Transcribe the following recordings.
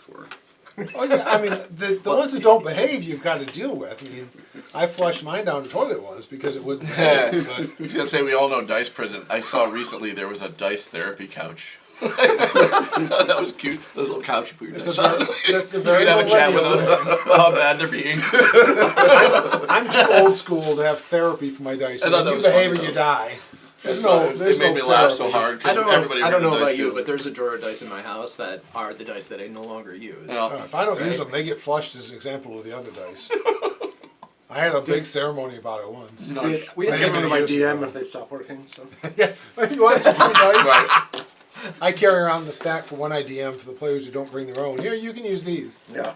before. Oh yeah, I mean the ones that don't behave, you've got to deal with. I mean, I flushed mine down the toilet once because it wouldn't behave. I was gonna say we all know dice prison. I saw recently there was a dice therapy couch. That was cute. Those little couch you put your dice on. That's a You very could have a chat with them. How bad they're being. I'm too old school to have therapy for my dice. I thought that You was behave funny, or you though. die. There's It made me laugh so therapy. hard I because don't everybody know ruined the about dice you, field. but there's a drawer of dice in my house that are the dice that I no longer use. Well, If I don't use them, they get flushed as an example of the other dice. I had a big ceremony about it once. We I had give some them to my DM if they stop working. So. Yeah, you want some free dice? I carry around the stack for when I DM for the players who don't bring their own. Here, you can use these. Yeah.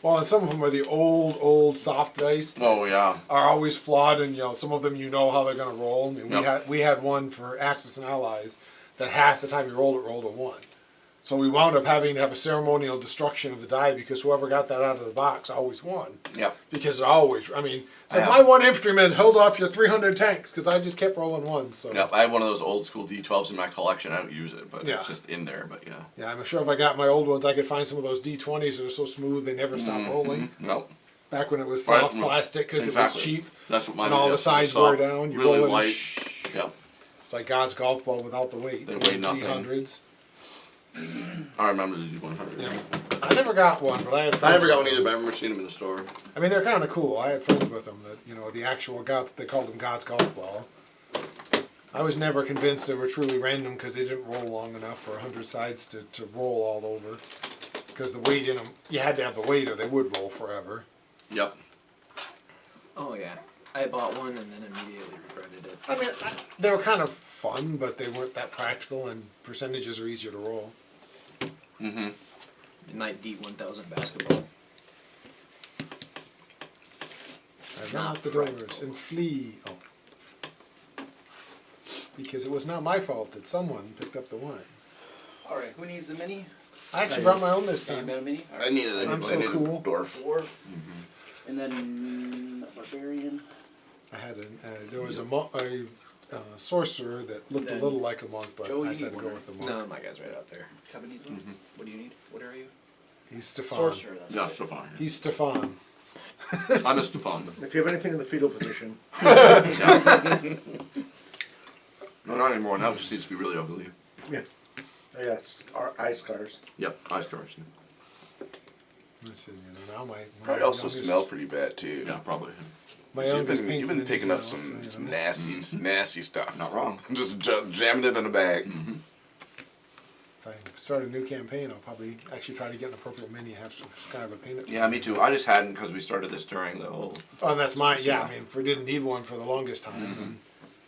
Well, and some of them are the old soft dice. Oh yeah. Are always flawed, and some of them you know how they're going to roll. I mean, Yep. we had one for Axis and Allies that half the time you rolled a 1. So we wound up having to have a ceremonial destruction of the die because whoever got that out of the box always won. Yep. Because it always, I mean, so Yeah. my 1 infantryman held off your 300 tanks because I just kept rolling 1s. So Yep. I have one of those old school D12s in my collection. I don't use it, but Yeah. it's just in there. But yeah. yeah, I'm sure if I got my old ones, I could find some of those D20s that are so smooth they never stop rolling. Nope. Back when it was Right. soft plastic because Exactly. it was cheap. That's what mine And all is. the sides Soft, wear down. You really roll it light. and Yep. it's like God's golf ball without the weight. They weigh nothing. D100s. I remember the D100. Yeah. I never got one, but I had. I friends never got with one either, them. but I remember seeing them in the store. I mean, they're kind of cool. I had friends with them that the actual gods. They called them God's golf ball. I was never convinced they were truly random because they didn't roll long enough for 100 sides to roll all over. Because the weight in them, you had to have the weight or they would roll forever. Yep. Oh yeah, I bought one and then immediately regretted it. I mean, they were kind of fun, but they weren't that practical, and percentages are easier to roll. Mm-hmm. Night D1000 basketball. I run Not out the doors practical. and flee. Oh. Because it was not my fault that someone picked up the wine. All right, who needs a mini? I actually brought my own this Got time. a mini? All I right. needed a I'm so cool. dwarf. Dwarf. And then barbarian. I had there was a sorcerer that looked a Then little like a monk, but Joe, I you decided to need go one, with the monk. No, my guy's right out there. Kevin needs one. What do you need? What are you? He's Stefan. Sorcerer. That's Yeah, right. Stefan. He's Stefan. I'm a Stefan. If you have anything in the fetal position, No, not anymore. Now it just needs to be really ugly. yeah. Yes, our eye scars. Yep. Eye scars. I said, now my Probably also youngest- smell pretty bad too. Yeah, probably. My You've youngest been, paints you've been minis picking now, up some so, nasty stuff. Not wrong. Just jamming it in a bag. If I start a new campaign, I'll probably actually try to get an appropriate mini and have Skylar paint it. for Yeah, me too. I just hadn't because we started this during the whole. Oh, and that's mine. Yeah, I mean, didn't need one for the longest time. Mm-hmm. And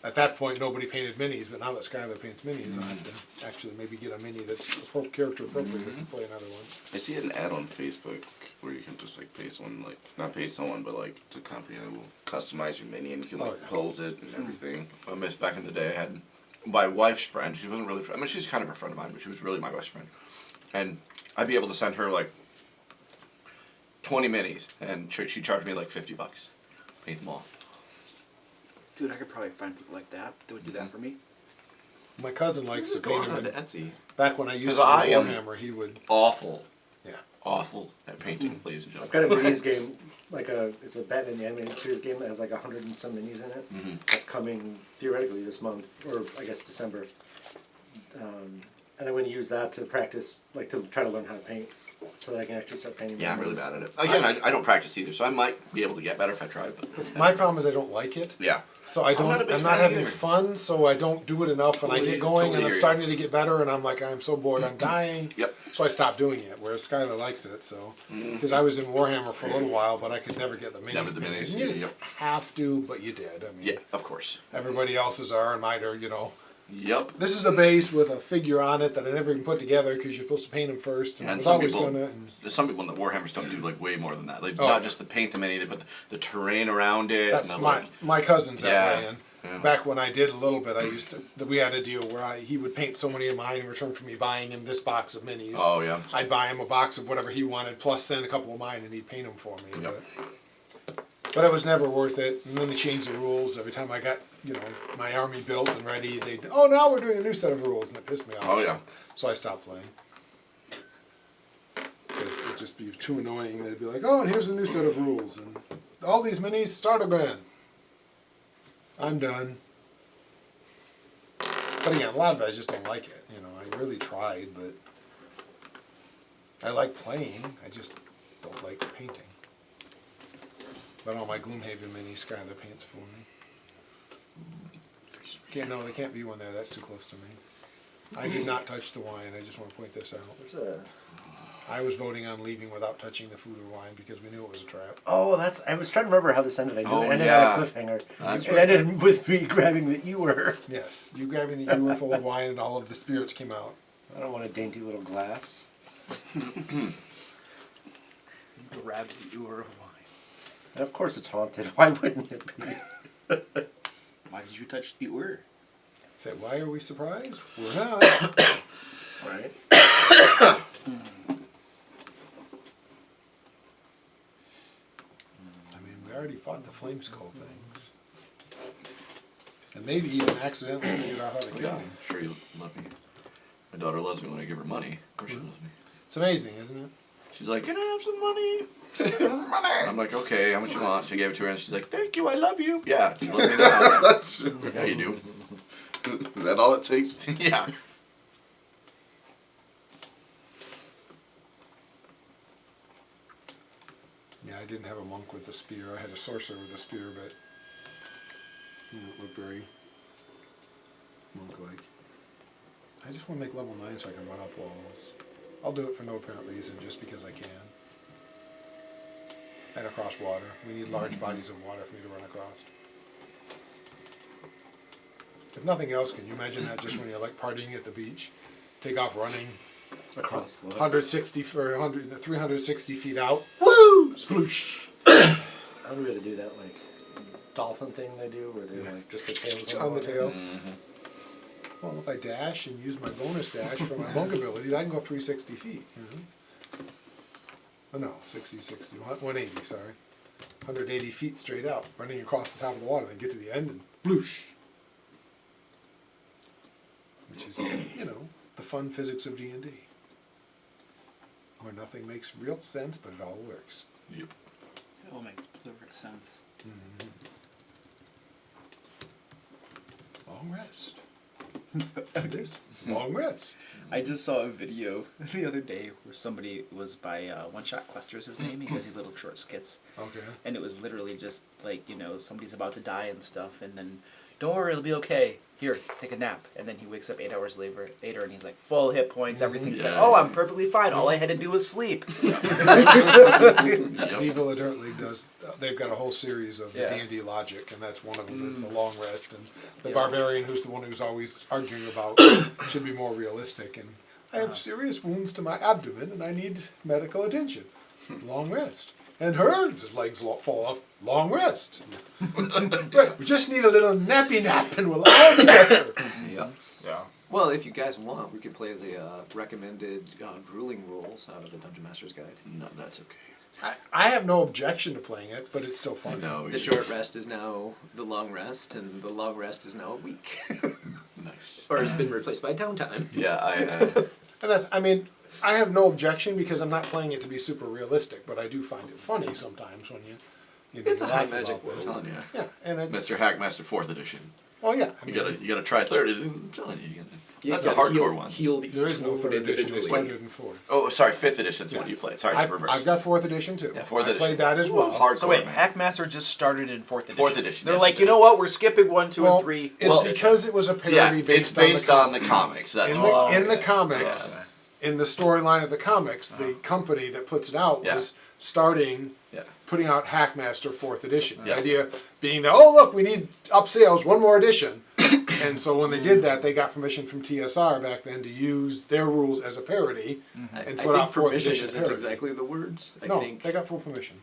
at that point, nobody painted minis, but now that Skylar paints minis, I have to actually maybe get a mini that's character appropriate Mm-hmm. if we play another one. I see an ad on Facebook where you can just like pay someone, like not pay someone, but like to company that will customize your mini and you can like Oh, yeah. pose it and everything. I miss back in the day. I had my wife's friend. She wasn't really. I mean, she's kind of a friend of mine, but she was really my best friend. And I'd be able to send her like 20 minis, and she charged me like $50. Paint them all. Dude, I could probably find people like that that would do that for me. My cousin likes to paint Going on them. to Etsy. Back when I used to 'Cause I do am- Warhammer, he would. Awful. Yeah. Awful at painting, ladies and I've gentlemen. got a minis game, it's a Batman the Animated Series game that has like 100 and some minis in it. That's coming theoretically this month, or I guess December. And I'm going to use that to practice, like to try to learn how to paint, so that I can actually start painting. Yeah, I'm my really minis. bad at it. Again, I don't practice either, so I might be able to get better if I tried. But My problem is I don't like it. yeah, So I don't. not a big I'm not fan having either. fun, so I don't do it enough, and I Totally- get going, totally and I'm hear you. starting to get better, and I'm like, I'm so bored, I'm dying. Yep. So I stopped doing it. Whereas Skylar likes it, so because I was in Warhammer for a little while, but I could never get the minis. Never the painted. minis, And you didn't yep. have to, but you did. I mean, yeah, of course. everybody else's are, and mine are. Yep. This is a base with a figure on it that I never even put together because you're supposed to paint them first. And I And was some always people, gonna. And, there's some people in the Warhammer stuff do like way more than that. Like Oh. not just to paint the mini, they put the terrain around it. That's and the, my like, my cousin's that Yeah, way. And yeah. back when I did a little bit, I used to. We had a deal where he would paint so many of mine in return for me buying him this box of minis. Oh yeah. I'd buy him a box of whatever he wanted, plus send a couple of mine, and he'd paint them for me. Yep. But it was never worth it. And then they changed the rules every time I got, my army built and ready. Now we're doing a new set of rules, and it pissed me off. Oh, yeah. So I stopped playing. Because just be too annoying. They'd be like, oh, and here's a new set of rules, and all these minis start again. I'm done. But again, a lot of it I just don't like it. You know, I really tried, but I like playing. I just don't like painting. But all my Gloomhaven minis, Skylar paints for me. No, they can't be one there. That's too close to me. I did not touch the wine. I just want to point this out. There's a. I was voting on leaving without touching the food or wine because we knew it was a trap. Oh, that's. I was trying to remember how this ended. I knew Oh, it ended yeah. on a cliffhanger. That's it right. ended with me grabbing the ewer. Yes, you grabbing the ewer full of wine and all of the spirits came out. I don't want a dainty little glass. Grab the ewer of wine. And of course it's haunted. Why wouldn't it be? Why did you touch the ewer? Say, why are we surprised? We're not. Right. I mean, we already fought the flame skull things. And maybe even accidentally figured out how to kill Yeah, them. I'm sure you love me. My daughter loves me when I give her money. Of course she loves me. It's amazing, isn't it? She's like, can I have some money? Money! I'm like, okay, how much you want? So I gave it to her and she's like, thank you, I love you. Yeah, she loves me now. Yeah, you do. Is that all it takes? Yeah. Yeah, I didn't have a monk with a spear. I had a sorcerer with a spear, but you know, it looked very monk-like. I just want to make level 9 so I can run up walls. I'll do it for no apparent reason, just because I can. And across water. We need large bodies of water for me to run across. If nothing else, can you imagine that just when you're like partying at the beach? Take off running Across the 160 for 360 feet out. Woo! Sploosh! How do we gotta do that like dolphin thing they do where they're like just the tails On the water? tail. Well, if I dash and use my bonus dash for my monk abilities, I can go 360 feet. You know? Oh no, 180, sorry. 180 feet straight out, running across the top of the water, then get to the end and bloosh. Which is, you know, the fun physics of D&D. Where nothing makes real sense, but it all works. Yep. It all makes perfect sense. Long rest. This long rest. I just saw a video the other day where somebody was by One Shot Quester's his name. He does these little short skits. Okay. And it was literally just like, you know, somebody's about to die and stuff, and then, don't worry, it'll be okay. Here, take a nap. And then he wakes up 8 hours later and he's like, full hit points, everything's Yeah. better. Oh, I'm perfectly fine. All I had to do was sleep. Evil Dirt League does. They've got a whole series of Yeah. D&D logic, and that's one of them. Is the Mm. long rest, and the Yeah. barbarian, who's the one who's always arguing about should be more realistic. And I have serious wounds to my abdomen, and I need medical attention. Long rest. And her legs fall off. Long rest. Right. We just need a little nappy nap, and we'll all be better. Yeah. Yeah. Well, if you guys want, we could play the recommended grueling rules out of the Dungeon Master's Guide. No, that's okay. I have no objection to playing it, but it's still fun. No, The short rest is now the long rest, and the long rest is now a week. Nice. Or it's been replaced by downtime. Yeah, And that's, I mean, I have no objection because I'm not playing it to be super realistic, but I do find it funny sometimes when you know, It's you a high laugh magic about world. that. telling you. Yeah, and it's, Mr. Hackmaster 4th edition. well, yeah, I You mean, gotta try 3rd edition. I'm telling you. You That's the gotta hardcore one. heal the there is no code third edition, it's individually. 3rd and 4th. Oh, sorry, 5th edition's the one you Yes. played. Sorry, it's reversed. I've got 4th edition too. Yeah, 4th I edition. played that as well. Hardcore, So wait, man. Hackmaster just started in 4th edition. 4th edition, They're yes, like, it you did. know what? We're skipping 1, 2, Well, and 3. it's Well, because it was a parody Yeah, based, it's based on on the comics. That's in why. the comics, Yeah. in the storyline of the comics, the company that puts it out Yeah. was starting Yeah. putting out Hackmaster 4th edition. The Yeah. idea being that, oh look, we need up sales, one more edition. And so when they did that, they got permission from TSR back then to use their rules as a parody I and I put think out 4th permission edition isn't parody. exactly the words. I No, think they got full permission.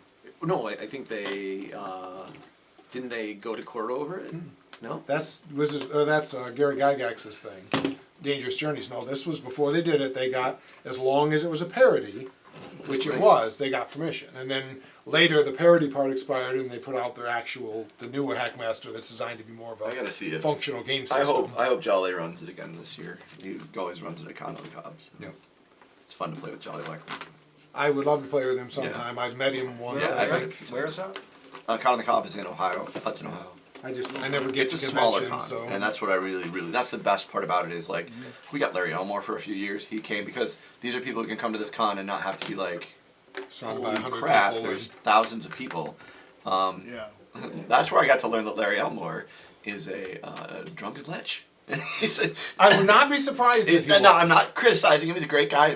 no. I think they didn't they go to court over it? No. That's Gary Gygax's thing. Dangerous Journeys. No, this was before they did it. They got, as long as it was a parody, which it Right. was, they got permission. And then later the parody part expired and they put out the newer Hackmaster that's designed to be more of I gotta see a it. functional game I system. hope Jolly runs it again this year. He always runs it at Con on the Cobs. Yep. It's fun to play with Jolly Blackman. I would love to play with him sometime. I've met him once. Yeah, I I think. Where's that? Con on the Cob is in Ohio, Hudson, Ohio. I never get It's to a smaller conventions, con, so. and that's what I really, that's the best part about it is like, we got Larry Elmore for a few years. He came because these are people who can come to this con and not have to be like, surrounded by holy 100 crap, people. there's thousands of people. Yeah. That's where I got to learn that Larry Elmore is a drunken lech. He's a, I would not be surprised if he no, was. I'm not criticizing him. He's a great guy,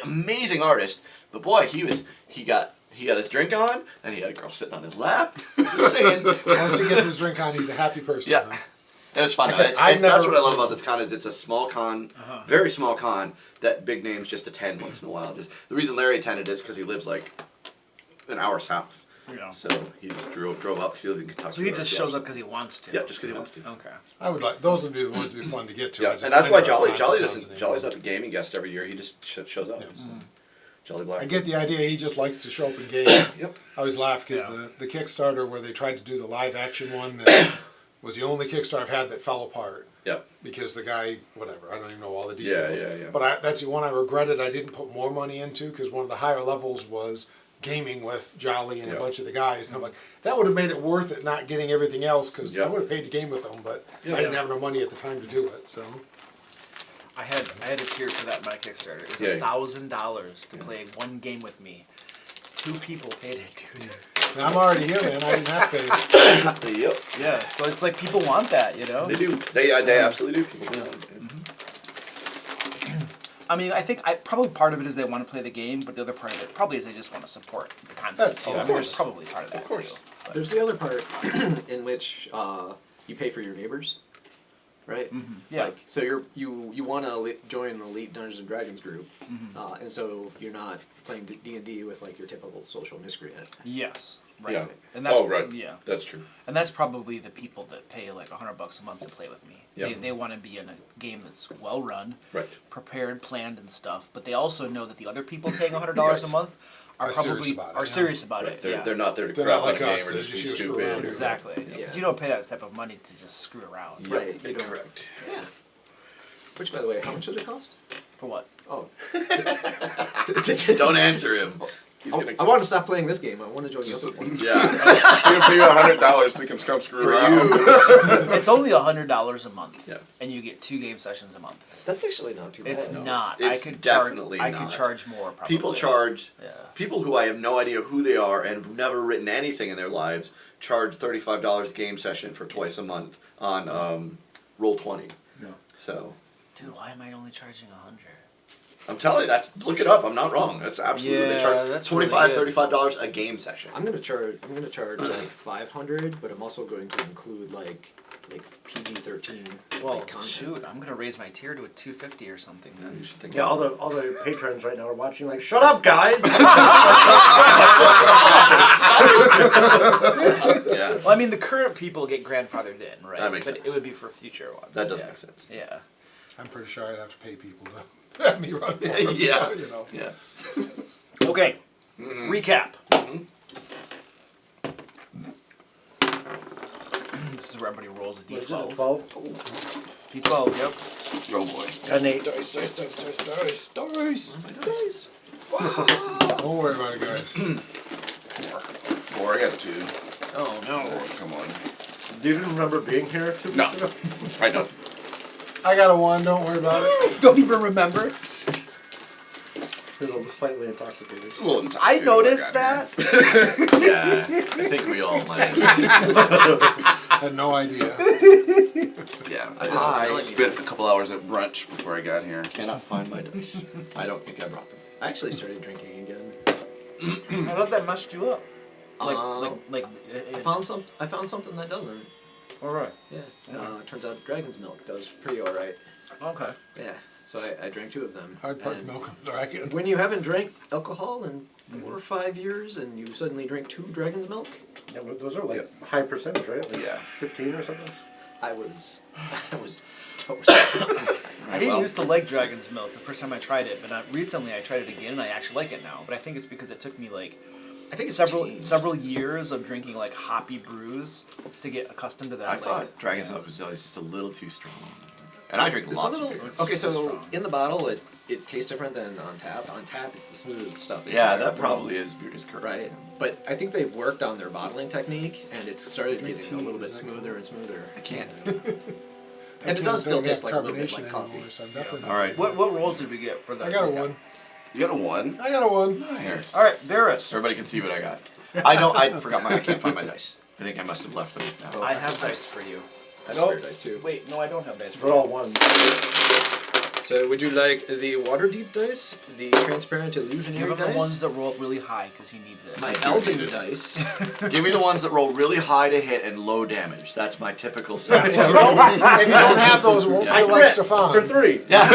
amazing artist. But boy, he got his drink on, and he had a girl sitting on his lap. Just saying. Once he gets his drink on, he's a happy person. Yeah. Huh? And it's fun. Okay, That's what I love about this con is it's a small con, very small con that big names just attend once in a while. Just the reason Larry attended is because he lives like an hour south. Yeah. So he just drove up because he lives in Kentucky. So he just shows up because he wants to. Yeah, just because he wants to. Okay. I would like those would be the ones that'd be fun to get to. Yeah, I just, and that's I why never have Jolly time for doesn't. cons Jolly's anymore. not the gaming guest every year. He just shows up. So. Jolly Black. I get the idea. He just likes to show up and game. Yep. I always laugh because the Kickstarter where they tried to do the live action one that was the only Kickstarter I've had that fell apart. Yep. Because the guy, whatever, I don't even know all the details. Yeah. But that's the one I regretted I didn't put more money into because one of the higher levels was gaming with Jolly and a bunch of the guys. And I'm like, that would have made it worth it not getting everything else because I would have paid to game with them, but I didn't have no money at the time to do it. So I had a tier for that in my Kickstarter. It was $1,000 to play one game with me. 2 people paid it, dude. and I'm already here, man. I didn't have to pay. Yep. Yeah, so it's like people want that, you know? They do. They absolutely do. People do. I mean, I think probably part of it is they want to play the game, but the other part of it probably is they just want to support the content. That's- too. of I mean, there's course. probably part of that too. But- There's the other part in which you pay for your neighbors, right? Yeah. Like, so you want to join an elite Dungeons and Dragons group, and so you're not playing D&D with like your typical social miscreant. Yes. Right. Yeah. And that's, Oh, right. Yeah. That's true. And that's probably the people that pay like $100 a month to play with me. Yep. They want to be in a game that's well run, Right. prepared, planned, and stuff. But they also know that the other people paying $100 a month are serious probably about it, are yeah. serious about Right. it. They're, Yeah. they're not there to They're crap not on like a game us, or they just be just screw stupid. around. or- Exactly. Yeah. Because you don't pay that type of money to just screw around. Right. You don't. Correct. Yeah. Which, by the way, how much did it cost? For what? Oh. Don't answer him. He's gonna. I want to stop playing this game. I want to join the other one. Yeah. It's gonna pay you $100 so we can come screw around. It's only $100 a month. Yeah. And you get 2 game sessions a month. That's actually not too bad. It's No, not. it's I could definitely charge. I not. could charge more. Probably. People charge. Yeah. People who I have no idea who they are and have never written anything in their lives charge $35 a game session for twice a month on Roll20. Yeah. So Dude, why am I only charging 100? I'm telling you, look it up. I'm not wrong. That's absolutely they Yeah, charge that's $25, really good. $35 a game session. I'm gonna charge like 500, but I'm also going to include like PG-13 Well, content. shoot, I'm gonna raise my tier to a 250 or something. Yeah, you should think Yeah, about all the patrons right now are watching like, shut up, guys! it. Yeah, Well, I mean, the current people get grandfathered in, right? That makes but sense. it would be for future ones. that does yeah. make sense. Yeah. I'm pretty sure I'd have to pay people to have me run for them. Yeah. So, you know. Yeah. Okay. Mm-hmm. Recap. This is where everybody rolls a What is it, d12. 12? D12. Yep. Oh boy. An 8. Don't worry about it, guys. 4. I got 2. Oh no. Come on. Do you even remember being here 2 No. weeks ago? I know. I got a 1. Don't worry about it. Don't even remember. He was slightly intoxicated. A little I intoxicated when noticed got that. here. Yeah, I think we all might. Had no idea. Yeah. I- I spent a couple hours at brunch before I got here. Cannot find my dice. I don't think I brought them. I actually started drinking again. I thought that messed you up. Um, Like. I found something that doesn't. All right. Yeah. Turns out dragon's milk does pretty alright. Okay. Yeah. So I drank 2 of them. Hard part And to milk. Dragon. when you haven't drank alcohol in 4 or 5 years and you suddenly drink 2 dragon's milk, Yeah, but those are like high percentage, right? Like Yeah. 15 or something? I was toast. I didn't used to like dragon's milk the first time I tried it, but recently I tried it again and I actually like it now. But I think it's because it took me like I think it's changed. several years of drinking like hoppy brews to get accustomed to that. I like, thought Dragon's Milk was always just a little too strong. And I drink It's lots a little, of beer. okay, so strong. in the bottle, it tastes different than on tap. On tap, it's the smooth stuff. Yeah, you that drink. probably is correct. Right, but I think they've worked on their bottling technique, and it's started Drink getting a tea, little bit is that smoother and smoother. I can't. And it does still taste like a little bit carbonation like coffee. anymore, so I'm definitely not- All right. What rolls did we get for that? I got a recap? 1. You got a 1? I got a 1. Nice. All right, Varys. Everybody can see what I got. I forgot I can't find my dice. I think I must have left them now. I have dice for you. That's Nope. very nice too. Wait, no, I don't have dice for We're you. all one. So would you like the water deep dice, the transparent Give illusionary him dice, the ones that roll really high because he needs it. my elven dice? Give me the ones that roll really high to hit and low damage. That's my typical set. If you don't have those, it won't feel like Stefan. For 3. Yeah,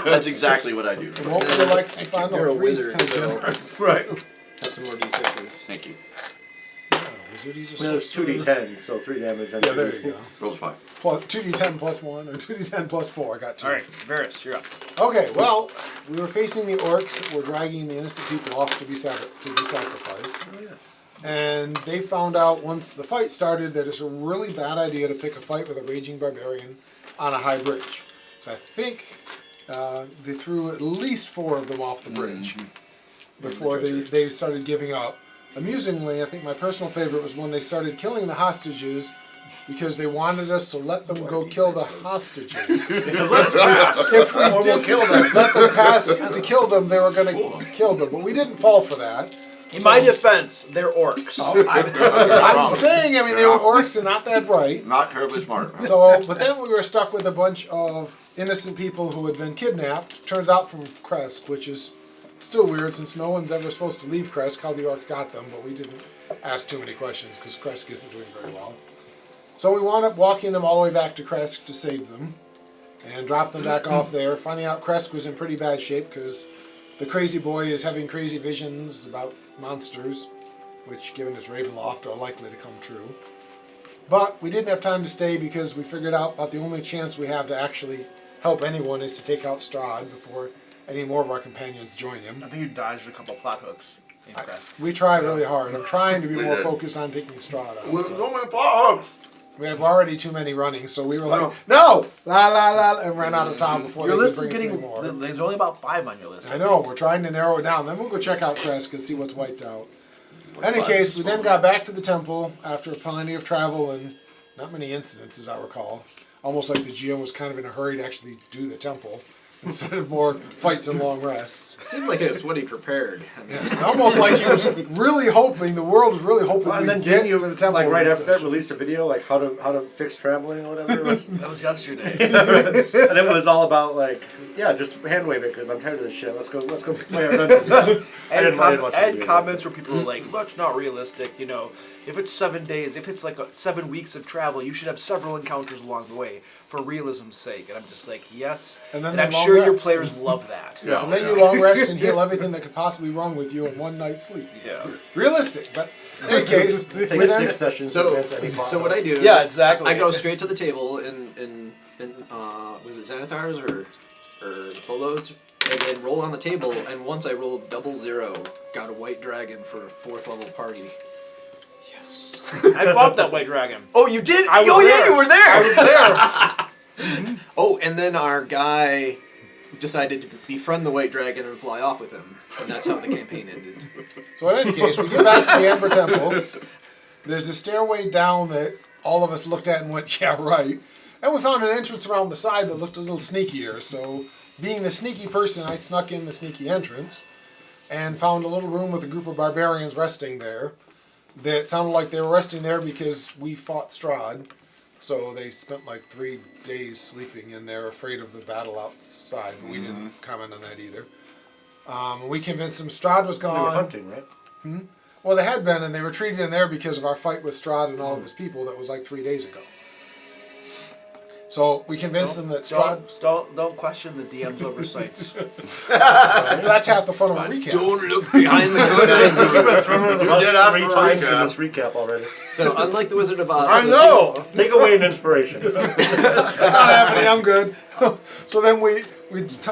that's exactly what I do. It won't feel like Stefan. You're a No, 3's wizard, kind of so- generous. Right. Have some more d6s. Thank you. Not a wizard, he's a I mean, there's sorcerer. 2d10, so 3 damage. Yeah, there you go. Roll a 5. Plus 2d10 plus 1, or 2d10 plus 4. I got 2. All right, Varys, you're up. Okay, well, we were facing the orcs that were dragging the innocent people off to be sacrificed. Oh yeah. And they found out once the fight started that it's a really bad idea to pick a fight with a raging barbarian on a high bridge. So I think they threw at least 4 of them off the bridge before they started giving up. Amusingly, I think my personal favorite was when they started killing the hostages because they wanted us to let them go kill the hostages. If we didn't let them pass to kill them, they were going to kill them. But we didn't fall for that. In my defense, they're orcs. I'm saying, I mean, they were orcs and not that bright. Not terribly smart. So, but then we were stuck with a bunch of innocent people who had been kidnapped. Turns out from Kresk, which is still weird since no one's ever supposed to leave Kresk, how the orcs got them, but we didn't ask too many questions because Kresk isn't doing very well. So we wound up walking them all the way back to Kresk to save them and drop them back off there, finding out Kresk was in pretty bad shape because the crazy boy is having crazy visions about monsters, which, given it's Ravenloft, are likely to come true. But we didn't have time to stay because we figured out about the only chance we have to actually help anyone is to take out Strahd before any more of our companions join him. I think you dodged a couple plot hooks in Kresk. We try really hard. I'm trying to be We more did. focused on taking Strahd out. With but so many plot hooks. we have already too many running, so we were like, no! La la la, and ran out of time before Your they list could is bring us getting. any more. There's only about 5 on your list. I know, we're trying to narrow it down. Then we'll go check out Kresk and see what's wiped out. In any Five case, is we then small. got back to the temple after plenty of travel and not many incidents, as I recall. Almost like the GM was kind of in a hurry to actually do the temple instead of more fights and long rests. Seemed like it was what he prepared. I mean, Almost like he was really hoping, the world was really hoping And we'd then get didn't you, to the temple. like right in after that, session. release a video like how to fix traveling or whatever? It was? That was yesterday. And it was all about like, yeah, just hand wave it because I'm tired of this shit. Let's go play our dungeon. I didn't watch the and video. comments where people were like, "That's not realistic." You know, if it's 7 days, if it's like 7 weeks of travel, you should have several encounters along the way for realism's sake. And I'm just like, yes. And then And they I'm long sure your rest. players love that. Yeah. And then you long rest and heal everything that could possibly be wrong with you in one night's sleep. Yeah. Realistic, but in any case, Take we then 6 sessions to So, advance any plot. so what I do is Yeah, exactly. I go straight to the table in was it Xanathar's or Polos, and then roll on the table. And once I rolled 00, got a white dragon for a 4th level party. Yes. I love that white dragon. Oh, you did? I was oh yeah, there. you were there. I was there. Oh, and then our guy decided to befriend the white dragon and fly off with him, and that's how the campaign ended. So in any case, we get back to the Amber Temple. There's a stairway down that all of us looked at and went, yeah, right. And we found an entrance around the side that looked a little sneakier. So being the sneaky person, I snuck in the sneaky entrance and found a little room with a group of barbarians resting there. That sounded like they were resting there because we fought Strahd. So they spent like 3 days sleeping in there, afraid of the battle outside. But we didn't comment on that either. We convinced them Strahd was They were gone. hunting, right? Well, they had been, and they retreated in there because of our fight with Strahd and all of his people that was like 3 days ago. So we convinced them that Strahd... Don't question the DM's oversights. That's half the fun of a recap. Don't look behind the curtain. You've been thrown under the bus did ask 3 for a times recap. in this recap already. So unlike the Wizard of Oz, I the know! Take away an inspiration. Not happening, I'm good. So then we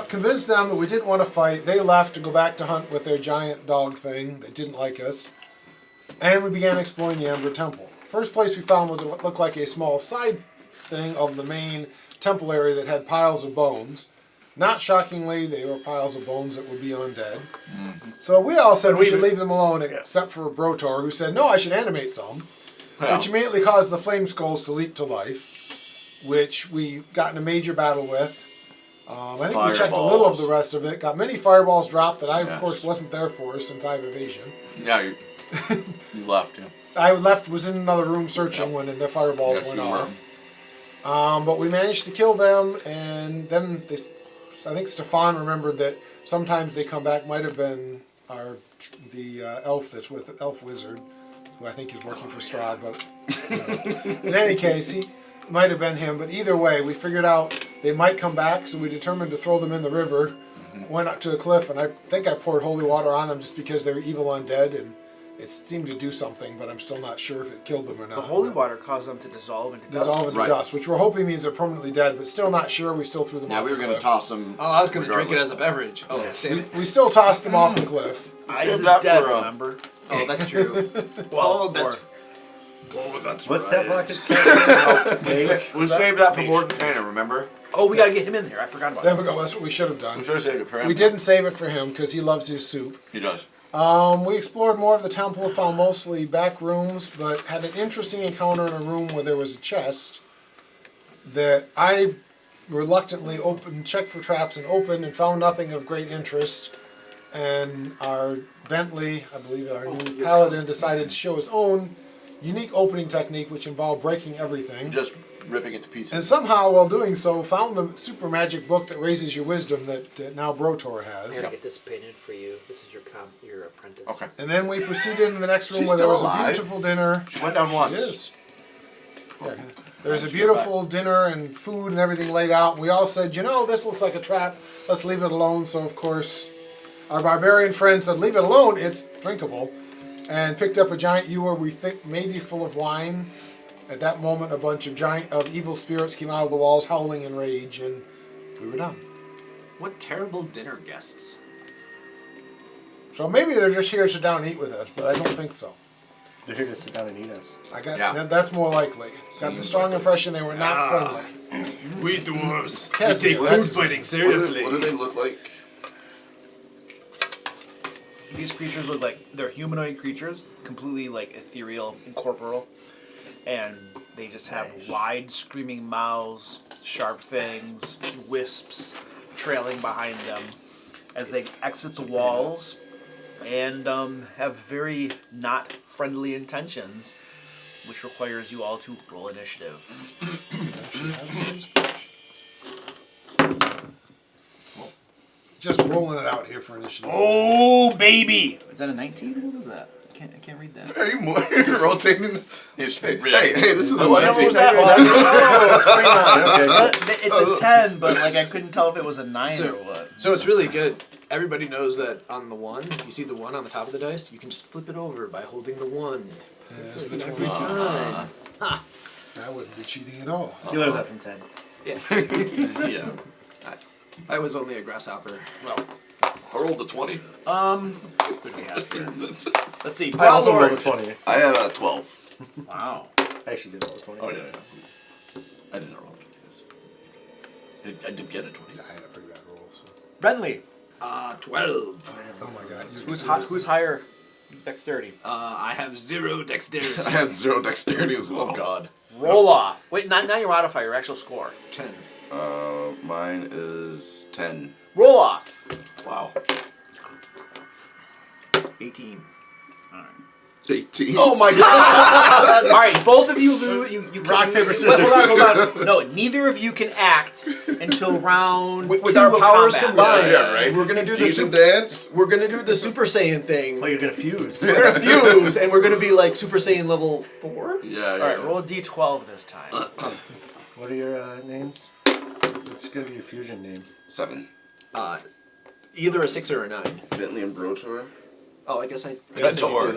convinced them that we didn't want to fight. They left to go back to hunt with their giant dog thing that didn't like us. And we began exploring the Amber Temple. First place we found was what looked like a small side thing of the main temple area that had piles of bones. Not shockingly, they were piles of bones that would be undead. So we all said we should leave them alone, except for Brotor, who said, no, I should animate some, which immediately caused the flame skulls to leap to life, which we got in a major battle with. I think we checked a little of the rest of it. Got many fireballs dropped that I, of course, wasn't there for since I have evasion. Yeah, you left. Yeah. I left, was in another room searching when the fireballs went off. But we managed to kill them, and then I think Stefan remembered that sometimes they come back. Might have been the elf that's with Elf Wizard, who I think is working for Strahd. But in any case, it might have been him. But either way, we figured out they might come back, so we determined to throw them in the river. Went up to a cliff, and I think I poured holy water on them just because they were evil undead, and it seemed to do something, but I'm still not sure if it killed them or not. The holy water caused them to dissolve into dust. Dissolve into dust, which we're hoping means they're permanently dead, but still not sure. We still threw them off Yeah, we were the going to cliff. toss them. Oh, I was going to drink it as a beverage. Oh, damn it. We still tossed them off the cliff. Eyes is that dead, for, remember? Oh, that's true. Well, that's... Oh, that's What's right. that bucket? We saved that for Morton Tanner, remember? Oh, we gotta get him in there. I forgot about There that. we go. That's what we should have done. We should have saved it for him. We didn't save it for him because he loves his soup. He does. We explored more of the temple, found mostly back rooms, but had an interesting encounter in a room where there was a chest that I reluctantly checked for traps and opened and found nothing of great interest. And our Bentley, I believe our new paladin, decided to show his own unique opening technique, which involved breaking everything. Just ripping it to pieces. And somehow, while doing so, found the super magic book that raises your wisdom that now Brotor I'm has. gonna get this painted for you. This is your apprentice. Okay. And then we proceeded into the next room She's where there still was alive? a beautiful dinner. She went down once. She is. Yeah. There's a beautiful dinner and food and everything laid out. And we all said, you know, this looks like a trap. Let's leave it alone. So, of course, our barbarian friend said, leave it alone. It's drinkable. And picked up a giant ewer we think maybe full of wine. At that moment, a bunch of evil spirits came out of the walls, howling in rage, and we were done. What terrible dinner guests. So maybe they're just here to sit down and eat with us, but I don't think so. They're here to sit down and eat us. That's more likely. Got the strong impression they were not friendly. We dwarves. Yes, we take we food do. fighting What seriously. do they look like? These creatures look like they're humanoid creatures, completely like ethereal, incorporeal, and they just have wide, screaming mouths, sharp fangs, wisps trailing behind them as they exit the walls, and have very not friendly intentions, which requires you all to roll initiative. Just rolling it out here for initiative. Oh baby! Is that a 19? What was that? I can't read that. Are you rotating? He's Hey, this is the What one number team. was that? Okay. It's a 10, but like I couldn't tell if it was a 9 or what. So it's really good. Everybody knows that on the one, you see the one on the top of the dice, you can just flip it over by holding the one. There's the Every 20. time. That wouldn't be cheating at all. You learned that from Ted. Yeah. Yeah. I was only a grasshopper. Well, I rolled a 20. Let's see. I also rolled a Balor. 20. I have a 12. Wow. I actually did roll a 20. Oh, yeah. I did not roll a 20. I did get a 20. I had a pretty bad roll. So. Bentley. 12. Oh my god. Who's higher? Dexterity. I have 0 dexterity. I had 0 dexterity as well. Oh, God. Roll off. Wait, not your modifier, your actual score. 10. Mine is 10. Roll off. Wow. 18. 18. Oh, my God. All right, both of you lose. You Rock, can, paper, scissors. Hold on. No, neither of you can act until round With 2 our of powers combat. combined, Yeah, right. we're gonna do the Fusion super, dance. we're gonna do the Super Saiyan thing. Oh, you're gonna fuse. We're gonna fuse, and we're gonna be like Super Saiyan level 4. Yeah, All right, roll a d12 this time. What are your names? Let's give you a fusion name. 7. Either a 6 or a 9. Bentley and Brotor. Oh, I guess I. Bentor.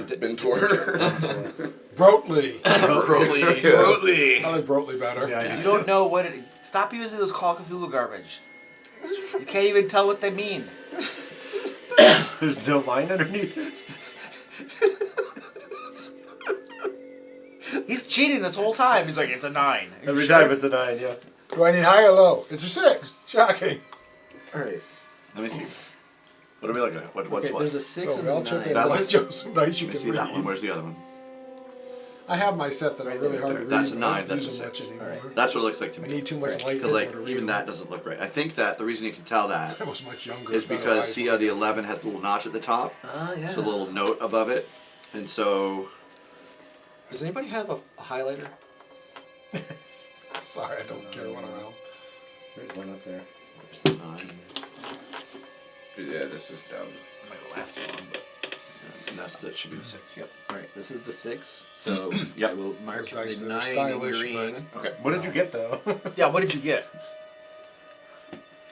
Brotely. Broly. Broly. I like Brotely better. Yeah, I You do. don't know what it... Stop using those Call of Cthulhu garbage. You can't even tell what they mean. There's no line underneath it. He's cheating this whole time. He's like, it's a 9. Every time it's a 9, yeah. Do I need high or low? It's a 6. Shocking. All right. Let me see. What are we looking at? What's Okay, what? there's a 6 So and I'll a check 9. in. That Let looks- Joseph nice you Let me can see that one. read. Where's the other one? I have my set that are really hard to read. That's a but I 9, don't that's use a them much 6. anymore. Alright. That's what it looks like to I me. need too much light Because in like order to even read that them. doesn't look right. I think that the reason you can tell that I was much younger. is better because eyes see were- how the 11 has the little notch at the top? Yeah. So a little note above it. And so Does anybody have a highlighter? Sorry, I don't carry one around. There's one up there. where's the 9? Yeah, this is dumb. It might last too long, but And that should be the 6. Yep. All right, this is the 6. So Yep. I will mark Those dice the that are 9 stylish, in green. but Okay. What did you get though? yeah. What did you get?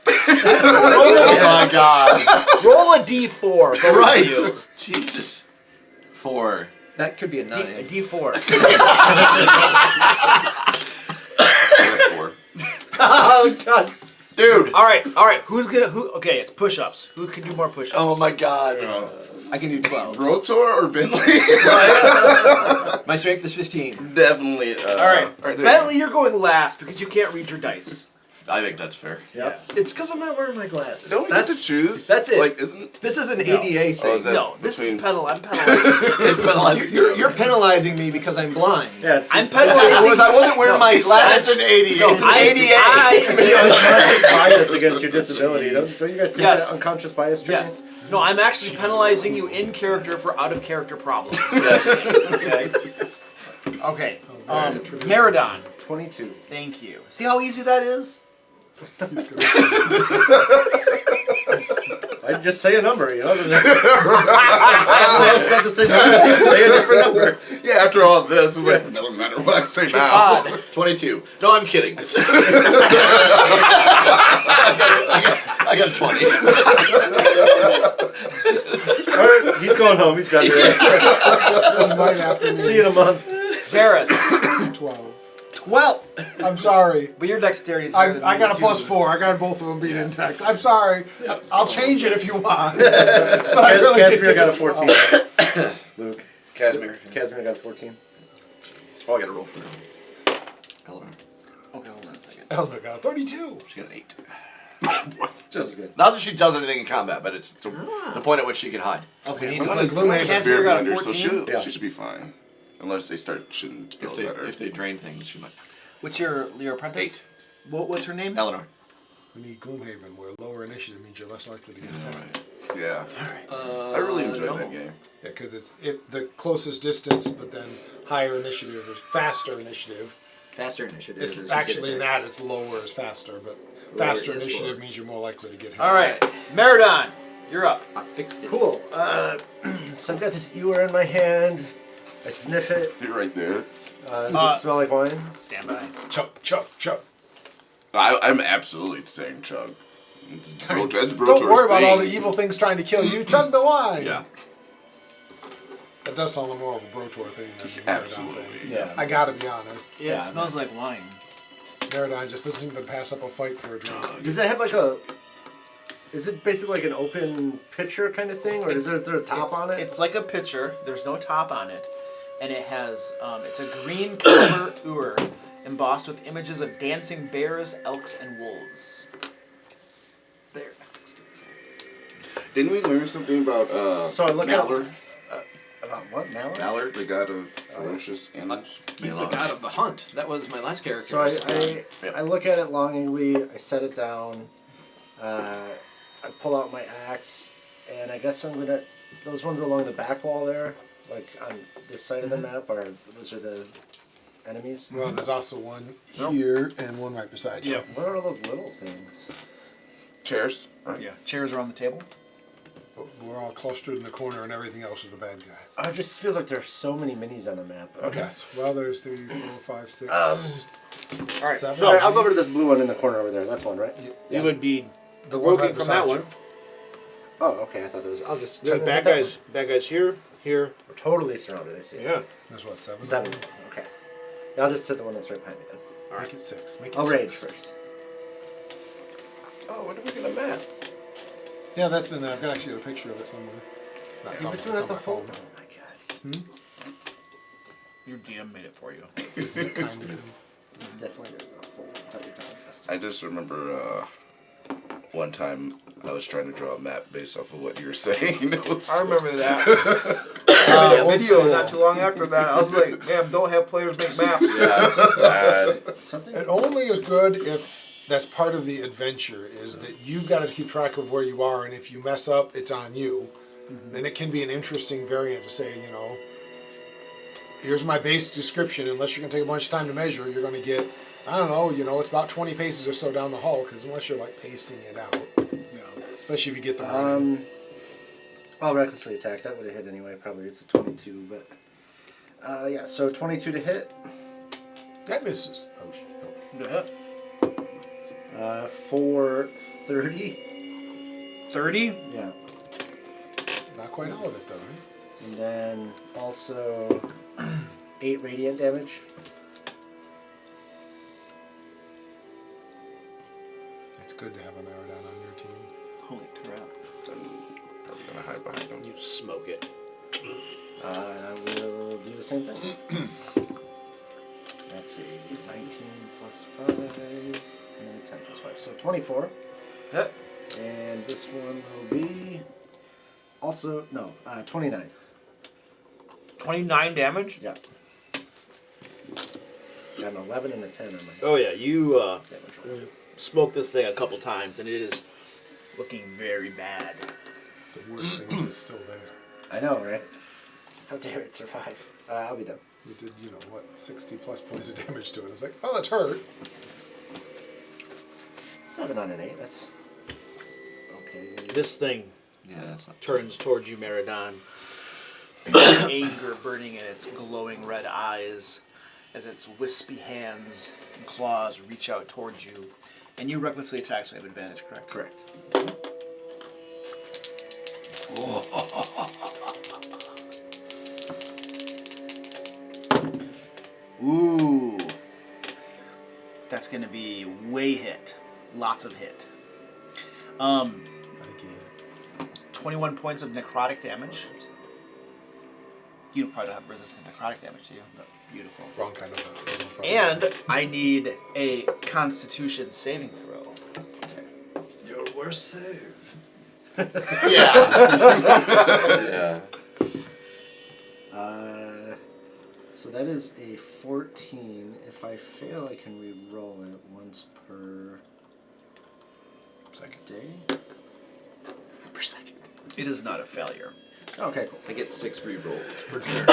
Oh my god. Roll a D4. both of Right. you. Jesus. 4. That could be a A 9. D4. 4. Oh god. Dude. All right. Who's gonna? Who? Okay, it's push-ups. Who can do more push-ups? Oh my god. I can do 12. Rotor or Bentley? My strength is 15. Definitely. All right, there- Bentley, you're going last because you can't read your dice. I think that's fair. Yep. It's because I'm not wearing my glasses. Don't we get to choose? that's it. Like, isn't This is an ADA thing. Oh, is that No, this is between- I'm penalizing. It's penalizing. You're penalizing me because I'm blind. Yeah, I'm I penalizing. wasn't wearing my glasses. an 80. No, it's an I- 88. unconscious bias against your disability. Don't you guys take Yes. that unconscious bias training? Yes. No, I'm actually penalizing you in character for out of character problems. Yes. Okay. Okay. Oh, Meridon. 22. Thank you. See how easy that is? I'd just say a number, you know? Everyone else got the same number, so you say a different number. Yeah, after all this, it's like, it doesn't matter what I say now. 22. No, I'm kidding. I got a 20. All right, he's going home. He's done here. Right after me. See you in a month. Varus. 12. 12. I'm sorry. But your dexterity is higher than I got a these plus two. 4. I got both of them being in text. I'm sorry. I'll change it if you want. But I really did Casimir get got a it. 14. Luke. Casimir. Casimir got a 14. Oh, I got to roll for Eleanor. Okay, hold on a second. Oh my god, 32. She got an 8. Just as good. Not that she does anything in combat, but it's to the point at which she can hide. Okay. I'm gonna Gloomhaven's a Casimir beer got a blender, so 14? Yeah. she should be fine. Unless they start shitting spells at her. If they drain things, she might. What's your apprentice? 8. What's her name? Eleanor. We need Gloomhaven, where lower initiative means you're less likely to get attacked. Yeah. I really enjoyed no. that game. Yeah, because it's the closest distance, but then higher initiative or faster initiative. Faster initiative. is It's you actually in get that it's lower is faster, but Lower faster is initiative lower. means you're more likely to get hit. All right, Meridon, you're up. I fixed it. Cool. So I've got this ewer in my hand. I sniff it. You're right there. Does it smell like wine? Stand by. Chug, chug, chug. I'm absolutely saying chug. It's that's Don't Brotor's worry about all the thing. evil things trying to kill you. Chug the wine. Yeah. That does sound more of a Brotor thing than a Meridon Absolutely. thing. Yeah. I gotta be honest. Yeah, Yeah, it smells like wine. Meridon just doesn't even pass up a fight for a drink. Does it have like a... Is it basically like an open pitcher kind of thing? Or is there a top on it? It's like a pitcher. There's no top on it, and it has it's a green silver ewer embossed with images of dancing bears, elks, and wolves. There. Didn't we learn something about So I look at... Mallard? About what? Mallard? Mallard, the god of ferocious animals. He's the god of the hunt. That was my last character. So I look at it longingly, I set it down, I pull out my axe, and I guess I'm gonna, those ones along the back wall there, like on this side of the map, those are the enemies? Well, there's also one here and one right beside you. Yeah. What are all those little things? Chairs, right? Yeah. Chairs are on the table. But we're all clustered in the corner and everything else is a bad guy. It just feels like there's so many minis on the map. Okay. Well, there's 3, 4, 5, 6, All right, 7. so I'll go over to this blue one in the corner over there. That's one, right? Yeah. You would be The one right working from that beside one. you. Oh, okay. I thought it was. I'll just. There's check bad that guys. Bad guys here. Here. one. We're totally surrounded. I see. Yeah. There's what, 7? 7. Okay. Yeah, I'll just hit the one that's right behind me then. Make it 6. Make it I'll 6. rage first. Oh, when did we get a map? Yeah, that's been there. I've got actually a picture of it somewhere. Not somewhere, Which it's one on at the my phone. phone? Oh my god. Your DM made it for you. Kind of. Definitely gonna hold every time. I just remember one time I was trying to draw a map based off of what you were saying. I remember that. old Video school. not too long after that. I was like, damn, don't have players make maps. Yeah, it's bad. Something. It only is good if that's part of the adventure, is that you've got to keep track of where you are, and if you mess up, it's on you. Then it can be an interesting variant to say, you know, here's my base description. Unless you're going to take a bunch of time to measure, you're going to get, I don't know, you know, it's about 20 paces or so down the hall, because unless you're like pacing it out, you know, especially if you get the running. I'll recklessly attack. That would have hit anyway. Probably it's a 22, but yeah. So 22 to hit. That misses. Oh, For 30. 30? Yeah. not quite all of it though, right? And then also 8 radiant damage. It's good to have a Maradon on your team. Holy crap. I'm probably gonna hide behind him. You smoke it. I will do the same thing. Let's see, 19 plus 5, and then 10 plus 5. So 24. Hit. And this one will be also, no, 29. 29 damage? Yeah. Got an 11 and a 10 on my Oh yeah, you damage roll. smoked this thing a couple times, and it is. Looking very bad. The worst thing is it's still there. I know, right? How dare it survive? I'll be done. You did, you know, what, 60 plus points of damage to it. It's like, oh, that's hurt. 7 on an 8, that's okay. This thing Yeah, that's not. turns towards you, Maradon. Anger burning in its glowing red eyes as its wispy hands and claws reach out towards you. And you recklessly attack, so you have advantage, correct? Correct. Ooh. That's going to be way hit. Lots of hit. I think he hit. 21 points of necrotic damage. You probably don't have resistant necrotic damage, do you? No. Beautiful. Wrong kind of a And I need a Constitution saving throw. Your worst save. Yeah. So that is a 14. If I fail, I can re-roll it once per second. day. Per second. It is not a failure. Okay, cool. I get 6 re-rolls per turn.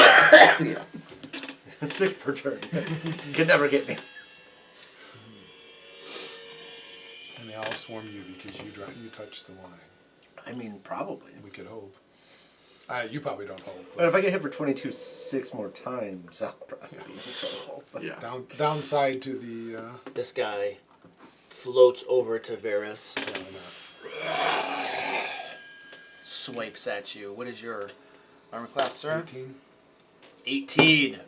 Yeah. 6 per turn. You can never get me. And they all swarm you because you touched the wine. I mean, probably. We could hope. You probably don't hope. But if I get hit for 22 6 more times, I'll probably be in trouble. But Yeah. Downside to the. This guy floats over to Varys. Swipes at you. What is your armor class, sir? 18. 18.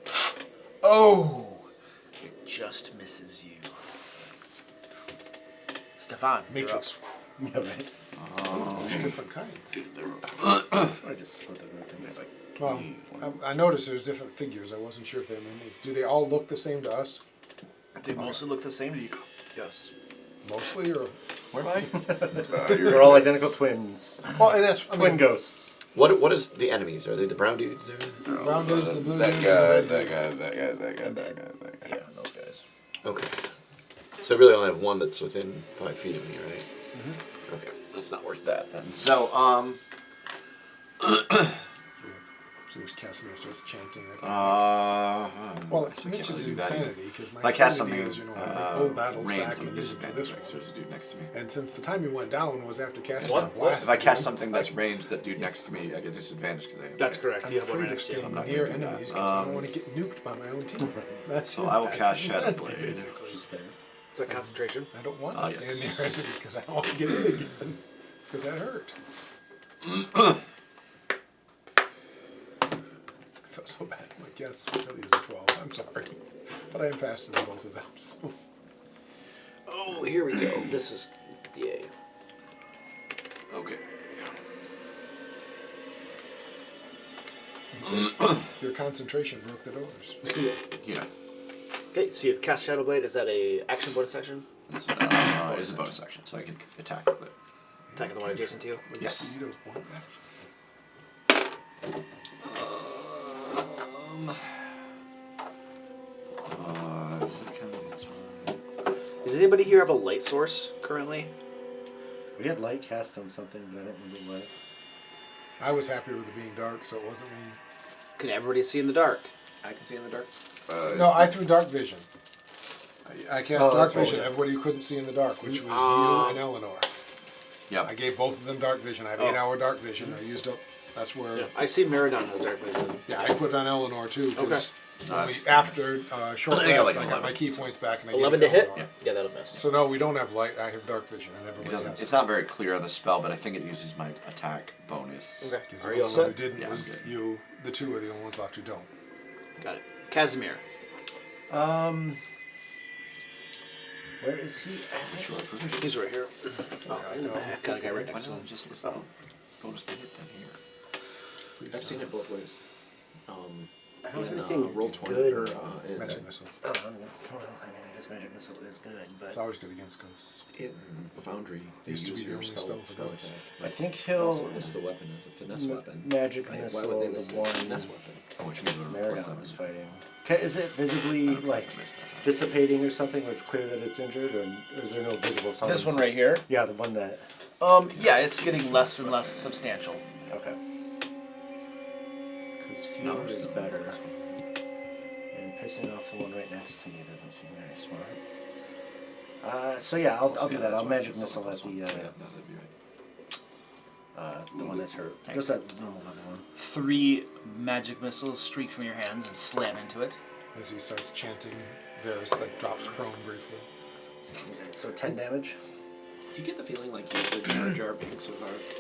Oh! It just misses you. Stefan, you're Matrix. yeah, right. There's different kinds. I just split the room. Well, I noticed there's different figures. I wasn't sure if do they all look the same to us? up. They mostly look the same to you. Yes. Mostly, or Where am I? They're all identical twins. well, and that's Twin ghosts. What is the enemies? Are they the brown dudes? Or? Brown dudes, the blue that dudes, guy, and the that red guy, dudes. that guy, that guy, that guy, that guy. Yeah, those guys. Okay. So I really only have one that's within 5 feet of me, right? Mm-hmm. Okay, that's not worth that then. So, So there's Casimir starts chanting. well, It mentions insanity because my I cast insanity something is, you know, I bring old battles ranged back on and use it for disadvantage, this right? So one. there's a dude next to me. And since the time he went down was after casting What? a blast, If I cast again, something it's that's like, ranged, that dude next to me, I get disadvantage because I have. That's correct. I'm You have one afraid right of next to you. staying not near gonna do that. enemies because I don't want to get nuked by my own team. That's So his, I will that's cast his Shadow insanity, Blade. basically. Fair. It's a concentration. I don't want to Ah, stand yes. near enemies because I don't want to get in again because that hurt. I felt so bad. I'm like, yes, it really is a 12. I'm sorry. But I am faster than both of them. So. Oh, here we go. This is yay. Okay. Your concentration broke the doors. Yeah. Okay, so you have cast Shadow Blade. Is that a action bonus action? It's a bonus action, so I can attack with it. Attacking the one adjacent to you? Yes. Does that count against mine? Does anybody here have a light source currently? We had light cast on something, but I don't remember what. I was happier with it being dark, so it wasn't me. Can everybody see in the dark? I can see in the dark. No, I threw dark vision. I cast dark that's right, vision. yeah. Everybody who couldn't see in the dark, which was you and Eleanor. Yep. I gave both of them dark vision. I have 8 hour dark vision. I used up. That's where. Yeah. I see Meridon has dark vision. Yeah, I put it on Eleanor too. Because Nice. after short I got rest, like I got 11. my key points back, and I 11 gave to it hit? Eleanor. Yeah, that'll miss. So no, we don't have light. I have dark vision, and It everybody doesn't. has. It's not very clear on the spell, but I think it uses my attack bonus. Okay. Because Are the you only all one who set? didn't Yeah, was I'm good. you. The two are the only ones left who don't. Got it. Casimir. Where is he? Sure, provision. He's right here. Oh, I in the know. back. Got a guy right Why next to not him. just list the bonus to hit then here? Please I've seen don't. it both ways. I don't see In, anything roll 20 good. or in, Magic missile. Oh, I mean, I guess magic missile is good, but It's always good against ghosts. in Foundry. They Used to use be the your only spell for ghosts. attack. I think It also he'll lists the weapon as a finesse weapon. magic Right, why missile would they the list it as a one finesse weapon? Oh, which means we're plus Meridon is 7. fighting. Is it visibly like I missed that. dissipating or something where it's clear that it's injured, or is there no visible signs? This one right here. Yeah, the one that. Yeah, it's getting less and less substantial. Okay. Because No, fewer it's is still better. this one. And pissing off the one right next to me doesn't seem very smart. So yeah, I'll do Yeah, that. that's I'll why magic it's missile plus at one. the So, yeah, no, that'd be right. the one that's hurt. Just that normal level one. 3 magic missiles streak from your hands and slam into it. As he starts chanting, Varys like drops prone briefly. So 10 damage. Do you get the feeling like you're the Jar Jar Binks of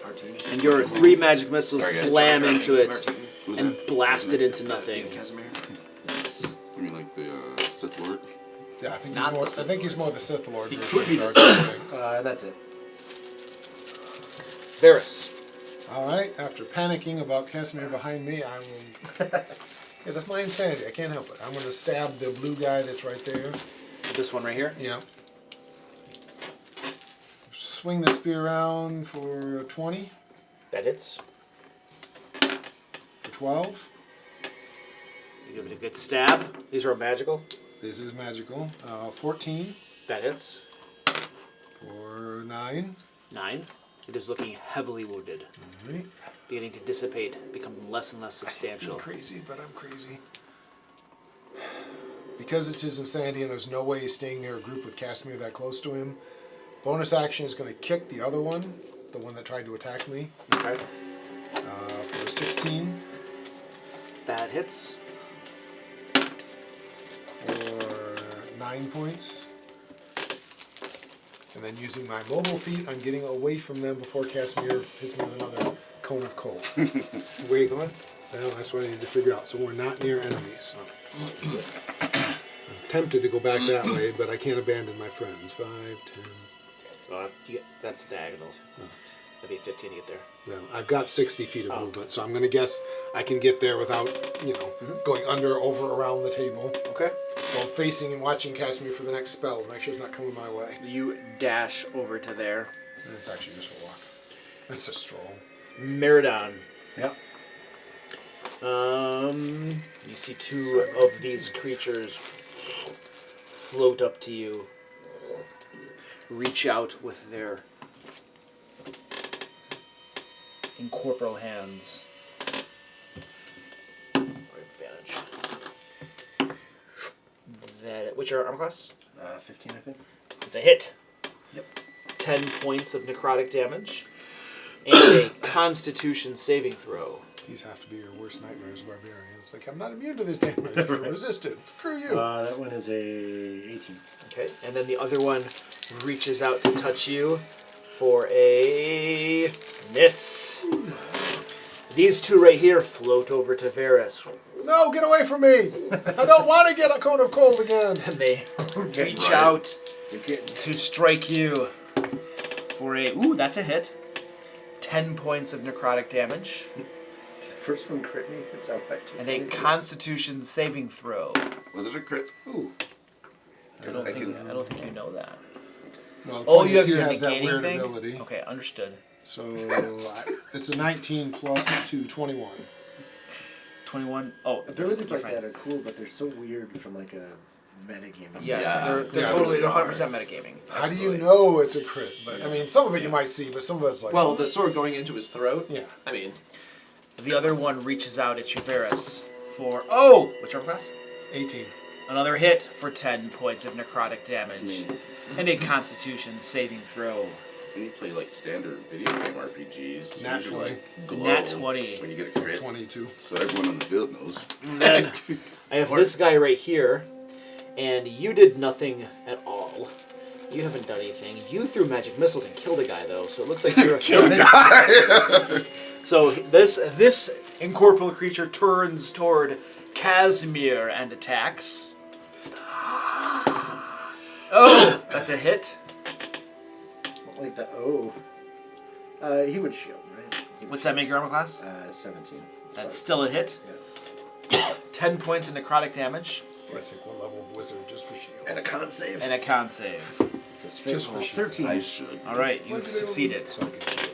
our team? And your 3 magic missiles Sorry, guys. slam Jar Jar into Binks of it our team. Who's and that? blast it into Yeah, nothing. Casimir. You mean like the Sith Lord? Yeah, I think Not he's more. the I think he's more the Sith Lord. He version could be of the Jar Jar Binks. That's it. Varys. All right. After panicking about Casimir behind me, I'm. Yeah, that's my insanity. I can't help it. I'm going to stab the blue guy that's right there. This one right here. Yeah. Swing the spear around for 20, That hits. for 12. You give it a good stab. These are all magical. This is magical. 14 That hits. for 9. 9. It is looking heavily wounded. All right. Beginning to dissipate, becoming less and less substantial. I'm crazy, but I'm crazy. Because it's his insanity and there's no way he's staying near a group with Casimir that close to him, bonus action is going to kick the other one, the one that tried to attack me, Okay. for 16, That hits. for 9 points. And then using my mobile feat, I'm getting away from them before Casimir hits me with another cone of coal. Where are you going? Well, that's what I need to figure out. So we're not near enemies. I'm tempted to go back that way, but I can't abandon my friends. 5, 10. Oh, that's diagonal. That'd be 15 to get there. Well, I've got 60 feet of Oh. movement, so I'm going to guess I can get there without, going under, over, around the table, Okay. while facing and watching Casimir for the next spell to make sure it's not coming my way. You dash over to there. And it's actually just a walk. That's a stroll. Meridon. Yep. You see 2 of these creatures float up to you, reach out with their Incorporeal hands. advantage. What's your armor class? 15, I think. It's a hit. Yep. 10 points of necrotic damage and a Constitution saving throw. These have to be your worst nightmares, barbarian. It's like, I'm not immune to this damage. You're resistant. Screw you. That one is a 18. Okay, and then the other one reaches out to touch you for a miss. These 2 right here float over to Varys, No, get away from me. I don't want to get a cone of cold again. and they reach out To strike you for a... Ooh, that's a hit. 10 points of necrotic damage. First one crit me. It's out back to And a Constitution saving throw. Was it a crit? Ooh. I don't think you know that. Well, the Oh, point you is have he your has that negating weird thing? ability. Okay, understood. So it's a 19 plus to 21. 21. Oh, Abilities you're like fine. that are cool, but they're so weird from like a metagaming. Yes, Yeah. they're Yeah. totally They 100% metagaming. How do you Absolutely. know it's a crit? But I mean, some of it you might see, but some of it's like, Well, the sword going into his throat. yeah, I mean, The other one reaches out at Chuveris for what's your class? 18. Another hit for 10 points of necrotic damage, and a Constitution saving throw. When you play like standard video game RPGs, Nat usually 20. like glow Nat 20. when you get a crit. 22. So everyone on the field knows. And then I have this guy right here, and you did nothing at all. You haven't done anything. You threw magic missiles and killed a guy, though, so it looks like you're a Kill a guy. So this Incorporeal creature turns toward Casimir and attacks. Oh, that's a hit. Like the he would shield, right? He would What's that make your armor class? shield. 17. That's still a hit. Yeah. 10 points of necrotic damage I take one level of wizard just for shield. And a con save. and a con save. It's a straight Just for roll. shield. 13. I should. All right, you've succeeded. So I can shield.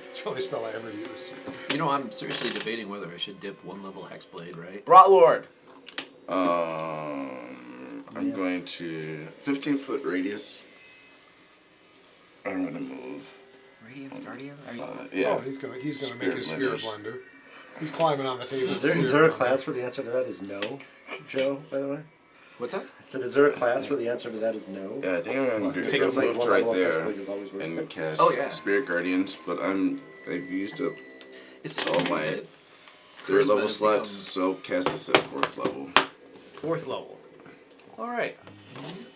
It's the only spell I ever use. you know, I'm seriously debating whether I should dip one level Hexblade, right? Brought Lord. I'm going to 15-foot radius. I'm gonna move. Radiance Guardian? Are you... Yeah. Oh, he's gonna make Spirit his spirit blenders. blender. He's climbing on the table. Is there a class where the answer to that is no, Joe, by the way? What's that? I said, is there a class where the answer to that is no? Yeah, I think I'm gonna do It take feels a like move one to right level of there Hexblade is always worth and it. cast Oh, yeah. Spirit Guardians, but I've used up It's all my good. third Charisma level has slots, become- so I'll cast this at 4th level. 4th level. All right.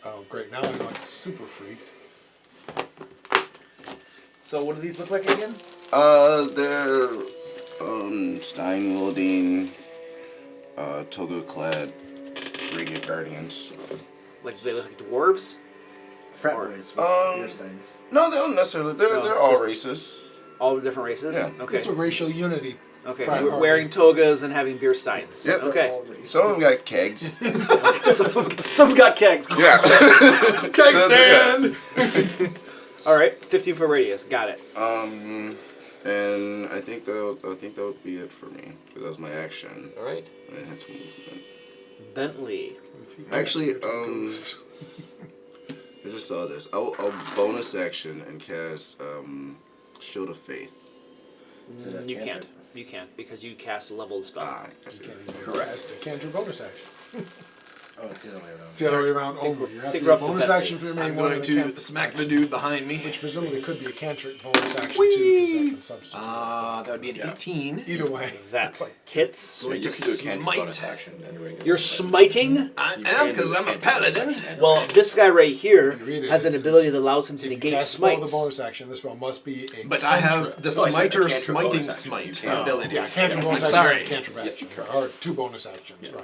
Oh, great. Now I'm like super freaked. So what do these look like again? They're Stein wielding, toga clad Radiant Guardians. like they look like dwarves. Frat boys with ear steins. No, they don't necessarily. They're No, all just- races. All different races. Yeah. Okay. It's a racial unity. Okay. frat party. Wearing togas and having beer steins. Yep. Okay. All races. Some of them got kegs. Some got kegs. Yeah. Keg stand! All right. 15-foot radius. Got it. And I think that would be it for me. 'Cause that was my action. All right. And I had some movement. Bentley. Actually, I just saw this. I'll bonus action and cast Shield of Faith. Is it a You cantrip? can't. You can't because you cast a leveled spell. Ah, I see. Correct. Can't do bonus action. Oh, it's the other way around. It's the other way around only. You have to think do we're a up to bonus Bentley. action for your main I'm one going and a to cantrip smack the action. dude behind me. Which presumably could be a cantrip bonus action too, because that can substitute. That would be an 18. Either way. That It's like, hits. Yeah, you can do a cantrip Smite. bonus action and a regular. You're smiting. I You am, can because do I'm a cantrip bonus paladin. action and a Well, regular. this guy right here If you read it, has an it ability says, that allows him to if you negate cast all the smites. bonus action, this spell must be a But I have cantrip. the Oh, I said smiter a cantrip smiting bonus action. smite You can. ability. Yeah, cantrip bonus I'm action sorry. and cantrip action. Or 2 bonus actions, right.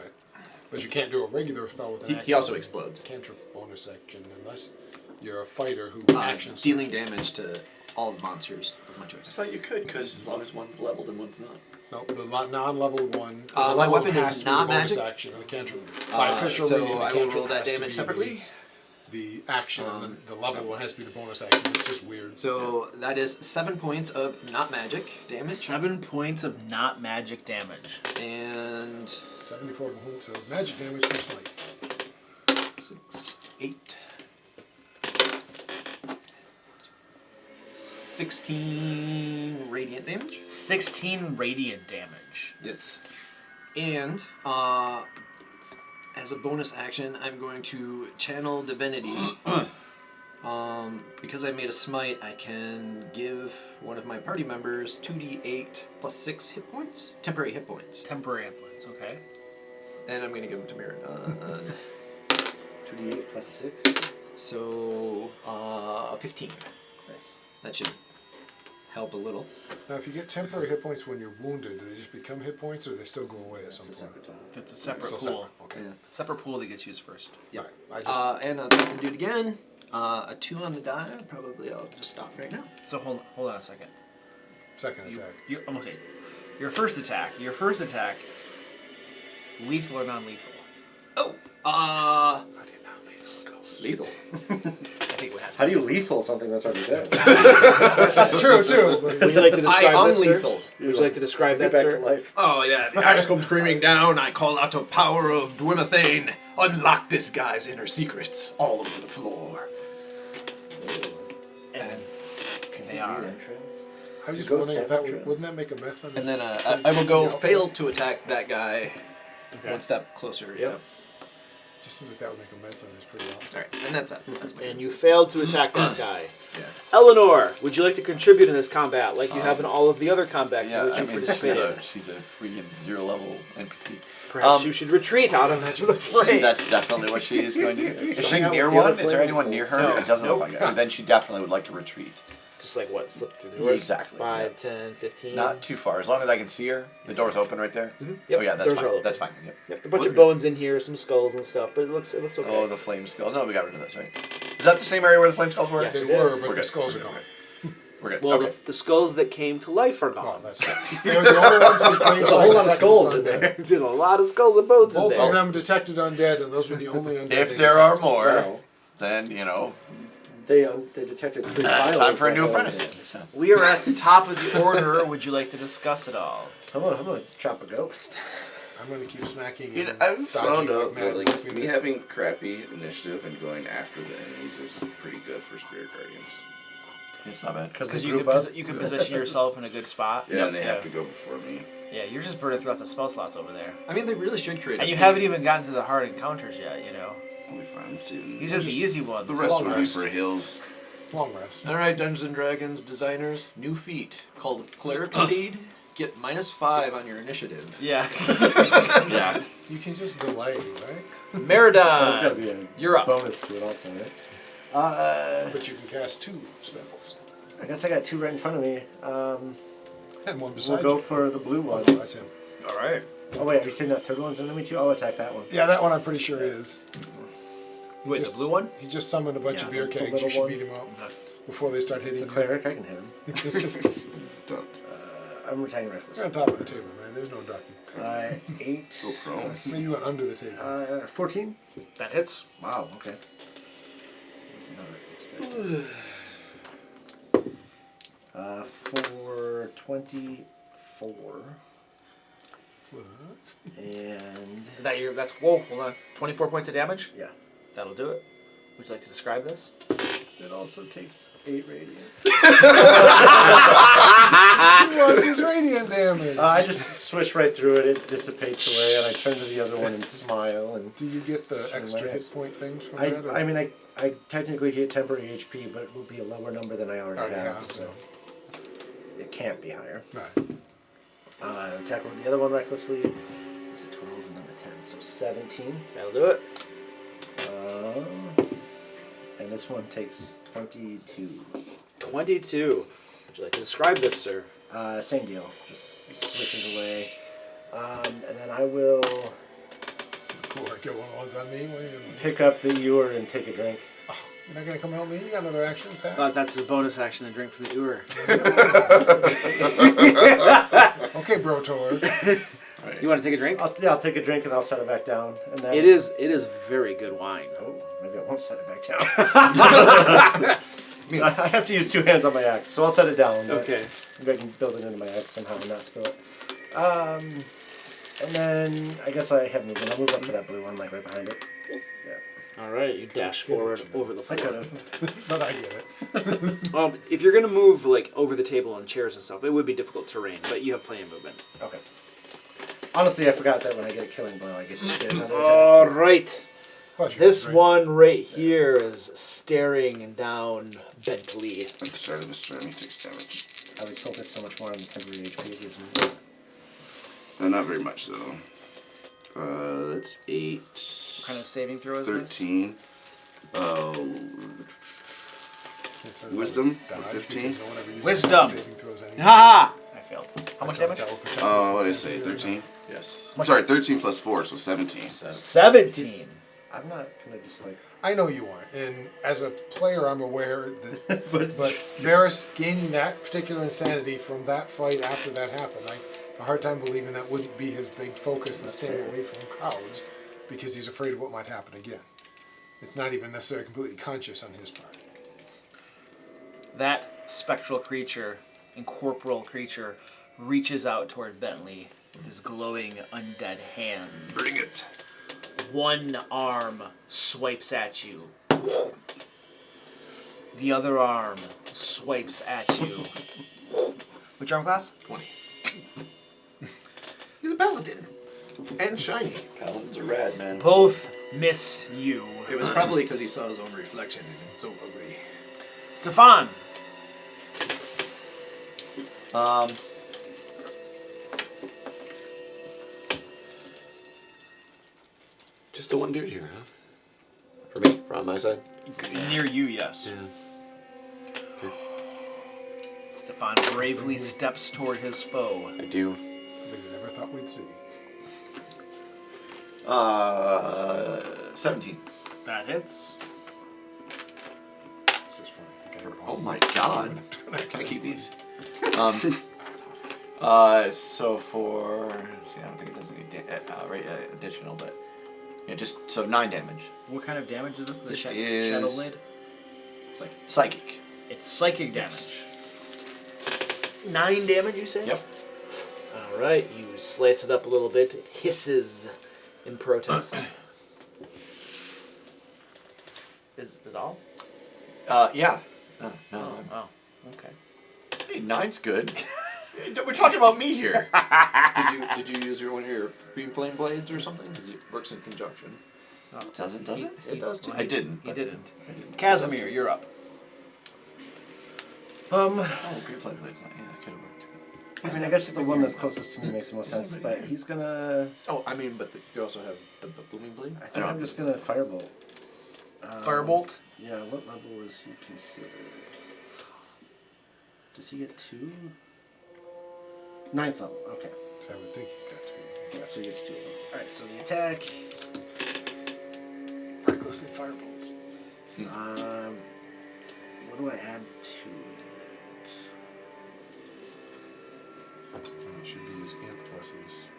But you can't do a regular spell with an action. He also explodes. Cantrip bonus action unless you're a fighter who actions. Dealing damage to all the monsters of my I choice. thought you could, because as long as one's leveled and one's not. No, the non-level one. My the level weapon has is to be not the bonus magic. action and the cantrip. By official So reading, the I will cantrip roll that has to damage be separately. The action and then the level one has to be the bonus action. It's just weird. So that is 7 points of not magic damage. 7 points of not magic damage. And 74 points of magic damage from smite. 6, 8. 16 radiant damage. 16 radiant damage. Yes. And as a bonus action, I'm going to channel divinity. Because I made a smite, I can give one of my party members 2d8 plus 6 hit points, temporary hit points. Temporary hit points, okay. And I'm going to give them to Mirrodon. 2d8 plus 6. So 15. Nice. That should help a little. Now, if you get temporary hit points when you're wounded, do they just become hit points, or do they still go away at It's some a point? separate total. That's a separate So pool. separate, okay. Yeah. Separate pool that gets used first. Yeah. I just And I'll take the dude again. A 2 on the die. Probably I'll just stop right now. So hold on a second. second attack. Okay. Your first attack, lethal or non-lethal? Oh, I did not lethal ghost. Lethal. I think we have. How do you lethal something that's already dead? That's true too. Would you like to describe I this, sir? unlethal. Would you like to describe Get that, back sir? to life. Oh yeah, the axe comes screaming down. I call out the power of 𝐷𝐿mathane. Unlock this guy's inner secrets all over the floor. And They are. entrance. I was just Ghost wondering if that entrance. wouldn't that make a mess on And this? then I will go fail to attack that guy. Okay. One step closer. Yep. It just seems like that would make a mess on this pretty often. All right, and that's it. That's my And you failed to attack that guy. Yeah. Eleanor, would you like to contribute in this combat, like you have in all of the other combats Yeah, in which I you mean, participate in? she's a freaking 0 level NPC. Perhaps you should retreat out of the fray. That's definitely what she is going to do. Is she Hang out near with the other one? Is there flaming anyone near her? No. It doesn't look like it. Then she definitely would like to retreat. Just like what, slip through the Yeah, doors? exactly, 5, 10, 15. Not too far. As long as I can see her. The door's open right there. Yep, Oh yeah, that's doors are fine. open. That's fine. Yep. Yep, a bunch of bones in here, some skulls and stuff, but it looks okay. Oh, the flame skull. No, we got rid of those, right? Is that the same area where the flame skulls were? Yes, They it were, is. but We're the good. skulls are gone. We're good. Well, okay. the skulls that came to life are Oh, gone. that's right. They were the only ones whose brain There's a whole lot of skulls in there. There's a lot of skulls and bones Both in of there. them detected undead, and those were the only undead. If they there are detected. more, Well, then you know, they detected three time for a violets new that apprentice. go We are at the top of the order. Would you like to discuss it all? in. I'm gonna chop a ghost. I'm going to keep smacking. You know, and I've found dodging out mad, that like hoping me that- having crappy initiative and going after the enemies is pretty good for spirit guardians. It's not bad. Because you can position yourself in a good spot. Yeah, and they have to go before me. Yeah, you're just burning through lots of spell slots over there. I mean, they really should create. And a you theme. haven't even gotten to the hard encounters yet, you know. I'll be fine. I'm saving. These are the easy ones. The rest would be for hills. Long rest. All right, Dungeons and Dragons designers, new feat called Cleric Speed. Get -5 on your initiative. Yeah. Yeah. You can just delay, right? There's Meridon, gotta be a you're up. bonus to it also, right? But you can cast 2 spells. I guess I got 2 right in front of me. And one We'll beside go you. for the blue one. Oh, that's him. All right. Oh wait, are you saying that third one's enemy too? I'll attack that one. Yeah, that one I'm pretty sure is. He Wait, just- the blue one? He just summoned a bunch Yeah, of beer the kegs. little You should one. beat him up before they start It's hitting the you. cleric, I can hit him. Duck. I'm attacking reckless. You're on top of the table, man. There's no ducking. 8. Go prone. Maybe you went under the table. 14? That hits. Wow, okay. That's another expected. For 24. What? And That's whoa, hold on. 24 points of damage? yeah. That'll do it. Would you like to describe this? It also takes 8 radiant. What is radiant damage? I just swish right through it, it dissipates away, and I turn to the other one and smile. And Do you get the extra Relax. hit point things from that? or- I mean, I technically get temporary HP, but it will be a lower number than I already Already have, have, so it can't be higher. Right. Attack with the other one recklessly. It's a 12 and then a 10, so 17. That'll do it. And this one takes 22. 22. Would you like to describe this, sir? Same deal, just switches away. And then I will Cool. I get one of those on me. Wait a minute. pick up the ewer and take a drink. Oh, you're not gonna come help me? You got another action attack? That's his bonus action to drink from the ewer. Okay, bro, Tor. You want to take a drink? I'll take a drink and I'll set it back down. And then It is very good wine. Oh, maybe I won't set it back down. I have to use 2 hands on my axe, so I'll set it down. but Okay. Maybe I can build it into my axe somehow and not spill it. And then I guess I have movement. I'll move up to that blue one, like right behind it. All right, you dash forward over the I could floor. have. But I get it. If you're gonna move like over the table and chairs and stuff, it would be difficult terrain, but you have plenty of movement. Okay. Honestly, I forgot that when I get a killing blow, I get to get another attack. All right. Plus, you're This right. one right here is staring down Bentley. At the start of this turn, he takes damage. I was focused so much more on the temporary HP. It gives me. Not very much though. That's 8. What kind of saving throw is this? 13. It's a Wisdom for dodge 15. because no one ever uses Wisdom. saving throws anyway. Ha! I failed. How much I thought damage? that would protect What me did I from say? failure. 13? Yes. I'm sorry, 13 plus 4, so 17. 17. I'm not gonna just like. I know you aren't, and as a player, I'm aware that. But But Varys gaining that particular insanity from that fight after that happened, I have a hard time believing that wouldn't be his big focus and staying away from crowds because he's afraid of what might happen again. It's not even necessarily completely conscious on his part. That spectral creature, incorporeal creature, reaches out toward Bentley with his glowing undead hands. Bring it. One arm swipes at you. The other arm swipes at you. Which arm class? 20. He's a paladin. And shiny. Paladins are rad, man. Both miss you. It was probably because he saw his own reflection and it's so ugly. Stefan. Just the one dude here, huh? For me, from my side. Near you, yes. Yeah. Stefan bravely steps toward his foe. I do. Something we never thought we'd see. 17. That hits. It's just funny. I think I Oh have my all- god. When I Can I keep these? So for, see, I don't think it does any additional, but yeah, just so 9 damage. What kind of damage is it? The This shadow is- blade? It's like psychic. It's psychic damage. 9 damage, you say? Yep. All right, you slice it up a little bit. It hisses in protest. Is it all? Yeah. No. Oh, okay. Hey, 9's good. We're talking about me here. Did you use one of your green flame blades or something? Because it works in conjunction. Does it? It does too. I didn't. He didn't. Casimir, you're up. Oh, green flame blade's not. Yeah, it could have worked. I mean, I guess the one that's closest to me makes the most sense, but he's gonna. Oh, I mean, but you also have the booming blade. I think I'm just gonna firebolt. Firebolt? Yeah, what level is he considered? Does he get 2? 9th level, okay. So I would think he's got two. Yeah, so he gets 2 of them. Alright, so the attack. Recklessly firebolt. What do I add to it? It should be his int plus his.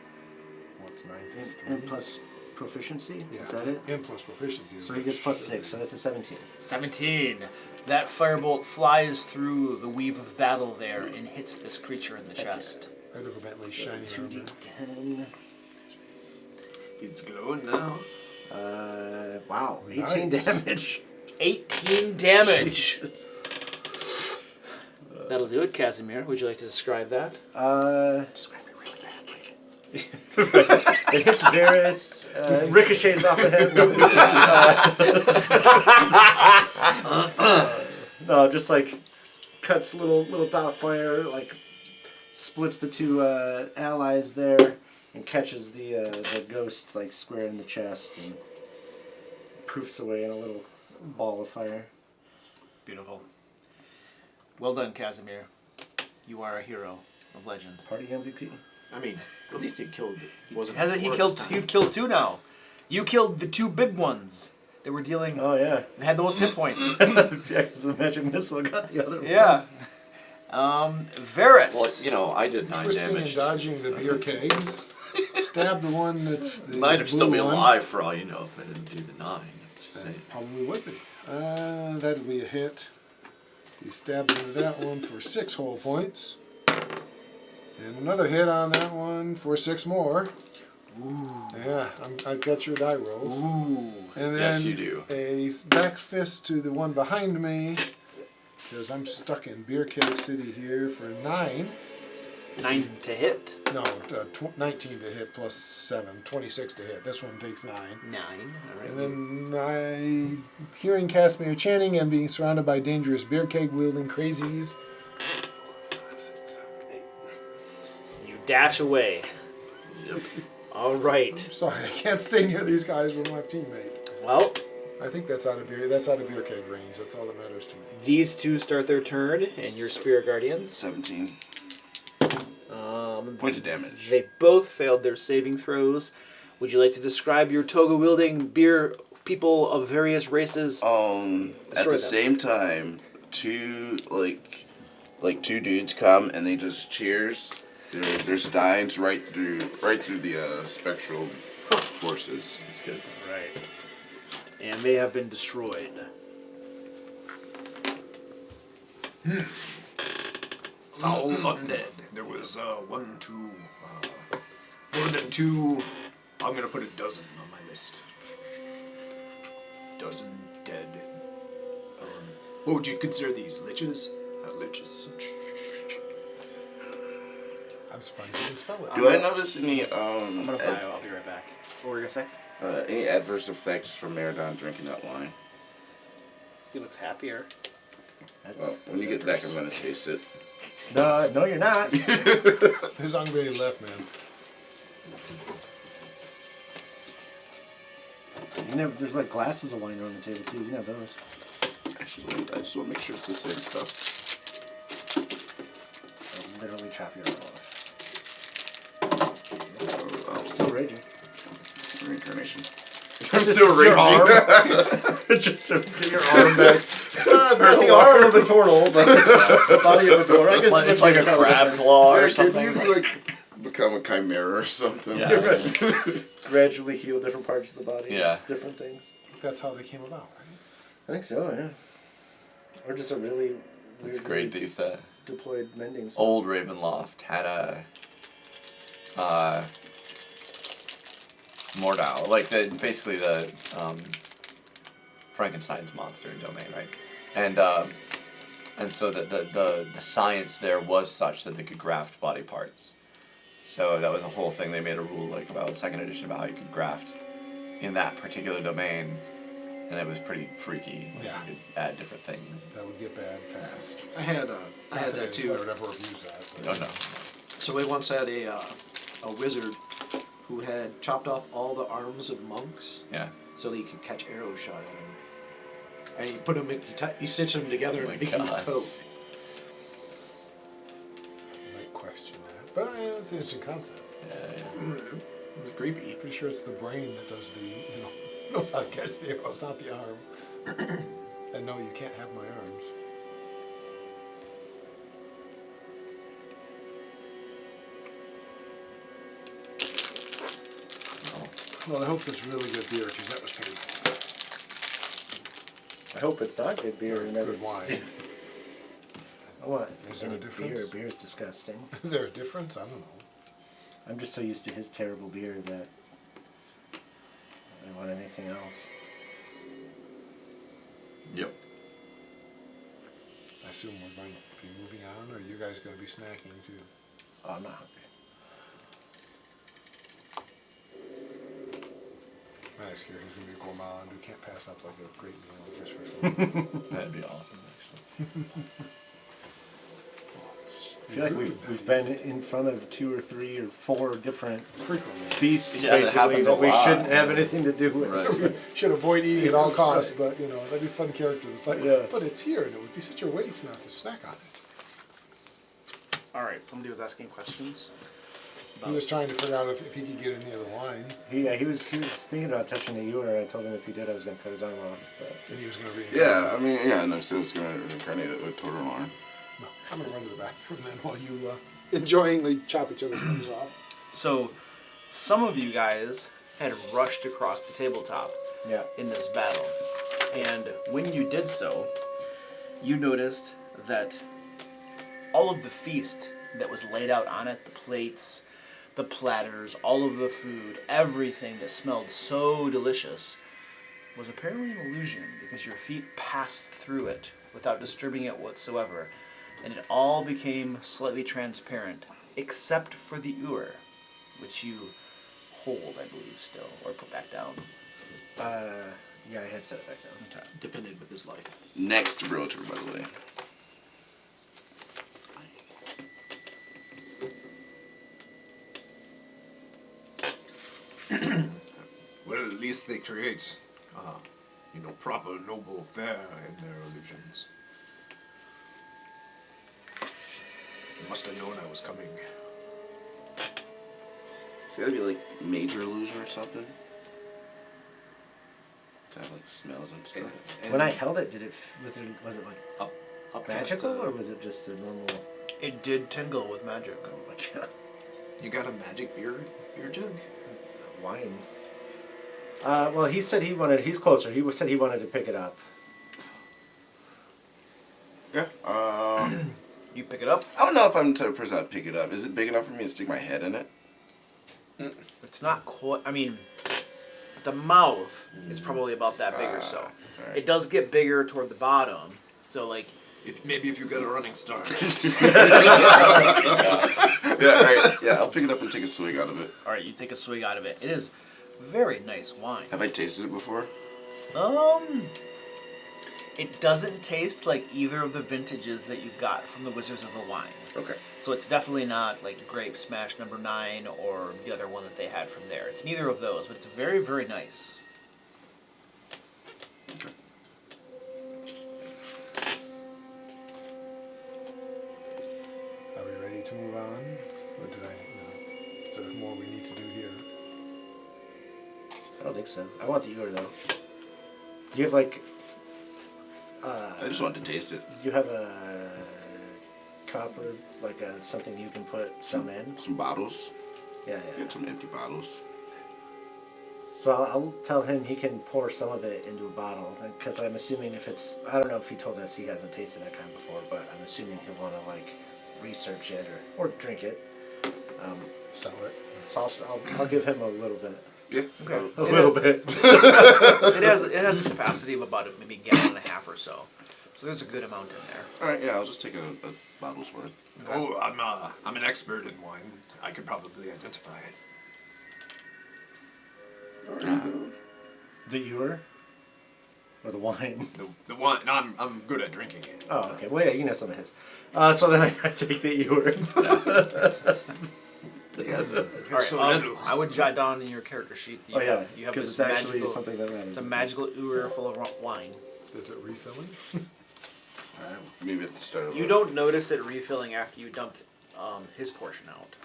What's ninth? Is And 3. plus proficiency? Yeah. Is that it? Int plus proficiency. So he gets plus 6, so that's a 17. 17. That firebolt flies through the weave of battle there and hits this creature in the chest. Right over Bentley's shiny armor. 2d10. It's glowing now. Wow, 18 Nice. damage. 18 damage. That'll do it, Casimir. Would you like to describe that? Describe it really badly. It hits Varys, ricochets off of him. No, just like cuts little dot of fire, like splits the two allies there, and catches the ghost like square in the chest and poofs away in a little ball of fire. Beautiful. Well done, Casimir. You are a hero of legend. Party MVP. I mean, at least he killed. He wasn't. Hasn't he before killed? this time. You've killed 2 now. You killed the 2 big ones that were dealing. Oh yeah. They had the most hit points. Yeah, because the magic missile got the other one. Yeah. Varys. Well, you know, I did 9 Twisting and damage. dodging the beer kegs. Stab the one that's the Might have still blue been one. alive for all you know if I didn't do the 9. I'm just saying. Probably would be. That'd be a hit. So you stab into that one for 6 whole points. And another hit on that one for 6 more. Ooh. Yeah, I got your die rolls. Ooh. And then Yes, you do. a back fist to the one behind me. Because I'm stuck in Beer Keg City here for 9. 9 to hit. No, 19 to hit plus 7. 26 to hit. This one takes 9. 9. All right. And then hearing Casimir chanting and being surrounded by dangerous beer keg wielding crazies. 4, 5, 6, 7, 8. You dash away. Yep. All right. Sorry, I can't stay near these guys with my teammates. Well, I think that's out of beer keg range. That's all that matters to me. these 2 start their turn, and your Spirit Guardians. 17 Um, points of damage. They both failed their saving throws. Would you like to describe your toga-wielding beer people of various races? At Destroy the them. same time, 2 2 dudes come and they just cheers. They're steins right through the spectral forces. That's good. Right. and may have been destroyed. Foul undead. There was more than 2. I'm gonna put a dozen on my list. Dozen dead. What would you consider these? Liches? Liches. I'm surprised you can spell it. Do I notice any I'm gonna buy. I'll be right back. What were you gonna say? any adverse effects from Maradon drinking that wine? He looks happier. Well, when you get back, I'm gonna taste it. No, you're not. There's not gonna be any left, man. You never, there's like glasses of wine on the table too. You can have those. Actually, I just want to make sure it's the same stuff. They'll literally chop your arm off. Oh, Still raging. reincarnation. I'm still raging. Just to get your arm back. Not the arm of a turtle, but the body of a turtle. I guess It's like a crab claw or Can something. you like become a chimera or something? Yeah. You're right. Gradually heal different parts of the body. Yeah. Different things. That's how they came about, right? I think so, yeah. Or just a really It's weirdly great that used to. deployed mending. spell. Old Ravenloft had a Mordau, like basically the Frankenstein's monster domain, right? And so the science there was such that they could graft body parts. So that was a whole thing. They made a rule like about second edition about how you could graft in that particular domain, and it was pretty freaky. Like Yeah. You could add different things. That would get bad fast. I had that I too. would ever abuse that. but- Oh no. So we once had a wizard who had chopped off all the arms of monks Yeah. so that he could catch arrows shot at him. And he put them in, he stitched them together Oh in my a big huge God. coat. I might question that, but it's an interesting concept. Yeah. It was creepy. Pretty sure it's the brain that does the, knows how to catch the arrows, not the arm. And no, you can't have my arms. Well, I hope it's really good beer, because that was painful. I hope it's not good beer and that Good it's wine. What? Is there a Any difference? Beer's disgusting. Is there a difference? I don't know. I'm just so used to his terrible beer that I don't want anything else. Yep. I assume we're going to be moving on, or are you guys going to be snacking too? Oh, I'm not hungry. My next character's going to be a gourmand who can't pass up like a great meal just for food. That'd be awesome, actually. I feel like we've been in front of 2 or 3 or 4 different Frequently. feasts Yeah, that basically happens a that we lot, shouldn't have yeah. anything to do with. Right. Should avoid eating at all costs, but that'd be a fun character. It's like, Yeah. but it's here, and it would be such a waste not to snack on it. All right, somebody was asking questions. He was trying to figure out if he could get any of the wine, He was thinking about touching the ewer. I told him if he did, I was going to cut his arm off. But and he was going to be. Yeah, I mean, yeah, no, so it's gonna reincarnate it with total arm. No, I'm going to run to the bathroom then while you enjoyingly chop each other's arms off. So, some of you guys had rushed across the tabletop yeah, in this battle, and when you did so, you noticed that all of the feast that was laid out on it, the plates, the platters, all of the food, everything that smelled so delicious, was apparently an illusion because your feet passed through it without disturbing it whatsoever, and it all became slightly transparent, except for the ewer, which you hold, I believe, still, or put back down. yeah, I had set it back down. Defended with his life. Next realtor, by the way. Well, at least they create, proper noble fare in their illusions. They must have known I was coming. It's gotta be like major illusion or something. To have like smells and stuff. And When I held it, was it like up past, magical or was it just a normal? It did tingle with magic. Oh my god, you got a magic beer jug? wine. Well, he said he wanted. He's closer. He said he wanted to pick it up. Yeah. You pick it up. I don't know if I'm the type of person I'd pick it up. Is it big enough for me to stick my head in it? It's not quite. I mean, the mouth is probably about that big or so. Alright. It does get bigger toward the bottom. So like, If you get a running start. Yeah, right. Yeah, I'll pick it up and take a swig out of it. all right, you take a swig out of it. It is very nice wine. Have I tasted it before? It doesn't taste like either of the vintages that you've got from the Wizards of the Wine. Okay. So it's definitely not like Grape Smash number 9 or the other one that they had from there. It's neither of those, but it's very, very nice. Are we ready to move on? Or did is there more we need to do here? I don't think so. I want the ewer though. Do you have like? I just wanted to taste it. Do you have a cup or like something you can put some in? Some bottles. Yeah. Get some empty bottles. So I'll tell him he can pour some of it into a bottle, because I'm assuming if it's, I don't know if he told us he hasn't tasted that kind before, but I'm assuming he'll want to like research it or drink it. Sell it. So I'll give him a little bit. Yeah. Okay. A little bit. It has a capacity of about maybe a gallon and a half or so. So there's a good amount in there. All right. Yeah, I'll just take a bottle's worth. Oh, I'm an expert in wine. I could probably identify it. The ewer? Or the wine? The wine. No, I'm good at drinking it. Oh, okay. Well, yeah, you know some of his. So then I take the ewer. All right, I would jot down in your character sheet that you have because this it's actually magical, something that matters. it's a magical ewer full of wine. Is it refilling? Maybe at the start of You don't notice it refilling after you dumped his portion out.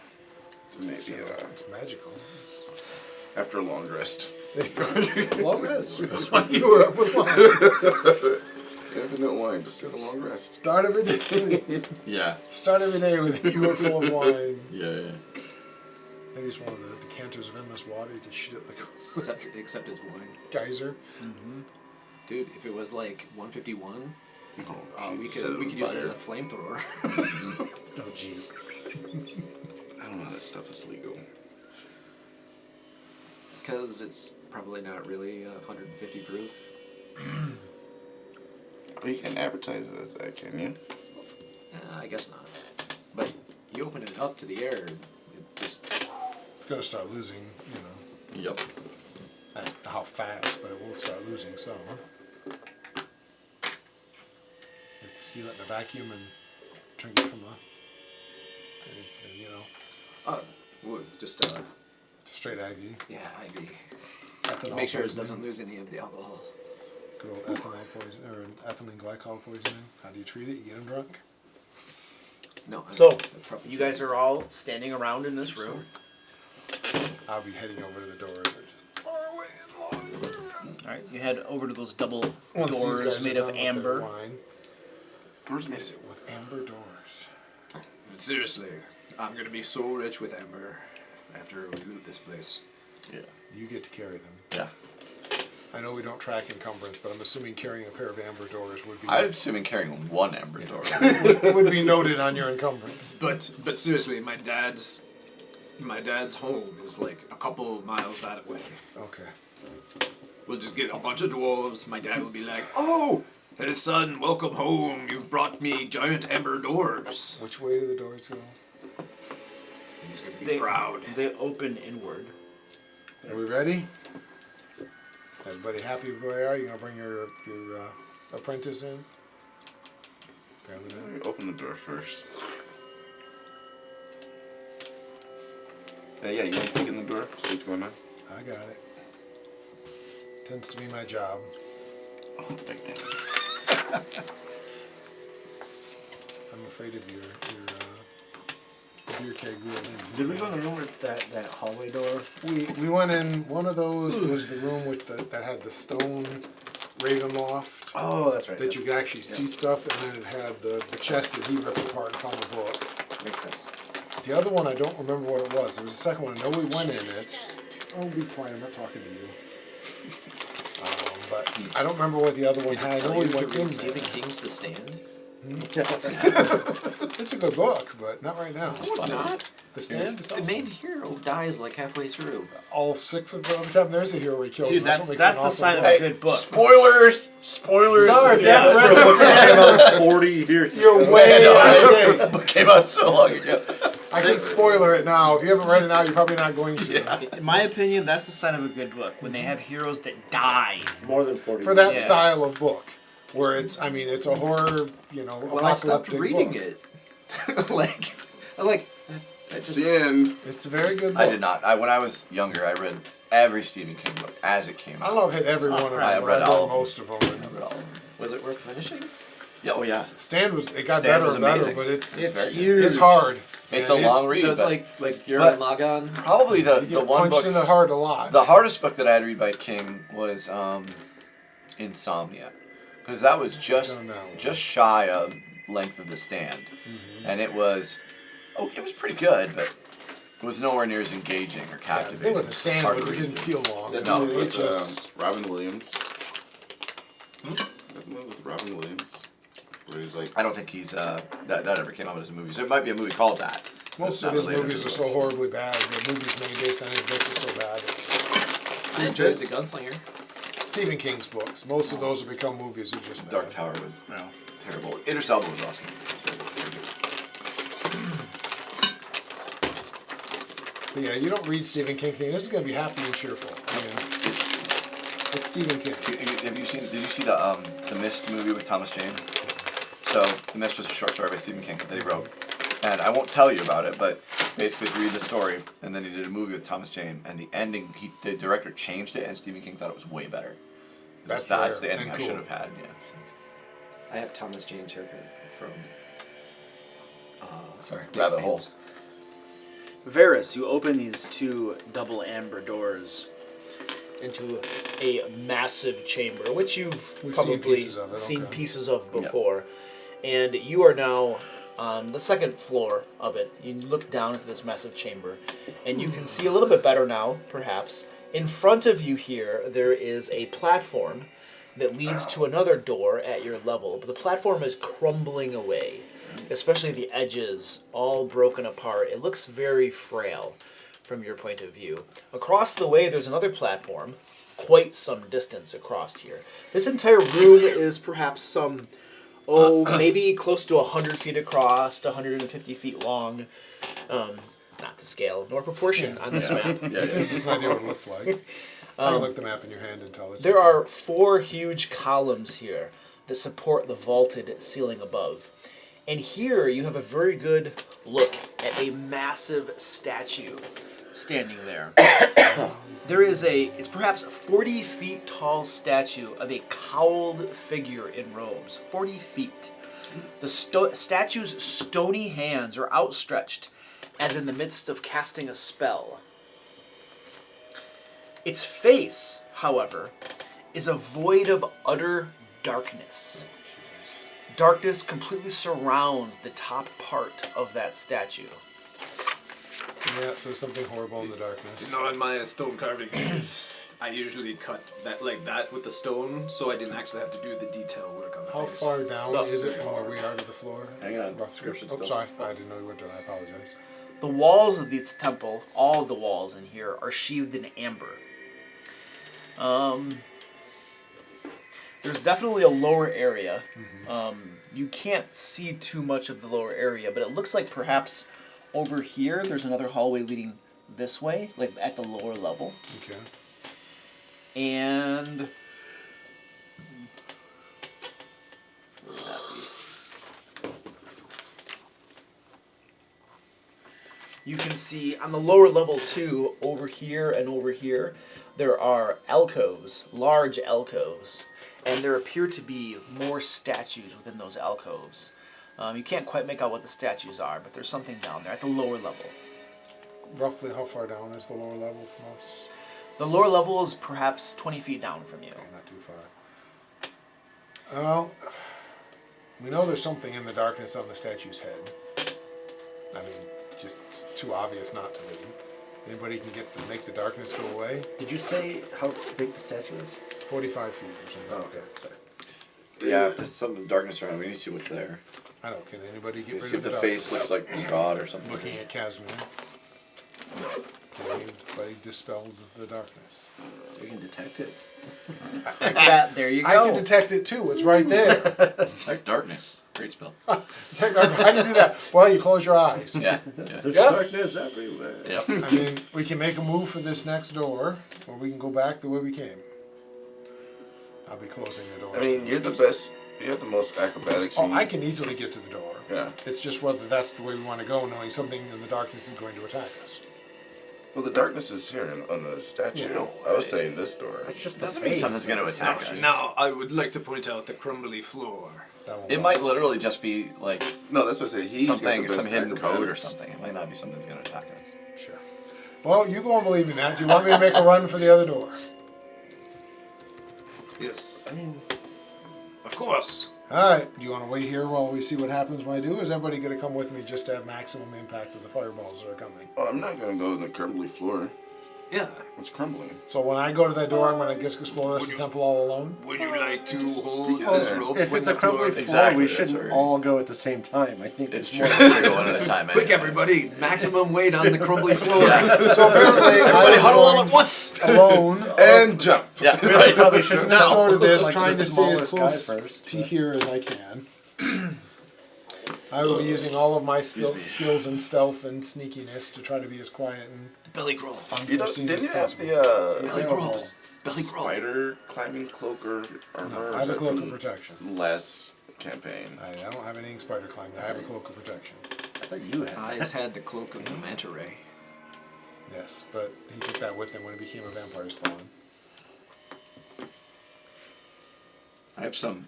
Maybe It's magical. after a long rest. Long rest. That's why you were up with wine. Infinite wine. Just take a long rest. Start every day. Yeah. Start every day with a ewer full of wine. Yeah. Maybe it's one of the decanters of endless water. You can shoot it like a Except his wine. geyser. Dude, if it was like 151, we Set it could on use it as a fire. flamethrower. Oh, jeez. I don't know how that stuff is legal. Because it's probably not really 150 proof. Oh, you can't advertise it as that, can you? I guess not. But you open it up to the air, it just It's gonna start losing, Yep. I don't know how fast, but it will start losing some. It's seal it in a vacuum and drink it from just straight IV. yeah, IV. Ethanol Make sure it poisoning. doesn't lose any of the alcohol. Good old ethanol poisoning or ethylene glycol poisoning. How do you treat it? You get them drunk. No. So, I'd probably you guys are all standing around in this room. I'll be heading over to the doors. Which is far away and long. All right, you head over to those double Once these doors guys are made done of with their amber. wine, Where's is it with amber doors? Seriously, I'm gonna be so rich with amber after we loot this place. Yeah. You get to carry them. Yeah. I know we don't track encumbrance, but I'm assuming carrying a pair of amber doors would be I'm assuming carrying one amber door. would be noted on your encumbrance. But seriously, my dad's home is like a couple of miles that way. Okay. We'll just get a bunch of dwarves. My dad will be like, "Oh, hey son, welcome home. You've brought me giant amber doors." Which way do the doors go? And he's gonna be proud. They open inward. Are we ready? Everybody happy with where they are? You gonna bring your apprentice in? Apparently not. Let me open the door first. Yeah, you want to peek in the door? See what's going on? I got it. Tends to be my job. Oh, big man. I'm afraid of your beer keg wheeling. Did we go in the room with that hallway door? We went in. One of those was the room with that had the stone raven loft Oh, that's right. that you could actually see stuff, and then it had the chest that he ripped apart and found the book. Makes sense. The other one I don't remember what it was. There was a second one. I know we went in it. Oh, be quiet! I'm not talking to you. But I don't remember what the other one had. I know we went in there. Stephen King's The Stand. It's a good book, but not right now. No, it's not. The Stand? It's The awesome. main hero dies like halfway through. All 6 of them. Every time there's a hero he kills. Dude, him. that's what makes that's it an the awesome sign of book. a good book. Spoilers! Spoilers! Sorry, if you Yeah, haven't read For a book The that came Stand, out 40 years you're ago. way No, out of the date. book came out so long ago. I can spoiler it now. If you haven't read it now, you're probably not going to. Yeah. In my opinion, that's the sign of a good book when they have heroes that die. More than 40 For that Yeah. style of book, where it's, I mean, it's a horror, you know, Well, I stopped apocalyptic reading book. it. Like, I was like, I just. The end. It's a very good book. I did not. When I was younger, I read every Stephen King book as it came I out. don't know if I hit every one of them, I but read I've all read of them. most of them. I read all of them. Was it worth finishing? Yeah, oh yeah. Stand was, it got Stand better was and better, amazing. but it's It's very huge. it's hard. It's And a long read. So it's but like you're but- Magan. probably You the get one punched book. in the heart a lot. The hardest book that I had to read by King was Insomnia, because that was just done that one. just shy of length of The Stand, and it was pretty good, but it was nowhere near as engaging or Yeah, the captivating. thing with the Stand Hard was to it read didn't through. feel long. That I movie mean, it with just Robin Williams. That movie with Robin Williams, where he's like, I don't think he's that ever came out as a movie. So it might be a movie called that. most That's of his not related movies to are the so book. horribly bad. The movies made based on his books are so bad. It's I enjoyed The Gunslinger. Stephen King's books. Most of those have become movies. Are just Dark bad. Tower was terrible. Idris Elba was awesome. Terrible. But yeah, you don't read Stephen King thing. This is going to be happy and cheerful. I mean, it's Stephen King. Have you seen? Did you see the Mist movie with Thomas Jane? So The Mist was a short story by Stephen King that he wrote, and I won't tell you about it. But basically, if you read the story, and then he did a movie with Thomas Jane, and the ending, the director changed it, and Stephen King thought it was way better. That's the rare ending and I cool. should have had. Yeah. I have Thomas Jane's haircut from. Sorry. The Rabbit hole. Expanse. Varys, you open these 2 double amber doors. into a massive chamber, which you've We've seen probably pieces of it, seen okay. pieces of before. And you are now on the 2nd floor of it. You look down into this massive chamber, and you can see a little bit better now, perhaps. In front of you here, there is a platform that leads to another door at your level, but the platform is crumbling away, especially the edges, all broken apart. It looks very frail from your point of view. Across the way, there's another platform, quite some distance across here. This entire room is perhaps some, maybe close to 100 feet across, to 150 feet long. Not to scale, nor proportion on this map. It gives us an idea what it looks like. I can look the map in your hand and tell it's There are 4 huge columns here that support the vaulted ceiling above. And here you have a very good look at a massive statue standing there. There is it's perhaps a 40 feet tall statue of a cowled figure in robes. 40 feet. The statue's stony hands are outstretched as in the midst of casting a spell. Its face, however, is a void of utter darkness. Darkness completely surrounds the top part of that statue. Yeah, so something horrible in the darkness. You know, in my stone carvings, I usually cut that like that with the stone, so I didn't actually have to do the detail work on the How face. far down So- is it from where we are to the floor? Hang on. Rough Description Oh, still. sorry. I didn't know you went there. I apologize. The walls of this temple, all of the walls in here, are sheathed in amber. There's definitely a lower area. You can't see too much of the lower area, but it looks like perhaps over here there's another hallway leading this way, like at the lower level. Okay. And where would that be? You can see on the lower level too, over here and over here, there are alcoves, large alcoves, and there appear to be more statues within those alcoves. You can't quite make out what the statues are, but there's something down there at the lower level. Roughly how far down is the lower level from us? The lower level is perhaps 20 feet down from you. Okay, not too far. Well, we know there's something in the darkness on the statue's head. I mean, just it's too obvious not to be. Anybody can make the darkness go away? Did you say how big the statue is? 45 feet or something. Oh, like okay. that. Sorry. Yeah, if there's some darkness around, we need to see what's there. I know. Can anybody get We rid see of if the the face darkness? looks like Strahd or something. Looking at Casimir. Can anybody dispel the darkness? You can detect it. Yeah, there you go. I can detect it too. It's right there. Detect darkness. Great spell. Detect darkness. How do you do that? Well, you close your eyes. Yeah. There's Yeah. darkness everywhere. Yep. I mean, we can make a move for this next door, or we can go back the way we came. I'll be closing the door. I mean, you're the best. You have the most acrobatics. Oh, I can easily get to the door. Yeah. It's just whether that's the way we want to go, knowing something in the darkness is going to attack us. Well, the darkness is here on the statue. Yeah. I was saying this door. It's just the Doesn't mean face. something's going to attack us. Now, I would like to point out the crumbly floor. That won't It bother might me. literally just be like No, that's what I say. He's got the something, best some hidden code or acrobatics. something. It might not be something that's going to attack us. Sure. Well, you go and believe in that. Do you want me to make a run for the other door? Yes, I mean, of course. All right. Do you want to wait here while we see what happens when I do? Or is everybody going to come with me just to have maximum impact of the fireballs that are coming? Oh, I'm not gonna go to the crumbly floor. Yeah. It's crumbling. So when I go to that door, I'm going to just explore the rest of the temple all alone? Would you like to hold Yeah. this rope if when it's a the floor... crumbly floor, Exactly, we that's shouldn't right. all go at the same time. I think It's it's true. more. We're going at a time. Quick, anyway. everybody! Maximum weight on the crumbly floor. Yeah. So apparently, Everybody I'm huddle all going at once. alone. And jump. Yeah. We Right. probably shouldn't Now, start to this, like trying the to stay as smallest guy close first, to but- here as I can. I will be using all of my skills in stealth and sneakiness to try to be as quiet and Belly crawl. You know, unforeseen didn't as you have possible. the Belly crawl. Belly crawl. spider climbing cloak or armor? No, or I have is a that cloak of from protection. Last campaign. I don't have any spider climbing. I have a cloak of protection. I thought you had. Eyes had the cloak of the manta ray. Yes, but he took that with him when he became a vampire spawn. I have some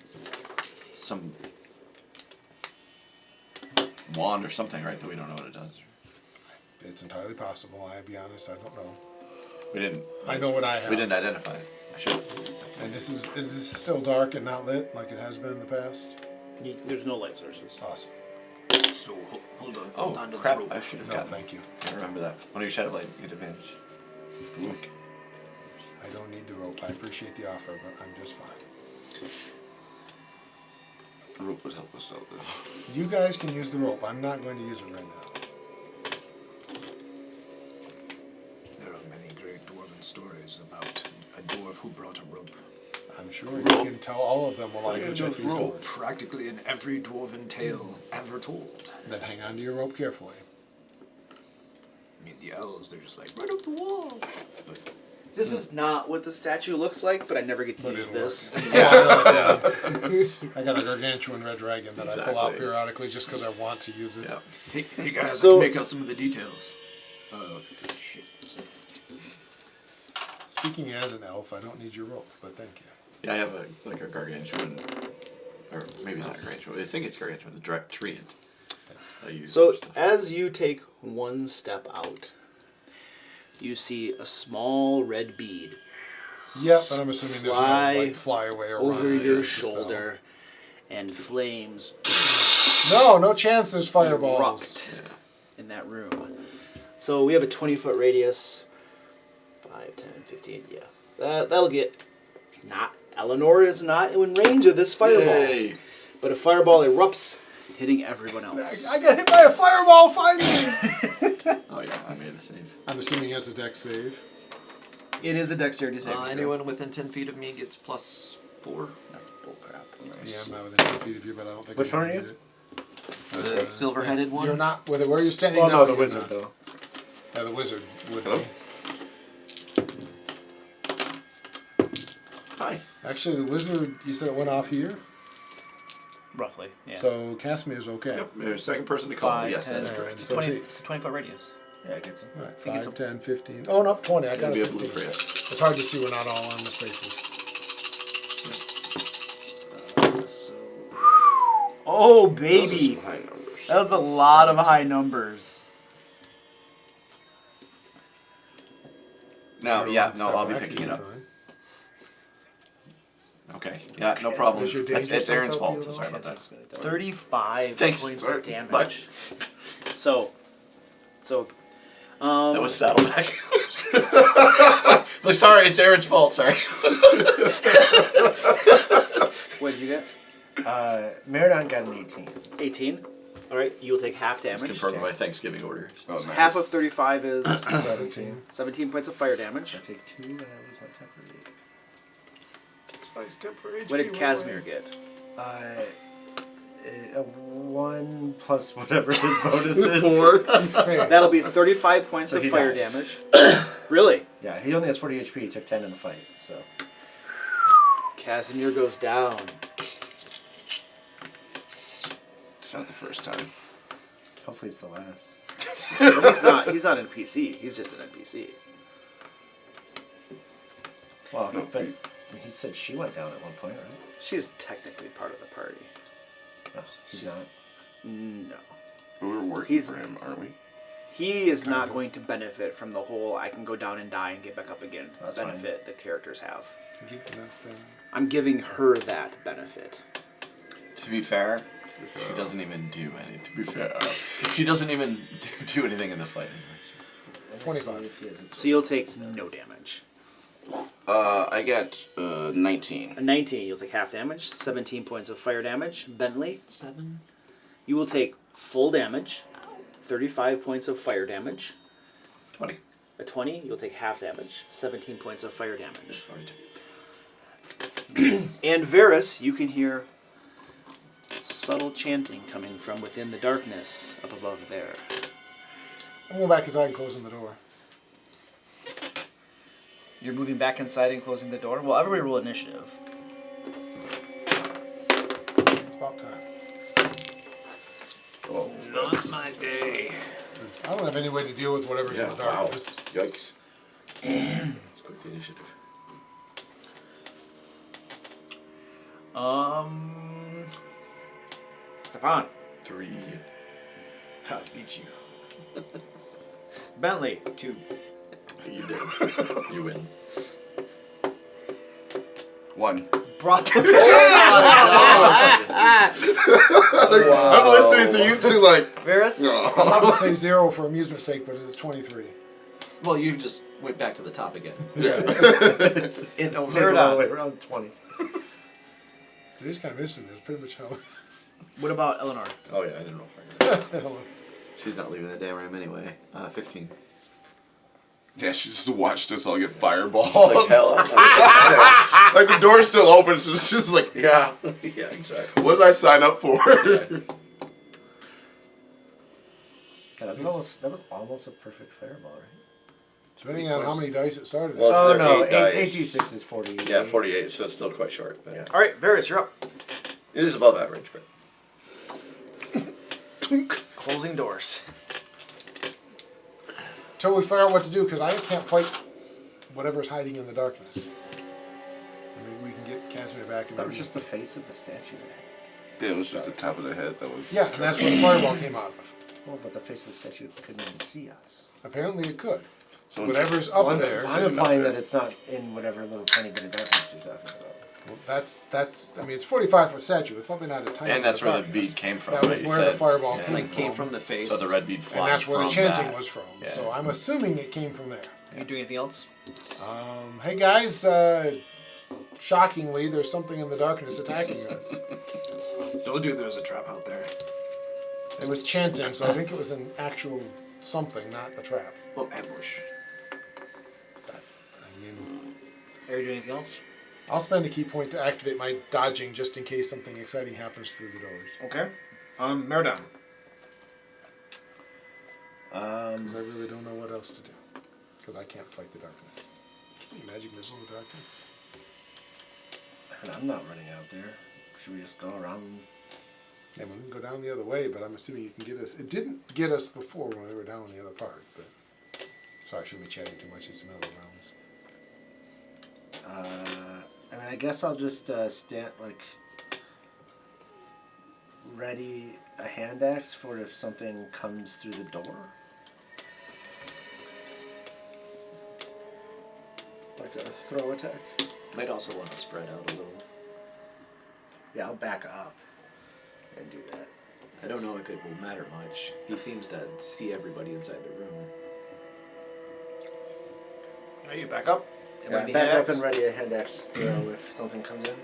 wand or something, right? That we don't know what it does. It's entirely possible. I'll be honest, I don't know. We didn't. I know what I have. We didn't identify it. I should. And is this still dark and not lit like it has been in the past? There's no light sources. Awesome. So, hold on. Oh Hold on to crap! the rope. I should have No, gotten. thank you. I remember that. One of your shadow light get advantage. Ooh. I don't need the rope. I appreciate the offer, but I'm just fine. The rope would help us out though. You guys can use the rope. I'm not going to use it right now. There are many great dwarven stories about a dwarf who brought a rope. I'm sure you can tell all of them while I What are go you check gonna do these with rope? doors. Practically in every dwarven tale ever told. Then hang on to your rope carefully. I mean, the elves, they're just like, right up the wall. But This is not what the statue looks like, but I never get to But use it'll this. I got a gargantuan red dragon that I pull out Exactly. periodically just because I want to use it. Yeah. hey guys, So- I can make out some of the details. Shit. Speaking as an elf, I don't need your rope, but thank you. Yeah, I have a gargantuan, or maybe not gargantuan. I think it's gargantuan. The direct treant. I use So for stuff. as you take one step out, you see a small red bead Yeah, but I'm assuming there's Fly no like fly away or over run your because it's a spell. shoulder, and flames No chance there's fireballs. erupt in that room. So we have a 20-foot radius. 5, 10, 15, yeah. That'll get... Not... Eleanor is not in range of this fireball. Yay. But a fireball erupts, hitting everyone else. I got hit by a fireball finally! Oh yeah, I made the save. I'm assuming it's a dex save. It is a dexterity saving throw. Anyone within 10 feet of me gets +4. That's bullcrap. Yeah, I'm not within 10 feet of you, but I don't think Which I'm one gonna are you? need it. The silver-headed one? You're not with it. Where you're standing Oh now. no, the you're wizard not. though. Yeah, the wizard would Hello? be. Hi. Actually, the wizard, you said it went off here? Roughly, yeah. So Casimir's okay. Yep. There's a second person to call. 5, Yes, 10, that is Alright, correct. it's, so 20, see- it's a 20-foot radius. Yeah, it gets him. All right, I think it's 5, a- 10, 15. Oh, no, 20. I got It'll a be a 15. blue for you. It's hard to see. We're not all on the spaces. Oh, Those are baby! some high numbers. That was a lot of high numbers. Now, Everyone yeah, no, step I'll be back, picking you'll it be up. fine. Okay. Yeah, no problem. Does your It's danger Aaron's sense help fault. you So at sorry all? about that. 35 Thanks. points Sorry. of damage. Much. So That was Saddleback. Like, sorry, it's Aaron's fault. Sorry. What did you get? Meridon got an 18. 18. All right, you'll take half It's damage. confirmed by Thanksgiving order. Oh, nice. Half of 35 is 17. 17 points of fire damage. I take 2 and I lose my temporary. Nice temporary What did HP, Casimir get? A 1 plus whatever his bonus is. 4. He failed. That'll be 35 points So of he fire dies. damage. Really? Yeah, he only has 40 HP. He took 10 in the fight, so. Casimir goes down. It's not the first time. Hopefully it's the last. But he's not an NPC. He's just an NPC. Well, but he said she went down at one point, right? She's technically part of the party. No, she's not. No. We're working for him, aren't we? He is not going to benefit from the whole I can go down and die and get back up again That's benefit the characters have. Get enough, I'm giving her that benefit. To be fair, she doesn't even do any. To be fair, she doesn't even do anything in the fight. 25. So you'll take no damage. I got 19. A 19, you'll take half damage. 17 points of fire damage. Bentley, 7. You will take full damage. 35 points of fire damage. 20. A 20, you'll take half damage. 17 points of fire damage. Right. And Varys, you can hear subtle chanting coming from within the darkness up above there. I'm going back inside and closing the door. You're moving back inside and closing the door? Well, everybody roll initiative. It's about time. Oh, Not my day. I don't have any way to deal with whatever's in Yeah, the wow. darkness. Yikes. Let's go with the initiative. Stefan. 3. I'll beat you. Bentley. 2. You did. You win. 1. Brought the I'm listening to you two like. Varys? I'm not going to say 0 for amusement's sake, but it's 23. Well, you just went back to the top again. Yeah. It don't Zero all down. the way around 20. It is kind of interesting. That's pretty much how. What about Eleanor? Oh yeah, I didn't know if I Hell, She's not leaving the damn room anyway. 15. Yeah, she just watched us all get fireballed. Like hell. Like the door's still open, so she's just like, Yeah. Yeah, exactly. what did I sign up for? God, that was almost a perfect fireball, right? depending on how many dice it started. Well, Oh They're no, 8 dice. 8d6 is 40. Yeah, 48, so it's still quite short. But Yeah. All right, Varys, you're up. it is above average, but Closing doors. Till we figure out what to do, because I can't fight whatever's hiding in the darkness. And maybe we can get Casimir back. And That was just the face of the statue. Yeah, it was just the top of the head that was. Yeah, and that's where the fireball came out of. Well, but the face of the statue couldn't even see us. Apparently it could. Someone's Whatever's just up I'm, there. sitting I'm implying up there. that it's not in whatever little tiny bit of darkness you're talking about. Well, that's. I mean, it's 45-foot statue. It's probably not a tiny. And that's bit of where the darkness. bead came from. That was right? You where the said. fireball Yeah. came Like from. came from the face. So the red bead And flies that's where the from chanting that. was from. Yeah. So I'm assuming it came from there. You doing anything else? Hey guys, shockingly, there's something in the darkness attacking us. Told you there was a trap out there. It was chanting, so I think it was an actual something, not a trap. Well, ambush. I mean, Are you doing anything else? I'll spend a key point to activate my dodging just in case something exciting happens through the doors. Okay. Meridon. Because I really don't know what else to do. Because I can't fight the darkness. Can you magic missile the darkness? And I'm not running out there. Should we just go around? Yeah, we can go down the other way, but I'm assuming you can get us. It didn't get us before when we were down the other part, but. Sorry, I shouldn't be chatting too much. It's the middle of rounds. I mean, I guess I'll just stand, like, ready a hand axe for if something comes through the door. Like a throw attack. Might also want to spread out a little. Yeah, I'll back up and do that. I don't know if it will matter much. He seems to see everybody inside the room. Okay, you back up. And Yeah, ready back hand up axe. and ready a hand axe throw if something comes in.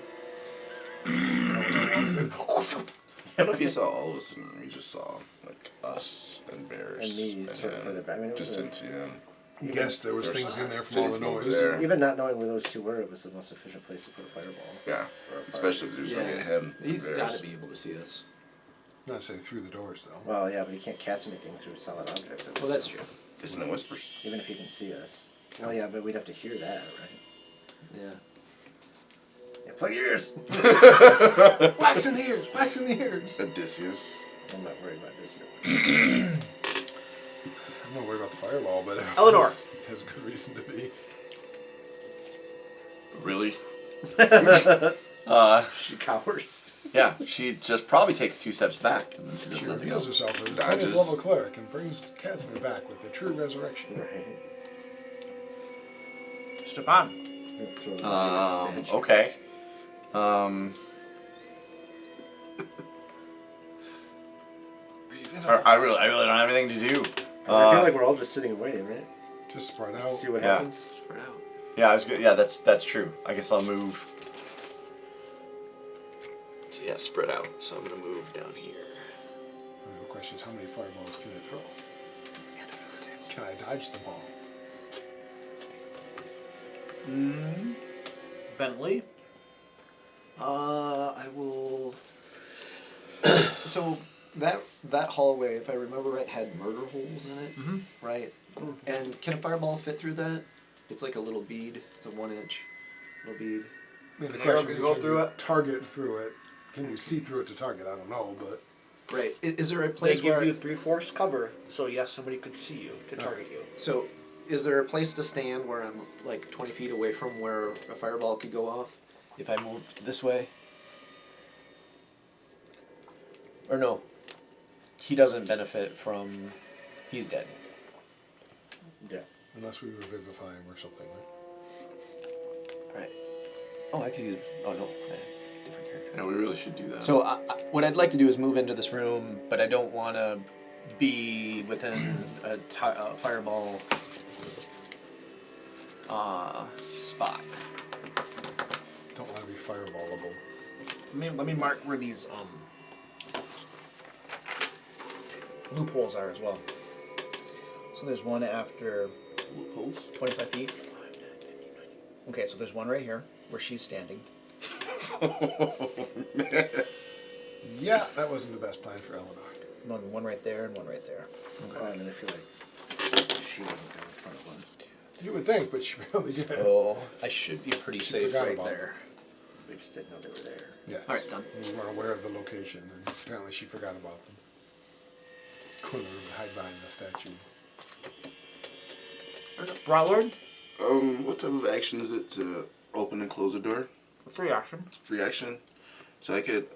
I don't know if he saw all of us, and he just saw like us and bears And me sort of him. further back. I mean, it was Just a- didn't see him. Guess there was There's things in there from sitting all the from over noise. there. Even not knowing where those two were, it was the most efficient place to put a fireball. Yeah, for a party. especially if he was gonna Yeah. get him. and He's got bears. to be able to see us. Not to say through the doors though. Well, yeah, but he can't cast anything through solid objects. Well, that's true. Isn't it whispers? Even if he can see us. Well, yeah, but we'd have to hear that, right? Yeah. Yeah, plug your ears! Wax in the ears! Wax in the ears! Odysseus. I'm not worried about this. I'm not worried about the fireball, but Eleanor. has a good reason to be. Really? She cowers. Yeah, she just probably takes 2 steps back and then she does She nothing reveals else. herself as a Dodges. 20th level cleric and brings Casimir back with the true resurrection. Right. Stefan. Throw the body on the stage. Okay. I really don't have anything to do. I feel like we're all just sitting and waiting, right? Just spread out. See what Yeah. happens. Spread out. Yeah, I was good. Yeah, that's true. I guess I'll move. Yeah, spread out. So I'm gonna move down here. The question is, how many fireballs can it throw? Can I dodge them all? Bentley. I will. So that hallway, if I remember right, had murder holes in it, right? And can a fireball fit through that? It's like a little bead. It's a 1-inch little bead. I mean, the An arrow question can is, go can through you it? target through it? Can you see through it to target? I don't know, but Right. Is there a They place give where? you 3/4 cover, so yes, somebody could see you to target you. So, is there a place to stand where I'm like 20 feet away from where a fireball could go off? If I moved this way? Or no? He doesn't benefit from. He's dead. Yeah. unless we revivify him or something, right? Alright. Oh, I could use. Oh, no. Different character. Yeah, we really should do that. So, what I'd like to do is move into this room, but I don't want to be within a fireball spot. Don't want to be fireballable. Let me mark where these loopholes are as well. So there's one after Loopholes? 25 feet. Okay, so there's one right here where she's standing. Yeah, that wasn't the best plan for Eleanor. One right there and one right there. Oh, and then I feel like she wouldn't go in front of one. You would think, but she barely did. So, I should be pretty She safe forgot right about there. We just didn't know they were there. Yes. Alright, done. We weren't aware of the location, and apparently she forgot about them. Couldn't hide behind the statue. Brawlord, What type of action is it to open and close a door? free action. Free action? So I could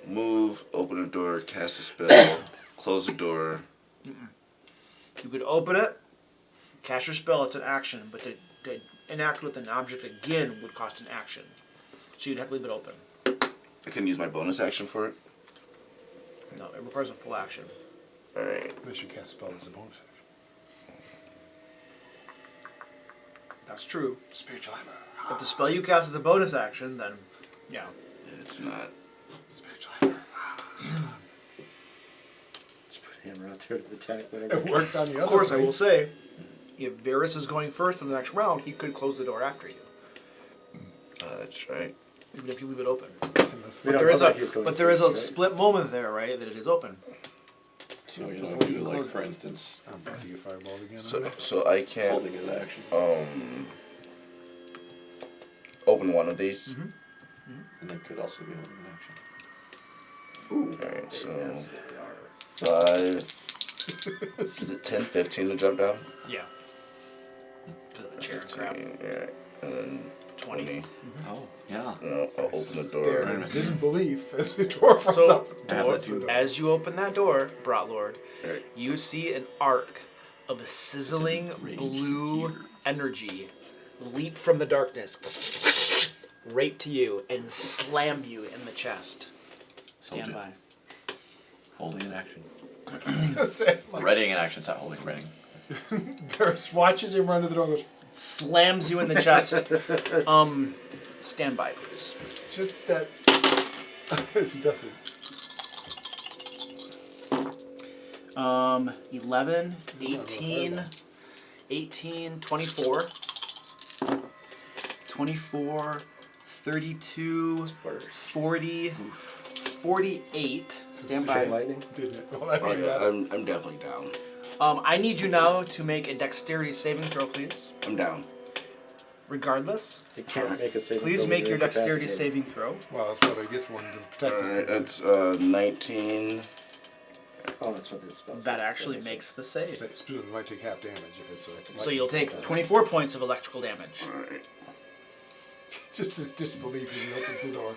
move, open a door, cast a spell, close a door. You could open it, cast your spell, it's an action, but to enact with an object again would cost an action. So you'd have to leave it open. I can use my bonus action for it. No, it requires a full action. Alright. Unless you cast spell as a bonus action. That's true. Spiritual hammer. If the spell you cast is a bonus action, then yeah. It's not. Spiritual hammer. Just put a hammer out there to attack whatever. It worked on the other Of course, I thing. will say, if Varys is going first in the next round, he could close the door after you, That's right. even if you leave it open. Unless We But don't there know is that he's going there is a first, right? split moment there, right? That it is open. So, you know, if you, like, for instance, I'm about to get fireballed again. So I can holding an action. open one of these. And that could also be holding an action. Alright, so Absolutely are. 5. Is it 10, 15 to jump down? Yeah. To the chair and grab. 15, yeah. And then 20. Oh, yeah. No, I'll open the door. Wait a minute. Disbelief as the dwarf runs So, up the I have door. that too. as you open that door, Broughtlord, Right. you see an arc of sizzling blue energy leap from the darkness right to you and slam you in the chest. Stand Hold by. Holding an action. Say, like, Readying an action, it's not holding, readying. Varys watches him run to the door and goes, slams you in the chest. Stand by, please. Just that. As he does it. 11, 18, 24, 24, 32, 40, 48. Stand by. Lightning. Didn't it? Well, Oh, yeah, I'm definitely down. I need you now to make a dexterity saving throw, please. I'm down. Regardless, You can't make a saving please throw make when your you're dexterity incapacitated. saving throw. Well, that's why they get one to protect him. Alright, that's 19. Oh, that's what this spell. That actually makes the save. It might take half damage if it's a. So you'll take 24 points of electrical damage. Alright. Just his disbelief as he opens the door.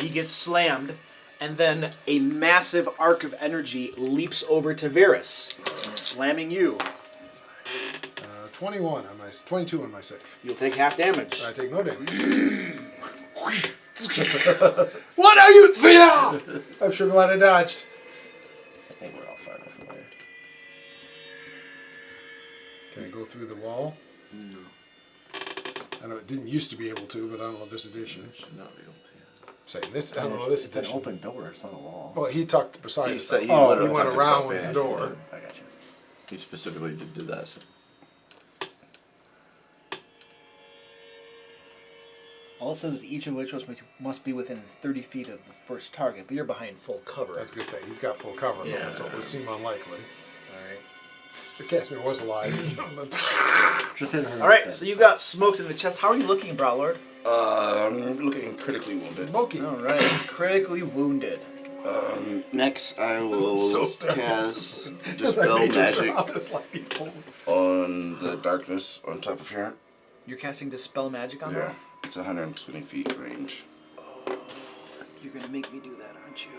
He gets slammed, and then a massive arc of energy leaps over to Varys, slamming you. 21 on my 22 on my save. You'll take half damage. I take no damage. What are you? Yeah! I'm sure glad I dodged. I think we're all far enough away. Can I go through the wall? No. I know it didn't used to be able to, but I don't know this edition. Should not be able to. Saying this, I don't know this It's an edition. open door. It's not a wall. Well, he tucked beside He it. said he he literally went tucked around himself in. the door. I got you. He specifically did that. So. All it says is each of which must be within 30 feet of the first target, but you're behind full cover. I was gonna say he's got full cover, Yeah. so it would seem unlikely. Alright. If Casimir was alive, Just hit her. Alright, so you got smoked in the chest. How are you looking, Browlord? I'm looking critically wounded. smoky. Alright, critically wounded. Next, I will So stern. cast Because I Dispel made your Magic job as like people. on the darkness on top of here. You're casting Dispel Magic on Yeah, that? it's 120 feet range. You're gonna make me do that, aren't you?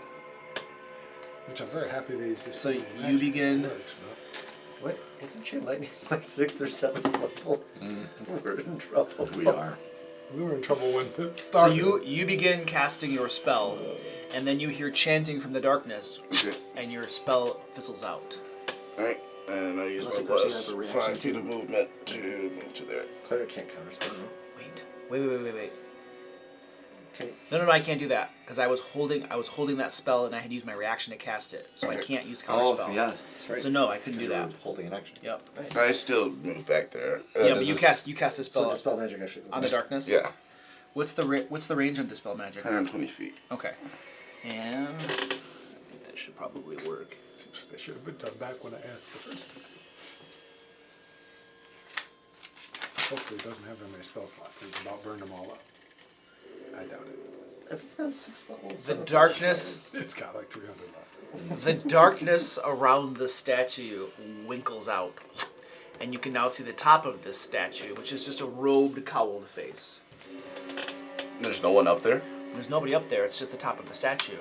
Which I'm very happy that he's just. So you begin- What? Isn't Chain Lightning like 6th or 7th level? We're in trouble. We are. We were in trouble when it So started. you begin casting your spell, and then you hear chanting from the darkness, Okay. and your spell fizzles out. Alright, and I use Unless my it goes plus in as a reaction 5 feet too. of movement to move to there. Cleric can't counterspell. No? Wait. Okay. No, I can't do that because I was holding that spell and I had used my reaction to cast it, so I Okay. can't use counterspell. Oh, yeah, that's right. So no, I couldn't do You were that. Holding an action. Yep. I still move back there. Yeah, does but you this- cast a So spell Dispel Magic actually. on the darkness. Yeah, What's the range on Dispel Magic? 120 feet. Okay. And I think that should probably work. They should have been done back when I asked first. Hopefully it doesn't have very many spell slots. It's about burned them all up. I doubt it. If it's got 6 levels. The darkness, It's got like 300 left. the darkness around the statue winkles out, and you can now see the top of this statue, which is just a robed, cowled face. There's no one up there? There's nobody up there. It's just the top of the statue.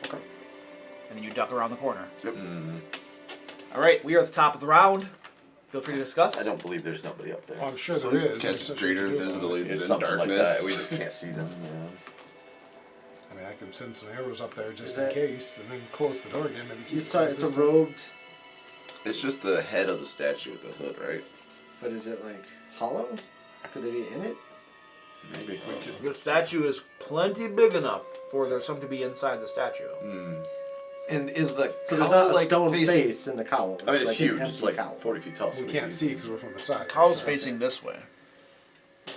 Okay. And then you duck around the corner. Yep. All right, we are at the top of the round. Feel free to discuss. I don't believe there's nobody up there. Well, I'm sure there is. There's Cast such greater a to do about it. visibility It's than something darkness. like that. We just can't see them. I mean, I can send some arrows up there just Is in that- case, and then close the door again. Maybe You keep saw it it's a consistent. robed, It's just the head of the statue with the hood, right? but is it like hollow? Could they be in it? Maybe. The statue is plenty big enough for there some to be inside the statue. And is the So there's cowl not a like stone facing? face in the cowl. I mean, it's like an huge. It's empty like cowl. 40 feet tall. So We can't see because we're from the side. Cowl's so- facing this way.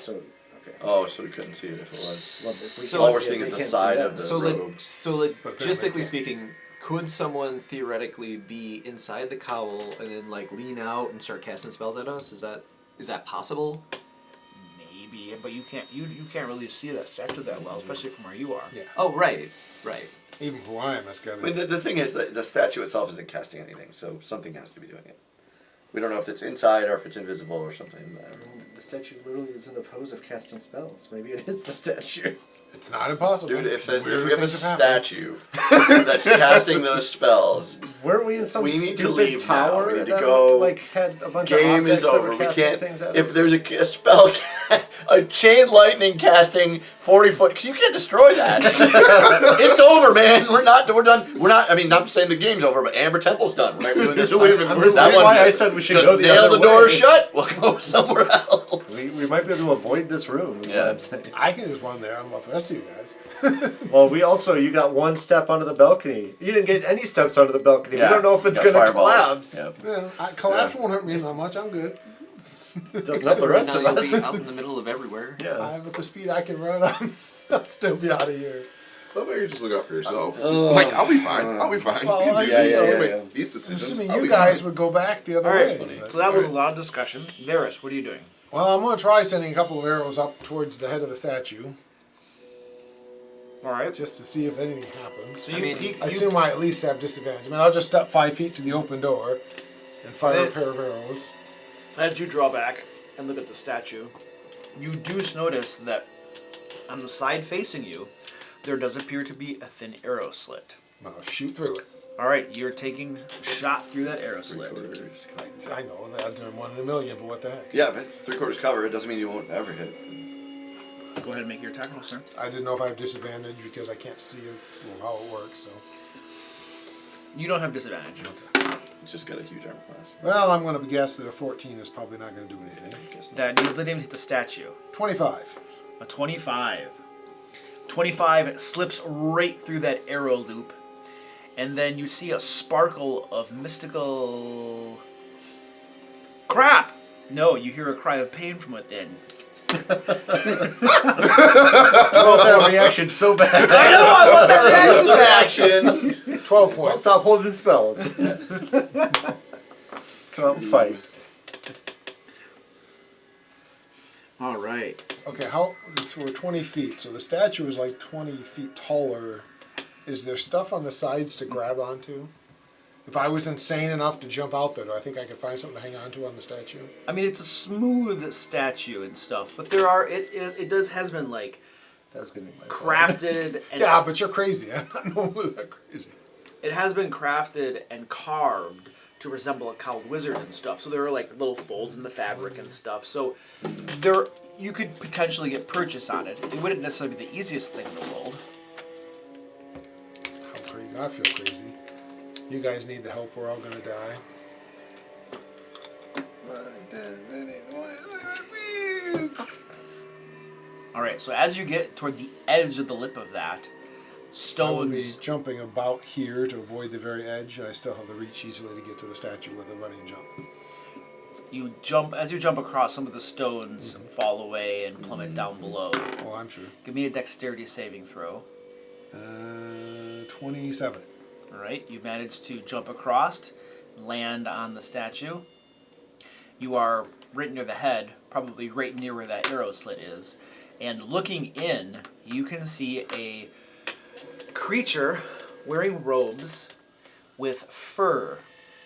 So, okay. Oh, so we couldn't see it if it was. Well, if we So can't all we're see it, seeing they is the can't see side that. of the So, robe. But logistically apparently speaking, could someone theoretically be inside the cowl and then like lean out and start casting spells at us? Is that possible? Maybe, but you can't really see that statue that well, especially from where you are. Yeah. Oh, right. Even for where I am, it's got I mean, the thing is that the statue itself isn't casting anything, so something has to be doing it. We don't know if it's inside or if it's invisible or something. I don't know. The statue literally is in the pose of casting spells. Maybe it is the statue. It's not impossible. Dude, if we Weirder have a things have happened. statue that's casting those spells, Weren't we in some We need to stupid leave now. tower We need to that go. like had a bunch of Game objects is that over. were We casting can't. things at If us? there's a spell a chain lightning casting 40-foot, because you can't destroy that. It's over, man. We're done. We're not, I mean, not saying the game's over, but Amber Temple's done. We're not doing this one. That's why I said we should just go the nail other the door way. shut. We'll go somewhere else. We might be able to avoid this room. Is Yeah. what I'm saying. I can just run there. I don't know about the rest of you guys. Well, you got one step onto the balcony. You didn't get any steps onto the balcony. Yeah. We don't know if it's Got going to fireball. collapse. Yep. Yeah, collapse won't hurt me that much. I'm good. Not the rest now of you'll us. be out in the middle of everywhere. Yeah. With the speed I can run, I'll still be out of here. Well, maybe you're just looking out for yourself. Like, I'll be fine. I'll be fine. Well, You I- do yeah, these, yeah, you yeah, make yeah. these decisions. Assuming I'll you be guys fine. would go back the other All right. way. So that was a lot of discussion. Varys, what are you doing? Well, I'm going to try sending a couple of arrows up towards the head of the statue, All right. just to see if anything happens. So I mean, I assume I at least have disadvantage. I mean, I'll just step 5 feet to the open door and fire a pair of arrows. as you draw back and look at the statue, you do notice that on the side facing you, there does appear to be a thin arrow slit. I'll shoot through it. All right, you're taking a shot through that arrow slit. I know, that's 1 in a million, but what the heck? Yeah, but it's 3/4 cover. It doesn't mean you won't ever hit. Go ahead and make your attack roll, sir. I didn't know if I have disadvantage because I can't see how it works, so. You don't have disadvantage. It's just got a huge armor class. Well, I'm going to guess that a 14 is probably not going to do anything. That you didn't even hit the statue. 25. A 25. 25 slips right through that arrow loop, and then you see a sparkle of mystical... Crap! No, you hear a cry of pain from within. I want that reaction so bad. I know, I want that reaction! 12 Well, points. stop holding spells. Come out and fight. All right. Okay, so we're 20 feet, so the statue is like 20 feet taller. Is there stuff on the sides to grab onto? If I was insane enough to jump out there, do I think I could find something to hang on to on the statue? I mean, it's a smooth statue and stuff, but there are, has been like That's gonna be my crafted and Yeah, but you're crazy. I'm not normally that crazy. it has been crafted and carved to resemble a cowled wizard and stuff. So there are like little folds in the fabric and stuff. So there, you could potentially get purchase on it. It wouldn't necessarily be the easiest thing in the world. How crazy. I feel crazy. You guys need the help. We're all going to die. All right. So as you get toward the edge of the lip of that, I will be stones. jumping about here to avoid the very edge, and I still have the reach easily to get to the statue with a running jump. You jump as you jump across. Some of the stones fall away and plummet down below. Oh, I'm sure. Give me a dexterity saving throw. 27. All right, you managed to jump across, land on the statue. You are right near the head, probably right near where that arrow slit is. And looking in, you can see a creature wearing robes with fur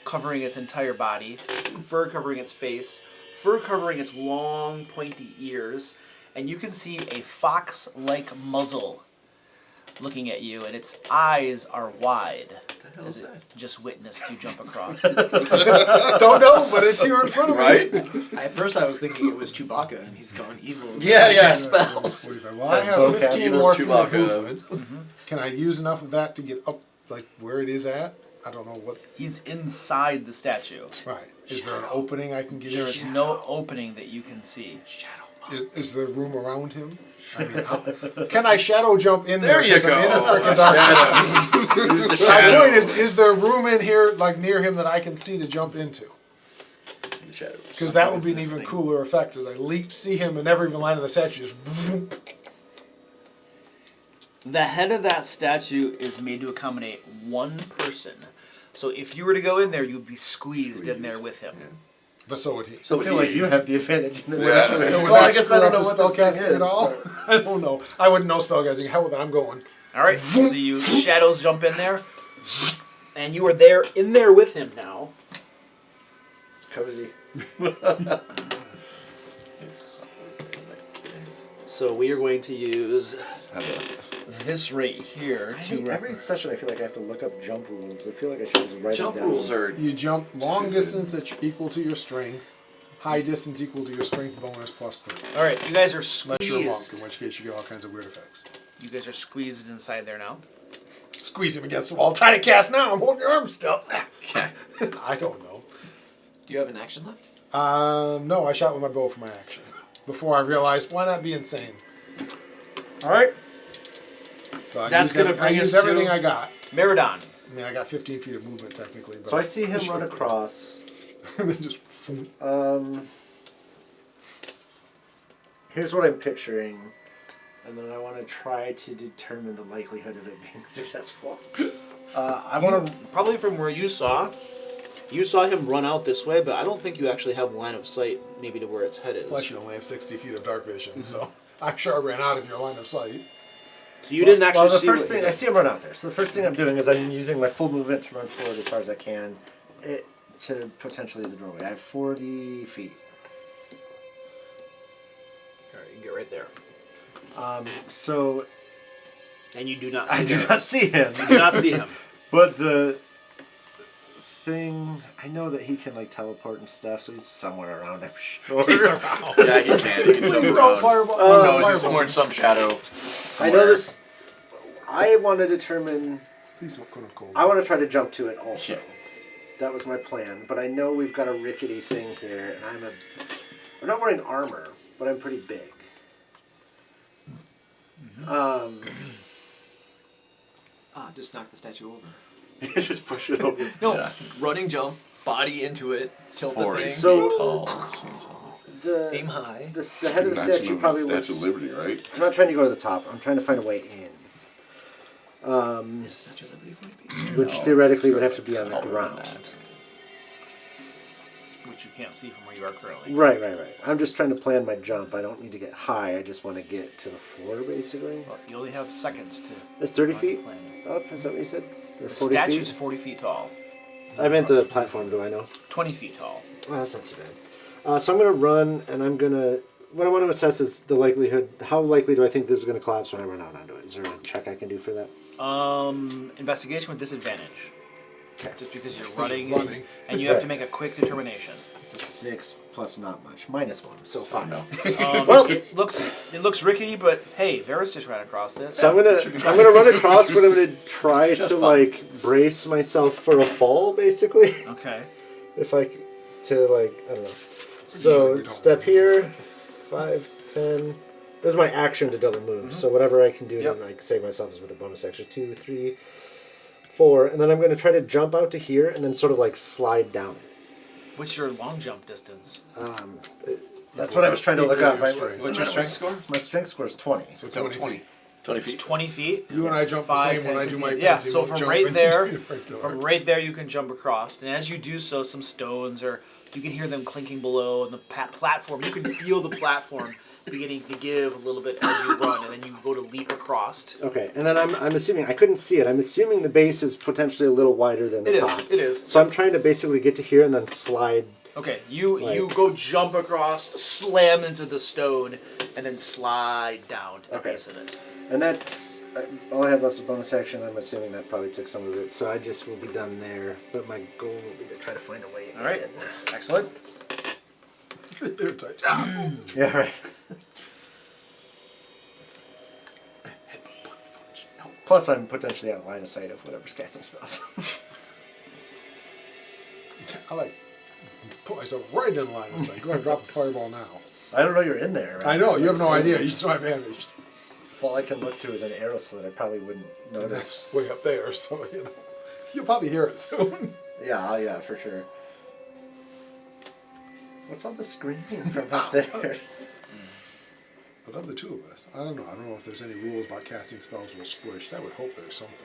covering its entire body, fur covering its face, fur covering its long, pointy ears, and you can see a fox-like muzzle looking at you, and its eyes are wide. As it just witnessed you jump across. Don't know, but it's here in front of me. Right? At first, I was thinking it was Chewbacca, and he's gone evil. Yeah, spells. 45. Well, I have Bocap, 15 more feet of Chewbacca. movement. Can I use enough of that to get up, like, where it is at? I don't know what... He's inside the statue. Right. Is there an opening I can get There in? is no opening that you can see. Is there room around him? I mean, can I shadow jump in there? There you 'Cause I'm in the go. frickin' darkness. My point is there room in here, like near him, that I can see to jump into? The shadows. Because that would be an even cooler effect, as I leap, see him, and never even land on the statue, just vroom. The head of that statue is made to accommodate one person. So if you were to go in there, you'd be squeezed in there with him. But so would he. So I feel like you have the advantage in the Yeah, situation. would Well, I that guess screw I don't up know the what this thing spellcasting is. at all? I don't know. I wouldn't know spellcasting. Hell with it, I'm going. All right, so you shadows jump in there, and you are there in there with him now. It's cozy. So we are going to use this right here to Every session, I feel like I have to look up jump rules. I feel like I should just write Jump it down. rules are. You jump long distance that's equal to your strength. High distance equal to your strength bonus plus 3. All right, you guys are Unless you're a monk, squeezed. in which case you get all kinds of weird effects. You guys are squeezed inside there now. Squeeze him against the wall. Try to cast now. I'm holding your arm still. Okay. I don't know. Do you have an action left? No, I shot with my bow for my action. Before I realized, why not be insane? All right, So I That's used gonna I bring us used everything to- I got. Meridon. I mean, I got 15 feet of movement technically. But So I see him run across. and then just. Here's what I'm picturing, and then I want to try to determine the likelihood of it being successful. I want to. Probably from where you saw him run out this way, but I don't think you actually have line of sight maybe to where its head is. Plus, you only have 60 feet of dark vision, so I'm sure I ran out of your line of sight. So you didn't actually Well, the see first what thing he I see him run out there. So the first thing I'm doing is I'm using my full movement to run forward as far as I can, to potentially the doorway. I have 40 feet. All right, you get right there. So And you do not see I do Varys. not see him. You do not see him. But the thing, I know that he can like teleport and stuff, so he's somewhere around. I'm sure. Yeah, he can. He can jump Please don't around. fireball. Who knows? He's fireball. somewhere in some shadow. I know this. I want to determine. Please don't go to cold. I want to try to jump to it also. Yeah. That was my plan. But I know we've got a rickety thing here, and I'm not wearing armor, but I'm pretty big. Just knock the statue over. Just push it over. No, Yeah. running jump, body into it, tilt the 40 thing, feet So- tall. Seems tall. aim high. The head of the Imagine statue the probably Statue works. of Liberty, right? I'm not trying to go to the top. I'm trying to find a way in. Is Statue of Liberty 40 feet? Which theoretically would have to be on the Taller than ground. that. Which you can't see from where you are currently. Right. I'm just trying to plan my jump. I don't need to get high. I just want to get to the floor, basically. Well, you only have seconds to. It's 30 plan your feet plan. up. Is that what you said? Or The 40 statue's feet? 40 feet tall. I meant the platform. Do I know? 20 feet tall. Oh, that's not too bad. So I'm gonna run, and I'm gonna. What I want to assess is the likelihood. How likely do I think this is gonna collapse when I run out onto it? Is there a check I can do for that? Investigation with disadvantage. Okay. Just because you're running, running. and you have to Right. make a quick determination. It's a 6 plus not much. -1, so 5. No. Well- it looks rickety, but hey, Varys just ran across it. So I'm gonna run across, but I'm gonna try Just to fine. like brace myself for a fall, basically. Okay. If I c- to like I don't know. So we don't. step here, 5, 10. That's my action to double move. So whatever I can do Yep. to like save myself is with a bonus action. 2, 3, 4, and then I'm gonna try to jump out to here and then sort of like slide down it. What's your long jump distance? That's what I was trying to look up. What's your strength score? My strength score is 20. So So 20 feet. 20 It's feet. 20 feet. You and I jump the 5, same when 10, I do my 15. Yeah, fancy so move from jump right and there, do regular. from right there you can jump across, and as you do so, some stones or you can hear them clinking below, and the platform. You can feel the platform beginning to give a little bit as you run, and then you go to leap across. Okay, and then I'm assuming I couldn't see it. I'm assuming the base is potentially a little wider than the It top. is. It is. So I'm trying to basically get to here and then slide. Okay, you Like- go jump across, slam into the stone, and then slide down to the Okay. base of it. And that's all I have left is a bonus action. I'm assuming that probably took some of it. So I just will be done there. But my goal will be to try to find a way All right, in. excellent. They're tight. Yeah, right. Plus, I'm potentially out of line of sight of whatever's casting spells. I like put myself right in line of sight. Go ahead and drop a fireball now. I don't know you're in there. Right? I know, you have no So idea. You just don't have advantage. If all I can look through is an arrow slit, I probably wouldn't And notice. that's way up there, so you know. You'll probably hear it soon. Yeah, for sure. What's on the screen from up there? But of the two of us, I don't know. I don't know if there's any rules about casting spells will squish. I would hope there's something.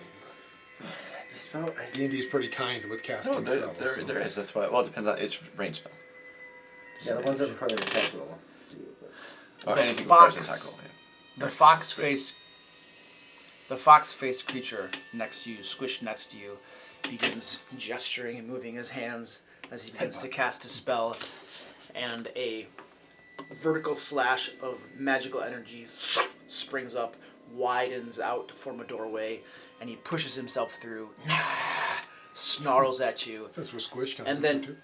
D&D's pretty kind with casting No, spells. so. there is. That's why. Well, it depends on it's range spell. Yeah, the ones that require an attack roll. Or The anything fox- requires an attack roll. Yeah. The fox-faced creature next to you, squished next to you, begins gesturing and moving his hands as he begins to cast a spell, and a vertical slash of magical energy springs up, widens out to form a doorway, and he pushes himself through, snarls at you, Since we're squished, can I and do then too?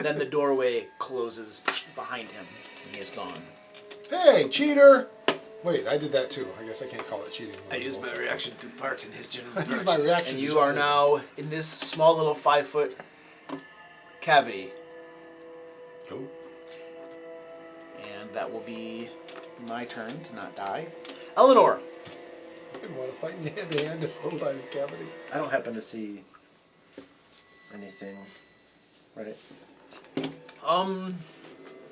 then the doorway closes behind him, and he is gone. Hey, cheater! Wait, I did that too. I guess I can't call it cheating. I used my reaction to fart in his general I used my direction. reaction. And to you are jump in. now in this small little 5-foot cavity, Cool. and that will be my turn to not die. Eleanor. I didn't want to fight in hand to hand in a little tiny cavity. I don't happen to see anything, right?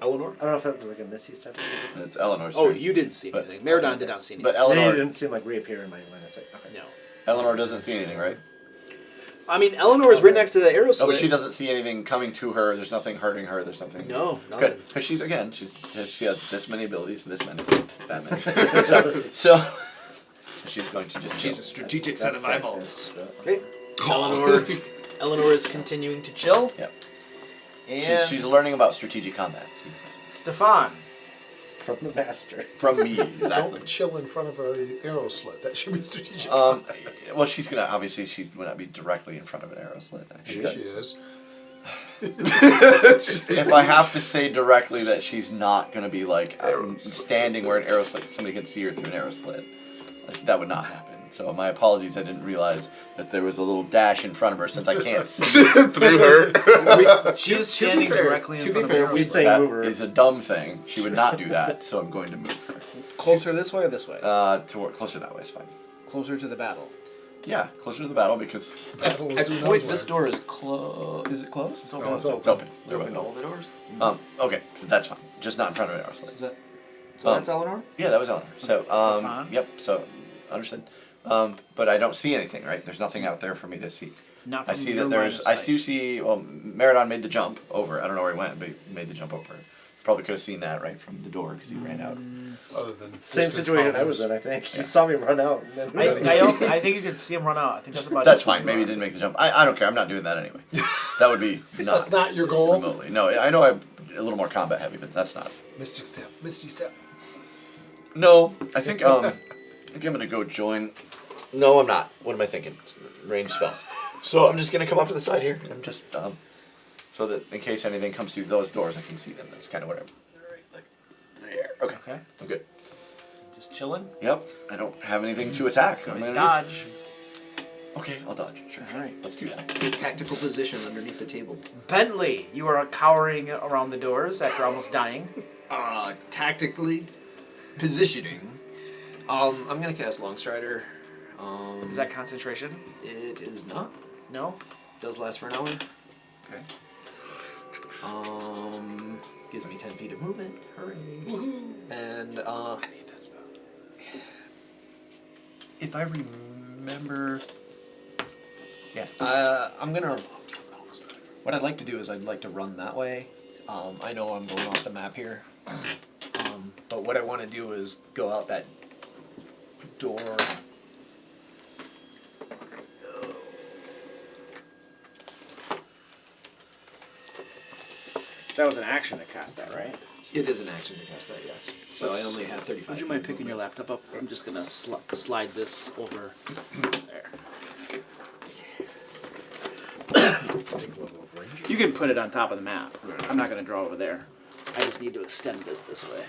Eleanor. I don't know if that was like a Missy step. It's Eleanor's Oh, turn. you didn't see But- anything. Meridon did not see anything. But Maybe Eleanor, it didn't seem like reappear in my line of sight. Okay. No. Eleanor doesn't see anything, right? I mean, Eleanor is right next to the arrow No, slit. but she doesn't see anything coming to her. There's nothing hurting her. There's nothing. No, nothing. Good, because she has this many abilities, this many, that many. so she's going to just. She's chill. a strategic set of eyeballs. Okay. Eleanor is continuing to chill. Yep. And She's learning about strategic combat. See? Stefan. From the master. From me, exactly. Don't chill in front of an arrow slit. That should be strategic. Well, she's gonna obviously she would not be directly in front of an arrow slit. she is. If I have to say directly that she's not gonna be like standing where an arrow slit, somebody can see her through an arrow slit. That would not happen. So my apologies. I didn't realize that there was a little dash in front of her since I can't see Through her. She is standing directly in to front be of fair, an arrow we slit. say that move her. is a dumb thing. She would not do that. So I'm going to move her. Closer this way or this way? Closer that way is fine. Closer to the battle. Yeah, closer to the battle because Battle At is who knows point, this where. door is closed. Is it closed? It's open. No, it's it's open. open. They're Open both all the doors. open. Okay, so that's fine. Just not in front of an arrow slit. Is that, so that's Eleanor? Yeah, that was Eleanor. So, Stefan? yep. So, understood. But I don't see anything, right? There's nothing out there for me to see. Not I from see your that line there's. of I sight. do see. Well, Meridon made the jump over. I don't know where he went, but he made the jump over. Probably could have seen that right from the door because he ran out. Other than Same distance situation I problems. was in, I think. You saw me run out. And then I think you could see him run out. I think that's about That's it. fine. Maybe he didn't make the jump. I don't care. I'm not doing that anyway. That would be not. That's not your goal. Remotely. No, I know I'm a little more combat heavy, but that's not. Mystic step. Misty step. No, I think I think I'm gonna go join. No, I'm not. What am I thinking? Range spells. So I'm just gonna come off to the side here. I'm just so that in case anything comes through those doors, I can see them. That's kind of what I'm. Like there. Okay. Okay. I'm good. Just chilling. Yep. I don't have anything to attack. Always dodge. Okay, I'll dodge. Sure. All right. Let's do that. Tactical position underneath the table. Bentley, you are cowering around the doors after almost dying. Tactically positioning. I'm gonna cast Longstrider. Is that concentration? It is not. No? Does last for an hour. Okay. Gives me 10 feet of movement. Hooray. And if I remember, yeah, I'm gonna. What I'd like to do is I'd like to run that way. I know I'm going off the map here, but what I want to do is go out that door. That was an action to cast that, right? It is an action to cast that, yes. So I only have 35. Would you mind picking your laptop up? I'm just gonna slide this over there. You can put it on top of the map. I'm not gonna draw over there. I just need to extend this way.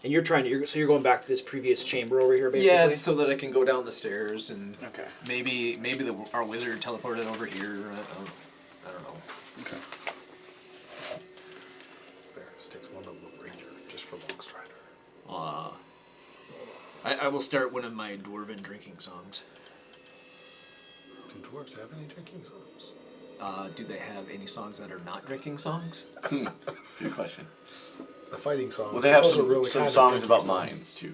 And you're trying to, so you're going back to this previous chamber over here, basically? Yeah, it's so that I can go down the stairs and Okay. maybe our wizard teleported over here. I don't know. Okay. There, this takes one level of ranger just for Longstrider. I will start one of my dwarven drinking songs. Do dwarves have any drinking songs? Do they have any songs that are not drinking songs? Good question. The fighting songs. Well, they have those are some, really some kind of songs drinking about songs. mines too.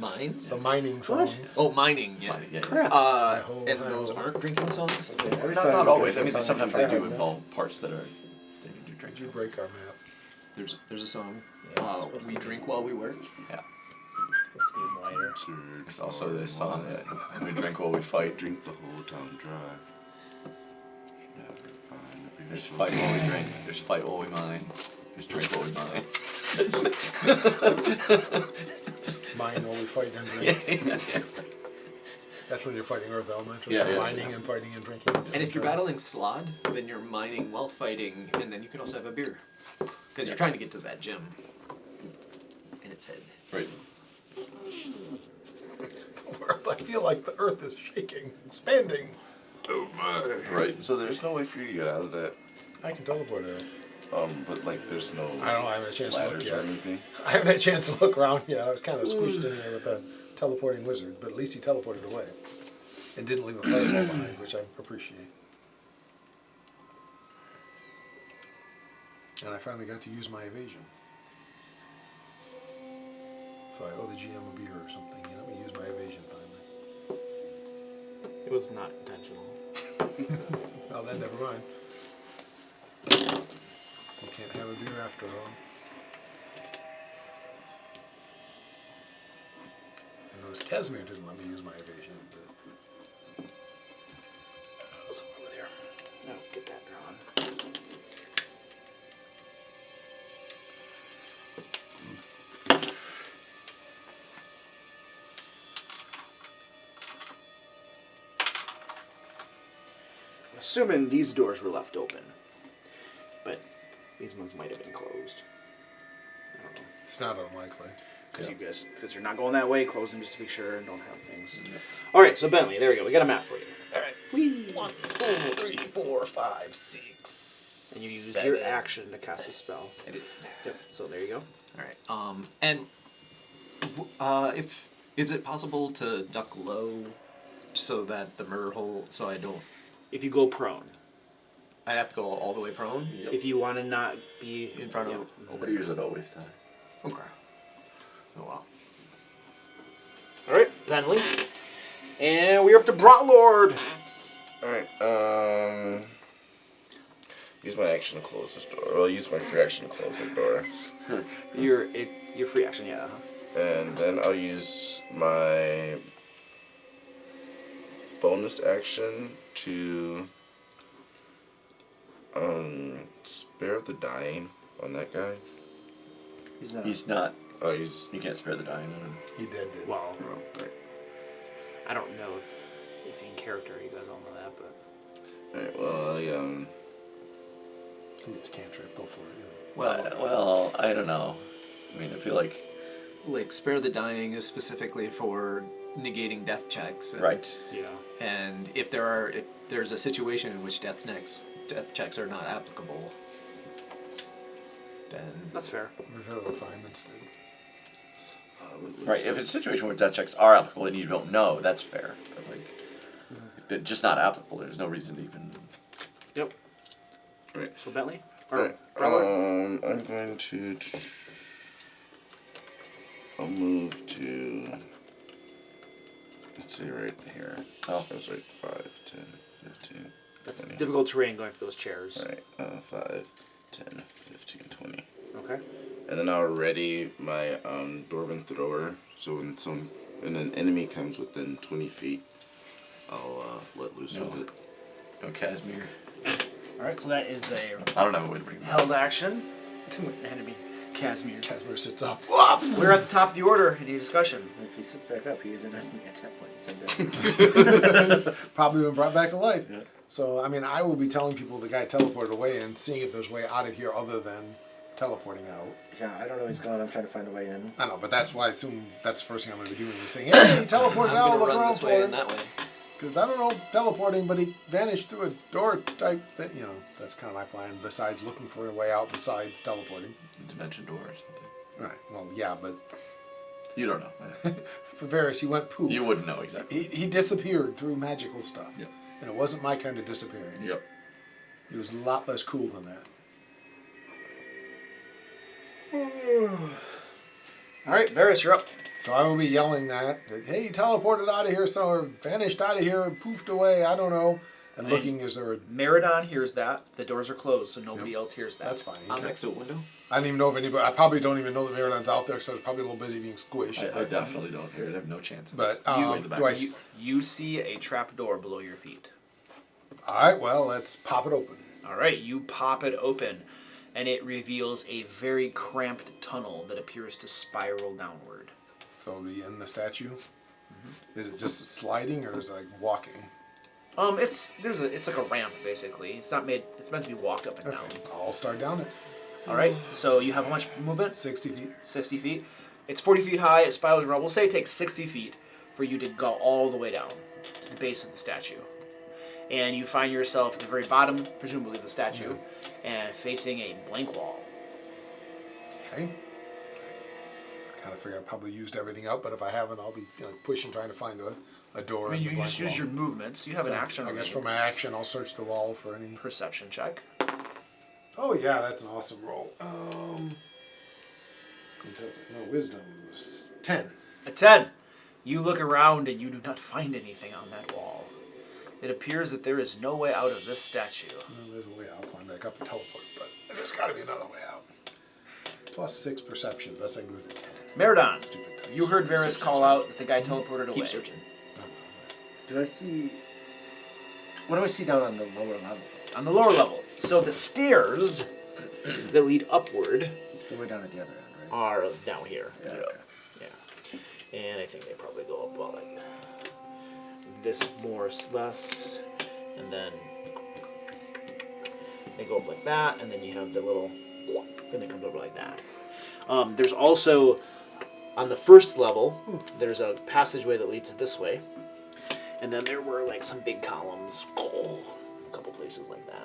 Mines? The mining songs. Oh, mining, yeah. Mining, yeah. And those aren't drinking songs? Every Not, song not is always. I a mean, song. sometimes they do involve parts that are. They do Did drink. you break our map? There's a song. Yeah, it's supposed We to drink while we work. Yeah. It's supposed to be wider. There's also this song that we drink while we fight. Drink the whole town dry. Never find a There's peaceful fight while we drink. There's fight while we mine. There's drink while we mine. Mine only fight and drink. That's when you're fighting Earth Elemental. Yeah, yeah. Mining and fighting and drinking. And if you're battling Strahd, then you're mining while fighting, and then you can also have a beer. Because you're trying to get to that gem in its head. Right. I feel like the Earth is shaking, expanding. Oh my. Right. So there's no way for you to get out of that. I can teleport it. But like there's no I haven't had a chance to look ladders or yet. anything. I haven't had a chance to look around yet. I was kind of squished in there with a teleporting wizard, but at least he teleported away and didn't leave a fireball behind, which I appreciate. And I finally got to use my evasion. So I owe the GM a beer or something. You let me use my evasion finally. It was not intentional. Well, then never mind. You can't have a beer after all. I noticed Casimir didn't let me use my evasion, but somewhere over there. No, get that drawn. Assuming these doors were left open, but these ones might have been closed. I don't know. It's not unlikely. Because you guys, since you're not going that way, close them just to be sure and don't have things. All right, so Bentley, there we go. We got a map for you. All right. Whee. 1, 2, 3, 4, 5, 6. And you use 7. your action to cast a spell. I did. Yep. So there you go. All right. And if is it possible to duck low so that the murder hole, so I don't, If you go prone, I have to go all the way prone if you want to not be in front of. But yours would always die. Okay. Oh wow. All right, Bentley. And we're up to Brotlord. Alright, use my action to close this door. Well, use my free action to close the door. Your free action, yeah. And then I'll use my bonus action to spare the dying on that guy. He's not. He's not. Oh, he's You can't spare the dying on him. He did. Well, oh, right. I don't know if in character you guys all know that, but Alright, well, It's cantrip. Go for it. Well, I don't know. I mean, I feel like Spare the dying is specifically for negating death checks. And, right. yeah. And if there's a situation in which death checks are not applicable, then That's fair. We've had refinements then. Right. If it's a situation where death checks are applicable and you don't know, that's fair. But like, if they're just not applicable. There's no reason to even. Yep. Right. So Bentley? Alright, I'm going to. I'll move to. Let's see, right here. Oh. So it's right 5, 10, 15. That's 20. difficult terrain going through those chairs. Alright, 5, 10, 15, 20. Okay. And then I'll ready my Dwarven thrower. So when an enemy comes within 20 feet, I'll let loose with it. No Casimir. All right, so that is a I don't know what to bring. held action to an enemy. Casimir. Casimir sits up. We're at the top of the order. Any discussion? If he sits back up, he is an enemy at that point. Probably been brought back to life. Yeah. So, I mean, I will be telling people the guy teleported away and seeing if there's a way out of here other than teleporting out. Yeah, I don't know he's gone. I'm trying to find a way in. I know, but that's why I assume that's the first thing I'm going to be doing is saying, hey, he teleported I'm out, gonna look run around this for way him. and that way. Because I don't know teleporting, but he vanished through a door type thing. You know, that's kind of my plan, besides looking for a way out, besides teleporting. Dimension door or something. Right, well, yeah, but You don't know. for Varys, he went poof. You wouldn't know exactly. He disappeared through magical stuff. Yep. And it wasn't my kind of disappearing. Yep. He was a lot less cool than that. All right, Varys, you're up. So I will be yelling that hey, he teleported out of here, or vanished out of here, and poofed away, I don't know. And looking, is there a... Meridon hears that. The doors are closed, so nobody else hears that. That's fine. I'm next to a window. I don't even know if anybody... I probably don't even know that Meridon's out there, so it's probably a little busy being squished. I definitely don't hear it. I have no chance. But You- do I... You see a trap door below your feet. All right, well, let's pop it open. All right, you pop it open, and it reveals a very cramped tunnel that appears to spiral downward. So it'll be in the statue? Is it just sliding or is it like walking? It's like a ramp basically. It's not made. It's meant to be walked up and down. Okay, I'll start down it. All right. So you have how much movement? 60 feet. 60 feet. It's 40 feet high. It spirals around. We'll say it takes 60 feet for you to go all the way down to the base of the statue, and you find yourself at the very bottom, presumably of the statue, and facing a blank wall. Okay. Kind of figure I probably used everything up, but if I haven't, I'll be pushing, trying to find a door. I mean, in you the blank just use wall. your movements. You have an action. I guess remaining. for my action, I'll search the wall for any. Perception check. Oh yeah, that's an awesome roll. No, wisdom. 10. A 10. You look around and you do not find anything on that wall. It appears that there is no way out of this statue. No, there's a way out. I'll climb back up and teleport, but there's got to be another way out. Plus 6 perception. Best I can do is a 10. Meridon, Stupid dice. you heard Varys call out that the guy teleported away. Keep searching. Did I see? What do I see down on the lower level? On the lower level. So the stairs that lead upward The way down at the other end, right? are down here. Yeah. Yeah. And I think they probably go up well, like this more less, and then they go up like that, and then you have the little, then it comes over like that. There's also, on the first level, there's a passageway that leads this way, and then there were like some big columns, a couple places like that.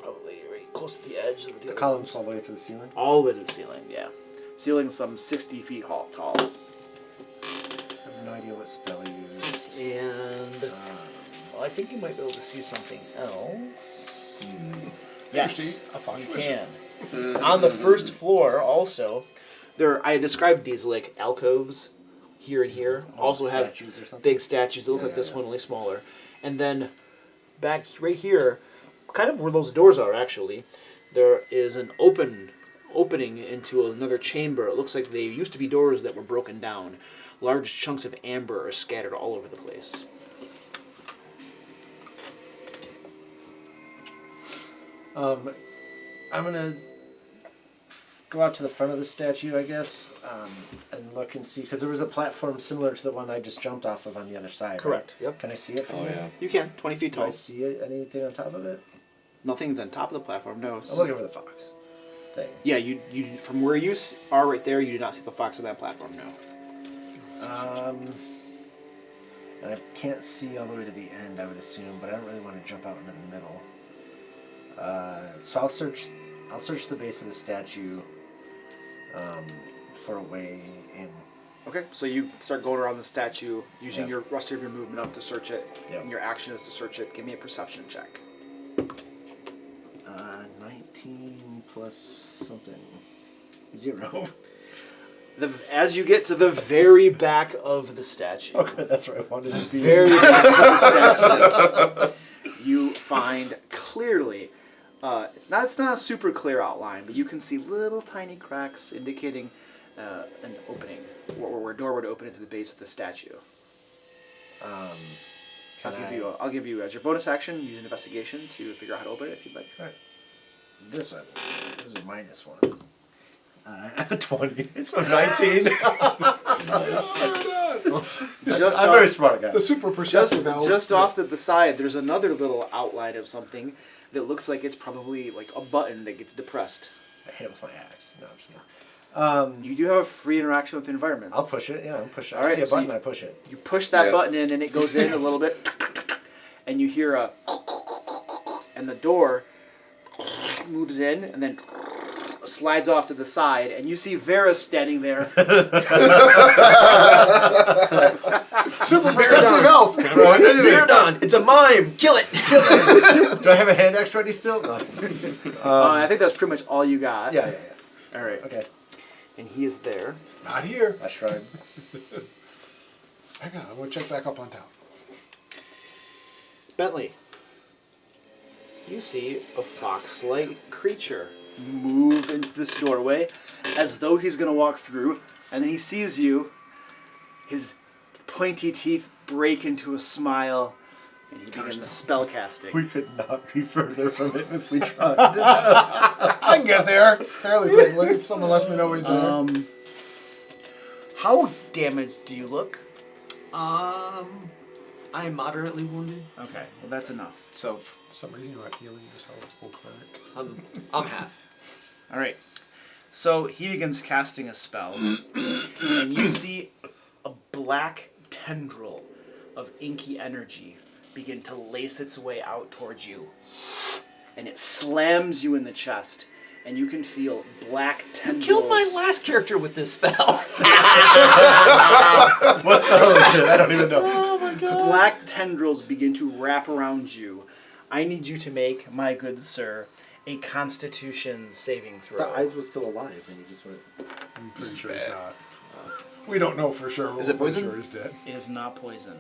Probably right close to the edge of The columns all the way to the ceiling. all the way to the ceiling, yeah. Ceiling some 60 feet tall. I have no idea what spell you used. And well, I think you might be able to see something else. Yes, See, a fox you wizard. can. On the first floor, also, I described these like alcoves here and here. Also have Statues or something? big statues that look like this one, only smaller. And then back right here, kind of where those doors are actually, there is an opening into another chamber. It looks like they used to be doors that were broken down. Large chunks of amber are scattered all over the place. I'm gonna go out to the front of the statue, I guess, and look and see, because there was a platform similar to the one I just jumped off of on the other side. Correct, Right? yep. Can I see it from Oh here? yeah. You can, 20 feet Do I tall. see anything on top of it? Nothing's on top of the platform, no. I'm looking for the fox thing. Yeah, you from where you are right there, you do not see the fox on that platform, no. And I can't see all the way to the end, I would assume, but I don't really want to jump out into the middle. So I'll search the base of the statue for a way in. Okay, so you start going around the statue using Yeah. your rest of your movement up to search it, Yeah. and your action is to search it. Give me a perception check. 19 plus something. 0. As you get to the very back of the statue, Okay, that's where I wanted to be. very back of the statue, you find clearly, it's not a super clear outline, but you can see little tiny cracks indicating an opening, where a door would open into the base of the statue. I'll give you as your bonus action, use an investigation to figure out how to open it if you'd like. Alright. This is a -1. 20. It's a 19. Just I'm off- very smart guy. The super perceptive elf. Just off to the side, there's another little outline of something that looks like it's probably like a button that gets depressed. I hit it with my axe. No, I'm just kidding. You do have a free interaction with the environment. I'll push it. Yeah, I'm pushing. I Alright, see a so button, you- I push it. You push that Yeah. button in and it goes in a little bit, and you hear a, and the door moves in and then slides off to the side, and you see Vera standing there. Super perceptive elf. Can't find anything. Meridon, it's a mime. Kill it. Do I have a hand axe ready still? No. I think that's pretty much all you got. Yeah. All right. Okay. And he is there. Not here. I shrug. Hang on, I'm gonna check back up on town. Bentley, you see a fox-like creature move into this doorway as though he's going to walk through, and then he sees you. His pointy teeth break into a smile, and he begins spell casting. We could not be further from it if we tried. I can get there fairly quickly if someone lets me know he's there. How damaged do you look? I am moderately wounded, Okay, well that's enough. so For some reason you're not healing yourself, full cleric. I'm half. All right. So he begins casting a spell, and you see a black tendril of inky energy begin to lace its way out towards you. And it slams you in the chest, and you can feel black tendrils. Killed my last character with this spell. What spell is it? I don't even know. Oh my god. Black tendrils begin to wrap around you. I need you to make, my good sir, a Constitution saving throw. The eyes was still alive, and you just went. I'm pretty sure he's not. We don't know for sure. Is it poison? We're pretty sure he's dead. It is not poison.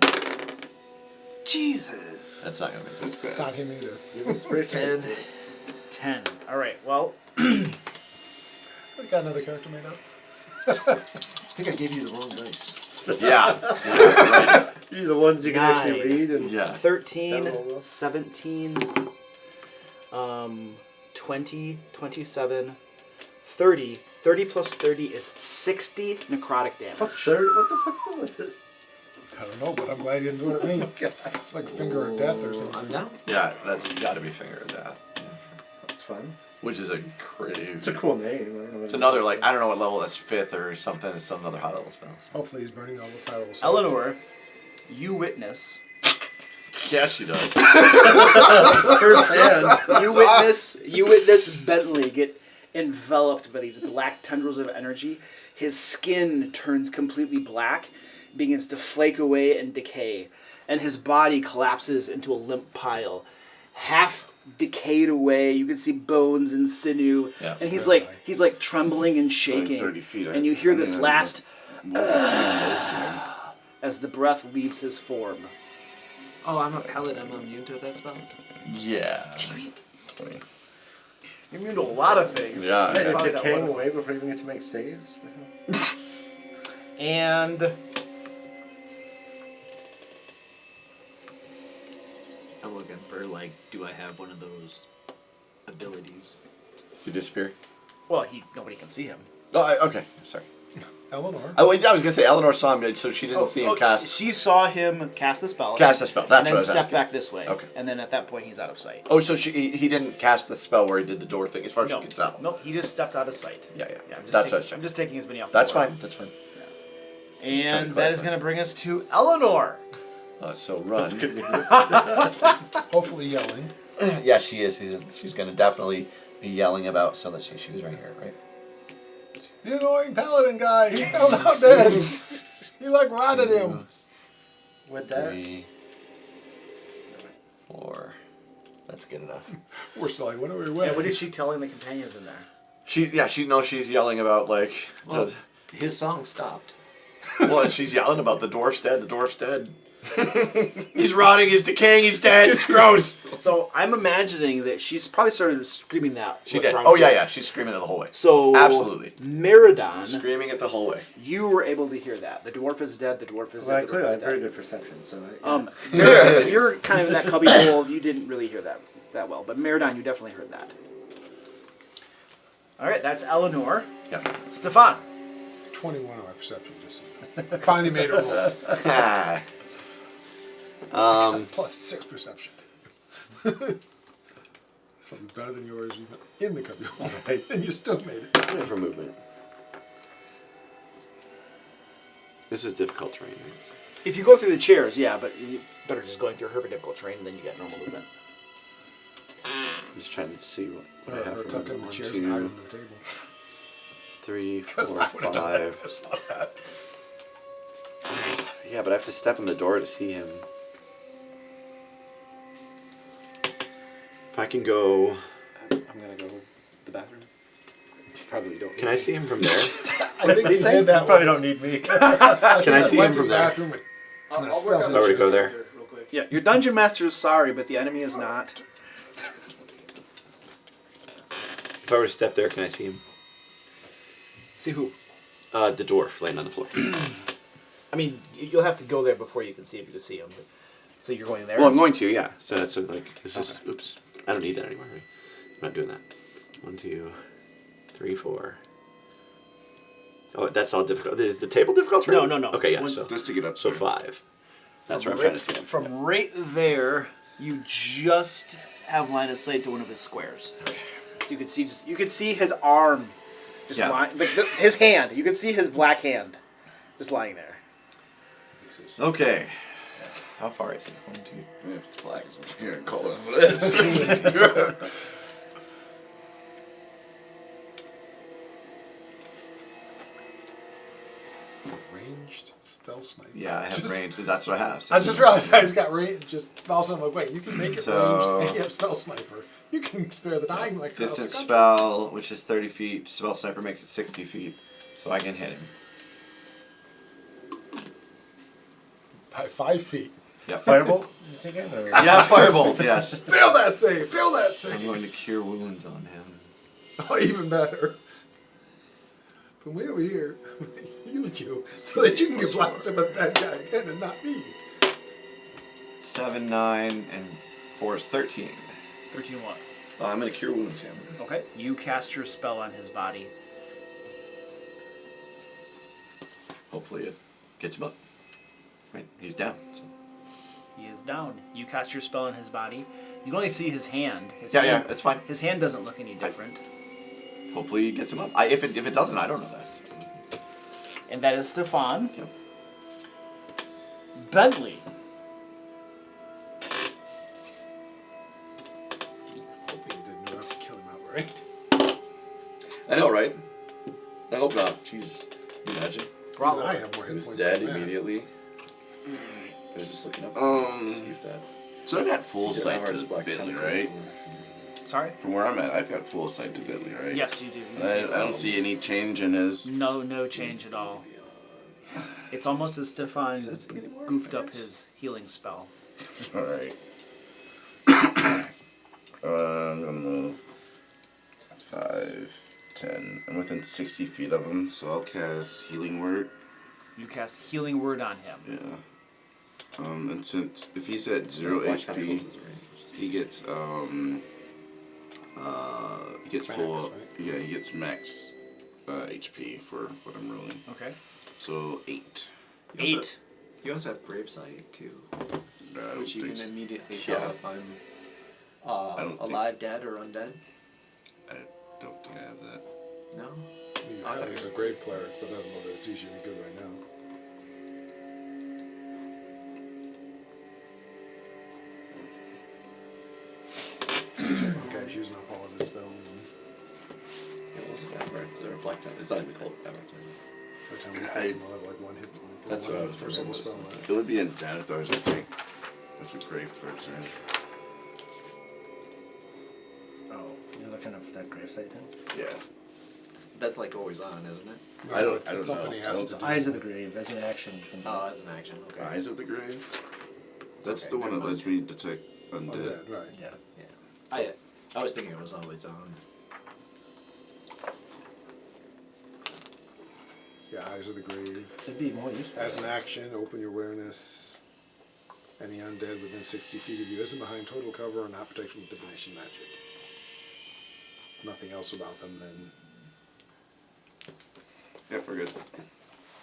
Jesus. That's not gonna make That's bad. Not him either. Give him inspiration. 10. All right. Well, We got another character made up. I think I gave you the wrong dice. Yeah. You're the ones you can actually 9. read. And Yeah. 13, That'll roll. 17, 20, 27, 30. 30 plus 30 is 60 necrotic damage. Plus third. What the fuck spell is this? I don't know, but I'm glad you didn't do it at me. It's like Finger of Death or I'm something. down. Yeah, that's got to be Finger of Death. That's fun. Which is a crazy. It's a cool name. I don't know what It's another like I don't know what level that's 5th or something. It's still another high level spell. Hopefully he's burning all the titles. Eleanor, you witness. Yeah, she does. firsthand. You witness Bentley get enveloped by these black tendrils of energy. His skin turns completely black, begins to flake away and decay, and his body collapses into a limp pile, half decayed away. You can see bones and sinew, Yeah. and he's like trembling and shaking. 30 feet. And you hear I this mean, last more than 10 most of them. as the breath leaves his form. Oh, I'm a paladin. I'm immune to that spell. Yeah. 20. You're immune to a lot of things. Yeah. You're Probably not one decaying of them. away before you even get to make saves. And I'm looking for like, do I have one of those abilities? Does he disappear? well, nobody can see him. Oh, okay. Sorry. Eleanor. I was gonna say Eleanor saw him, so she didn't see him cast. She saw him cast the spell. Cast the spell. That's and then what I was step asking. back this way. Okay. And then at that point, he's out of sight. Oh, so he didn't cast the spell where he did the door thing, as far as No, you can tell. no, he just stepped out of sight. Yeah. I'm just That's taking, what I was checking. I'm just taking as many off. That's the board. fine. That's fine. And that is going to bring us to Eleanor. So run. Hopefully yelling. Yeah, she is. She's gonna definitely be yelling about. So let's see. She was right here, right? The annoying paladin guy. He fell down dead. You like rotted him. With that, 3, 4. That's good enough. We're still like, what are we Yeah, with? what is she telling the companions in there? She's yelling about like. Well, his song stopped. And she's yelling about the dwarf's dead. The dwarf's dead. He's rotting. He's decaying. He's dead. It's gross. So I'm imagining that she's probably started screaming that. She did. around Oh here. yeah. She's screaming it the whole way. So Absolutely. Meridon, Screaming it the whole way. you were able to hear that. The dwarf is dead. The dwarf is well, I dead. The clearly dwarf have is very dead. good perception, so. You're kind of in that cubby hole. You didn't really hear that well, but Meridon, you definitely heard that. All right, that's Eleanor. Yeah. Stefan. 21 on my perception. Just finally made a roll. Plus 6 perception. Probably better than yours even in the cubby hole. And you still made it. For movement. This is difficult terrain. Right? If you go through the chairs, yeah, but you better just going through her difficult terrain, then you get normal movement. I'm just trying to see what I Or have for tuck in the movement. chairs 1, and hide 2, under the table. 3, 4, Because I would have done that. 5. Yeah, but I have to step in the door to see him. If I can go... I'm gonna go to the bathroom. Probably don't. Can I see him from there? I think you did that Probably one. don't need me. Can I see went him to from the there? bathroom and- I'll and work spell on the I already the go there. real quick. Yeah, your dungeon master is sorry, but the enemy is not. If I were to step there, can I see him? See who? The dwarf laying on the floor. I mean, you'll have to go there before you can see if you can see him. So you're going there? Well, I'm going to, yeah. So that's like, this is, oops. I don't need that anymore, right? I'm not doing that. 1, 2, 3, 4. Oh, that's all difficult. Is the table difficult? No, no, no. Okay, yeah. One- So Just to get up so there. 5. That's From where I'm trying to see him. From right there, you just have line of sight to one of his squares. You can see his arm, just Yeah. lying, like his hand. You can see his black hand, just lying there. Okay. How far is it? 1, 2, 3. If it's black, it's Here, call us this. Ranged spell sniper. Yeah, I have Just- range. That's what I have. So I just realized I just got range. Just also, I'm like, wait, you can make it So- ranged and you have spell sniper. You can spare the dying like Distance House of spell, which is 30 feet. Spell sniper makes it 60 feet, so I can hit him. By 5 feet. Yep. Firebolt? You thinking? Or? Yeah, firebolt. Yes. Fail that save. Fail that I'm save. going to cure wounds on him. Oh, even better. From way over here, I'm gonna heal you so that you can get blasted by the bad guy again and not me. 7, 9, and 4 is 13. 13 what? I'm going to cure wounds him. Okay. You cast your spell on his body. Hopefully it gets him up. Right, he's down. So. He is down. You cast your spell on his body. You can only see his hand. His Yeah, hand, yeah, it's fine. His hand doesn't look any different. Hopefully he gets him up. If it doesn't, I don't know that. And that is Stefan. Yep. Bentley. Hoping you didn't know enough to kill him outright. I know, right? I hope not. Jesus, imagine. Even I have more He hit was points dead than that. immediately. I was just looking up. See if that. So I've got full See, sight how to hard is black Bentley, tentacles? right? Sorry? From where I'm at, I've got full sight to Bentley, right? Yes, you do. You And see I it. don't see any change in his. No change at all. It's almost as Stefan goofed up his healing spell. Alright. I'm gonna move 5, 10. I'm within 60 feet of him, so I'll cast Healing Word. You cast Healing Word on him. Yeah. And since if he's at 0 Black HP, tentacles is range. he gets Max, full. right? Yeah, he gets max HP for what I'm rolling. Okay. So 8. 8. You also have Gravesight too, No, I don't which you think can so. immediately tell Yeah. if I'm I don't think- alive, dead, or undead. I don't think I have that. No. You have it as a grave cleric, but I don't know that it's usually any good right now. Guy's using up all of his spells. And It wasn't that right. Is there a black tentacle? It's not even called that right. by the time we fight him, we'll have like 1 hit point. That's what I was first level spell. wondering. It would be in Janithar's, I think. That's what grave clerks are in. Oh, you're looking up for that gravesite thing? Yeah. That's like always on, isn't it? I don't It's know. something he I has don't to think- do. Eyes of the Grave as an action. You can do Oh, that. as an action. Okay. Eyes of the Grave? That's Okay, the one never that lets me detect undead. Undead, right. Yeah. I was thinking it was always on. Yeah, Eyes of the Grave. It'd be more useful. As an action, open your awareness. Any undead within 60 feet of you isn't behind total cover or not protected from divination magic. Nothing else about them then. Yep, we're good.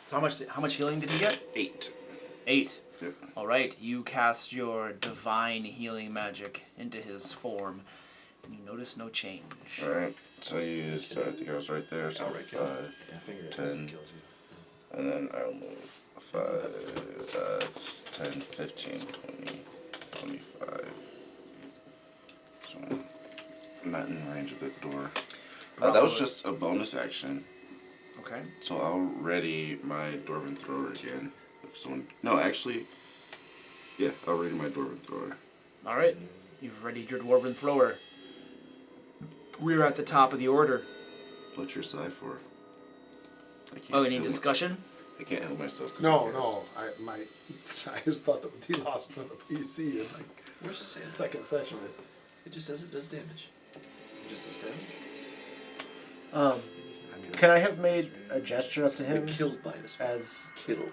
So how much healing did he get? 8. 8. Yep. All right. You cast your divine healing magic into his form, and you notice no change. Alright, so I used, I think I was right there, so Outright kill. 5. I figured 10. kills you. And then I'll move 5, it's 10, 15, 20, 25. So I'm not in range of that door. That was just a bonus action. Okay. So I'll ready my Dwarven Thrower again. If someone. No, actually. Yeah, I'll ready my Dwarven Thrower. All right. You've readied your dwarven thrower. We're at the top of the order. What's your side for? I can't Oh, any handle discussion? I can't handle myself. 'cause No, I guess. no. I just thought that he lost another PC in like Where's the save? second session. It just says it does damage. It just does damage. Um, I mean, can I have made a gesture up to him Killed by this. as Killed.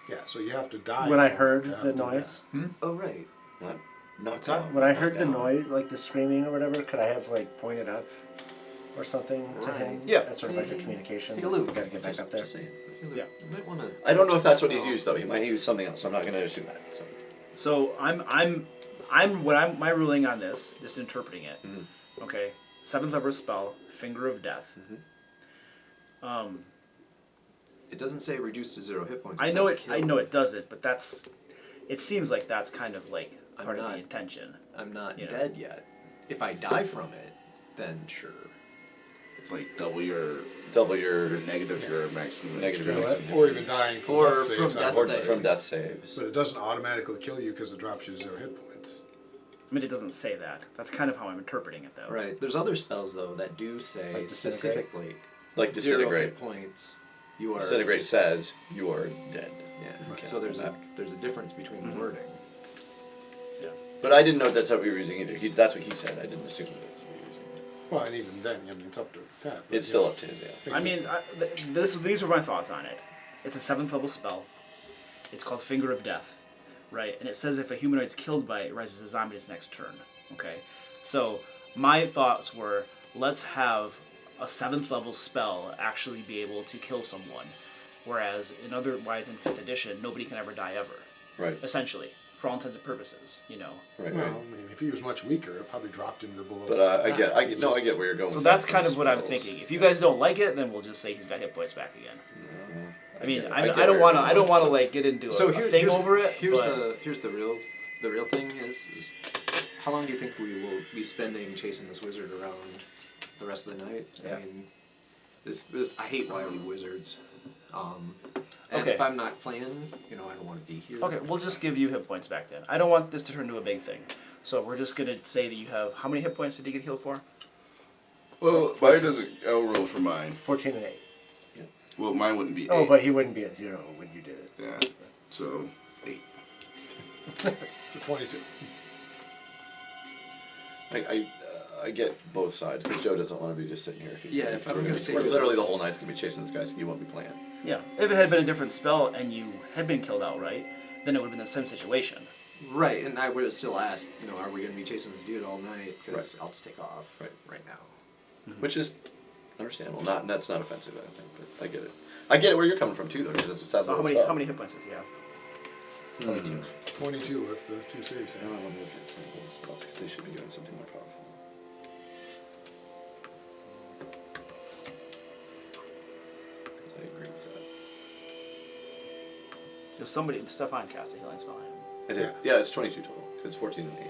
Yeah, so you have to die. When I for it heard to have the to do noise, Oh right. Not What's that? when I heard the down. noise, like the screaming or whatever, could I have like pointed up or something to him? Yeah. As sort of like a communication. Hey, like, Luke, we gotta get back up there. Just saying. Hey, Luke, Yeah. You might want to. I don't know if that's what he's used though. He might use something else. So I'm not going to assume that. So. So my ruling on this, just interpreting it. Okay, 7th level spell, Finger of Death. It doesn't say reduced to 0 hit points. I know says it. kill. I know it doesn't, but that's. It seems like that's kind of like I'm part of not- the intention. I'm not You know. dead yet. If I die from it, then sure. Like double your Negative your maximum. negative HP. your maximum. Or even dying from Or death from saves. death Or save. from death saves. But it doesn't automatically kill you because it drops you to 0 hit points. I mean, it doesn't say that. That's kind of how I'm interpreting it, though. Right. There's other spells though that do say Like disintegrate? specifically Like 0 disintegrate. hit points. You are Disintegrate says you are dead. Yeah. Okay. So there's a difference between the wording. Yeah. But I didn't know that's what we were using either. That's what he said. I didn't assume that that's what we were using. Well, and even then, I mean, it's up to that. but, It's yeah. still up to his, yeah. I mean, these were my thoughts on it. It's a 7th level spell. It's called Finger of Death, right? And it says if a humanoid's killed by it, it rises a zombie its next turn. Okay, so my thoughts were, let's have a 7th level spell actually be able to kill someone, whereas otherwise in 5th edition nobody can ever die ever. Right. Essentially, for all intents and purposes, you know. Right. Well, Right. I mean, if he was much weaker, it probably dropped him to below. But I his get, max. It's I just- get where you're going. So with that's that, kind those of what I'm spells. thinking. If you guys don't like it, then we'll just say he's got hit points back again. I mean, get- I get don't where want to. you're I don't going. want to like get into a thing here's, over it. Here's but the real thing is how long do you think we will be spending chasing this wizard around the rest of the night? Yeah. I mean, this I hate wily wizards. And Okay. if I'm not playing, I don't want to be here. Okay, we'll just give you hit points back then. I don't want this to turn into a big thing. So we're just gonna say that you have how many hit points did you get healed for? Well, mine doesn't. I'll roll for mine. 14 and 8. Well, mine wouldn't be 8. Oh, but he wouldn't be at 0 when you did it. Yeah. So 8. So 22. I get both sides because Joe doesn't want to be just sitting here. If he, Yeah, if if I'm gonna say- literally the whole night's gonna be chasing this guy, so he won't be playing. Yeah. If it had been a different spell and you had been killed outright, then it would have been the same situation. Right, and I would have still asked, are we going to be chasing this dude all night? Because Right. I'll just take off right now. Which is understandable. That's not offensive. I don't think. But I get it. I get it where you're coming from too, though, because it's a So seven. how many hit points does he have? 22. 22 with the 2 saves. I want to look at some of those spells because they should be doing something more powerful. I agree with that. Because Stefan cast a healing spell on him. I did. Yeah, it's 22 total. 'Cause it's 14 and 8.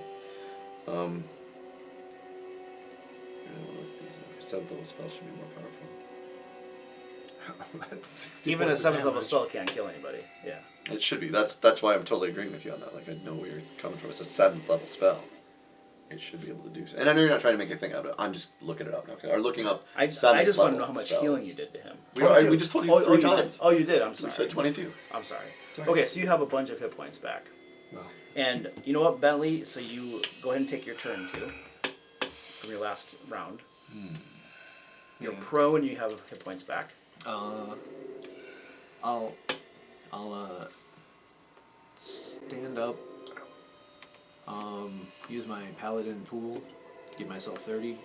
Seventh level spells should be more powerful. That's 60 Even a points of 7th level damage. spell can't kill anybody. Yeah. It should be. That's why I'm totally agreeing with you on that. Like I know where you're coming from. It's a 7th level spell. It should be able to do so. And I know you're not trying to make a thing out of it. I'm just looking it up now. Okay? Or looking up. I 7th just want to know level how much spells. healing you did to him. We just told you 3 you times. did. Oh, you did. I'm We sorry. said 22. I'm sorry. Sorry. Okay, so you have a bunch of hit points back. No. And you know what, Bentley? So you go ahead and take your turn too. From your last round. You're pro and you have hit points back. I'll stand up. Use my paladin pool. Give myself 30.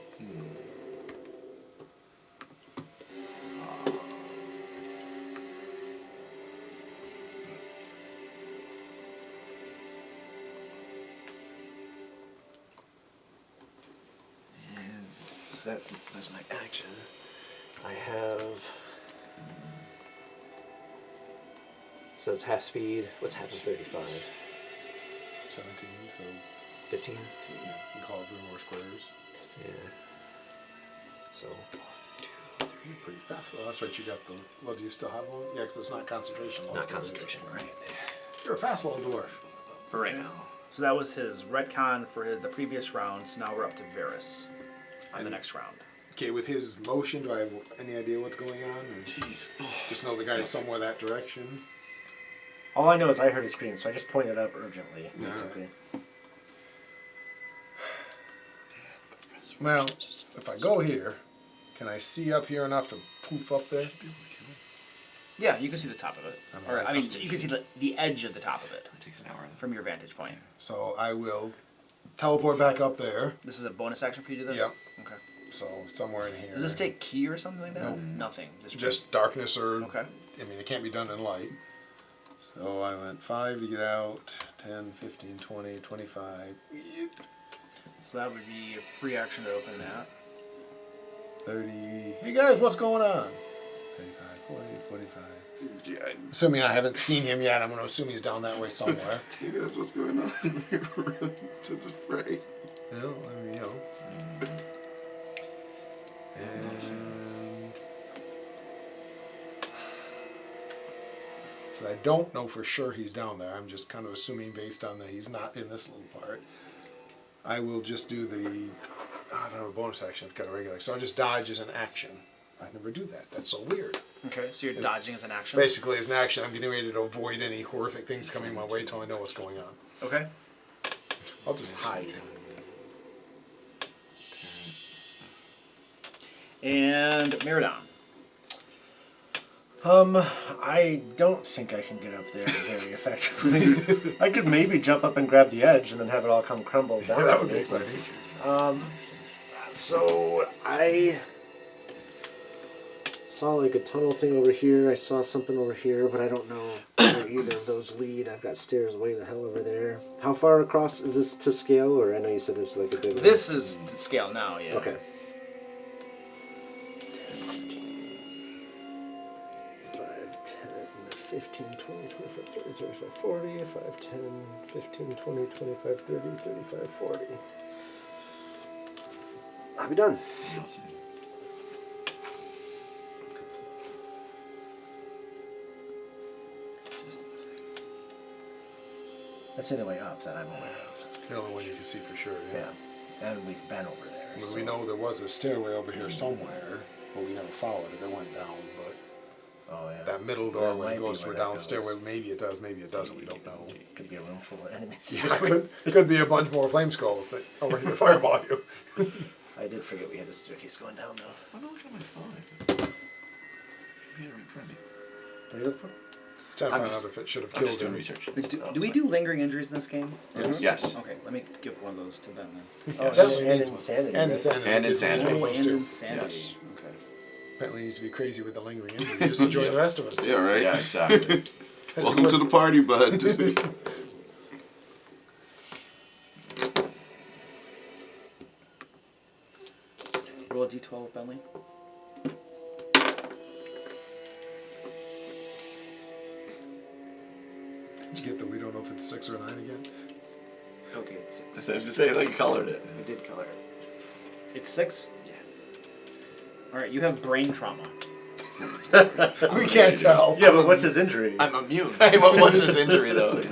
And so that's my action. I have. So it's half speed. What's half of 35? 17, so 15? you call it 3 more squares. Yeah. So, You're pretty fast. Well, that's right, you got the... Well, do you still have one? Yeah, because it's not concentration. Not concentration, right. You're a fast little dwarf. For right now. So that was his retcon for the previous round. So now we're up to Varys on the next round. Okay, with his motion, do I have any idea what's going on? Or Jeez. just know the guy's somewhere that direction? all I know is I heard a scream, so I just pointed up urgently, basically. Well, if I go here, can I see up here enough to poof up there? Yeah, you can see the top of it. I mean, You can see the edge of the top of it It takes an hour. from your vantage point. So I will teleport back up there. This is a bonus action for you to do this? Yep. Okay. So somewhere in here. Does this take key or something like that? Nope. Nothing. Just darkness or. Okay. I mean, it can't be done in light. So I went 5 to get out, 10, 15, 20, 25. So that would be a free action to open that. 30. Hey guys, what's going on? 35, 40, 45. Yeah, Assuming I haven't seen him yet, I'm going to assume he's down that way somewhere. maybe that's what's going on. We're really to the fray. Well, I mean, you know. And so I don't know for sure he's down there. I'm just kind of assuming based on that he's not in this little part. I will just do the, I don't know, bonus action. I've got a regular. So I'll just dodge as an action. I never do that. That's so weird. Okay, so you're dodging as an action? Basically, as an action, I'm getting ready to avoid any horrific things coming my way until I know what's going on. Okay. I'll just hide. And Meridon. I don't think I can get up there very effectively. I could maybe jump up and grab the edge and then have it all come crumble down. Yeah, that on would be me. exciting. So I saw like a tunnel thing over here. I saw something over here, but I don't know where either of those lead. I've got stairs way the hell over there. How far across is this to scale? Or I know you said this is like a big one. This is to scale now, yeah. Okay. 5, 10, 15, 20, 25, 30, 35, 40. 5, 10, 15, 20, 25, 30, 35, 40. I'll be done. That's the only way up that I'm aware of. The only one you can see for sure, yeah. Yeah. And we've been over there. Well, so- we know there was a stairway over here somewhere, but we never followed it. It went down, but Oh, yeah. that middle That door where might it be goes to where a that down goes. stairway, maybe it does, maybe it doesn't, we don't know. Could be a room full of enemies. Yeah, could be a bunch more flame skulls that over here to fireball you. I did forget we had a staircase going down, though. Why don't I look at my phone? Should be right in front of me. What are you looking for? Trying to I'm find just- out if it should have I'm just killed doing him. research. Do we do lingering injuries in this game? Yes. Okay, let me give one of those to Ben then. Oh, Yes. and insanity. And right? insanity. And Gives me insanity. one of those And too. insanity. Yes. Okay. Apparently needs to be crazy with the lingering injury just to join the rest of us. Yeah, right? Yeah, exactly. Welcome to the party, bud. Roll a d12, Bentley. Did you get the we don't know if it's 6 or 9 again? Okay, it's 6. I was just saying, like you colored it. I did color it. It's 6? Yeah. Alright, you have brain trauma. We can't tell. Yeah, but what's his injury? I'm immune. Hey, what's his injury though?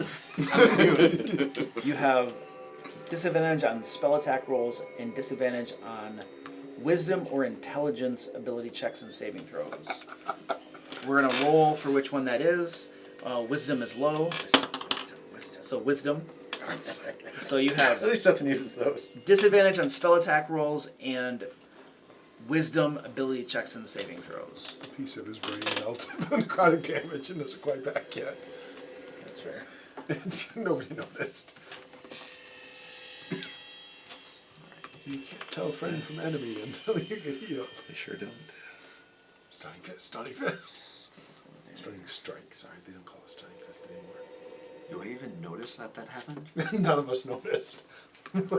I'm immune. You have disadvantage on spell attack rolls and disadvantage on wisdom or intelligence ability checks and saving throws. We're going to roll for which one that is. Wisdom is low. So wisdom. So you have At least nothing uses those. disadvantage on spell attack rolls and wisdom ability checks and saving throws. A piece of his brain melted from necrotic damage and isn't quite back yet. That's fair. Nobody noticed. You can't tell friend from enemy until you get healed. I sure don't. Stunning fist, stunning fist. Stunning strike, sorry, they don't call it stunning fist anymore. Do I even notice that happened? None of us noticed.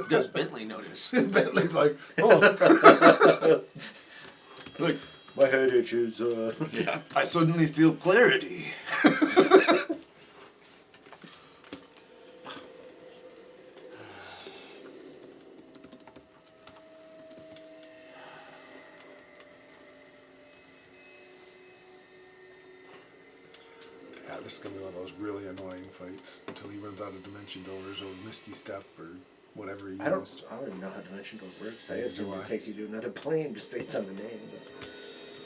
Does Bentley notice? Bentley's like, oh. Look, My head itches. Yeah. I suddenly feel clarity. Yeah, this is going to be one of those really annoying fights until he runs out of dimension doors or Misty Step or whatever he I don't used. even know how dimension door works. I Neither assume do I. it takes you to another plane just based on the name.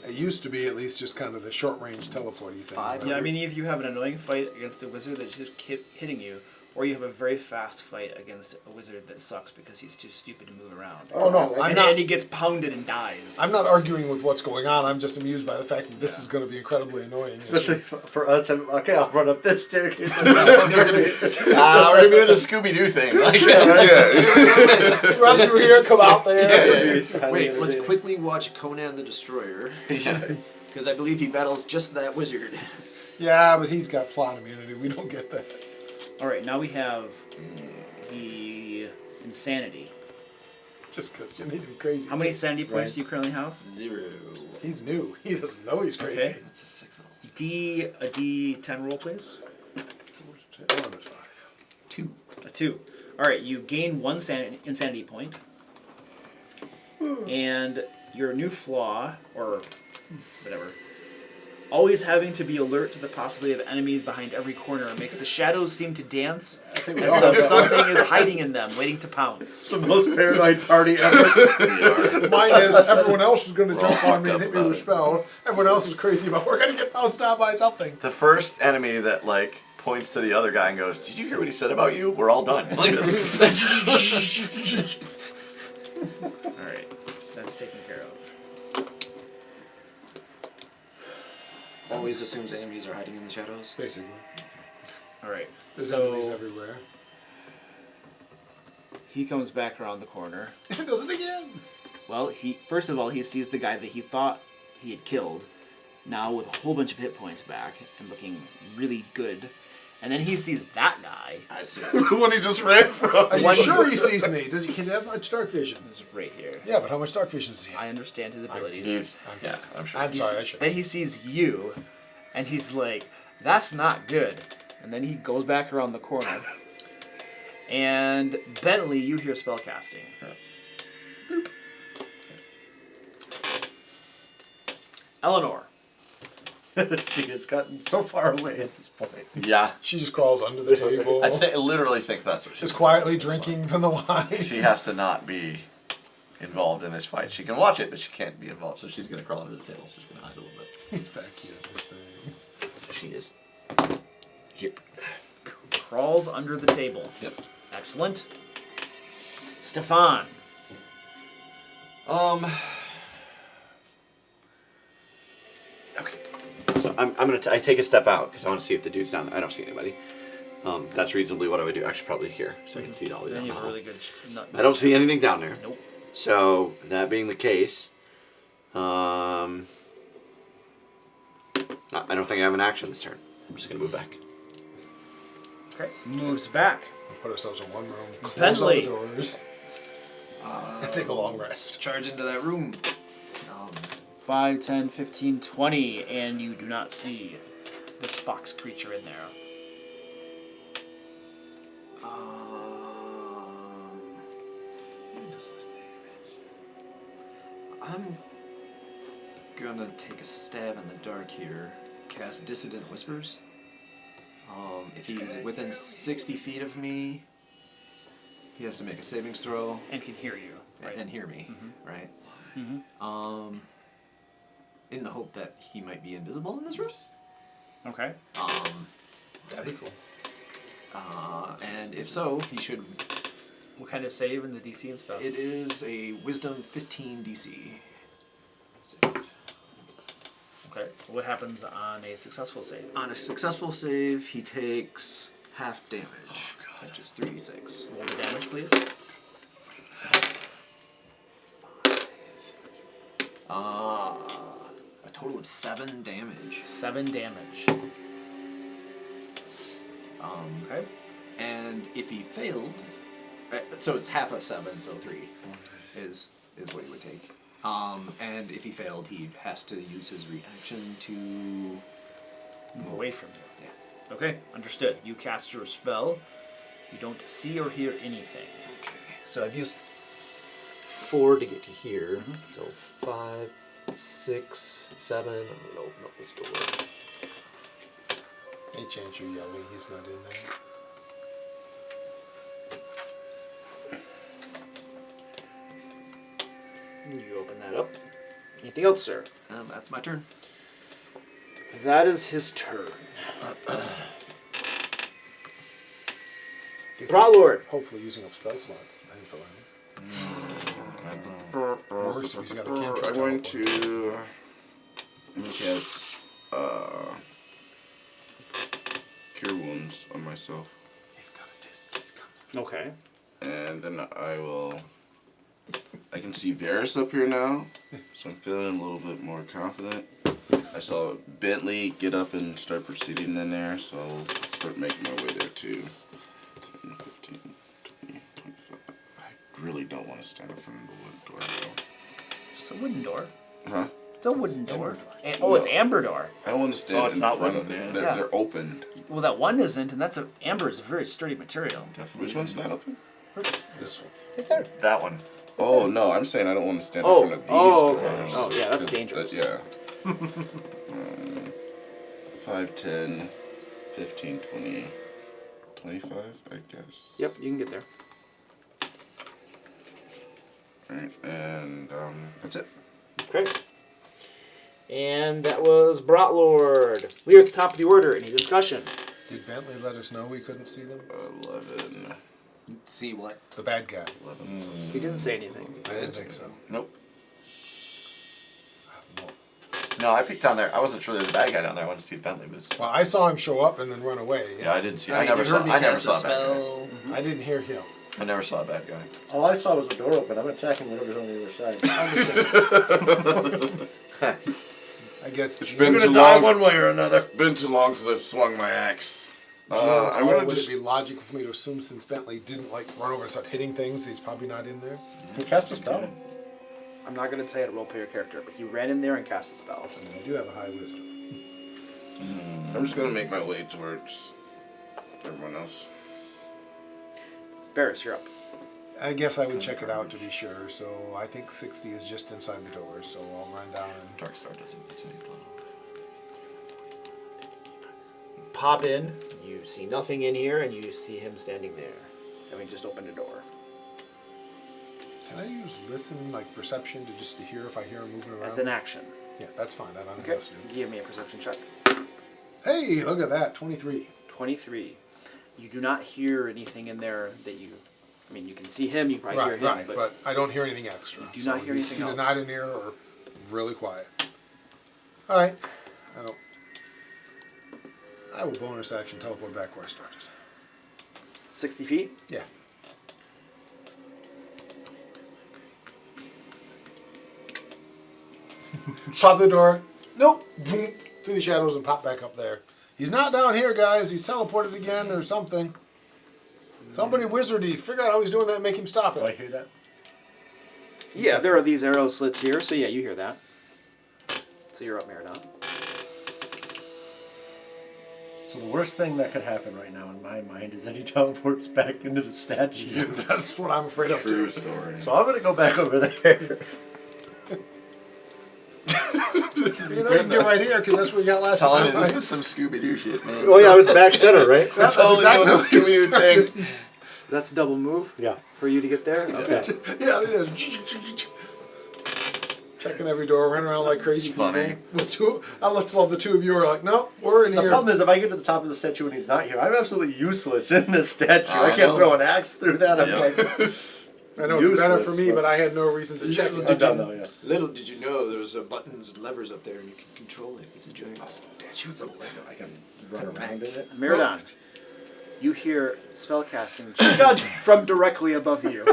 It used to be at least just kind of the short range teleporty thing. but- Yeah, I mean, either you have an annoying fight against a wizard that just keep hitting you, or you have a very fast fight against a wizard that sucks because he's too stupid to move around. Oh no, And he gets pounded and dies. I'm not arguing with what's going on. I'm just amused by the fact that this is going to be incredibly annoying. Especially for us. Okay, I'll run up this staircase. We're gonna be doing the Scooby-Doo thing. Like, Yeah. Run through here, come out there. Wait, let's quickly watch Conan the Destroyer. yeah. Because I believe he battles just that wizard. Yeah, but he's got plot immunity. We don't get that. All right, now we have the insanity. Just because you need to be crazy. How many sanity points do you currently have? 0. He's new. He doesn't know he's crazy. Okay. That's a 6 level. A D10 roll, please. Oh, that's 5. 2. A 2. All right, you gain 1 insanity point. And your new flaw, or whatever, always having to be alert to the possibility of enemies behind every corner makes the shadows seem to dance as though something is hiding in them, waiting to pounce. The most paranoid party ever. Mine is everyone else is going to jump on me and hit me up with a about spell. Everyone else is crazy about we're going to get bounced down by something. The first enemy that like points to the other guy and goes, "Did you hear what he said about you? We're all done." Like, All right, that's taken care of. Always assumes enemies are hiding in the shadows. Basically. All right, There's so enemies everywhere. he comes back around the corner. It does it again. Well, first of all, he sees the guy that he thought he had killed, now with a whole bunch of hit points back and looking really good. And then he sees that guy. I see. The one he just ran from. Are you sure he sees me? Does he can he have much dark vision? Who's right here. Yeah, but how much dark vision does he have? I understand his abilities. He's, I'm yeah, just- I'm sure. I'm sorry, I should. Then he sees you, and he's like, "That's not good." And then he goes back around the corner. And Bentley, you hear spell casting. Eleanor. She has gotten so far away at this point. Yeah, She just crawls under the table, I literally think that's what she's just quietly drinking from the wine. She has to not be involved in this fight. She can watch it, but she can't be involved. So she's gonna crawl under the table. So she's gonna hide a little bit. He's back here at this thing. So she is here. Crawls under the table. Yep. Excellent. Stefan. Okay. So I take a step out because I want to see if the dude's down there. I don't see anybody. That's reasonably what I would do. Actually, probably here, so I can see it all the way Then down you the have a hall. really good. I don't see anything down there. Nope. So that being the case, I don't think I have an action this turn. I'm just gonna move back. Okay. Moves back. We'll put ourselves in one room, close Bentley. all the doors, and take a long rest. Charge into that room. 5, 10, 15, 20, and you do not see this fox creature in there. I'm gonna take a stab in the dark here. Cast Dissident Whispers. If he's within 60 feet of me, he has to make a savings throw And can hear you. Right. and hear me, right? Mm-hmm. In the hope that he might be invisible in this room. Okay. That'd be cool. And if so, he should. What kind of save and the DC and stuff? It is a Wisdom 15 DC. Okay. What happens on a successful save? On a successful save, he takes half damage, which is 3d6. Roll the damage, please. A total of 7 damage. 7 damage. Okay. And if he failed, so it's half of 7, so 3 is what he would take. And if he failed, he has to use his reaction to Move away from you. Yeah. Okay. Understood. You cast your spell. You don't see or hear anything. Okay. So I've used 4 to get to here. So 5, 6, 7. No, let's go with Hey, chance you're yelling. He's not in there. You open that up. Anything else, sir? That's my turn. That is his turn. Guess Brawlord. he's hopefully using up spell slots. Worse if he's got a cantrip. I'm going to cast Cure Wounds on myself. Okay. And then I can see Varys up here now, so I'm feeling a little bit more confident. I saw Bentley get up and start proceeding in there, so I'll start making my way there too. 10, 15, 20, 25. I really don't want to stand in front of the wood door though. It's a wooden door. Huh? It's a wooden door. It's No. amber door. I don't want to stand it's in not front of wooden, them. yeah. They're opened. Well, that one isn't, and amber is a very sturdy material. Which one's not open? This one. Right there. That one. Oh no, I'm saying I don't want to stand Oh, in front of these oh, okay. doors. Oh, yeah, that's 'Cause dangerous. yeah. 5, 10, 15, 20, 25, I guess. Yep, you can get there. Alright, and that's it. Okay. And that was Brotlord. We are at the top of the order. Any discussion? Did Bentley let us know we couldn't see them? 11. See what? The bad guy. 11 plus. He didn't say anything. I didn't think so. Nope. I don't know. No, I peeked down there. I wasn't sure there was a bad guy down there. I wanted to see if Bentley was. Well, I saw him show up and then run away. Yeah, I didn't see. I I never saw. I never cast saw a a bad guy. spell. I didn't hear him. I never saw a bad guy. All I saw was a door open. I'm attacking whatever's on the other side. I guess It's Gino- been too die long. one way or another. It's been too long since I swung my axe. Gino, I'm gonna would just. it be logical for me to assume since Bentley didn't like run over and start hitting things, that he's probably not in there? He cast a spell. I'm not going to tell you how to roleplay your character, but he ran in there and cast a spell. I mean, I do have a high wisdom. I'm just gonna make my way towards everyone else. Varys, you're up. I guess I would check it out to be sure. So I think 60 is just inside the door. So I'll run down and. Darkstar doesn't say anything. Pop in. You see nothing in here, and you see him standing there, having just opened a door. Can I use listen, like perception, to hear if I hear him moving around? As an action. Yeah, that's fine. I don't Okay. have to. Give me a perception check. Hey, look at that, 23. 23. You do not hear anything in there that you. I mean, you can see him. You probably hear Right, him, right, but I don't hear anything extra. You do not hear he's anything either else. not in here or really quiet. All right, I will bonus action teleport back where I started. 60 feet. Yeah. Pop the door. Nope. Boom, through the shadows and pop back up there. He's not down here, guys. He's teleported again or something. Somebody wizardy. Figure out how he's doing that and make him stop Do I it. hear that? Yeah, there are these arrow slits here, so yeah, you hear that. So you're up, Meridon. So the worst thing that could happen right now in my mind is that he teleports back into the statue. That's what I'm afraid of True too. story. So I'm gonna go back over there. You know, you can get right here because that's what you got last Telling time. you, this right? is some Scooby Doo shit, man. Oh yeah, I was back center, right? That's Totally exactly doing the what he was Scooby Doo thing. That's the double move Yeah. for you to get there. Okay. Yeah. Checking every door, running around like crazy. It's funny. people. With two, I love the two of you are like, nope, we're in The here. problem is, if I get to the top of the statue and he's not here, I'm absolutely useless in this statue. I I can't know. throw an axe through that. I'm Yeah. like, I know it's better useless, for me, but- but I had no reason to check it. I'm done though, yeah. Little did you know there was buttons and levers up there and you can control it. It's a giant statue. It's a I can run around in it. Meridon, you hear spellcasting from directly above you.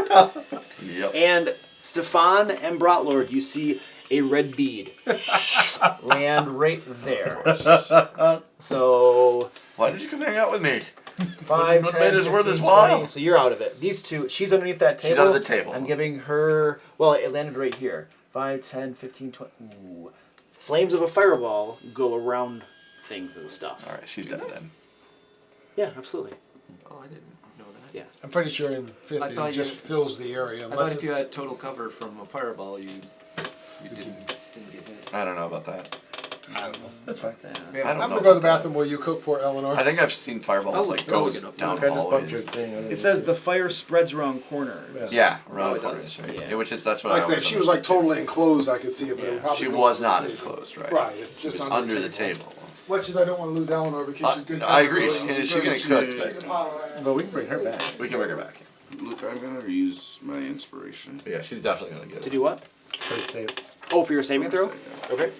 Yep. And Stefan and Brotlord, you see a red bead land right there. So Why did you come hang out with me? 5, What 10, made us worth 15, his 20. while? So you're out of it. These two, she's underneath that table. She's under the table. I'm giving her, well, it landed right here. 5, 10, 15, 20. Ooh. Flames of a fireball go around things and stuff. All right, she's dead then. Yeah, absolutely. Oh, I didn't know that. Yeah. I'm pretty sure in 50 I thought it just you- fills the area I unless thought if you it's... had total cover from a fireball, you didn't get hit. I don't know about that. I don't know. That's fine. I I'm don't gonna know go to the about that. bathroom while you cook poor Eleanor. I think I've seen fireballs like go look it up. down I just bumped your hallways. thing. It says the fire spreads around corners. Yeah, Oh, around it corners, does. right? Yeah. Yeah, which is that's what Like I I said, always she was like understood. totally enclosed. I could see it, but it would Yeah. probably She go was under not the table. enclosed, right? Right, it's She just was under the table. table. Much as I don't want to lose Eleanor because she's good. I agree. company. She's gonna cook, but But we can bring her back. we can bring her back. Look, I'm gonna use my inspiration. But yeah, she's definitely gonna get To it. do what? Play safe. Oh, for your saving throw? Yeah. Okay.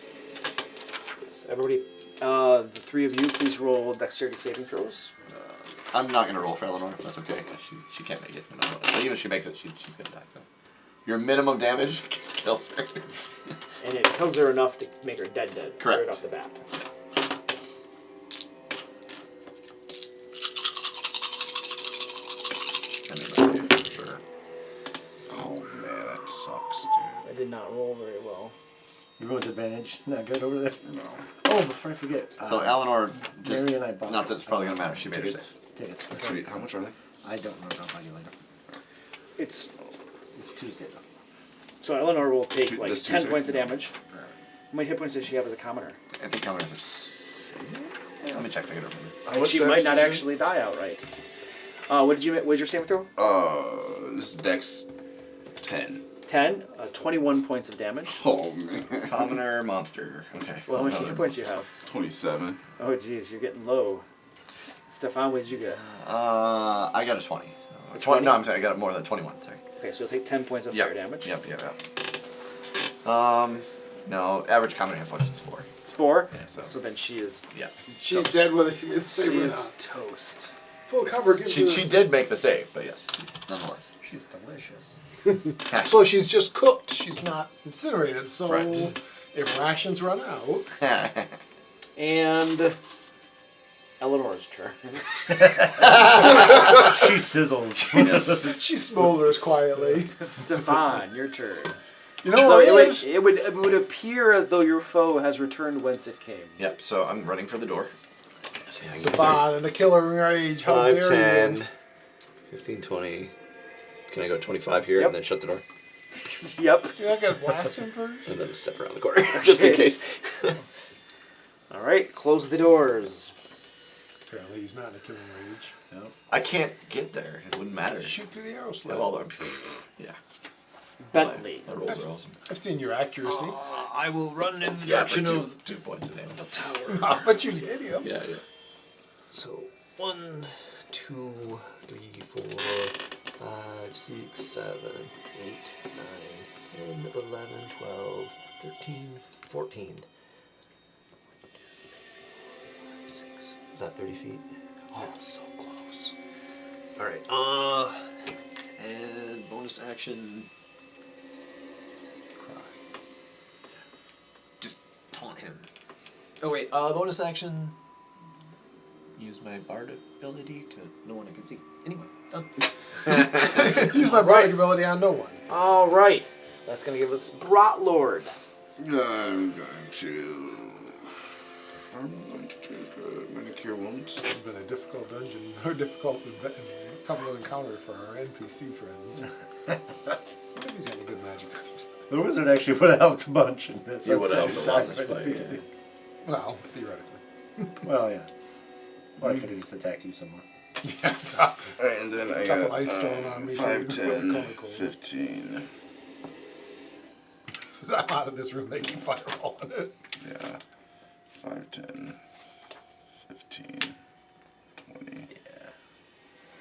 Everybody, the three of you, please roll dexterity saving throws. I'm not gonna roll for Eleanor if that's okay, because she can't make it. No matter what. So even if she makes it, she's gonna die. So your minimum damage kills her. And it kills her enough to make her dead. Correct. Right off the bat. I mean, that's for sure. Oh man, that sucks, I did not roll very well. Everyone's advantage. Not good over there. dude. No. Oh, before I forget. So Eleanor, just Mary and I bought not that it's probably gonna matter. She made her Tickets. save. tickets for Sweet. How much are they? I don't know. I'll buy you later. It's It's Tuesday though. so Eleanor will take like This 10 Tuesday? points of damage. How many hit points does she have as a commoner? I think commoners are 6. Yeah, let me check. I gotta remember. How And much she damage might not did you actually die outright. What did you? What was your saving throw? do? This is Dex 10. 10. 21 points of damage. Oh man. Commoner monster. Okay. Well, how much hit points do you have? 27. Oh, jeez, you're getting low. Stefan, what did you get? I got a 20. A 20? No, I'm sorry. I got more than 21. Sorry. Okay, so you'll take 10 points of Yep. fire damage. Yep. No, average commoner hit points is 4. It's 4. Yeah, so- then she is. Yeah. She's dead with a She saber. is toast. Full cover gives her. She did make the save, but yes, nonetheless. She's delicious. So she's just cooked. She's not incinerated. So Right. if rations run out, And Eleanor's turn. She sizzles. she smolders quietly. Stefan, your turn. You know So what it would appear as though your foe has returned whence it came. Yep. So I'm running for the door. Stefan and the killer rage. How 5, dare 10, you? 15, 20. Can I go 25 here Yep. and then shut the door? Yep. You're not gonna blast him first? And then step around the corner, just in case. All right, close the doors. Apparently he's not in a killing rage. I can't get there. It wouldn't matter. Shoot through the arrow slit. Well, yeah. Bentley. My rolls are awesome. I've seen your accuracy. I will run in the Yeah, for direction of 2 points of damage. the tower. But you hit him. Yeah. So 1, 2, 3, 4, 5, 6, 7, 8, 9, 10, 11, 12, 13, 14. 6. Is that 30 feet? Oh, so close. All right. And bonus action. Cry. Just taunt him. Oh wait, bonus action. Use my bard ability to no one I can see. Anyway, done. Use my bardic ability on no one. All right. That's going to give us Brotlord. I'm going to take a manicure wounds. It's been a difficult dungeon, or difficult couple of encounter for our NPC friends. Maybe he's got any good magic items. The wizard actually would have helped a bunch in this. You would have helped a lot in this fight. Yeah. Well, theoretically. Well, yeah. Or I could have just attacked you some more. Yeah, Alright, and then I Couple got ice stone on me, 5, too. 10, Cool. 15. I'm out of this room making fireball on it. Yeah. 5, 10, 15, 20. Yeah.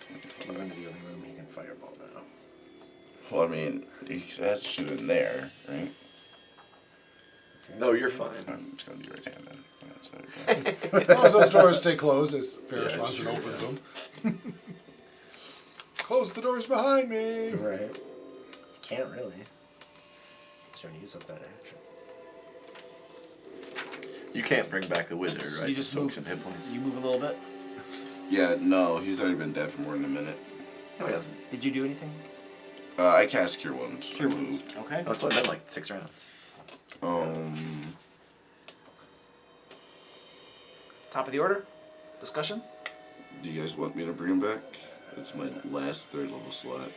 25. We're into the other room making fireball now. Well, I mean, he has to shoot in there, right? No, you're fine. I'm just gonna do right hand then. That's it. As long as those doors stay closed, as Paris Yeah, runs and sure, opens yeah. them. Close the doors behind me. Right. You can't really. Trying to use up that action. You can't bring back the wizard, So right? you just soak move- some hit points. You move a little bit. Yeah, no, he's already been dead for more than a minute. No, he hasn't. Did you do anything? I cast Cure Wounds. Cure Wounds. Okay. No, it's only been like 6 rounds. Top of the order. Discussion. Do you guys want me to bring him back? It's my last 3rd level slot.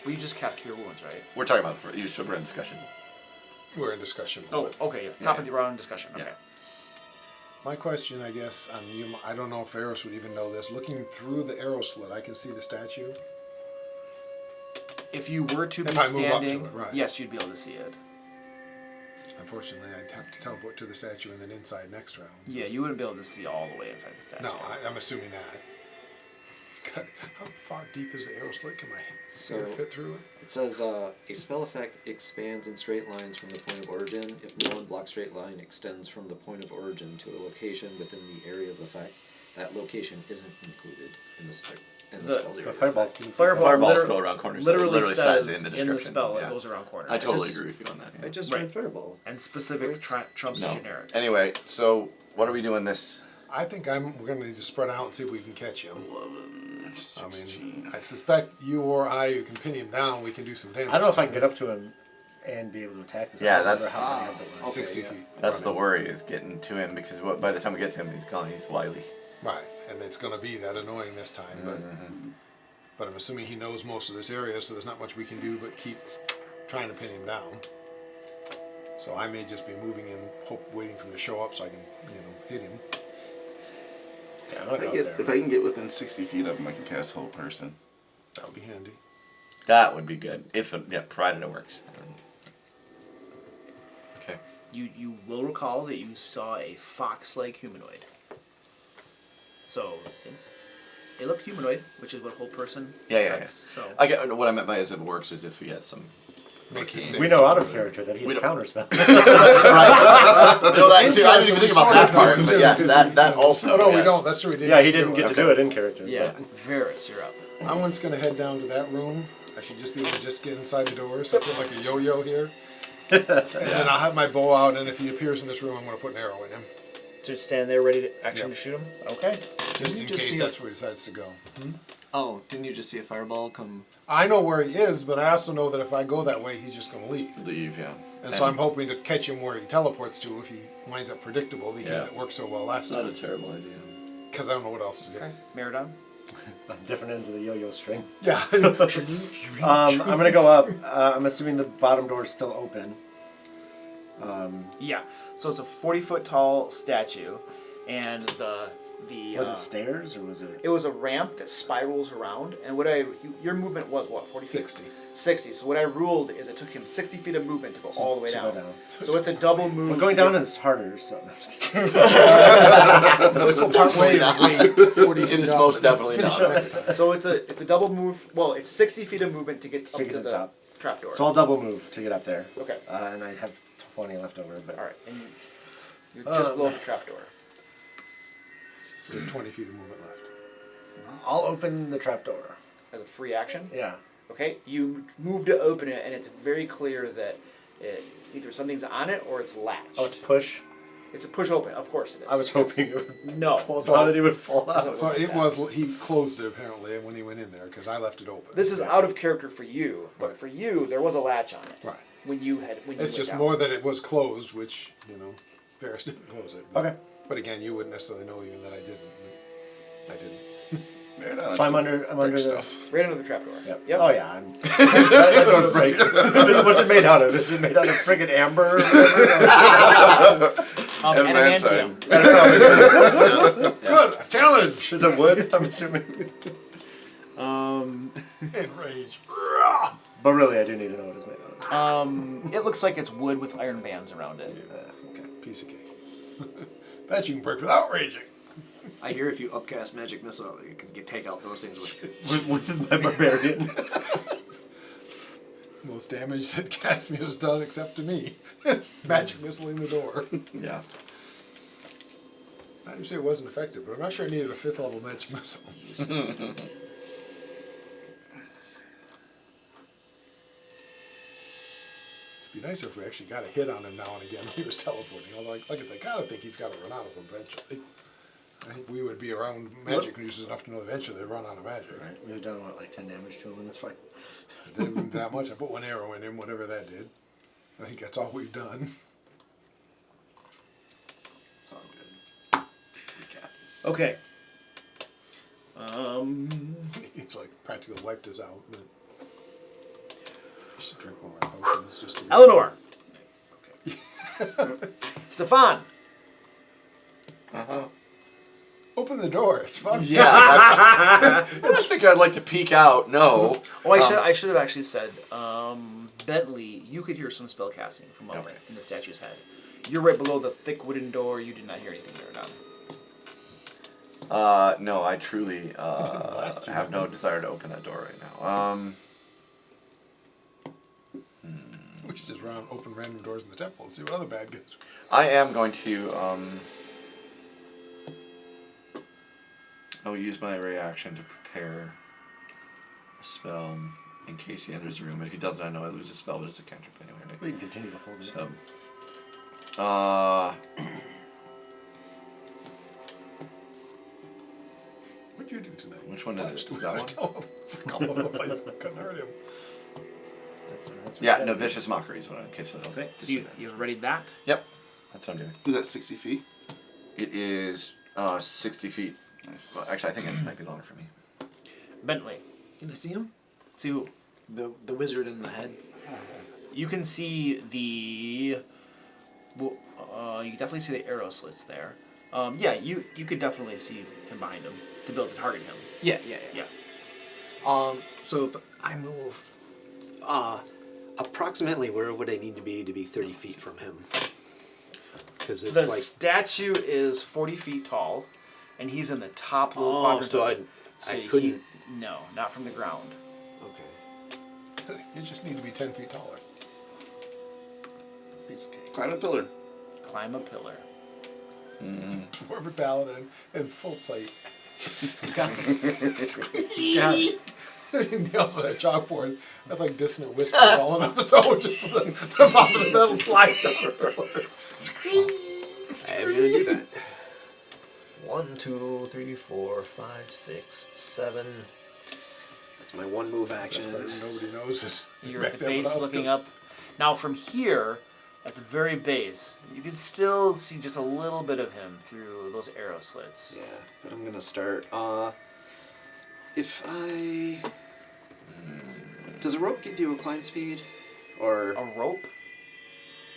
Well, you just cast Cure Wounds, right? We're talking about you should in discussion. We're in discussion. Oh, okay. Yeah. Top of the round discussion. Okay. Yeah. My question, I guess, I don't know if Eris would even know this. Looking through the arrow slit, I can see the statue. If you were to be If I move up to standing, it, right. yes, you'd be able to see it. Unfortunately, I'd have to teleport to the statue and then inside next round. Yeah, you wouldn't be able to see all the way inside the statue. No, I'm assuming that. God, how far deep is the arrow slit? Can my spear fit through it? It says a spell effect expands in straight lines from the point of origin. If no unblocked straight line extends from the point of origin to a location within the area of effect, that location isn't included in the spell. Fireballs go around corners. Literally says says in the in description. the spell yeah. it goes around corners. I totally agree with you on that. Yeah. I just Right. read fireball. And specific trumps No. generic. Anyway, so what are we doing this? I think we're going to need to spread out and see if we can catch him. 11, 16. I mean, I suspect you or I, you can pin him down. We can do some damage. I don't know if to I can him. get up to him and be able to attack this. Yeah, I don't remember that's- how many of it was. 60 yeah. feet. That's the running. worry, is getting to him, because by the time we get to him, he's gone. He's wily. Right, and it's going to be that annoying this time. But I'm assuming he knows most of this area, so there's not much we can do but keep trying to pin him down. So I may just be moving and waiting for him to show up so I can, hit him. Yeah, I'm not going there. If I can get within 60 feet of him, I can cast Hold Person. That would be handy. That would be good. Provided it works. Okay. You will recall that you saw a fox-like humanoid. So it looked humanoid, which is what whole person Yeah. affects. So I get what I meant by as it works is if he has some. Makes it arcane- safe. We know out of character that he We has don't- counterspell. right. I know that too. I didn't even think about that part, but yes, Because that also. No, we yes. don't. That's true. We didn't Yeah, he didn't get to it. do it in character. yeah, but- Varys, you're up. I'm just going to head down to that room. I should just be able to just get inside the door, so I feel like a yo-yo here. And then I'll have my bow out, and if he appears in this room, I'm going to put an arrow in him. Just stand there ready to action Yep. to shoot him? Okay. Just you in just case see that's where he decides to go. Oh, didn't you just see a fireball come? I know where he is, but I also know that if I go that way, he's just going to leave. Leave, yeah. And so I'm hoping to catch him where he teleports to if he winds up predictable, because Yeah. it worked so well last time. terrible idea. Because I don't know what else to do. Meridon? On different ends of the yo-yo string. Yeah. I'm gonna go up. I'm assuming the bottom door is still open. Yeah. So it's a 40-foot tall statue, and Was it stairs or was it? it was a ramp that spirals around, and your movement was what, 40 feet? 60. 60. So what I ruled is it took him 60 feet of movement to go all the way to go down. down. So it's a double move. Well, going to down get- is harder, so no, I'm just kidding. Let's go part way and wait 40 It feet is up most and then definitely finish not. up next time. So it's a double move. Well, it's 60 feet of movement to get up To get to to the the top. trapdoor. So I'll double move to get up there. Okay. And I have 20 left over, but. All right. And you're just below the trapdoor. So 20 feet of movement left. I'll open the trapdoor. As a free action. Yeah. Okay. You move to open it, and it's very clear that it's either something's on it or it's latched. Oh, it's push. It's a push open. Of course it is. I was hoping it would No. close out and it would fall out. So it was, he closed it apparently when he went in there, because I left it open. This is out of character for you, but for you, there was a latch on it. Right. When you It's went just down. more that it was closed, which, Ferris didn't close it. But, Okay. But again, you wouldn't necessarily know even that I didn't. I didn't. Meridon So I'm likes to under break the. stuff. Right under the trapdoor. Yep. Yep. Oh yeah. That does break. What's it made out of? Is it made out of friggin' amber? Or whatever? Adamantium. Good! A challenge! Is it wood? I'm assuming. Enrage. But really, I do need to know what it's made out of. It looks like it's wood with iron bands around it. Okay, piece of cake. That you can break without raging. I hear if you upcast magic missile, you can take out those things with. With my barbarian. Most damage that Casimir has done, except to me. Magic missile in the door. Yeah. I didn't say it wasn't effective, but I'm not sure I needed a 5th level magic missile. It'd be nicer if we actually got a hit on him now and again when he was teleporting. Although, like I said, I kind of think he's got to run out of them eventually. I think we would be around magic users enough to know eventually they'd run out of magic. Right. We've done what, like 10 damage to him in this fight. It didn't even that much. I put 1 arrow in him, whatever that did. I think that's all we've done. It's all good. We got this. Okay. He's like practically wiped us out. But I should drink one of my potions just to. Eleanor. Okay. Stefan. Uh-huh. Open the door. It's fun. Yeah, I don't think I'd like to peek out. No. Oh, I should have actually said, Bentley, you could hear some spell casting from up in the statue's head. You're right below the thick wooden door. You did not hear anything there, Don. No, I truly have no desire to open that door right now. We should just open random doors in the temple and see what other bad guys. I am going to I'll use my reaction to prepare a spell in case he enters the room. If he doesn't, I know I lose a spell, but it's a cantrip anyway. Right? We can continue to hold it. So, What'd you do tonight? which one is it? Is That that one? all over the place. Couldn't hurt him. That's Yeah, no, vicious mockery is what in case of Okay. So you readied that? Yep, that's what I'm doing. Is that 60 feet? It is 60 feet. Nice. Well, actually, I think it might be longer for me. Bentley. Can I see him? See who? The wizard in the head. You can see the. Well, you can definitely see the arrow slits there. Yeah, you could definitely see him behind him to be able to target him. Yeah. So if I move, approximately where would I need to be 30 feet from him? Because it's The like statue is 40 feet tall, and he's in the top little quadrant. so of it. I couldn't. No, not from the ground. Okay. You just need to be 10 feet taller. Piece of cake. Climb a pillar. Climb a pillar. Dwarven paladin and full plate. Got it. Nails on a chalkboard. That's like dissonant whisper rolling up his own. Just the bottom of the metal slide down the pillar. I am gonna do that. 1, 2, 3, 4, 5, 6, 7. That's my one move That's action. better than nobody knows this. You're at the base looking up. Now from here, at the very base, you can still see just a little bit of him through those arrow slits. Yeah, but I'm gonna start. If I does a rope give you a climb speed, or A rope?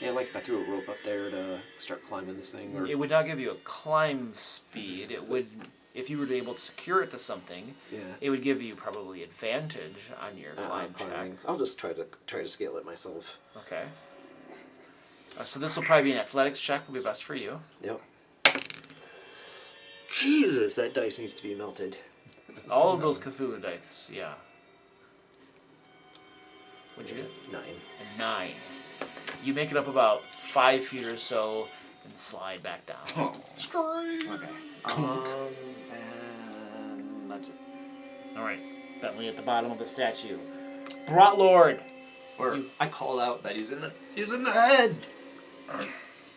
yeah, like if I threw a rope up there to start climbing this thing, or It would not give you a climb speed. It would, if you were able to secure it to something, yeah, it would give you probably advantage on your climb check. climbing. I'll just try to scale it myself. Okay. So this will probably be an athletics check. Will be best for you. Yep. Jesus, that dice needs to be melted. All of those Cthulhu dice, yeah. What'd you get? 9. A 9. You make it up about 5 feet or so and slide back down. Oh, Okay. And that's it. All right. Bentley at the bottom of the statue. Brought Lord. Or I call out that he's in the head.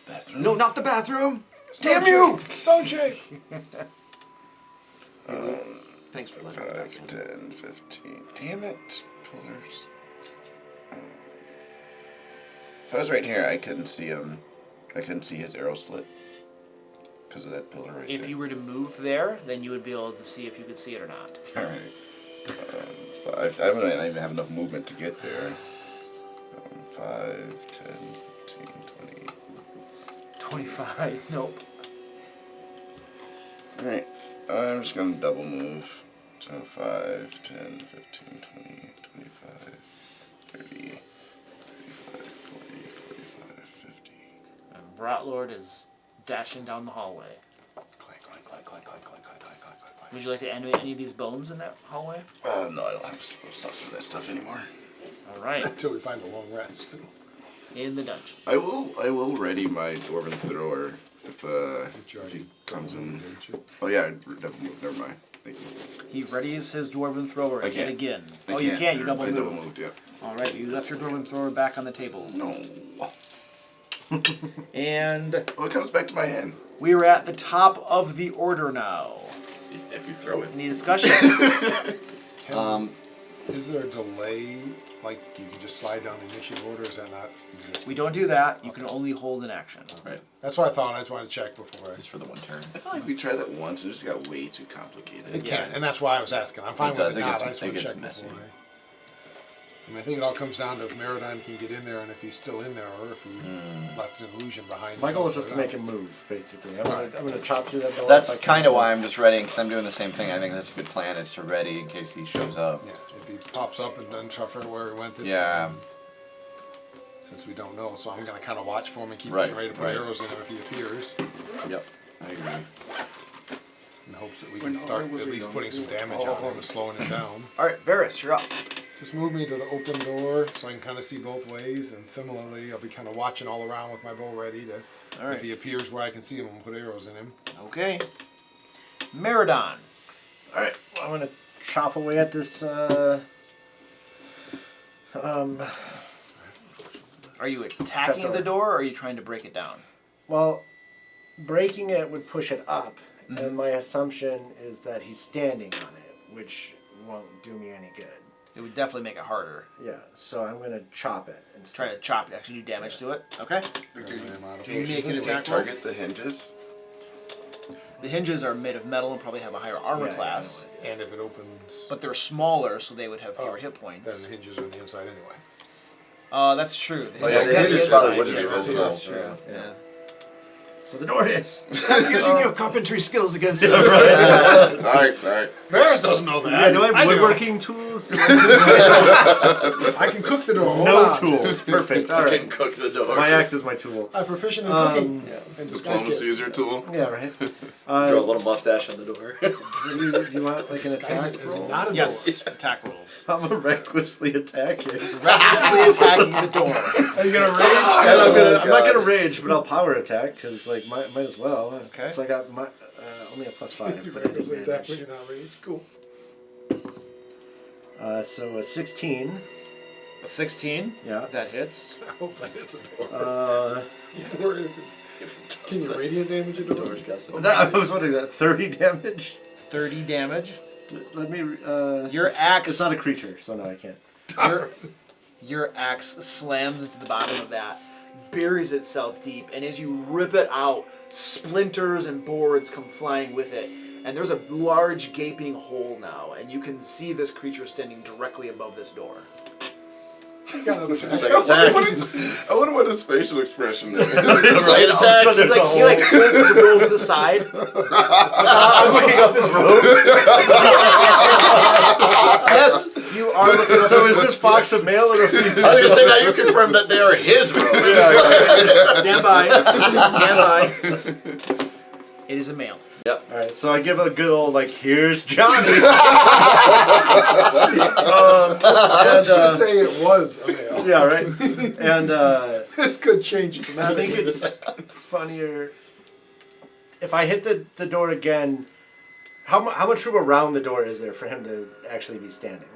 bathroom. No, not the bathroom. Damn you! Stone shake! Thanks for letting me back 5, in. 10, 15. Damn it. Pillars. If I was right here, I couldn't see him. I couldn't see his arrow slit. Because of that pillar right there. If you were to move there, then you would be able to see if you could see it or not. Alright. 5. I don't even have enough movement to get there. 5, 10, 15, 20. 25. Nope. Alright. I'm just going to double move. So 5, 10, 15, 20, 25, 30, 35, 40, 45, 50. And Brought Lord is dashing down the hallway. Clank, clank, clank, clank, clank, clank, clank, clank, clank, clank. Would you like to animate any of these bones in that hallway? No, I don't have slots for that stuff anymore. All right. Until we find a long rest. In the dungeon. I will ready my dwarven thrower if he comes in. Oh yeah, double move. Never mind. Thank you. He readies his dwarven thrower I yet can't. again. I Oh, you can't. You double I move. double moved. Yeah. All right. You left your dwarven thrower back on the table. No. And Well, it comes back to my hand. we are at the top of the order now. If you throw it. Any discussion? Is there a delay? Like you can just slide down the initiative order? Is that not exist? We don't do that. You can only hold an action. Right. That's what I thought. I just wanted to check before. Just for the one turn. I feel like we tried that once and it just got way too complicated. It can, and that's why I was asking. I'm fine It with does. it It now. gets- I just it want to gets check messy. before. mean, I think it all comes down to if Maraudon can get in there and if he's still in there or if he left an illusion behind. My goal is just to make him move, basically. I'm gonna chop through that door. That's kind of why I'm just readying, because I'm doing the same thing. I think that's a good plan, is to ready in case he shows up. Yeah, if he pops up and doesn't try to figure where he went this Yeah. time. Since we don't know, so I'm gonna kind of watch for him and keep Right, getting ready to put right. arrows in him if he appears, Yep, I agree. in hopes that we can start at least putting some damage on him and slowing him down. All right, Varys, you're up. Just move me to the open door so I can kind of see both ways, and similarly, I'll be kind of watching all around with my bow ready to, All right. if he appears where I can see him, I'll put arrows in him. Okay. Maraudon. All right, well, I'm gonna chop away at this. Are you attacking Trapdoor. the door, or are you trying to break it down? Well, breaking it would push it up, and my assumption is that he's standing on it, which won't do me any good. It would definitely make it harder. Yeah, so I'm gonna chop it instead. Try to chop it. Actually do damage to it. Okay. Can you make an Like, attack roll? target the hinges. The hinges are made of metal and probably have a higher armor Yeah, class, And if it opens, but they're smaller, so they would have fewer hit then points. the hinges are on the inside anyway. That's true. Oh yeah, the hinges probably wouldn't be yes. visible. That's true. Yeah. So the door is. Stop using your carpentry skills against us. Sorry. Varys doesn't know that. Yeah, do I have do. woodworking tools? I can cook the door. Hold No on. tools. Perfect. All I can right. cook the door. My axe is my tool. I'm proficient in cooking. And disguise Diplomacy kits. is your tool. Yeah, right. Draw a little mustache on the door. Do you want like an Disguise attack it as roll? not a Yes. door. Attack rolls. I'm gonna recklessly attack it. Recklessly attacking the door. Are you gonna rage? And I'm not God. gonna rage, but I'll power attack because like might as well. Okay. So I got my only a +5, but I did With that, but manage. you're not rage. Cool. So a 16. A 16. Yeah. That hits. I hope that hits a door. Uh, Can you radiant damage a door? I was wondering that 30 damage. 30 damage. Let me. Your axe. It's not a creature, so no, I can't. Your axe slams into the bottom of that, buries itself deep, and as you rip it out, splinters and boards come flying with it. And there's a large gaping hole now, and you can see this creature standing directly above this door. Got another Second attack. I wonder what his facial expression is. Second attack. He like pulls his robes aside. I'm looking up his robe. Yes, you are looking up So his is this fox a male or a female? I was gonna say now you confirm that they are his robes. Stand by. Stand by. It is a male. Alright, so I give a good old, like, here's Johnny. Let's just say it was a male. Yeah, right. And This could change I dramatically. think it's funnier if I hit the door again. How much room around the door is there for him to actually be standing?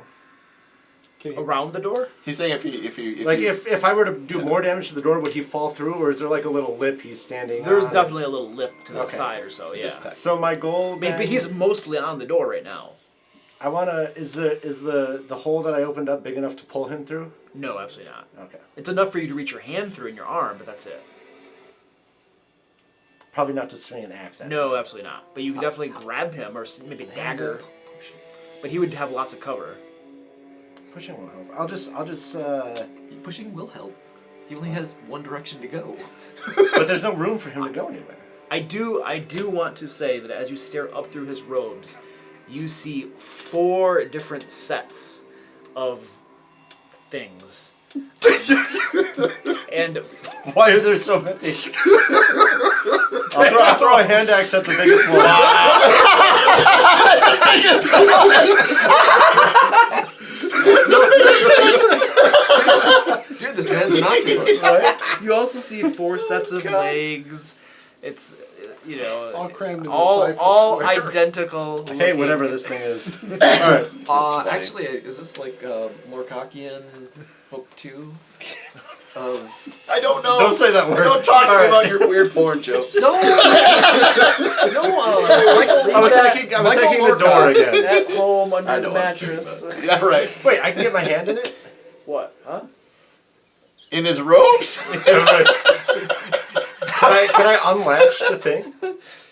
Around the door? He's saying if If I were to do more damage to the door, would he fall through, or is there like a little lip he's standing There's on? definitely a little lip to the Okay. side or so, yeah. So my goal. But he's mostly on the door right now. I wanna. Is the hole that I opened up big enough to pull him through? No, absolutely not. Okay. It's enough for you to reach your hand through in your arm, but that's it. Probably not to swing an axe at him. No, absolutely not. But you can definitely grab him or maybe dagger. But he would have lots of cover. Pushing won't help. I'll just. Pushing will help. He only has one direction to go. But there's no room for him to go anywhere. I do want to say that as you stare up through his robes, you see 4 different sets of things. And why are there so many? I'll throw a hand axe at the biggest one. Dude, this man's an octopus. Right? You also see 4 sets of legs. It's all crammed in this all 5-foot square. identical. Hey, looking. whatever this thing is. Alright. Actually, is this like Lorcachian Book 2? I don't know. Don't say that word. Don't talk to me about your weird porn joke. No! I'm attacking the door again. At home I under know the what mattress. Yeah, right. Wait, I can get my hand in it? What? Huh? In his robes? Can I unlatch the thing?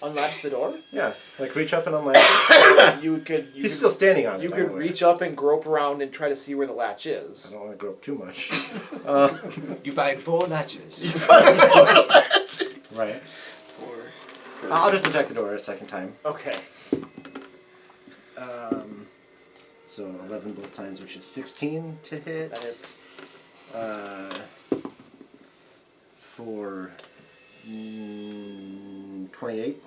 unlatch the door? Yeah, like reach up and unlatch it. You could. He's still standing on it. You by could the way. reach up and grope around and try to see where the latch I is. don't want to go up too much. You find 4 latches. Right. 4. I'll just attack the door a second time. Okay. So 11 both times, which is 16 to hit. That hits. For 28.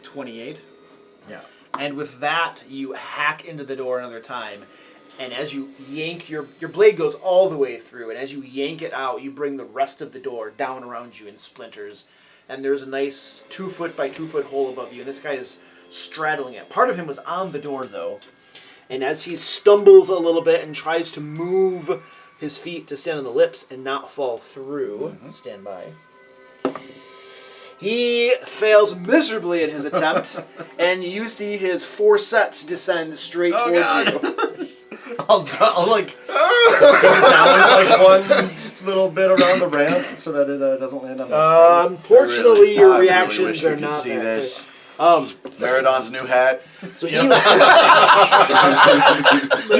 28. Yeah. And with that, you hack into the door another time. And as you yank, your blade goes all the way through. And as you yank it out, you bring the rest of the door down around you in splinters. And there's a nice 2 foot by 2 foot hole above you. And this guy is straddling it. Part of him was on the door, though. And as he stumbles a little bit and tries to move his feet to stand on the lips and not fall through, stand by. He fails miserably in his attempt, and you see his 4 sets descend straight towards you. I'll like go down like one little bit around the ramp so that it doesn't land on my face. Unfortunately, your I really reactions wish we are could not see that this. good. Meridon's new hat. So he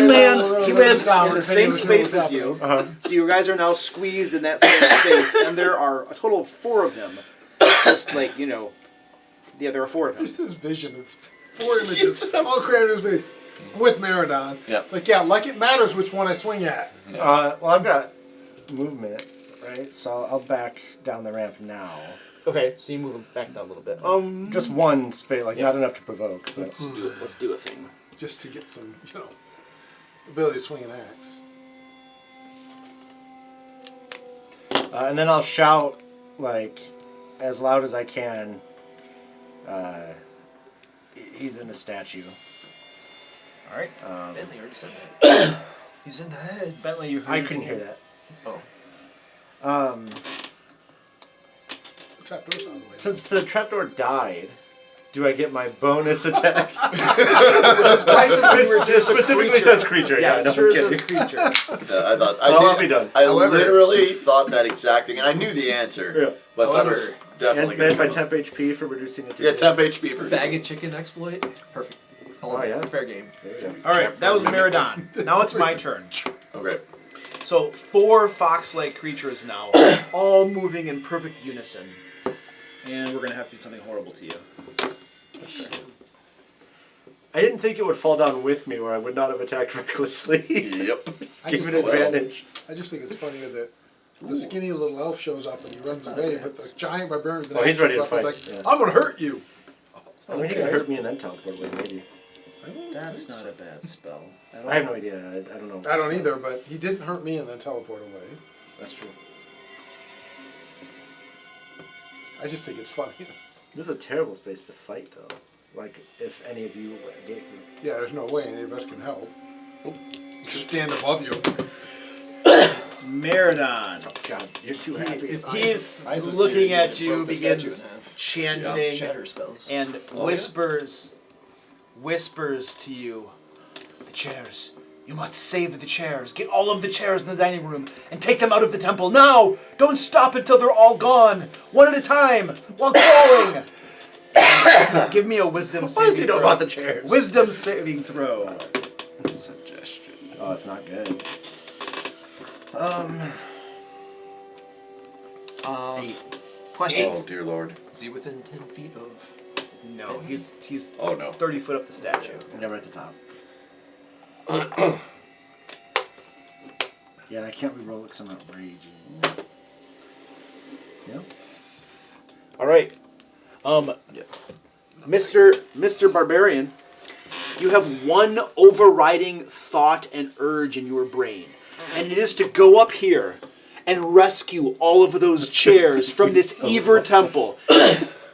lands in the same space as you. So you guys are now squeezed in that same space, and there are a total of 4 of him. Just like, yeah, there are 4 of him. Just this vision of 4 images, all created as me, with Meridon. Yep. It's like, yeah, like it matters which one I swing at. Well, I've got movement, right? So I'll back down the ramp now. Okay, so you move him back down a little bit. Just one space, like not enough to provoke. But Let's do a thing. Just to get some, ability to swing an axe. And then I'll shout, like, as loud as I can. He's in the statue. All right. Bentley already said that. He's in the head. Bentley, you heard I couldn't hear that. Oh. Trapdoor's on the way. Since the trapdoor died, do I get my bonus attack? It specifically says creature. Yeah, no, it sure I'm says kidding. creature. I'll be done. I However- literally thought that exact thing, and I knew the answer. Yeah. But that However, was definitely And my good. temp HP for reducing it to Yeah, 0. temp HP for Bag of chicken exploit. Perfect. Oh, yeah. Fair game. There you go. All right, that was Meridon. Now it's my turn. Okay. So 4 fox-like creatures now, all moving in perfect unison. And we're gonna have to do something horrible to you. I didn't think it would fall down with me, or I would not have attacked recklessly. Yep. I Give just, it advantage. I just think it's funnier that the skinny little elf shows up and he runs away, but the giant barbarian with the Oh, he's knife ready shows to up and fight, is like, yeah. I'm gonna hurt you. I mean, he can hurt me and then teleport away, maybe. That's not a bad spell. I have no idea. I don't know. I don't either, but he didn't hurt me and then teleport away. That's true. I just think it's funny. This is a terrible space to fight, though. Like, if any of you gave me. Yeah, there's no way any of us can help. Just stand above you. Meridon. Oh, God, you're too happy. He's Eyes was looking here, at you, broke the statue begins in half. chanting Shatter spells. and whispers to you, the chairs. You must save the chairs. Get all of the chairs in the dining room and take them out of the temple now. Don't stop until they're all gone. One at a time while crawling. Give me a wisdom saving throw. What does he know about the chairs? Wisdom saving throw. Suggestion. Oh, it's not good. 8. Question. Oh dear lord. Is he within 10 feet of... No, he's Oh no. 30 foot up the statue. Never at the top. Yeah, I can't reroll it because I'm not raging. Yeah. All right. Mr. Barbarian, you have one overriding thought and urge in your brain, and it is to go up here and rescue all of those chairs from this Ever temple.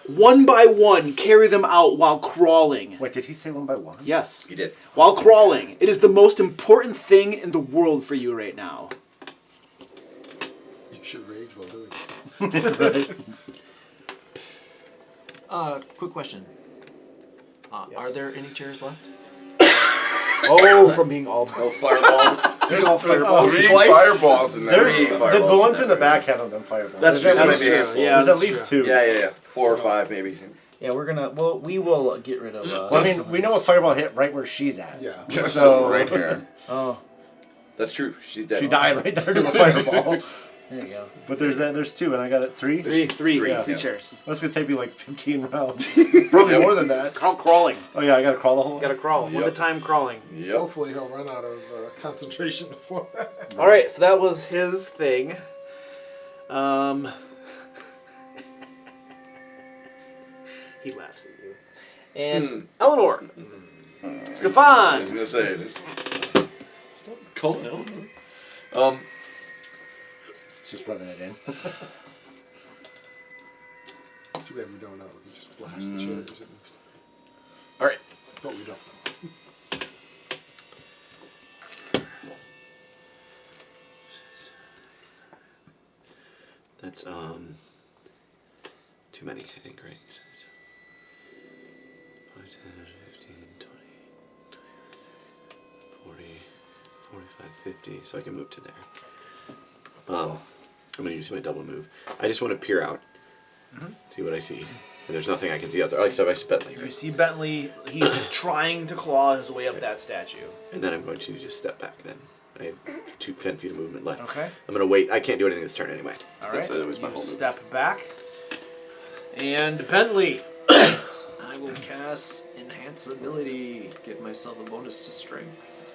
One by one, carry them out while crawling. Wait, did he say 1 by 1? Yes. He did. While crawling. It is the most important thing in the world for you right now. You should rage while doing it. Quick question. Are there any chairs left? Oh, from being all... Oh, fireball. There's Three Twice? fireballs in there. There's the ones in the back haven't been fireballed. That's There's true. at least Maybe a two. handful. There's at least 2. Yeah. 4 or 5 maybe. Yeah, we will get rid of. Well, I mean, we know a fireball hit right where she's at. Yeah. So right here. Oh, That's true. She's dead. She died right there to a fireball. there you go. But there's two, and I got it three. Three Yeah. chairs. That's gonna take me like 15 rounds. Probably more than that. Crawling. Oh yeah, I gotta crawl the whole. Gotta crawl. One at a time crawling. Yep. Hopefully he'll run out of concentration before that. All right, so that was his thing. He laughs at you. And Eleanor. I Stefan. was gonna say. Stop calling Eleanor. It's just running it in. Too bad we don't know. We just blast the chairs. And... All right. But we don't know. That's too many, I think, right? 5, 10, 15, 20, 40, 45, 50. So I can move to there. I'm gonna use my double move. I just want to peer out, see what I see. And there's nothing I can see out there. Except I see Bentley, You right? see Bentley, he's trying to claw his way up that statue. And then I'm going to just step back then. I have 10 feet of movement left. Okay. I'm gonna wait. I can't do anything this turn anyway. All right. So that was my You whole move. step back. And Bentley. I will cast Enhance Ability. Give myself a bonus to strength.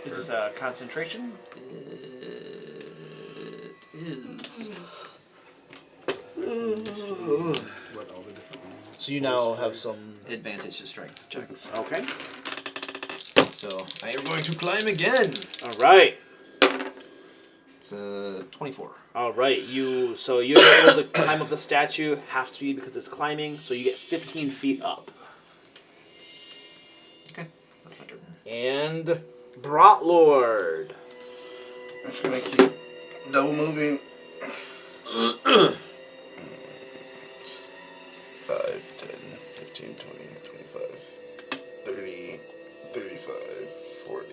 Is this a concentration? It is. What all the different ones. So you now have some. Advantage to strength checks. Okay. So I am going to climb again. All right. It's 24. All right. So you're able to climb up the statue half speed because it's climbing. So you get 15 feet up. Okay, that's my turn. And Brotlord. I'm just gonna keep double moving. 5, 10, 15, 20, 25, 30, 35, 40.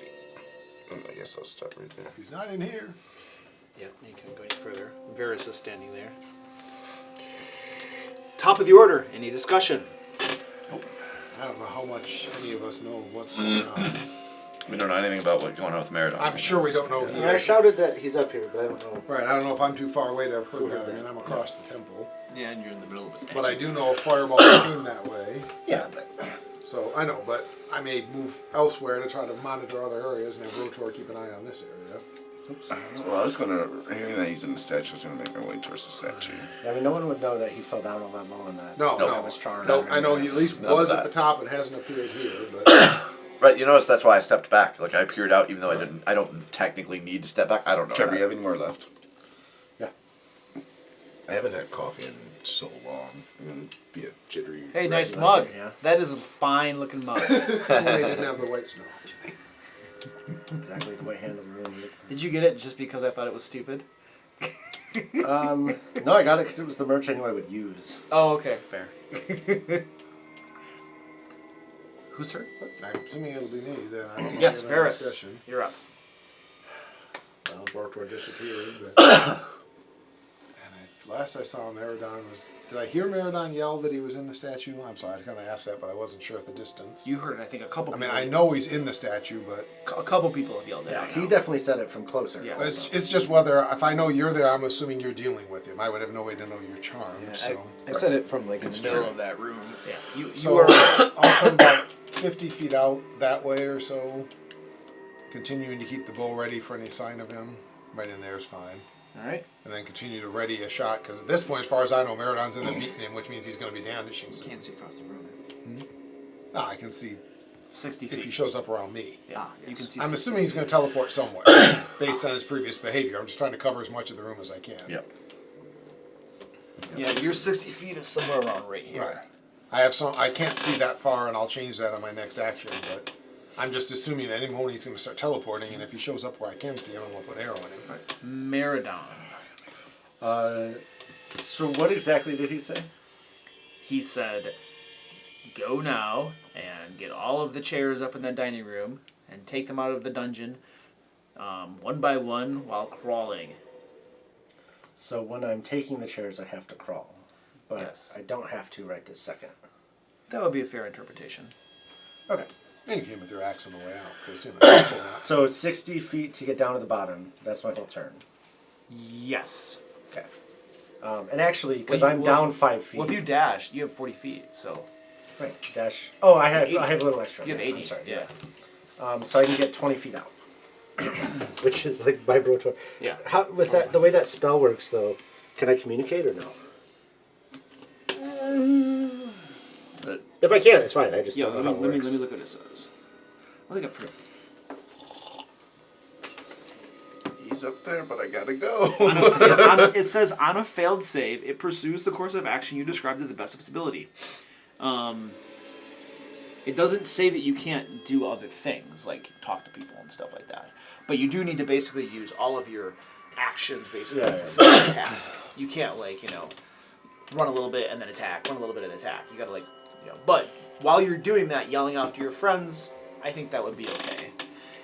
And I guess I'll stop right there. He's not in here. Yep, you can go any further. Varys is standing there. Top of the order. Any discussion? I don't know how much any of us know what's going on. We don't know anything about what's going on with Meridon. I'm sure we don't know who I shouted that he's up here, but I don't know. Right, I don't know if I'm too far away to have heard that. I mean, I'm across the temple. Yeah, and you're in the middle of a statue. But I do know a fireball came that way. Yeah, but So I know, but I may move elsewhere to try to monitor other areas and have Rotor keep an eye on this area. Oops. well, I was gonna hearing that he's in the statue. I was gonna make my way towards the statue. I mean, no one would know that he fell down all that low on that. No, That was charmed. no. I know he at least None of was at that. the top and hasn't appeared here, but Right, you notice that's why I stepped back. Like I peered out, even though I don't technically need to step back. I don't know. Trevor, that. you have any more left? yeah. I haven't had coffee in so long. I'm gonna be a jittery. Hey, nice Right, mug. yeah. That is a fine looking mug. They didn't have the white snow. Exactly the way hand of the room. Did you get it just because I thought it was stupid? No, I got it because it was the merch I knew I would use. Oh, okay, fair. Whose turn? I'm assuming it'll be me then. I don't know Yes, if we have any Varys. discussion. You're up. Well, Rotor disappeared, but last I saw Meridon was. Did I hear Meridon yell that he was in the statue? I'm sorry, I kind of asked that, but I wasn't sure at the distance. You heard, I think, a couple I people. mean, I know he's in the statue, but A couple people have yelled Yeah, at he him. definitely said it from closer. Yes. it's just whether if I know you're there, I'm assuming you're dealing with him. I would have no way to know your charm. So, I said it from like in the middle of that room. Yeah. You so are. I'll come about 50 feet out that way or so, continuing to keep the bow ready for any sign of him. Right in there is fine. All right. And then continue to ready a shot, because at this point, as far as I know, Meridon's in there beating him, which means he's going to be damaging soon. Can't see across the room. I can see 60 if he feet. shows up around me. Yeah, you can see. I'm 60 assuming he's going to teleport somewhere, based on his previous behavior. I'm just trying to cover as much of the room as I can. Yep. Yeah, your 60 feet is somewhere around right here. Right. I have some. I can't see that far, and I'll change that on my next action. But I'm just assuming that any moment he's going to start teleporting, and if he shows up where I can see him, I'm going to put an arrow in him. Right. Meridon. So what exactly did he say? He said, "Go now and get all of the chairs up in that dining room and take them out of the dungeon, one by one while crawling." So when I'm taking the chairs, I have to crawl, but Yes. I don't have to right this second. That would be a fair interpretation. Okay. And you came with your axe on the way out. 'Cause, you know, I'm saying that. So 60 feet to get down to the bottom. That's my whole turn. Yes. Okay. And actually, because Well, I'm well, down 5 feet. Well, if you dash, you have 40 feet, so. Right. Dash. Oh, I have 80. a little extra. You have Yeah, 80. I'm sorry. Yeah. So I can get 20 feet out. Which is like by Brotor. Yeah. How with that the way that spell works though, can I communicate or no? If I can, it's fine. I just Yeah, don't know let how me, it let, me, works. let me look what it says. I think I put He's up there, but I gotta go. it says, on a failed save, it pursues the course of action you described to the best of its ability. It doesn't say that you can't do other things, like talk to people and stuff like that. But you do need to basically use all of your actions, basically, Yeah, to fulfill the task. You can't, like, you know, run a little bit and then attack, run a little bit and attack. You gotta, like, you know, but while you're doing that, yelling out to your friends, I think that would be okay.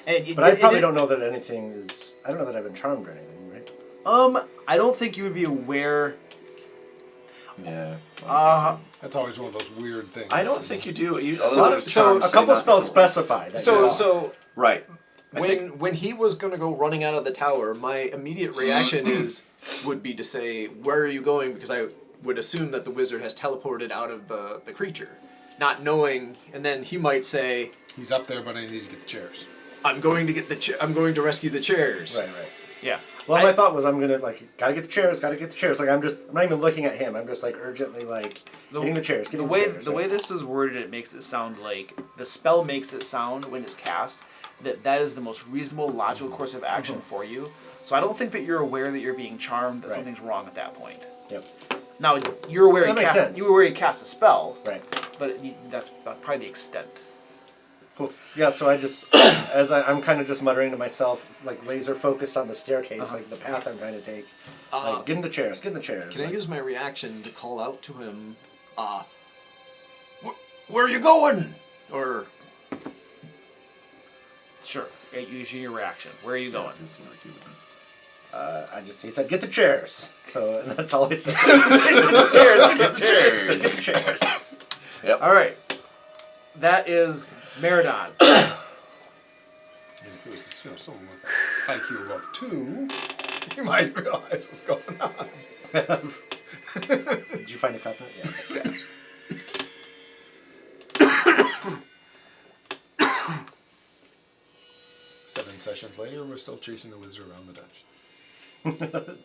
And But I probably don't know that anything is. I don't know that I've been charmed or anything, right? I don't think you would be aware. Yeah. That's always one of those weird things. I don't think you do. You, a So- lot of so charms a say couple not spells to- specify that. So Right. when he was gonna go running out of the tower, my immediate reaction would be to say, "Where are you going?" Because I would assume that the wizard has teleported out of the creature, not knowing, and then he might say, He's up there, but I need to get the chairs. "I'm going to get I'm going to rescue the chairs." Right. Yeah. Well, my thought was I'm gonna gotta get the chairs, gotta get the chairs. Like I'm not even looking at him. I'm just like urgently getting the chairs, getting the chairs. The way this is worded, it makes it sound like the spell makes it sound when it's cast that is the most reasonable, logical course of action for you. So I don't think that you're aware that you're being charmed, that something's wrong at that point. Yep. Now you're aware That makes sense. you were aware you cast a spell, Right. but that's probably the extent. Cool. Yeah. So I just as I'm kind of just muttering to myself, like laser focused on the staircase, like the path I'm trying to take. Like get in the chairs, get in the chairs. Can I use my reaction to call out to him, where are you going? Or... Sure. Use your reaction. Where are you going? he said, get the chairs. So and that's all I said. Get the chairs. Get the chairs. Get the chairs. Yep. All right. That is Meridon. And if it was, you know, someone with an IQ above 2, you might realize what's going on. Did you find a cup? Yeah. 7 sessions later, we're still chasing the wizard around the dungeon.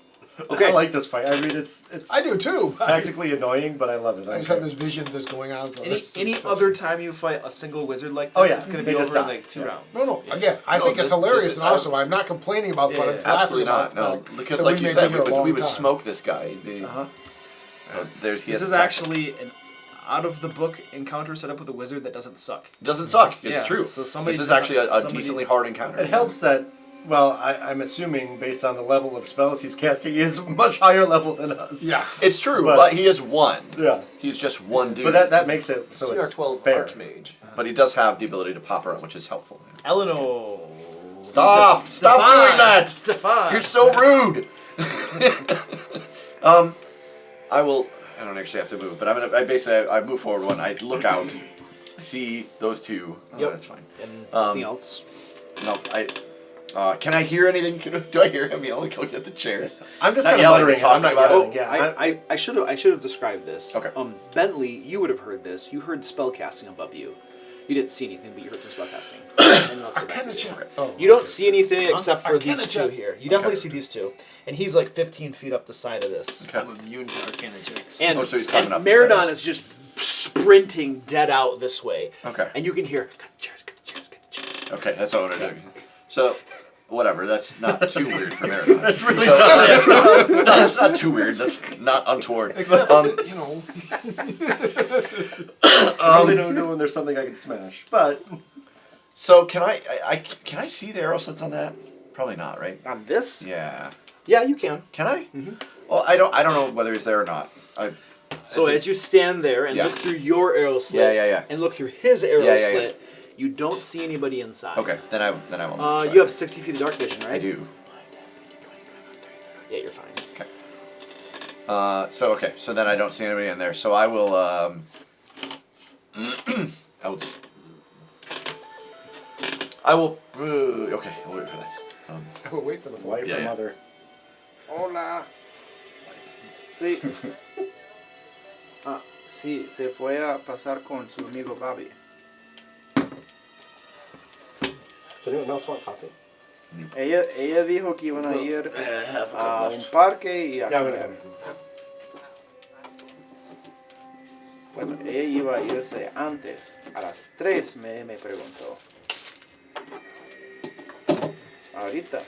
Okay. I like this fight. I mean, it's I do too. tactically annoying, but I love it. I just have this vision of this going on for Any other time you fight a single wizard like this, Oh, yeah. it's going to They be just over in die. like 2 rounds. No, again, I think it's hilarious and awesome. I'm not complaining about fun. I'm laughing Absolutely about not. No, the fact because that like we you may said, be here a long we would time. smoke this guy. He'd be, This is actually an out of the book encounter set up with a wizard that doesn't suck. It doesn't suck. It's Yeah, true. so somebody this is doesn't- actually a somebody- decently hard encounter. It helps that, well, I'm assuming based on the level of spells he's casting, he is much higher level than us. Yeah. It's true, But- but he is one. Yeah. He's just one dude. But that makes it so it's CR12 fair. Archmage. But he does have the ability to pop around, which is helpful. Eleanor. Stop doing that! Stefan. You're so rude! I don't actually have to move, but I move forward one. I look out, I see those two. Yep. That's fine. And anything else? No, can I hear anything? Do I hear him yelling, go get the chairs? I'm just Not kind of yelling, muttering. but I'm not talking about yelling. it. Yeah. I should have described this. Okay. Bentley, you would have heard this. You heard spell casting above you. You didn't see anything, but you heard some spell casting. And let's go back to you. You don't see anything except for Arcana these check. two here. You definitely see these two. And he's like 15 feet up the side of this. Okay. I'm immune to Arcana checks. And, Oh, so he's coming and up. Meridon is just sprinting dead out this way. Okay. And you can hear, get the chairs, get the chairs, get the chairs. Okay, that's all I'm doing. So, whatever. That's not too weird for Meridon. That's really so, that's not too weird. That's not untoward. Except, you know, I really don't know when there's something I can smash. But So can I see the arrow slits on that? Probably not, right? On this? Yeah. Yeah, you can. Can I? Mm-hmm. Well, I don't know whether he's there or not. So as you stand there and Yeah. look through your arrow slit Yeah. and look through his arrow Yeah, yeah. slit, you don't see anybody inside. Okay, then I won't. try. You have 60 feet of dark vision, right? I do. Yeah, you're fine. Okay. So then I don't see anybody in there. So I will. I will just. I will. Okay, I'll wait for that. I will wait for the Wife Yeah, or yeah. mother? Hola. Sí. Sí, se fue a pasar con su amigo Bobby. Does anyone else want coffee? Ella dijo que iban a ir have a a couple un left. parque y a Yeah, I'm comer. gonna Bueno, ella iba a irse antes. A las 3 me preguntó. Ahorita.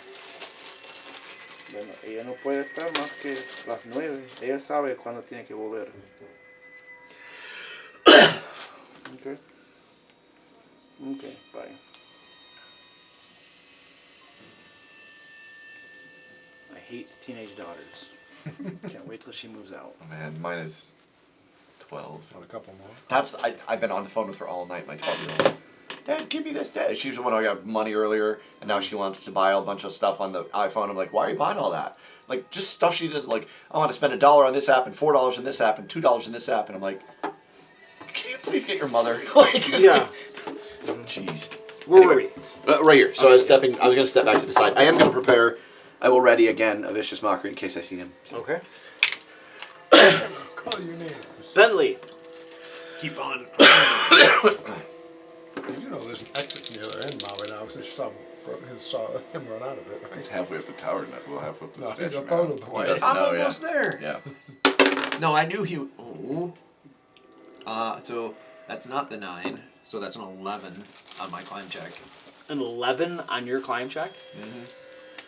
Bueno, ella no puede estar más que las 9. Ella sabe cuándo tiene que volver. Okay. Okay, bye. I hate teenage daughters. Can't wait till she moves out. Oh, man, mine is 12. Want a couple more? I've been on the phone with her all night, my 12-year-old. Dad, give me this, Dad. She was the one who got money earlier, and now she wants to buy a bunch of stuff on the iPhone. I'm like, why are you buying all that? Like, just stuff she does, like, I want to spend $1 on this app, and $4 in this app, and $2 in this app, and I'm like, can you please get your mother? Like, Yeah. Jeez. Where were we? Right here. So I was going to step back to the side. I am going to prepare. I will ready again a vicious mockery in case I see him. Okay. Call your names. Bentley. Keep on. You do know there's an exit from the other end, Molly, now, since you saw him run out of it, right? He's halfway up the tower now. Well, halfway up the No, statue he's a now. third of the He way. doesn't I'm know, yeah. almost there. Yeah. No, I knew he. Oh. So that's not the 9. So that's an 11 on my climb check. An 11 on your climb check.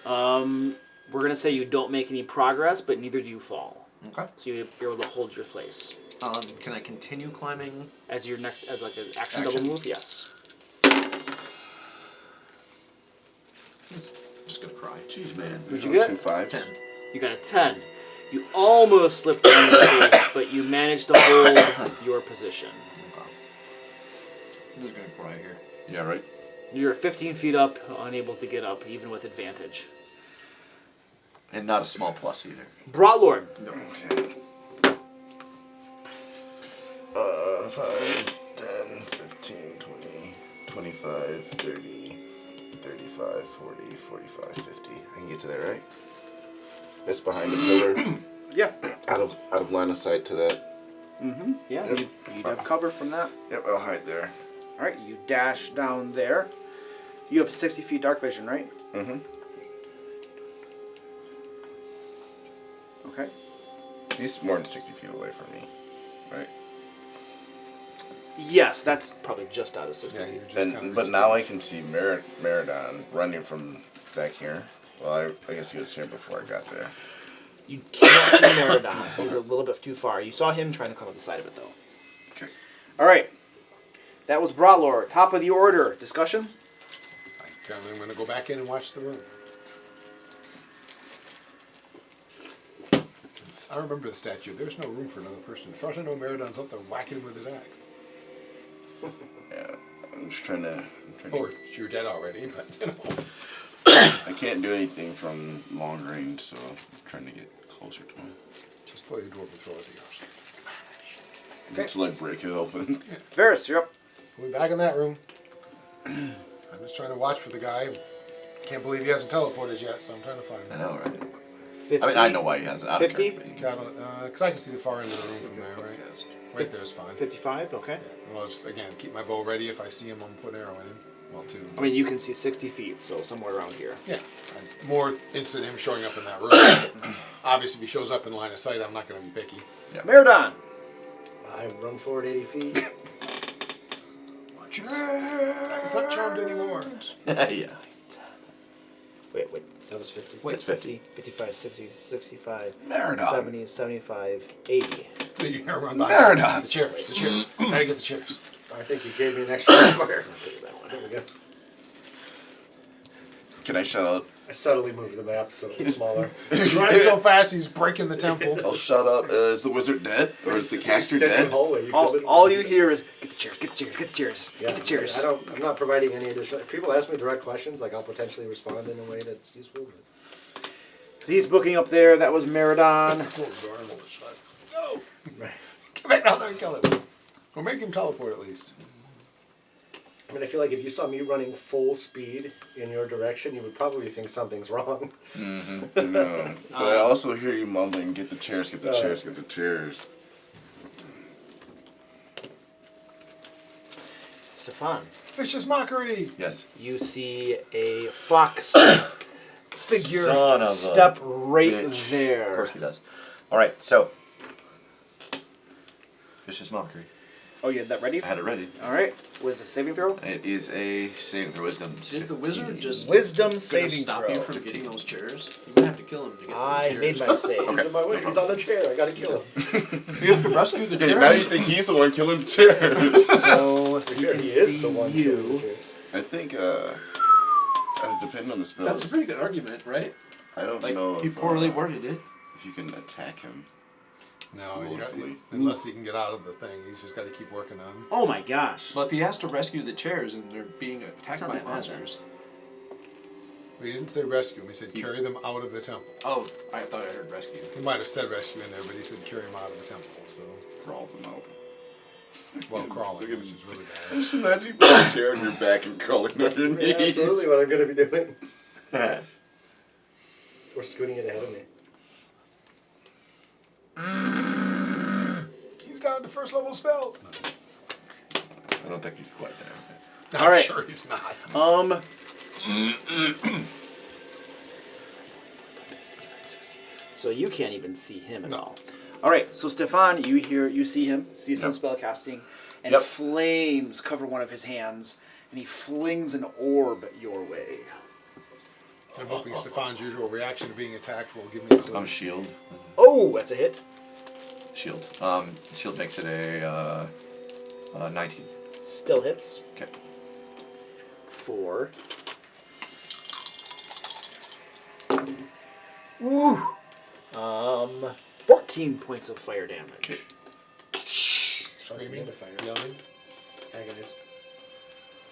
We're gonna say you don't make any progress, but neither do you fall. Okay. So you're able to hold your place. Can I continue climbing? As your next, as like an action Action. double move, yes. Just gonna cry. Jeez, man. What'd you get? 2 5s. 10. You got a 10. You almost slipped on your face, but you managed to hold your position. I'm just gonna cry here. Yeah, right. You're 15 feet up, unable to get up, even with advantage. And not a small plus either. Brotlord. Okay. 5, 10, 15, 20, 25, 30, 35, 40, 45, 50. I can get to that, right? That's behind the pillar. Yeah. Out of line of sight to that. Mm-hmm. Yeah, Yep. you'd have cover from that. Yep, I'll hide there. Alright, you dash down there. You have 60 feet dark vision, right? Mm-hmm. Okay. He's more than 60 feet away from me, right? Yes, that's probably just out of 60 Yeah, feet. you're just kinda But now I can see Meridon running from back here. Well, I guess he was here before I got there. You can't see Meridon. He's a little bit too far. You saw him trying to climb up the side of it, though. Okay. Alright. That was Brotlord. Top of the order. Discussion? I'm going to go back in and watch the room. I remember the statue. There's no room for another person. As far as I know, Meridon's up there whacking him with his axe. Yeah, I'm just trying to. Or you're dead already, but you know. I can't do anything from long range, so I'm trying to get closer to him. Just throw your door and throw it at yours. Until I break it open. Varys, you're up. We're back in that room. I'm just trying to watch for the guy. Can't believe he hasn't teleported yet, so I'm trying to find I him. know, right? 50? I mean, I know why he hasn't. I don't 50? care, but he- Because I can see the far end of the room from there, right? Right there's fine. 55? Okay. Yeah. And I'll just, again, keep my bow ready. If I see him, I'm put an arrow in him. Well, 2. I mean, you can see 60 feet, so somewhere around here. Yeah. I'm more interested in him showing up in that room. Obviously, if he shows up in line of sight, I'm not going to be picky. Meridon. I run forward 80 feet. It's not charmed anymore. yeah. Wait. That was 50. Wait, 50, 55, 60, 65, Meridon. 70, 75, 80. So you gotta run by. Meridon. The chairs. The chairs. Gotta get the chairs. I think you gave me an extra square. There we go. Can I shout out? I subtly moved the map so it's smaller. He's running so fast, he's breaking the temple. I'll shout out. Is the wizard dead, or is the caster Extended dead? hallway, you All, could- all you hear is get the chairs, get the chairs, get the chairs, Yeah, get the chairs. I'm not providing any additional. If people ask me direct questions, like I'll potentially respond in a way that's useful. But He's booking up there. That was Meridon. Close the door and hold it shut. No! Right. Get back down there and kill him. Or make him teleport at least. I mean, I feel like if you saw me running full speed in your direction, you would probably think something's wrong. No. But I also hear you mumbling, get the chairs, get the chairs, get the chairs. Stefan, Vicious mockery! Yes. you see a fox figure Son of a step right bitch. there. Of course he does. All right, so vicious mockery. Oh, you had that ready? I had it ready. All right. Was it a saving throw? It is a saving throw wisdom. Did the wizard 15. just Wisdom gonna saving stop throw. you from getting those chairs? You might have to kill him to get those I chairs. made my save. Okay. He's in my way. He's on the chair. I gotta kill him. You have to rescue the Hey, chair. now you think he's the one killing the chairs. So he Sure, can he see is the one killing the you. chairs. I think, depending on the spells, That's a pretty good argument, right? I don't Like, know he if, poorly worded it. if you can attack him. No, you got, Hopefully. unless he can get out of the thing, he's just got to keep working on. Oh my gosh. But if he has to rescue the chairs and they're being attacked not by that bad, monsters. Well, he didn't say rescue him, he said carry them out of the temple. Oh, I thought I heard rescue. He might have said rescue in there, but he said carry them out of the temple, so. Crawl them out. Well, crawling, Look at which him. is really bad. Just imagine you put a chair on your back and crawling on your knees. Absolutely what I'm gonna be doing. Or scooting it ahead of me. He's down to first level spells. I don't think he's quite there. I'm All right. sure he's not. So you can't even see him at No. all. All right. So Stefan, you see him, see some spell casting, and Yep. flames cover one of his hands, and he flings an orb your way. I'm hoping Stefan's usual reaction to being attacked will give me a clue. Shield. Oh, that's a hit. Shield. Shield makes it a 19. Still hits. Okay. 4. Ooh. 14 points of fire damage. Screaming, yelling. Agonist.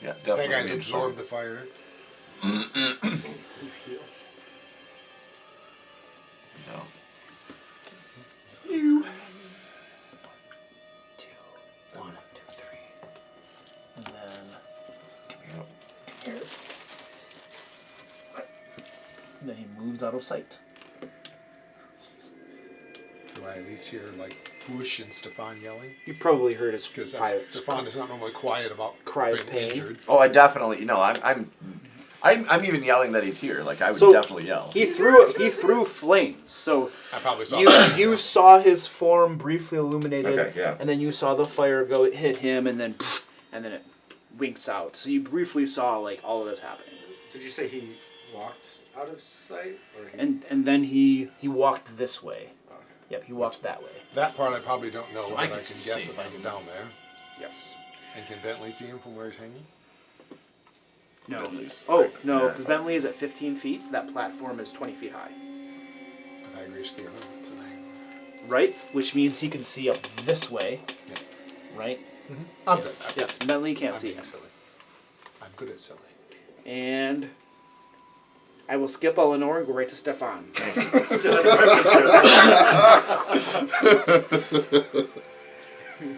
Yeah, That definitely. guy's absorbed the fire. No. 2, 1, 2, 3. And then he moves out of sight. Do I at least hear like Foosh and Stefan yelling? You probably heard his Because cry of Stefan is not normally quiet about Cry of being pain. injured. Oh, I definitely. No, I'm even yelling that he's here. Like I would So, definitely yell. He threw flames. So I probably saw You that. you saw his form briefly illuminated, Okay, yeah. and then you saw the fire go hit him, and then it winks out. So you briefly saw like all of this happening. Did you say he walked out of sight? Or he... And then he walked this way. Yep, he walked that way. That part I probably don't know, So but I I can can guess see if I get down there. yes. And can Bentley see him from where he's hanging? No. Bentley's Oh right no, there. because Bentley is at 15 feet. That platform is 20 feet high. Pythagoras theorem, it's an angle. Right, which means he can see up this way. Yeah. Right. I'm good. Yes, Bentley can't I'm see being him. silly. I'm good at silly. And I will skip Eleanor and go right to Stefan.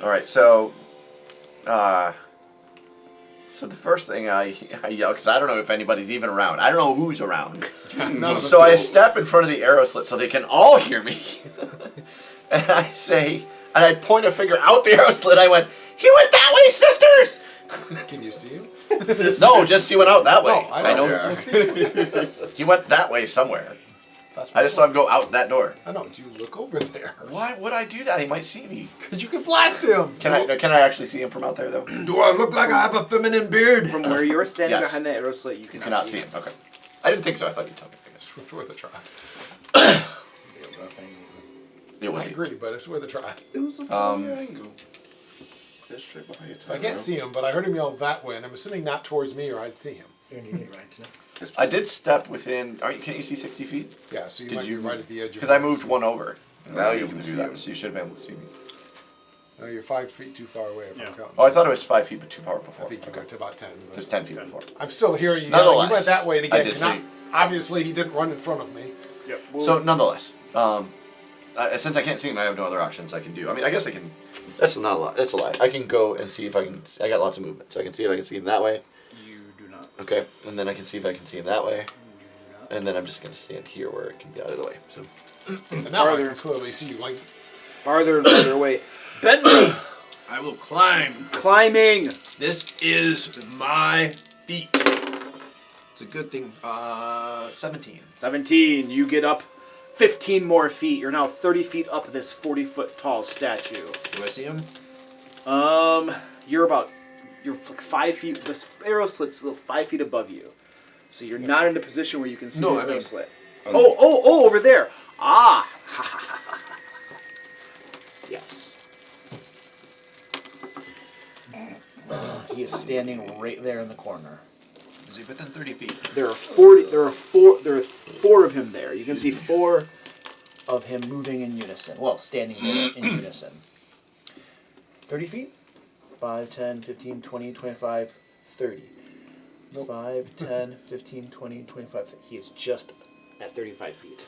All right, so the first thing I yell, because I don't know if anybody's even around. I don't know who's around. So I step in front of the arrow slit so they can all hear me. And I say, and I point a finger out the arrow slit. I went, he went that way, sisters! Can you see him? No, just he went out that way. No, I know. Yeah. He went that way somewhere. That's I just saw him go out that door. I know. Do you look over there? Why would I do that? He might see me. Because you can blast him. Can I actually see him from out there though? Do I look like I have a feminine beard? From where you're standing Yes. behind the arrow slit, you You cannot, cannot see him. Okay. I didn't think so. I thought you'd tell me. It's worth a try. It would I be. agree, but it's worth a try. It was a funny angle. That's straight behind your I can't see him, but I heard him yell that way, and I'm assuming not towards me, or I'd see him. You're an idiot, right? Tonight? I did step within. Can't you see 60 feet? Yeah, so you Did might you- be right at the edge of Because I moved one over. Now you you can can see do that. him. So you should have been able to see me. No, you're 5 feet too far away if I'm counting. Oh, I thought it was 5 feet, but 2 power I before. think you got to about 10. But Just 10 feet before. I'm still hearing you yelling. Nonetheless, You went that way, and I again, did you're not, see- obviously he didn't run in front of me. So nonetheless, since I can't see him, I have no other options I can do. I mean, I guess I can. That's not a lot. That's a lie. I can go and see if I can. I got lots of movement, so I can see if I can see him that way. You do not. Okay, and then I can see if I can see him that way. And then I'm just gonna stand here where it can be out of the way. So. And now I can clearly see you, like. Farther and farther away. Bentley! I will climb. Climbing! This is my feat. It's a good thing. 17. 17. You get up 15 more feet. You're now 30 feet up this 40-foot tall statue. Do I see him? You're like 5 feet. This arrow slit's still 5 feet above you. So you're not in a position where you can see the arrow slit. Oh, over there. Ah! Yes. He is standing right there in the corner. Is he within 30 feet? There are 40. There are four of him there. You can see 4 of him moving in unison. Well, standing there in unison. 30 feet? 5, 10, 15, 20, 25, 30. 5, 10, 15, 20, 25, 30. He's just at 35 feet.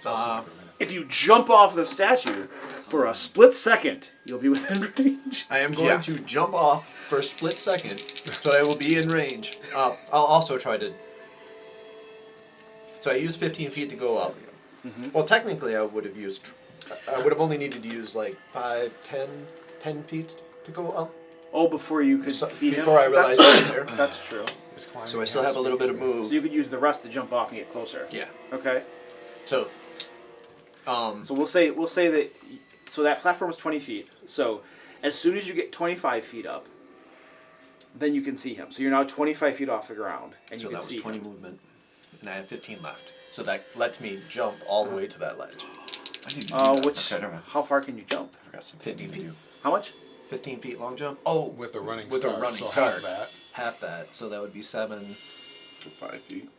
Uh, If you jump off the statue for a split second, you'll be within range. I am going to jump off for a split second, so I will be in range. I'll also try to... So I used 15 feet to go up. Mm-hmm. Well, technically I would have only needed to use like 5, 10 feet to go up. Oh, before you could see him? Before I realized he was there. That's true. So I still have a little bit of move. So you could use the rest to jump off and get closer. Yeah. Okay. So... So we'll say that, so that platform is 20 feet. So as soon as you get 25 feet up, then you can see him. So you're now 25 feet off the ground, and you can see him. So that was 20 movement, and I have 15 left. So that lets me jump all the way to that ledge. How far can you jump? I forgot some 15 feet. How much? 15 feet long jump. Oh, With a running with start. a running so start. half that. Half that. So that would be 7 to 5 feet.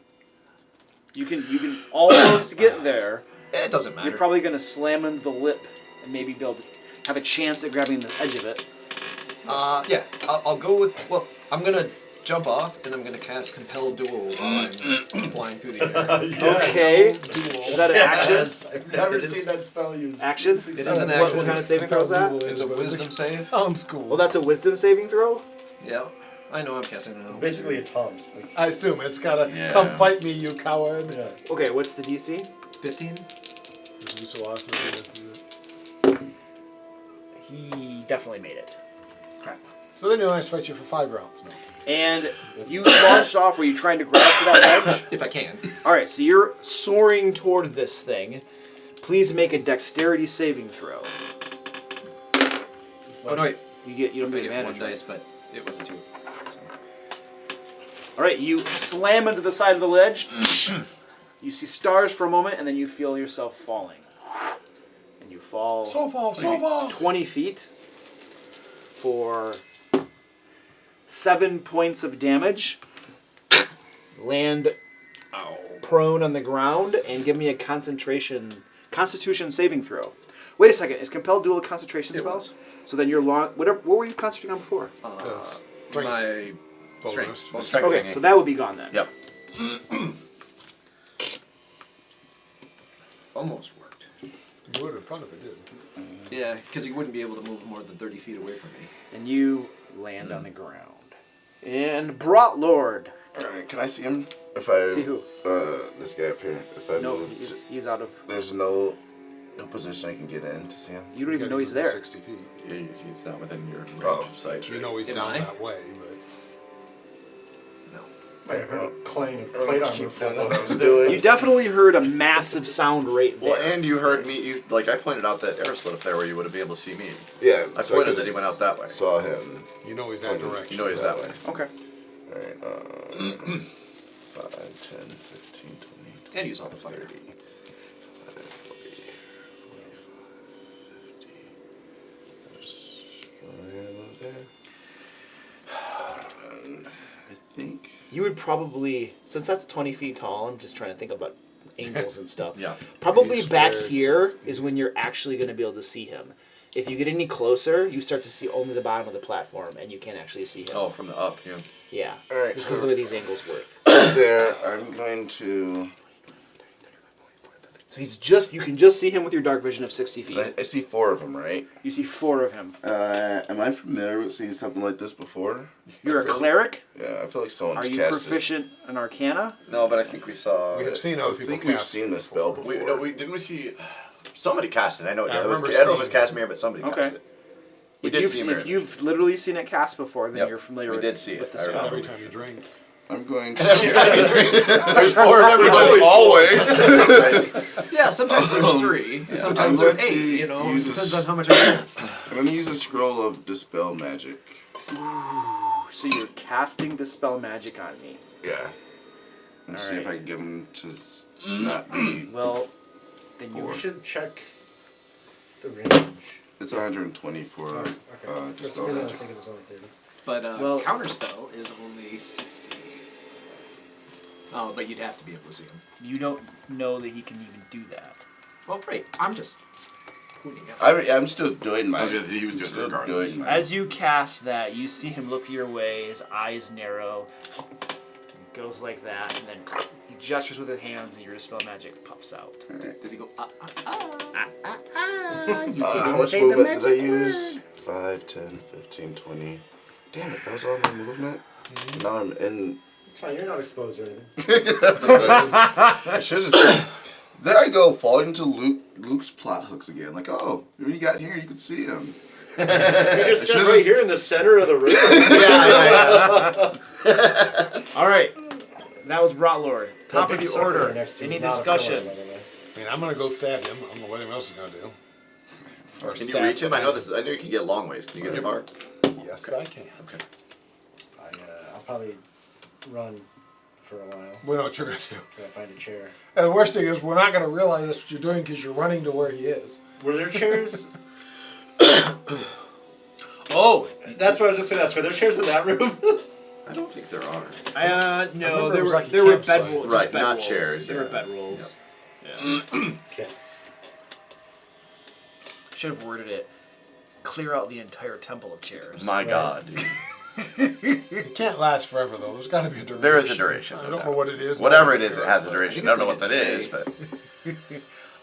You can almost get there. It doesn't matter. You're probably going to slam into the lip and maybe be able to have a chance at grabbing the edge of it. Yeah, I'll go with. Well, I'm gonna jump off and I'm gonna cast Compel Duel while I'm flying through the air. Okay. Is that an action? I've never seen that spell used. Action? It is an What action. kind of saving throw is that? It's a Wisdom save. Sounds cool. Well, that's a wisdom saving throw? Yeah, I know I'm casting it. It's basically a tongue. Like, I assume it's gotta come fight me, you coward. yeah. Okay, what's the DC? 15. Who's so awesome? He definitely made it. So then you'll only fight you for 5 rounds. No. And you launched off. Were you trying to grab for that edge? If I can. All right, so you're soaring toward this thing. Please make a dexterity saving throw. Oh no, wait. You don't I get get advantage. 1 dice, but it wasn't 2. So. All right, you slam into the side of the ledge. You see stars for a moment, and then you feel yourself falling. And you fall. Slow fall. 20 feet for 7 points of damage. Land prone on the ground and give me a Constitution saving throw. Wait a second, is Compelled Duel a concentration spell? So then you're what were you concentrating on before? My Bonus. strength. Okay, so that would be gone then. Yep. Almost worked. You would have probably did. Yeah, because he wouldn't be able to move more than 30 feet away from me. And you land on the ground. And Brought Lord. Alright, can I see him? If I See who? This guy up here. If I No, move, he's out of. there's no position I can get in to see him. You don't even know he's there. 60 feet. Yeah, he's not within your range Oh, of sight. You know he's Am down I? that way, but I heard a clang of plate armor Keep fall doing what I off. was doing. You definitely heard a massive sound right there. Well, and you heard me. I pointed out that arrow slit up there where you would be able to see me. Yeah, I so pointed could've that he went out that way. Saw him. you know he's that direction. You know he's that way. Okay. Alright, 5, 10, 15, 20, And use all the fire. 30, 40, 45, 50. There's right there. I think. You would probably, since that's 20 feet tall, I'm just trying to think about angles and stuff. Yeah. Probably He's back squared. here is when you're actually going to be able to see him. If you get any closer, you start to see only the bottom of the platform, and you can't actually see him. Oh, from the up, yeah. Yeah. Alright, Just because so of the way these angles work. there, I'm going to So you can just see him with your dark vision of 60 feet. I see 4 of them, right? You see 4 of him. Am I familiar with seeing something like this before? You're a cleric? Yeah, I feel like someone's Are you cast proficient in Arcana? No, but I think we saw. We have seen other I people think we've cast seen this spell before. Didn't we see? Somebody cast it. I know. I I don't know remember if it was seeing Casimir, but somebody cast it. We did see If you've literally seen it cast before, then Yep, you're familiar we with, did see with it. the I spell. Every time you drink. I'm going to. There's 4 of every Which is always. Yeah, sometimes there's 3. Sometimes I'm there's going 8. to You know, use depends a on how much I get. I'm going to use a scroll of Dispel Magic. So you're casting Dispel Magic on me. Yeah. And see if Alright. I can get him to not be. Well, then you You should check the range. It's 120 for Okay. For some Dispel reason I was Magic. thinking it was only 30. But Well- counterspell is only 60. Oh, but you'd have to be able to see him. You don't know that he can even do that. Well, great. I'm just pointing out. I'm still doing I was mine. gonna say he was doing it Still regardless. doing mine. As you cast that, you see him look your way, his eyes narrow. He goes like that, and then he gestures with his hands, and your dispel magic puffs out. Does he go, How much movement did I use? 5, 10, 15, 20. Damn it, that was all my movement? Now I'm in. It's fine, you're not exposed or anything. I should have just. There I go, falling into Luke's plot hooks again. Like, oh, when you got here, you could see him. You just stand right here in the center of the room. All right, that was Brotlord. Top of big the circle order. next to Any is not a discussion? pillar, by the way. I mean, I'm gonna go stab him. I don't know what anyone else is gonna do. Or Can you stab reach him? I know him. this. I know you can get a long ways. Can you get that far? Yes, I can. Okay. I'll probably run for a while We know what you're gonna do. till I find a chair. And the worst thing is, we're not gonna realize that's what you're doing because you're running to where he is. Were there chairs? Oh, That's what I was just gonna ask. Were there chairs in that room? I don't think there are. no, remember it there was were like a there were campsite. bed rolls. Right, bed not rolls. chairs, There were yeah. bed rolls. Okay. Should have worded it. Clear out the entire temple of chairs. My God, dude. It can't last forever though. There's got to be a duration. There is a duration. I no don't doubt. know what it is. Whatever but it is, it has a duration. I don't know what that like a is, day. but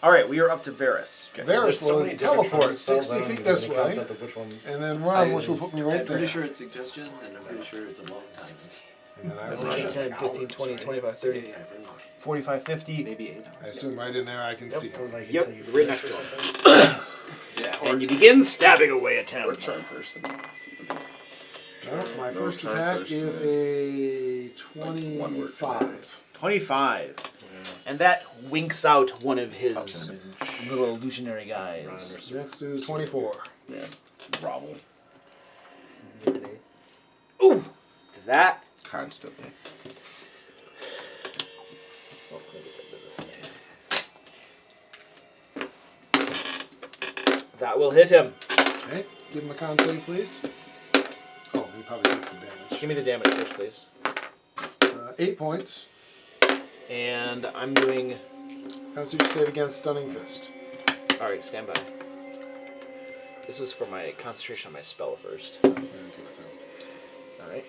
All right, we are up to Varys. Varys There's so will many different teleport kinds of 60 spell feet zones this and the way, concept of which one. and then run, which will put me right I'm there. pretty sure it's suggestion, and I'm pretty sure it's a long time. And then I, That's will what run. 10, 15, 20, 25, 30. 45, 50. Maybe 8. I assume right in there I can see him. Or like Yep, until you right finish next or to him. something. And you begin stabbing away at him. Or charm person. Well, my No first charm attack person is a 25. 25. And that winks out one of his little illusionary guys. Next is 24. Yeah. Grovel. Ooh! That. Constantly. That will hit him. Okay, give him a con save, please. Oh, he probably takes some damage. Give me the damage first, please. 8 points. And I'm doing. Constitution save against Stunning Fist. Alright, stand by. This is for my concentration on my spell first. Alright.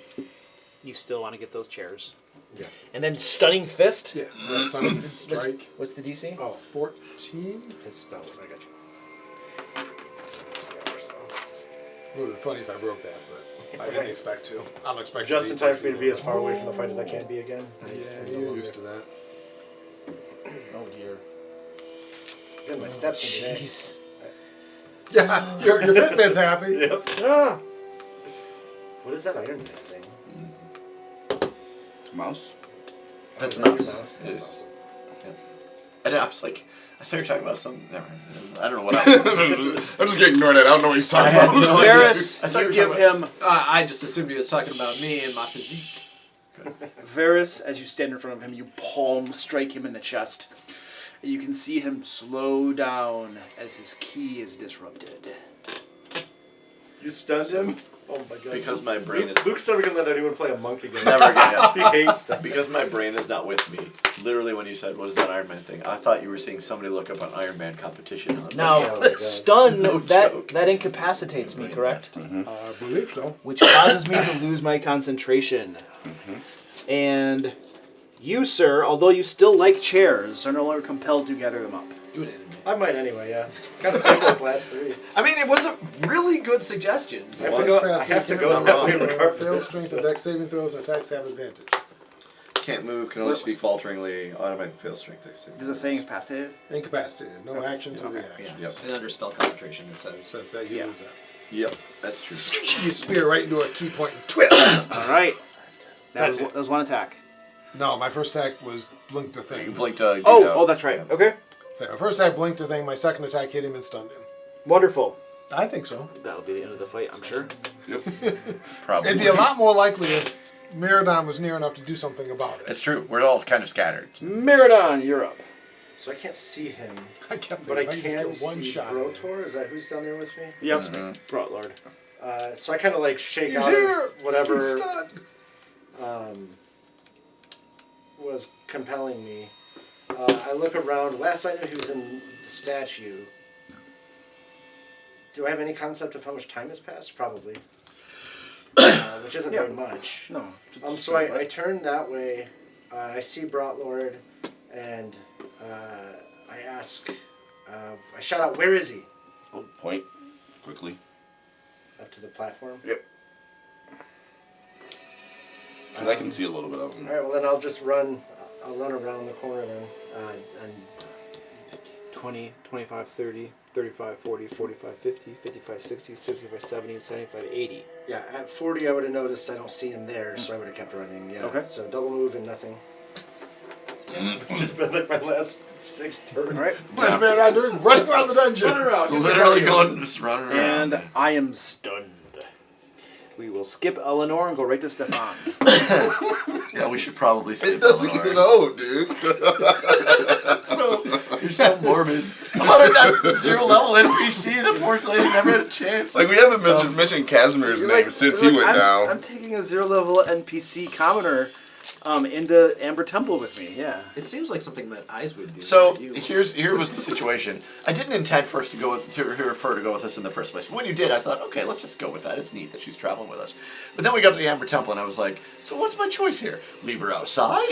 You still want to get those chairs. Yeah. And then Stunning Fist? Yeah, Stunning Fist strike. What's the DC? Oh, 14. His spell. I got you. It would have been funny if I broke that, but I didn't expect to. I don't expect Just to in time for me to be as far away from the fight as I can be again. Yeah, you're used to that. Oh dear. Get my steps in today. Jeez. Yeah, your Fitbit's happy. Yep. Ah. What is that Iron Man thing? Mouse? That's Oh, is that mouse. your mouse? It That's is. awesome. And I was like, I thought you were talking about some. Never mind. I don't know what I I'm just getting ignored. I don't know what he's talking about. Varys, I thought you you give were him. I just assumed he was talking about me and my physique. Varys, as you stand in front of him, you palm strike him in the chest. And you can see him slow down as his ki is disrupted. You stunned him? Oh my god. Because my brain is Luke's never gonna let anyone play a monk again. never again. He hates that. Because my brain is not with me. Literally, when you said, "What is that Iron Man thing?" I thought you were seeing somebody look up an Iron Man competition. On Now, Oh my God. stun, No that joke. that incapacitates me, correct? I believe so. Which causes me to lose my concentration. And You, sir, although you still like chairs, are no longer compelled to gather them up. Do it anyway. I might anyway, yeah. Kind of same those last three. I mean, it was a really good suggestion. I have to go that way regardless. Fail strength and dex saving throws and attacks have advantage. Can't move, can only speak falteringly, automatic fail strength. Does it say incapacitated? Incapacitated. No actions or Okay. reactions. Yeah. And under spell concentration, it says. Says that you Yeah. lose that. Yep, that's true. You spear right into a key point and twist. All right. That's That was one attack. No, my first attack was blink to You thing. blinked Oh, that's right. Okay. Okay, my first attack blinked to thing. My second attack hit him and stunned him. Wonderful. I think so. That'll be the end of the fight, I'm sure. Probably. It'd be a lot more likely if Meridon was near enough to do something about it. It's true. We're all kind of scattered. Meridon, you're up. So I can't see him, I kept but I thinking, if can just get one see shot. at him. Brotor. Is that who's down there with me? Yep. Mhm. Brought Lord. So I kind of like shake You're out here! of whatever He's stunned. Was compelling me. I look around. Last I knew, he was in the statue. Do I have any concept of how much time has passed? Probably. Which isn't very much. No. So I turn that way. I see Brotlord, and I ask. I shout out, "Where is he?" Oh, point quickly. Up to the platform. Yep. Because I can see a little bit of him. All right. Well, then I'll just run. I'll run around the corner then, and 20, 25, 30, 35, 40, 45, 50, 55, 60, 65, 70, 75, 80. yeah, at 40 I would have noticed I don't see him there, so I would have kept running. Yeah. Okay. So double move and nothing. It's just been like my last 6 turns. All right. What is Meridon doing? Running around the dungeon. Run around. Literally going just running around. And I am stunned. We will skip Eleanor and go right to Stefan. Yeah, we should probably skip It doesn't Eleanor. even know, dude. You're so morbid. I'm on that 0 level NPC that unfortunately never had a chance. Like, we haven't mentioned Casimir's name since he went down. I'm taking a 0 level NPC commoner into Amber Temple with me. Yeah. It seems like something that eyes would do. So not you. here was the situation. I didn't intend for us to go to refer to go with us in the first place. But when you did, I thought, okay, let's just go with that. It's neat that she's traveling with us. But then we got to the Amber Temple, and I was like, so what's my choice here? Leave her outside?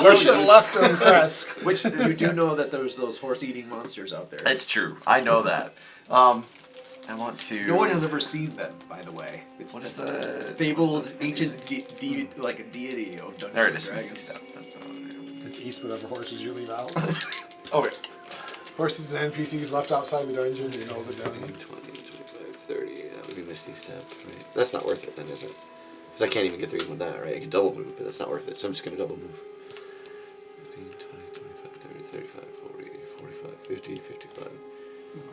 We should have left her in Kresk. Which you do know that there's those horse-eating monsters out there. It's true. I know that. I want to. No one has ever seen them, by the way. It's What is the fabled ancient like a deity of Dungeons There it and is. Dragons. That's what I want. It's east whatever horses you leave out. Okay. Horses and NPCs left outside the dungeon, you know the dungeon. 20, 25, 30. That would be Misty Step. Right? That's not worth it then, is it? Because I can't even get through even with that, right? I can double move, but that's not worth it. So I'm just going to double move. 15, 20, 25, 30, 35, 40, 45, 50, 55.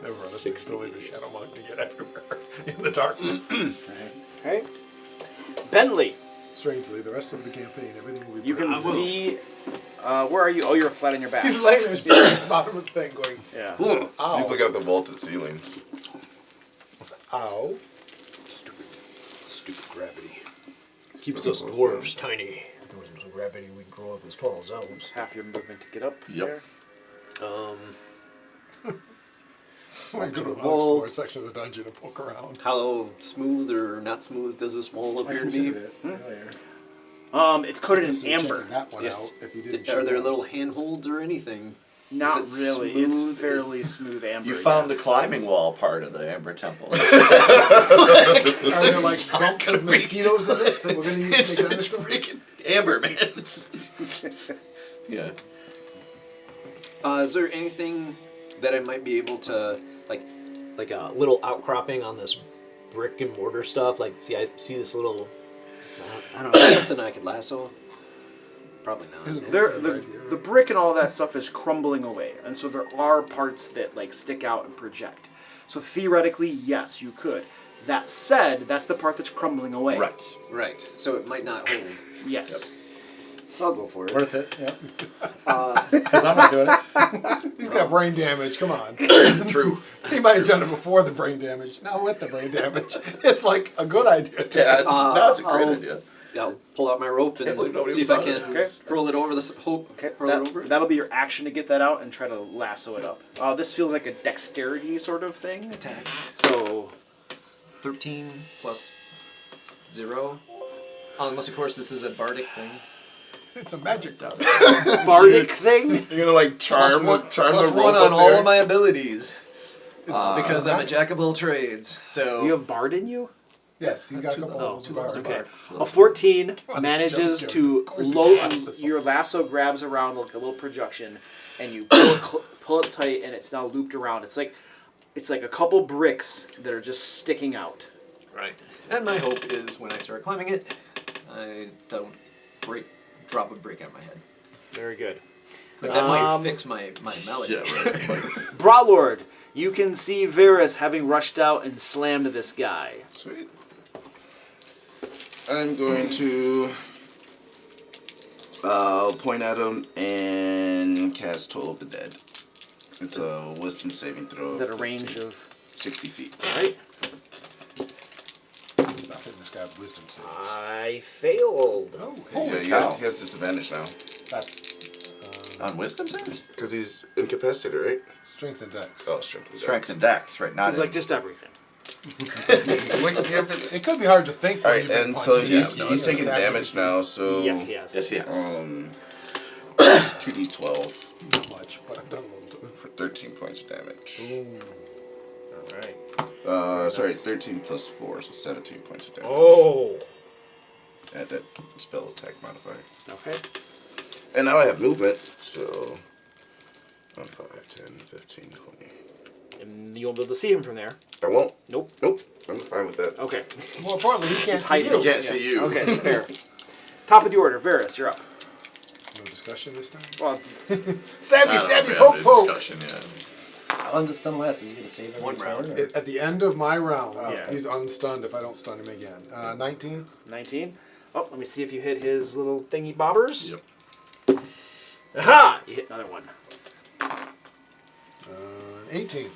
Never run a 60. to leave a shadow monk to get everywhere in the darkness. Right. Bentley, Strangely, the rest of the campaign, everything will be you can perfect. see. Where are you? Oh, you're flat on your back. He's laying there staring at the bottom of the thing going, Yeah. ow, He's looking at the vaulted ceilings. ow. Stupid gravity. Keeps us dwarves tiny. If there wasn't some gravity, we'd grow up as tall as elves. Half your movement to get up. Yep. There. I might go to another Wall. sports section of the dungeon and poke around. How smooth or not smooth does this wall I appear to be? considered it earlier. It's coated in So you're amber. checking that one Yes. out if you didn't Are show there up. little handholds or anything? Not Is it really. smooth? It's fairly smooth amber. You found yes. the climbing wall part of the Amber Temple. Are there like bumps of mosquitoes in it that we're going to use it's to make it's dinosaurs? freaking Amber, man. It's, yeah. Is there anything that I might be able to like a little outcropping on this brick and mortar stuff? Like, I see this little, I don't know, something I could lasso. Probably not. Isn't it? The brick and all that stuff is crumbling away, and so there are parts that like stick out and project. So theoretically, yes, you could. That said, that's the part that's crumbling away. Right. Right. So it might not hold. Yes. I'll go for it. Worth it, yeah. Because I'm not doing it. He's got brain damage, come on. True. He might have done it before the brain damage, not with the brain damage. It's like a good idea. Yeah, that's a great I'll- idea. Yeah, I'll pull out my rope Can't believe and nobody see if I thought of can this. hurl it over the hope. Okay. Hurl it over. That'll be your action to get that out and try to lasso it up. This feels like a dexterity sort of thing. Attack. So 13 plus 0. Unless, of course, this is a bardic thing. It's a magic bardic thing. You're gonna like charm Plus the rope one on up all there? of my abilities. Because I'm a jack of all trades. So You have bard in you? Yes, he's got a couple of two bars. Okay. A 14 on, manages jump to scare. Of course load. he's Your lasso grabs around like a little projection, and you pull it tight, and it's now looped around. It's like a couple bricks that are just sticking out. right. And my hope is when I start climbing it, I don't drop a brick on my head. Very good. Like that might fix my melody. Yeah, right. Brotlord, you can see Varys having rushed out and slammed this guy. Sweet. I'm going to point at him and cast Toll of the Dead. It's a wisdom saving throw. Is that a range 15. of? 60 feet. All right. I think this guy has wisdom saves. I failed. Oh, Yeah, he has disadvantage now. that's On wisdom saves? Because he's incapacitated, right? strength and dex. Oh, strength and Strength and dex, right? Not It's like just everything. It could be hard to think. when Alright, you've been and so punched. he's Yeah, he's taking stabbing damage now, so Yes, yes. yes, yes. 2d12 Not much, but I've done a little to it. for 13 points of damage. All right. Sorry, 13 plus 4, so 17 points of damage. Oh. Add that spell attack modifier. Okay. And now I have movement, so 1, 5, 10, 15, 20. And you won't be able to see him from there. I won't. Nope. Nope. I'm fine with that. Okay. More importantly, he can't see hiding. you. Can't see you. Okay. Fair. Top of the order, Varys, you're up. No discussion this time. Well, Stabby, stabby, poke, poke. Discussion, yeah. How long does stun last? Is he gonna save every One round. turn, or- At the end of my round, Yeah. he's unstunned if I don't stun him again. 19, 19. Oh, let me see if you hit his little thingy bobbers. Yep. Aha! You hit another one. 18.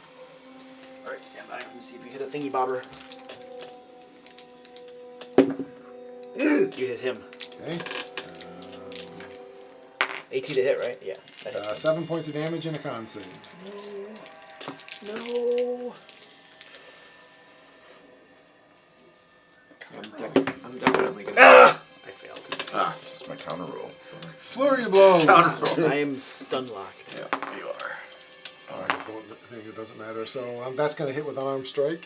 All right, stand by. Let me see if you hit a thingy bobber. You hit him. Okay. 18 to hit, right? Yeah. That hits him. 7 points of damage and a con save. No. I'm definitely gonna. I failed. This is my counter roll. Flurry of blows. I am stun locked. Yeah, you are. I think it doesn't matter. So that's going to hit with unarmed strike.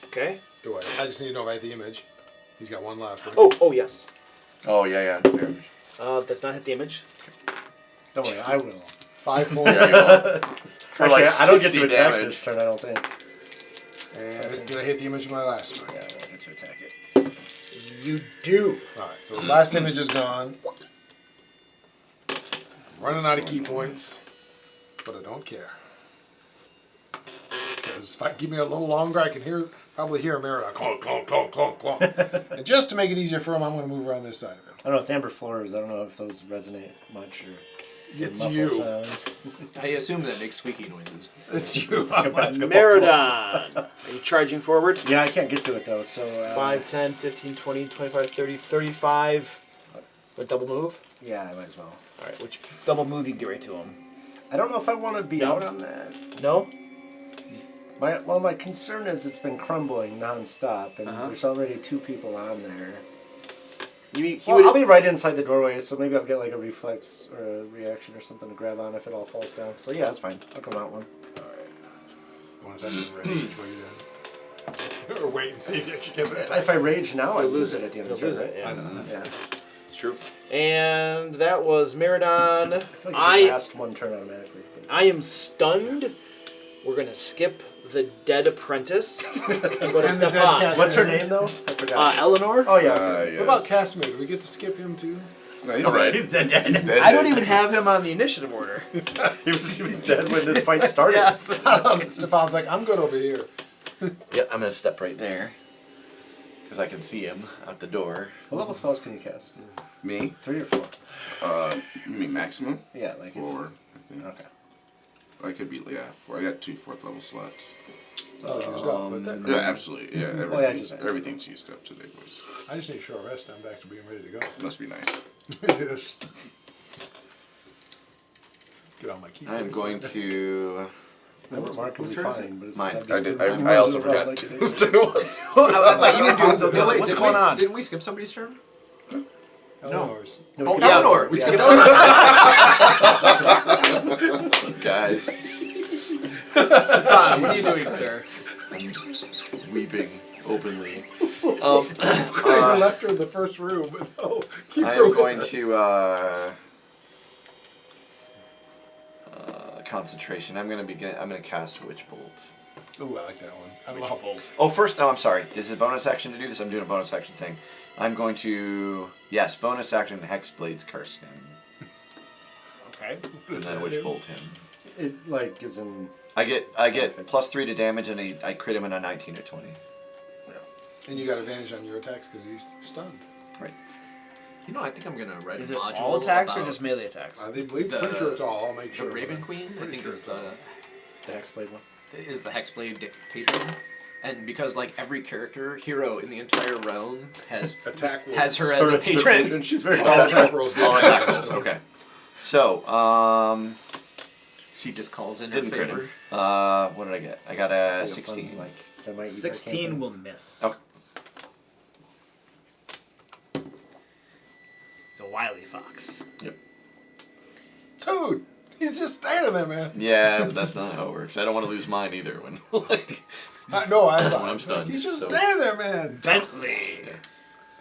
Okay. Do I? I just need to know if I hit the image. He's got one left. Right? Oh, yes. Oh, yeah, yeah. Does not hit the image. Don't worry, I will. 5 points. For like I don't get to 60 attack damage. this turn, I don't think. And did I hit the image of my last strike? Yeah, I don't get to attack it. You do. Alright, so his last image is gone. I'm running out of key points, but I don't care. Because if I give me a little longer, I can probably hear Merida clonk, clonk, clonk, clonk, clonk. And just to make it easier for him, I'm going to move around this side of him. I don't know, it's amber floors. I don't know if those resonate much or It's muffle you. sound. I assume that makes squeaky noises. It's you. Meridon. Are you charging forward? Yeah, I can't get to it though, so... 5, 10, 15, 20, 25, 30, 35. What double move? Yeah, I might as well. All right, which double move you can get right to him? I don't know if I want to be No. out on that. No? My concern is it's been crumbling non-stop, and Uh-huh. there's already 2 people on there. I'll I'll be right inside the doorway, so maybe I'll get like a reflex or a reaction or something to grab on if it all falls down. So yeah, that's fine. I'll come out one. Want to rage while you're done? Or wait and see if you actually get the If I rage now, I You'll lose lose it at the end You'll of the lose turn. it, yeah. I know, that's Yeah. It's true. And that was Meridon. I feel like you last one turn automatically. I am stunned. We're going to skip the dead apprentice and go to And the dead Stefan. cast- What's her name though? I forgot. Eleanor? Oh yeah. Yes. What about Casimir? Do we get to skip him too? No, he's Alright. dead. He's dead. He's dead. I don't even have him on the initiative order. he was dead when this fight started. Yes. Stefan's like, I'm good over here. Yeah, I'm gonna step right there. Because I can see him out the door. What level spells can you cast? Me? 3 or 4? You mean maximum? Yeah, like 4, I think. Okay. I could be, 4. I got 2 4th level slots. Well, used up, but that, Yeah, absolutely. Yeah, Oh, yeah, just- everything's used up today, boys. I just need a short rest. I'm back to being ready to go. Must be nice. Get on my key. I am going to. Mark will be turn is fine, but it's Mine. I've I just did. been- I also moving around forgot like it whose is. turn it was. I thought you were doing something. What's going on? Didn't we skip somebody's turn? Eleanor's. Oh, Eleanor. We skipped Eleanor. Guys, Tom, what are you doing, sir? weeping openly. I even left her in the first room. But no, keep I her am with going her. to concentration. I'm gonna cast Witch Bolt. Ooh, I like that one. I don't know how bold. Oh, first, no, I'm sorry. This is a bonus action to do this. I'm doing a bonus action thing. I'm going to, yes, bonus action Hexblade's Curse him. Okay. And then Witch Bolt him. It like gives him. I get +3 to damage, and I crit him in a 19 or 20. And you got advantage on your attacks because he's stunned. Right. You know, I think I'm gonna write Is a it module all attacks or about just melee attacks? I believe, The- pretty sure it's all. I'll make the sure. Raven Queen. I think is the Hexblade one. Hexblade patron. And because like every hero in the entire realm has Attack rolls. has her as a patron. And she's very All attack rolls. get All attack advantage, rolls, so- okay. So, She just calls in didn't her crit favor. him. What did I get? I got a 16. Like semi. 16 will miss. Okay. It's a wily fox. Dude, he's just standing there, man. Yeah, but that's not how it works. I don't want to lose mine either when No, I thought When I'm stunned, he's just so- standing there, man. Bentley.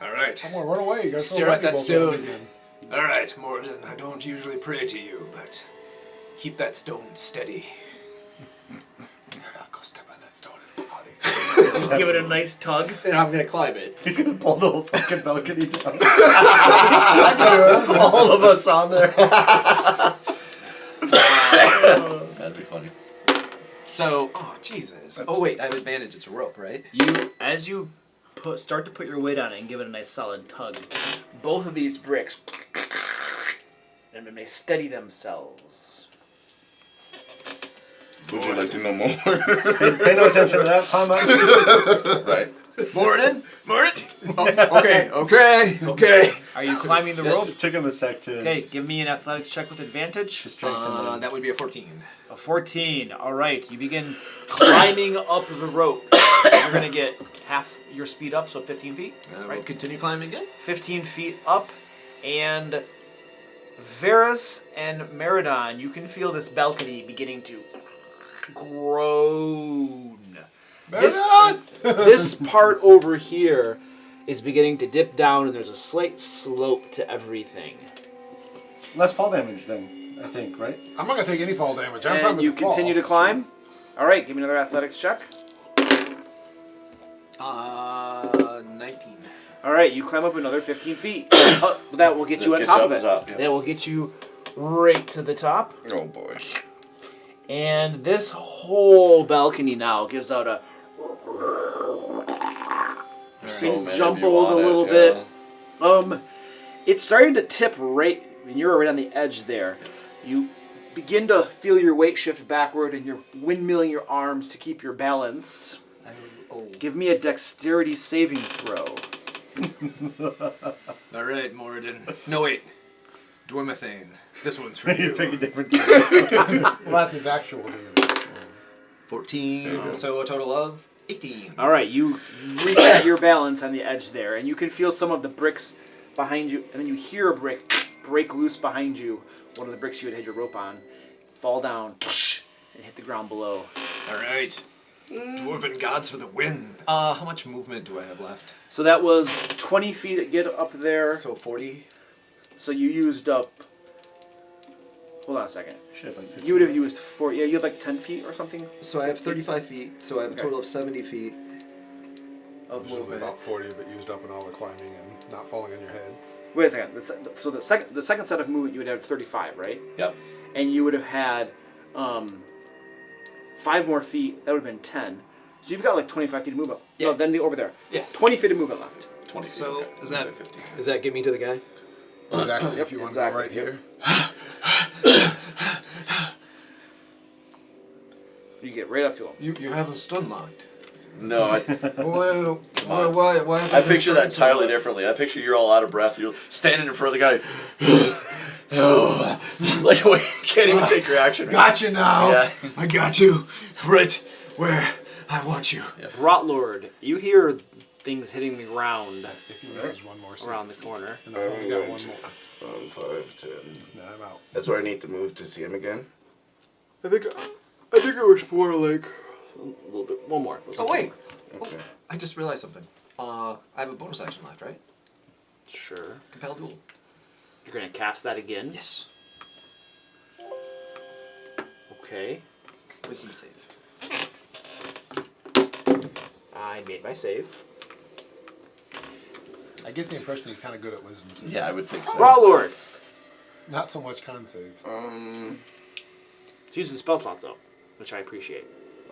All right. I'm gonna run away. You gotta throw Stare at that lightning bolts at him stone. again. All right, Morden. I don't usually pray to you, but keep that stone steady. You're not gonna step on that stone in the body. Just give it a nice tug. And I'm gonna climb it. He's gonna pull the whole fucking balcony down. all of us on there. That'd be funny. So, oh Jesus! Oh wait, I have advantage. It's a rope, right? As you start to put your weight on it and give it a nice solid tug, both of these bricks, and then they steady themselves. Would you like to know more? Pay no attention to that. Climb up. Right. Morden, Oh, okay. Are you climbing the Yes. rope? It took him a sec to. Okay, give me an athletics check with advantage. To strengthen them. That would be a 14. A 14. All right, you begin climbing up the rope. You're gonna get half your speed up, so 15 feet. Right. Continue climbing again. 15 feet up, and Varus and Meridon, you can feel this balcony beginning to groan. This part over here is beginning to dip down, and there's a slight slope to everything. Less fall damage then, I think, right? I'm not gonna take any fall damage. I'm fine And with you the fall. continue to climb. All right, give me another athletics check. 19. All right, you climb up another 15 feet. That will get you on Gets top you of up it. the top, yeah. That will get you right to the top. Oh boy. And this whole balcony now gives out a So many of you jumbles a on it, little yeah. bit. It's starting to tip right, and you're right on the edge there. You begin to feel your weight shift backward, and you're windmilling your arms to keep your balance. Give me a dexterity saving throw. All right, Moradin. No wait, Dwemothane. This one's for You you. pick a different. Well, that's his actual damage. 14. So a total of 18. All right, you reset your balance on the edge there, and you can feel some of the bricks behind you, and then you hear a brick break loose behind you. One of the bricks you had your rope on, fall down, and hit the ground below. All right. Dwarven gods for the win. How much movement do I have left? So that was 20 feet to get up there. So 40. So you used up. Hold on a second. Should have like 15. You would have used 4. Yeah, you have like 10 feet or something. So I have 35 feet. So I have a Okay. total of 70 feet of Usually movement. about 40 of it used up in all the climbing and not falling on your head. Wait a second. So the second set of movement you would have 35, right? Yep. And you would have had 5 more feet. That would have been 10. So you've got like 25 feet of movement. Yeah. No, then over there. Yeah. 20 feet of movement left. 20 feet. So okay. is that 50. does that get me to the guy? Exactly. Yep, If you want exactly. to go right here. You get right up to him. You have a stun locked. No, I Why have I been picture that trying so entirely much? differently. I picture you're all out of breath. You're standing in front of the guy. Like, wait, you can't even take your action. Gotcha now. Yeah. I got you right where I want you. Rotlord, you hear things hitting the ground If he misses one more, around the corner. and I've only got one more. 5, 10. No, I'm out. That's where I need to move to see him again. I think it was more like a little bit. One more. Let's Oh do wait, Okay. I just realized something. I have a bonus action left, right? Sure. Compel duel. You're gonna cast that again. Yes. Okay. Wisdom save. I made my save. I get the impression he's kind of good at wisdom saves. Yeah, I would think so. Raw Lord. Not so much con saves. It's using spell slots though, which I appreciate.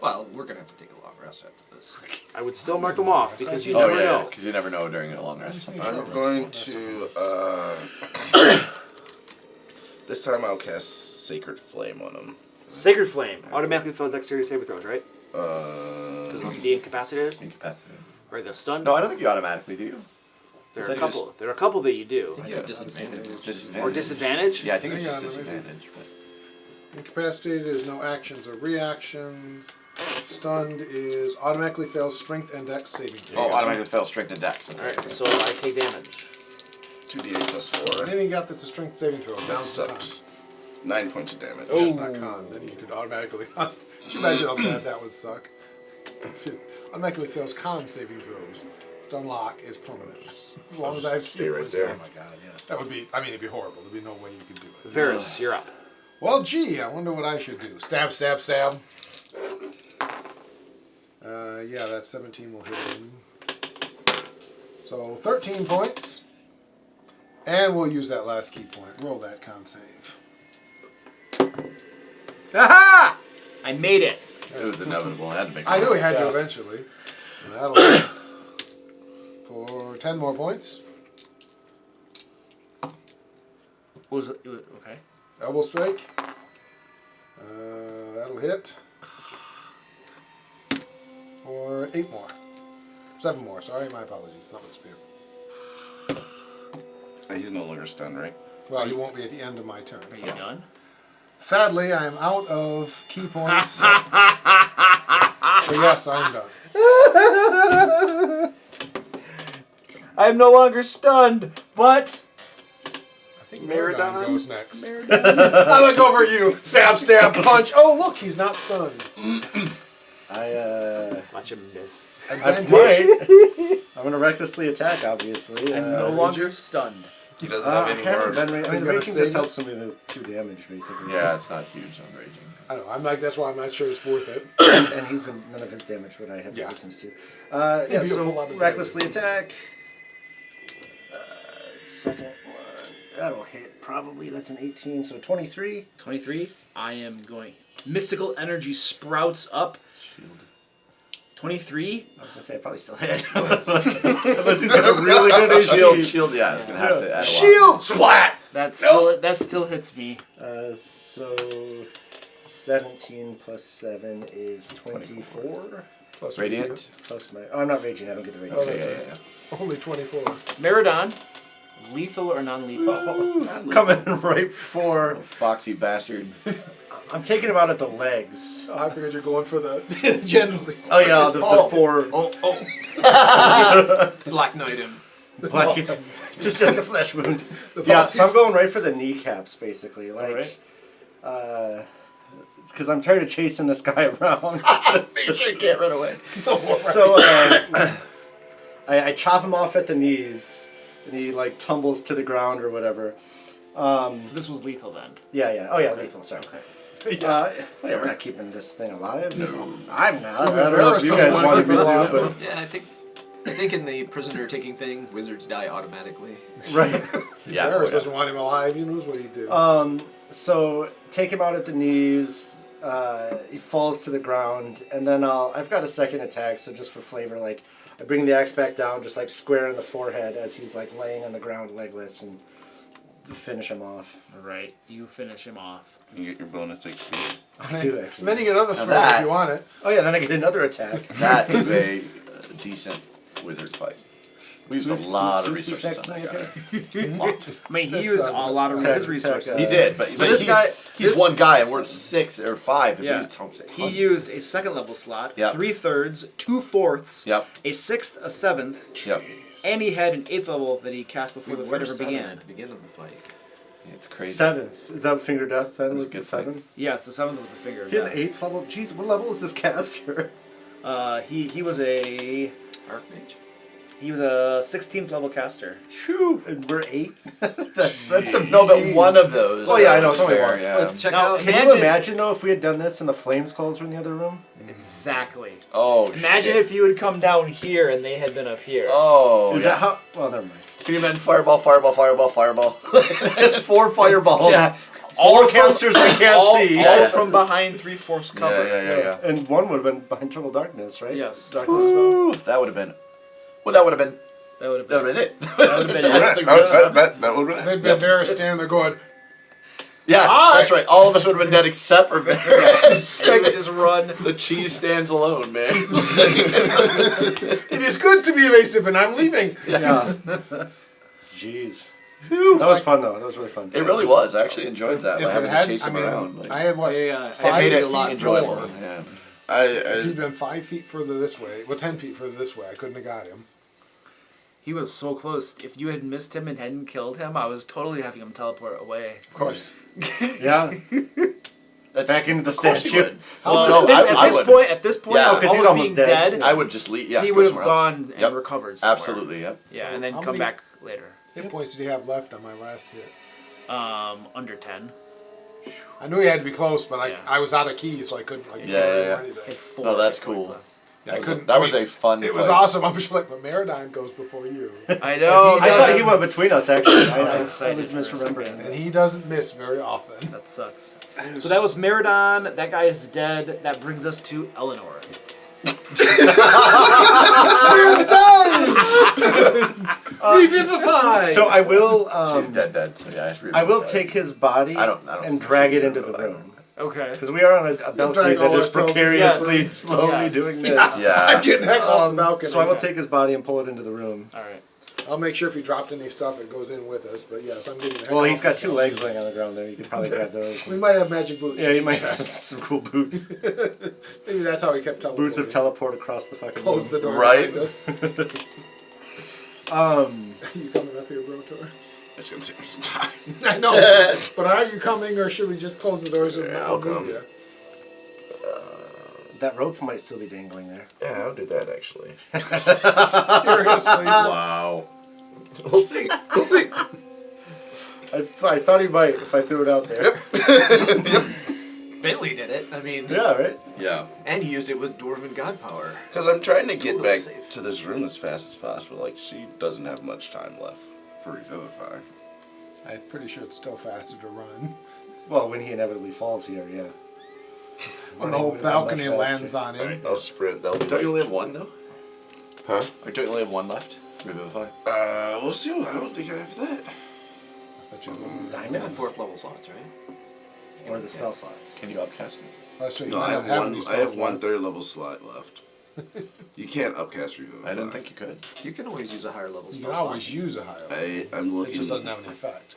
Well, we're gonna have to take a long rest after this. I would still mark them off because you Oh never yeah, know. because you never know during a long rest. I'm going to. This time I'll cast Sacred Flame on him. Sacred Flame automatically fails dexterity saving throws, right? Because of the incapacitated Incapacitated. or the stunned. No, I don't think you automatically do. There are I a think you couple. There are a couple that you do. You have disadvantage. Or disadvantage. Yeah, I think it's Hang just on, let me see. disadvantage. But Incapacitated is no actions or reactions. Stunned is automatically fails strength and dex saving throws. oh, automatically fails strength and dex. All right, so I take damage. 2d8 plus 4. Anything you got that's a strength saving throw, down That to sucks. 9 points of damage. con. It's not con. Then you could automatically. Could you imagine how bad that would suck? If it automatically fails con saving throws. Stun lock is permanent. As long as I have Stay right there. Oh my god, yeah. That would be. I mean, it'd be horrible. There'd be no way you could do it. Varus, you're up. Well, gee, I wonder what I should do. Stab, stab, stab. Yeah, that 17 will hit him. So 13 points. And we'll use that last key point. Roll that con save. Aha! I made it. it was inevitable. I had to make. I knew he had to eventually. And that'll hit for 10 more points. What was it? Okay. Elbow strike. That'll hit for 8 more. 7 more. Sorry, my apologies. Not with spear. He's no longer stunned, right? Well, he won't be at the end of my turn. Are you done? Sadly, I am out of key points. So yes, I'm done. I'm no longer stunned, but I think Meridon? Meridon goes next. I look over at you. Stab, stab, punch. Oh, look, he's not stunned. watch him miss. Advantage. I'm gonna recklessly attack, obviously. I'm no longer stunned. He doesn't have any more. I mean, You the gonna raging save just it? helps him with 2 damage, basically. Yeah, it's not huge on raging. I know. I'm like, that's why I'm not sure it's worth it. And he's been none of his damage would I have Yeah. resistance to. Maybe Yeah, you'll so pull out a recklessly attack. Second one. That'll hit probably. That's an 18, so 23. 23. I am going. Mystical energy sprouts up. Shield. 23. I was gonna say I probably still hit. Unless he's got a really good AC. Shield. Yeah, it's gonna have to add a lot. Shield splat. That still hits me. So 17 plus 7 is 24. Plus Radiant. Plus my. Oh, I'm not raging. I don't get the raging. Oh, Okay, that's yeah, it. yeah. Only 24. Meridon. Lethal or non-lethal? Coming right for. Foxy bastard. I'm taking him out at the legs. Oh, I figured you're going for the genitals. Oh yeah, the 4. Black Knight him. Black, just a flesh wound. Yeah, so I'm going right for the kneecaps, basically. Like, because I'm tired of chasing this guy around. Make sure you can't run away. So I chop him off at the knees, and he like tumbles to the ground or whatever. So this was lethal then. Yeah. Oh yeah, lethal. Sorry. Okay. Yeah, we're not keeping this thing alive. No. I'm not. I don't know if you guys want me to, but Yeah, I think in the prisoner taking thing, wizards die automatically. right. Yeah. Varus yeah. doesn't want him alive. He knows what he'd do. So take him out at the knees. He falls to the ground, and then I've got a second attack. So just for flavor, like I bring the axe back down, just like square in the forehead as he's like laying on the ground legless, and finish him off. All right. You finish him off. You get your bonus XP. I do actually. And then you get another Now threat that- if you want it. Oh yeah, then I get another attack. That is a decent wizard fight. We used a lot of Who's resources on that guy. I mean, he used a lot of his resources. He did, but So this guy, he's one guy, and we're 6 or 5. And Yeah. he used tons. He used a second level slot, Yep. 3/3, 2/4, Yep. a 6th, a 7th, Yep. and he had an 8th level that he cast before the fight ever began. At the beginning of the fight. It's crazy. 7th. Is that finger death then? That's Was a good the 7th? Yes, the 7th was the figure. He had an 8th level? Jeez, what level is this caster? He was a Archmage. he was a 16th level caster. Shoo! And we're 8? that's a No, but one of those. Oh, yeah, I know, was it's only fair, one. Yeah. Check Now, out. Can you imagine though if we had done this and the flames calls were in the other room? Exactly. Oh, Imagine shit. if you had come down here and they had been up here. Oh, Is yeah. that how? Well, never mind. Can you imagine fireball, fireball, fireball, fireball? 4 fireballs. Yeah. All casters I can't all, see. all from behind 3/4 cover. Yeah. And one would have been behind Total Darkness, right? Yes. Darkness spell. Ooh, that would have been. Well, that would have been. That would have That been. would have been it. That would have been I don't it. think we would've done- That would have They'd been Varys standing there going, Yeah, that's right. All of us would have been dead except for Varys. They would just run. The cheese stands alone, man. it is good to be evasive and I'm leaving. Yeah. Jeez. That was fun though. That was really fun. It really was. I actually enjoyed that. If By it having to had, chase I him mean, around. Like, I had what, It it 5 made it feet enjoyable. more. Yeah. If he'd been 5 feet further this way, well, 10 feet further this way, I couldn't have got him. He was so close. If you had missed him and hadn't killed him, I was totally having him teleport away. Of course. Yeah. That's, Back into the of course you statue. would. Well, no, I at would. this point, Yeah, 'cause he's almost almost being dead. dead, I would just leave. Yeah, he go would have somewhere else. gone and Yep. recovered somewhere. Absolutely. Yep. Yeah, and then How come many- back later. Hit points did he have left on my last hit? Under 10. I knew he had to be close, but Yeah. I was out of keys, so I couldn't like Yeah, throw yeah, him or yeah. anything. Had 4 No, that's hit points cool. left. Yeah, I couldn't. That I was mean, a fun. It was fight. awesome. I'm just like, but Meridine goes before you, I know. I thought he went between us actually. I excited was for a misremembering. second. and he doesn't miss very often. That sucks. So that was Meridon. That guy is dead. That brings us to Eleanor. Spear the dies. Revivify. So I will. She's dead. So yeah, I will take his body I don't and think drag she it should into do the it. room. Okay. Because we are on a balcony drag that all is ourselves- precariously, Yes. slowly Yes. doing this. Yeah. I'm getting heck off the balcony. So I will take his body and pull it into the room. All right. I'll make sure if he dropped any stuff, it goes in with us. But yes, I'm getting the heck Well, off he's got the 2 legs laying on the ground there. You could probably grab those. We might have magic boots. Yeah, you might have some cool boots. Maybe that's how he kept teleporting. Boots of teleport across the fucking Close the room. door Right. behind us. You coming up here, Brotor? It's gonna take me some time. I know. But are you coming, or should we just close the doors and Yeah, I'll move come. you? That rope might still be dangling there. Yeah, I'll do that actually. Seriously. Wow. We'll see. We'll see. I thought he might if I threw it out there. Bentley did it. I mean, Yeah, right? Yeah. and he used it with Dwarven God Power. Because I'm trying to get Totally back safe. to this room as fast as possible. Like, she doesn't have much time left for Revivify. I'm pretty sure it's still faster to run. Well, when he inevitably falls here, yeah. When the whole balcony lands on him. Alright, I'll sprint. That'll be Don't you only like, have 1 though? huh? Or don't you only have 1 left? Revivify. We'll see. I don't think I have that. I thought you had one. Diamonds? 4th level slots, right? Or the spell slots. Can you upcast it? That's right. No, You I don't have have one. any I have spell one slots. 3rd level slot left. You can't upcast Revivify. I didn't think you could. You can always use a higher level You spell can slot. always use a higher level. I'm It looking. just doesn't have any effect.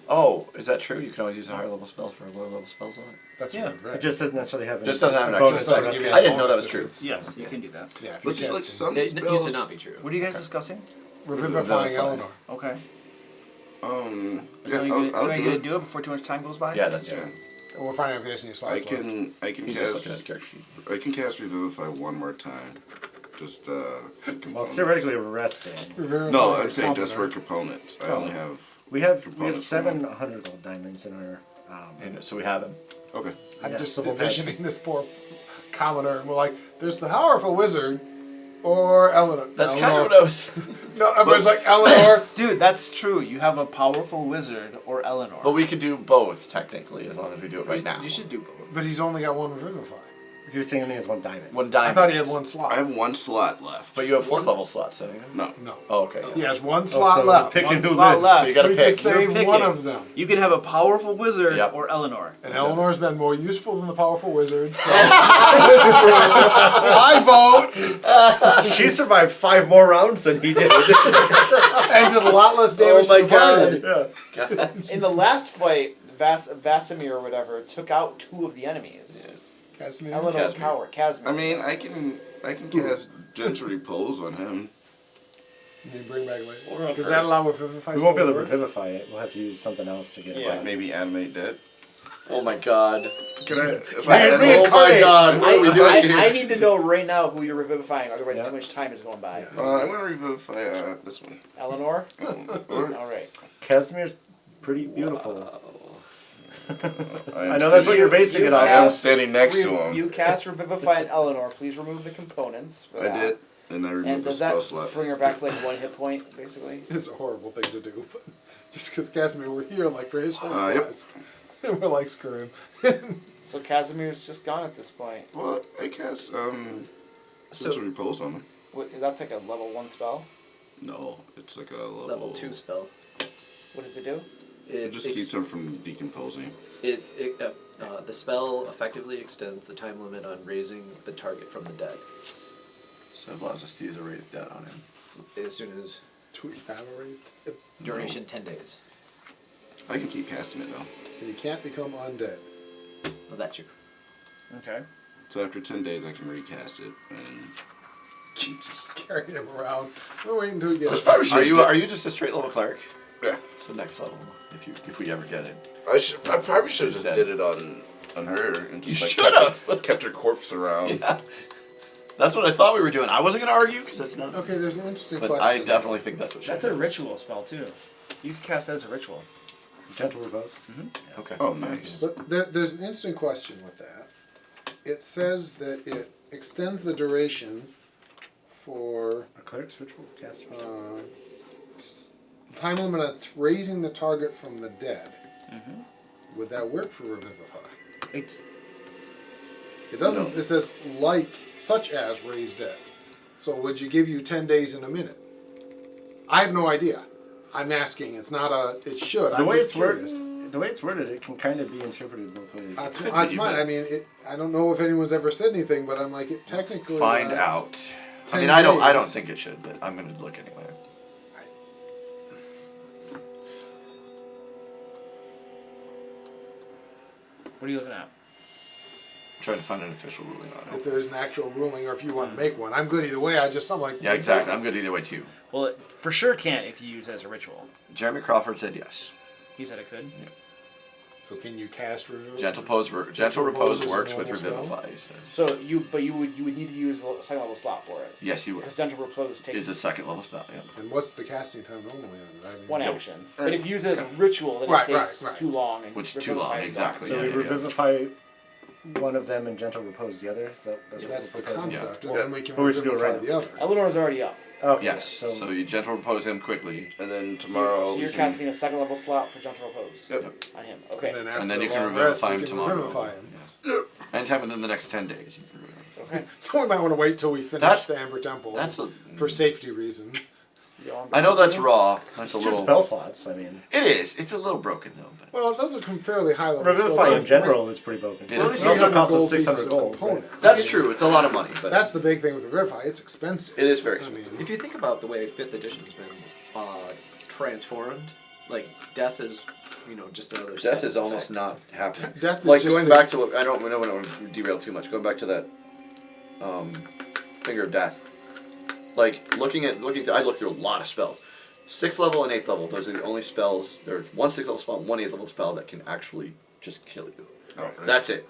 Oh, is that true? You can always use a higher level spell for a lower level spell slot? That's Yeah, what I've read. it just doesn't necessarily have any Just doesn't have an bonus actual Just doesn't give you I didn't know that bonus was if true. it's- Yes, you can do that. Yeah, if Let's see, you're like casting. some It used spells. to not be true. What are you guys discussing? Revivifying Eleanor. Okay. Yeah, So I'll you're do gonna it. do it before too much time goes by? Yeah, that's Yeah. true. And we're finding out if he has any I slots left. can He's just looking at cast. the character sheet. I can cast Revivify one more time. Just Well, components. theoretically, resting. Revivify No, is I'm saying just for commoner. components. I only have. We have Components 700 gold diamonds in our. And so we have him. Okay. I'm Yeah, just so we'll pass. envisioning this poor commoner, and we're like, there's the powerful wizard, or Eleanor. That's kind Eleanor. of what I was. No, everybody's like, Eleanor. Dude, that's true. You have a powerful wizard or Eleanor. But we could do both technically, as long as we do it right now. You should do both. But he's only got one Revivify. He was saying only has 1 diamond. 1 I diamond. thought he had one slot. I have one slot left. But you have 4th level slots, so. No. No. Oh, okay. He has one Oh, slot so left. pick One and who slot lives. left. So you gotta we pick. can save You're one picking. of them. You can have a powerful wizard Yep. or Eleanor. And Eleanor's been more useful than the powerful wizard, so I vote She survived 5 more rounds than he did. And did a lot less damage my to the party. Yeah. In the last fight, Vasimir or whatever took out 2 of the enemies. Casimir? Eleanor Coward, Casimir. I mean, I can cast Gentle Repose on him. You bring back later. Or on Does her. that allow Revivify? We won't be still able to work? revivify it. We'll have to use something else to get it Yeah. back. Like maybe animate dead. Oh my god. Can I? If Man, I it's me animate, and Carnage. God. What are we doing here? I need to know right now who you're revivifying, otherwise Yeah. too much time is going by. I'm gonna revivify this one. Eleanor? Or, Alright. Casimir's pretty beautiful. I I know that's what you're basing it I off. am of. standing next to him. You cast Revivify on Eleanor. Please remove the components. For I that. did, and I And removed the does spell that slot. bring her back to like 1 hit point, basically? It's a horrible thing to do, but just because Casimir were here, like for his whole Yep. quest, and we're like, screw him. So Casimir's just gone at this point. Well, I cast Gentle Repose on him. What, that's like a level 1 spell? No, it's like a Level 2 spell. What does it do? It just keeps him from decomposing. The spell effectively extends the time limit on raising the target from the dead. So it allows us to use a raised dead on him. As soon as Tweet have a raise. duration 10 days. I can keep casting it though. And he can't become undead. Well, that's true. Okay. So after 10 days, I can recast it and Keep just carrying him around. We're waiting until he gets. Are you just a straight level cleric? Yeah. So next level, if we ever get it. I probably should have just Dead. did it on her and just You like should've. kept her corpse around. Yeah. That's what I thought we were doing. I wasn't gonna argue because that's not. Okay, there's an interesting But question. I definitely think that's what. should That's a happen. ritual spell, too. You can cast that as a ritual. Gentle repose. Okay. Oh, nice. But there's an interesting question with that. It says that it extends the duration for A cleric's ritual casters. time limit on raising the target from the dead. Would that work for Revivify? It's It doesn't. No. It says like such as raised dead. So would you give you 10 days in a minute? I have no idea. I'm asking. It's not a. It should. the I'm way just it's worded. curious. The way it's worded, it can kind of be interpreted both ways. That's mine. I mean, I don't know if anyone's ever said anything, but I'm like, it technically. Find lasts out. I 10 mean, I don't days. think it should, but I'm gonna look anyway. What are you looking at? Try to find an official ruling on If it. there is an actual ruling, or if you want to make one, I'm good either way. I'm like. Yeah, exactly. I'm good either way too. Well, it for sure can't if you use it as a ritual. Jeremy Crawford said yes. He said it could. So can you cast Revivify? Gentle repose Repose is a works with normal spell? Revivify. he said. So you would need to use a second level slot for it. Yes, you would. Because Gentle Repose takes Is a second level spell. Yeah. And what's the casting time normally on it? I haven't one even- action. But if you use it as a ritual, then Right, it takes right, right. too long. And Which too long, Revivify is exactly. gone. So Yeah, we yeah. revivify one of them and gentle repose the other. That's what That's the we're proposing. concept, Yeah. and then we can But we should do it Revivify right the other. Eleanor's already up. Okay. Yes. So, So you gentle repose him quickly, And then tomorrow. So we you're can- casting a second level slot for Gentle Repose Yep. on him. Okay. And then after and then the you can long rest, revivify we him can tomorrow. Revivify him. Yeah. Anytime within the next 10 days. You can revivify him. Okay. So we might want to wait till we finish That's- the Amber Temple. That's a. for safety reasons. I know that's raw. That's it's a two little. spell slots. I mean, It is. It's a little broken though. But Well, those are some fairly high level revivify spells. in general is pretty broken. It It is. also costs us 600 600 gold. right? components. that's true. It's a lot of money, but That's the big thing with Revivify. It's expensive. it is very I expensive. mean, If you think about the way 5th edition's been transformed, like death is, just another. Death side is almost effect. not happening. death is Like just going a- back to what I don't want to derail too much. Going back to that Finger of Death. Like I looked through a lot of spells. 6th level and 8th level, those are the only spells. There's one 6th level spell and one 8th level spell that can actually just kill you. Oh, right. That's it.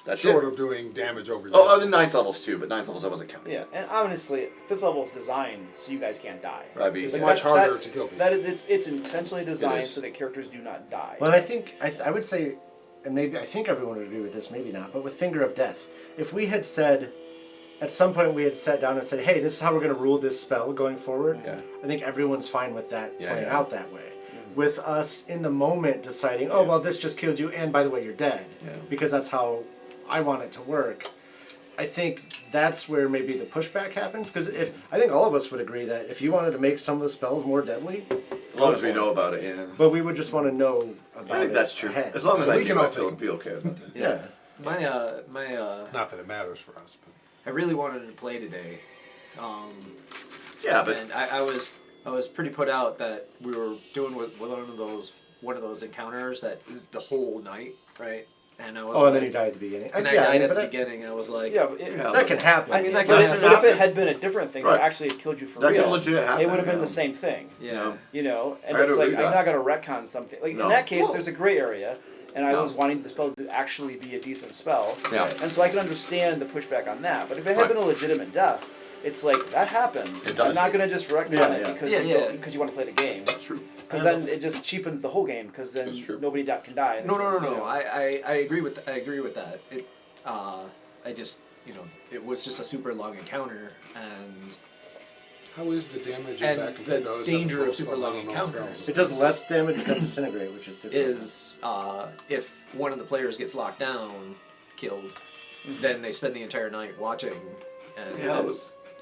That's short it. of doing damage over. Oh, the 9th levels too, but 9th levels I wasn't counting. Yeah, and honestly, 5th level is designed so you guys can't die. That'd be It's Like, much that's- harder that- to kill people. That it's intentionally designed is. so that characters do not die. Well, I think I would say, and maybe I think everyone would agree with this, maybe not. But with Finger of Death, if we had said, at some point we had sat down and said, "Hey, this is how we're going to rule this spell going forward," Yeah. I think everyone's fine with that Yeah, playing yeah. out that way. With us in the moment deciding, "Oh, well, this just killed you, and by the way, you're dead," Yeah. because that's how I want it to work. I think that's where maybe the pushback happens, because I think all of us would agree that if you wanted to make some of the spells more deadly, As long as we know about it, yeah. but we would just want to know about I think it that's true. ahead. As long as So I we can knew all it, it would take- be okay with that. Yeah. My Not that it matters for us, but I really wanted to play today, Yeah, but And I was pretty put out that we were doing with one of those encounters that is the whole night, right? And I was Oh, and then like, you died at the beginning. and I Yeah, died mean, at but the that- beginning. I was like, Yeah, but it, That can happen. I mean, that but, can but if happen. it had been a different thing Right. that actually killed you for that real, can legit happen. it would have been yeah. the same thing. Yeah. You know, and I it's like agree with I'm that. not gonna retcon something. Like No. in that case, Well- there's a gray area, and I No. was wanting the spell to actually be a decent spell. Yeah. And so I can understand the pushback on that. But if it had Right. been a legitimate death, it's like that happens. It does. I'm not gonna just retcon Yeah, it yeah. because Yeah, yeah. because you want to play the game. That's true. Because then it just cheapens the whole game. Because then That's true. nobody can die. No. You know. I agree with that. It, I just, it was just a super long encounter, and How is the damage of And that compared the to other danger of 7 super spells? I long don't know encounters. spells. It does less damage than disintegrate, which is 6. is if one of the players gets locked down, killed, then they spend the entire night watching, and Yeah,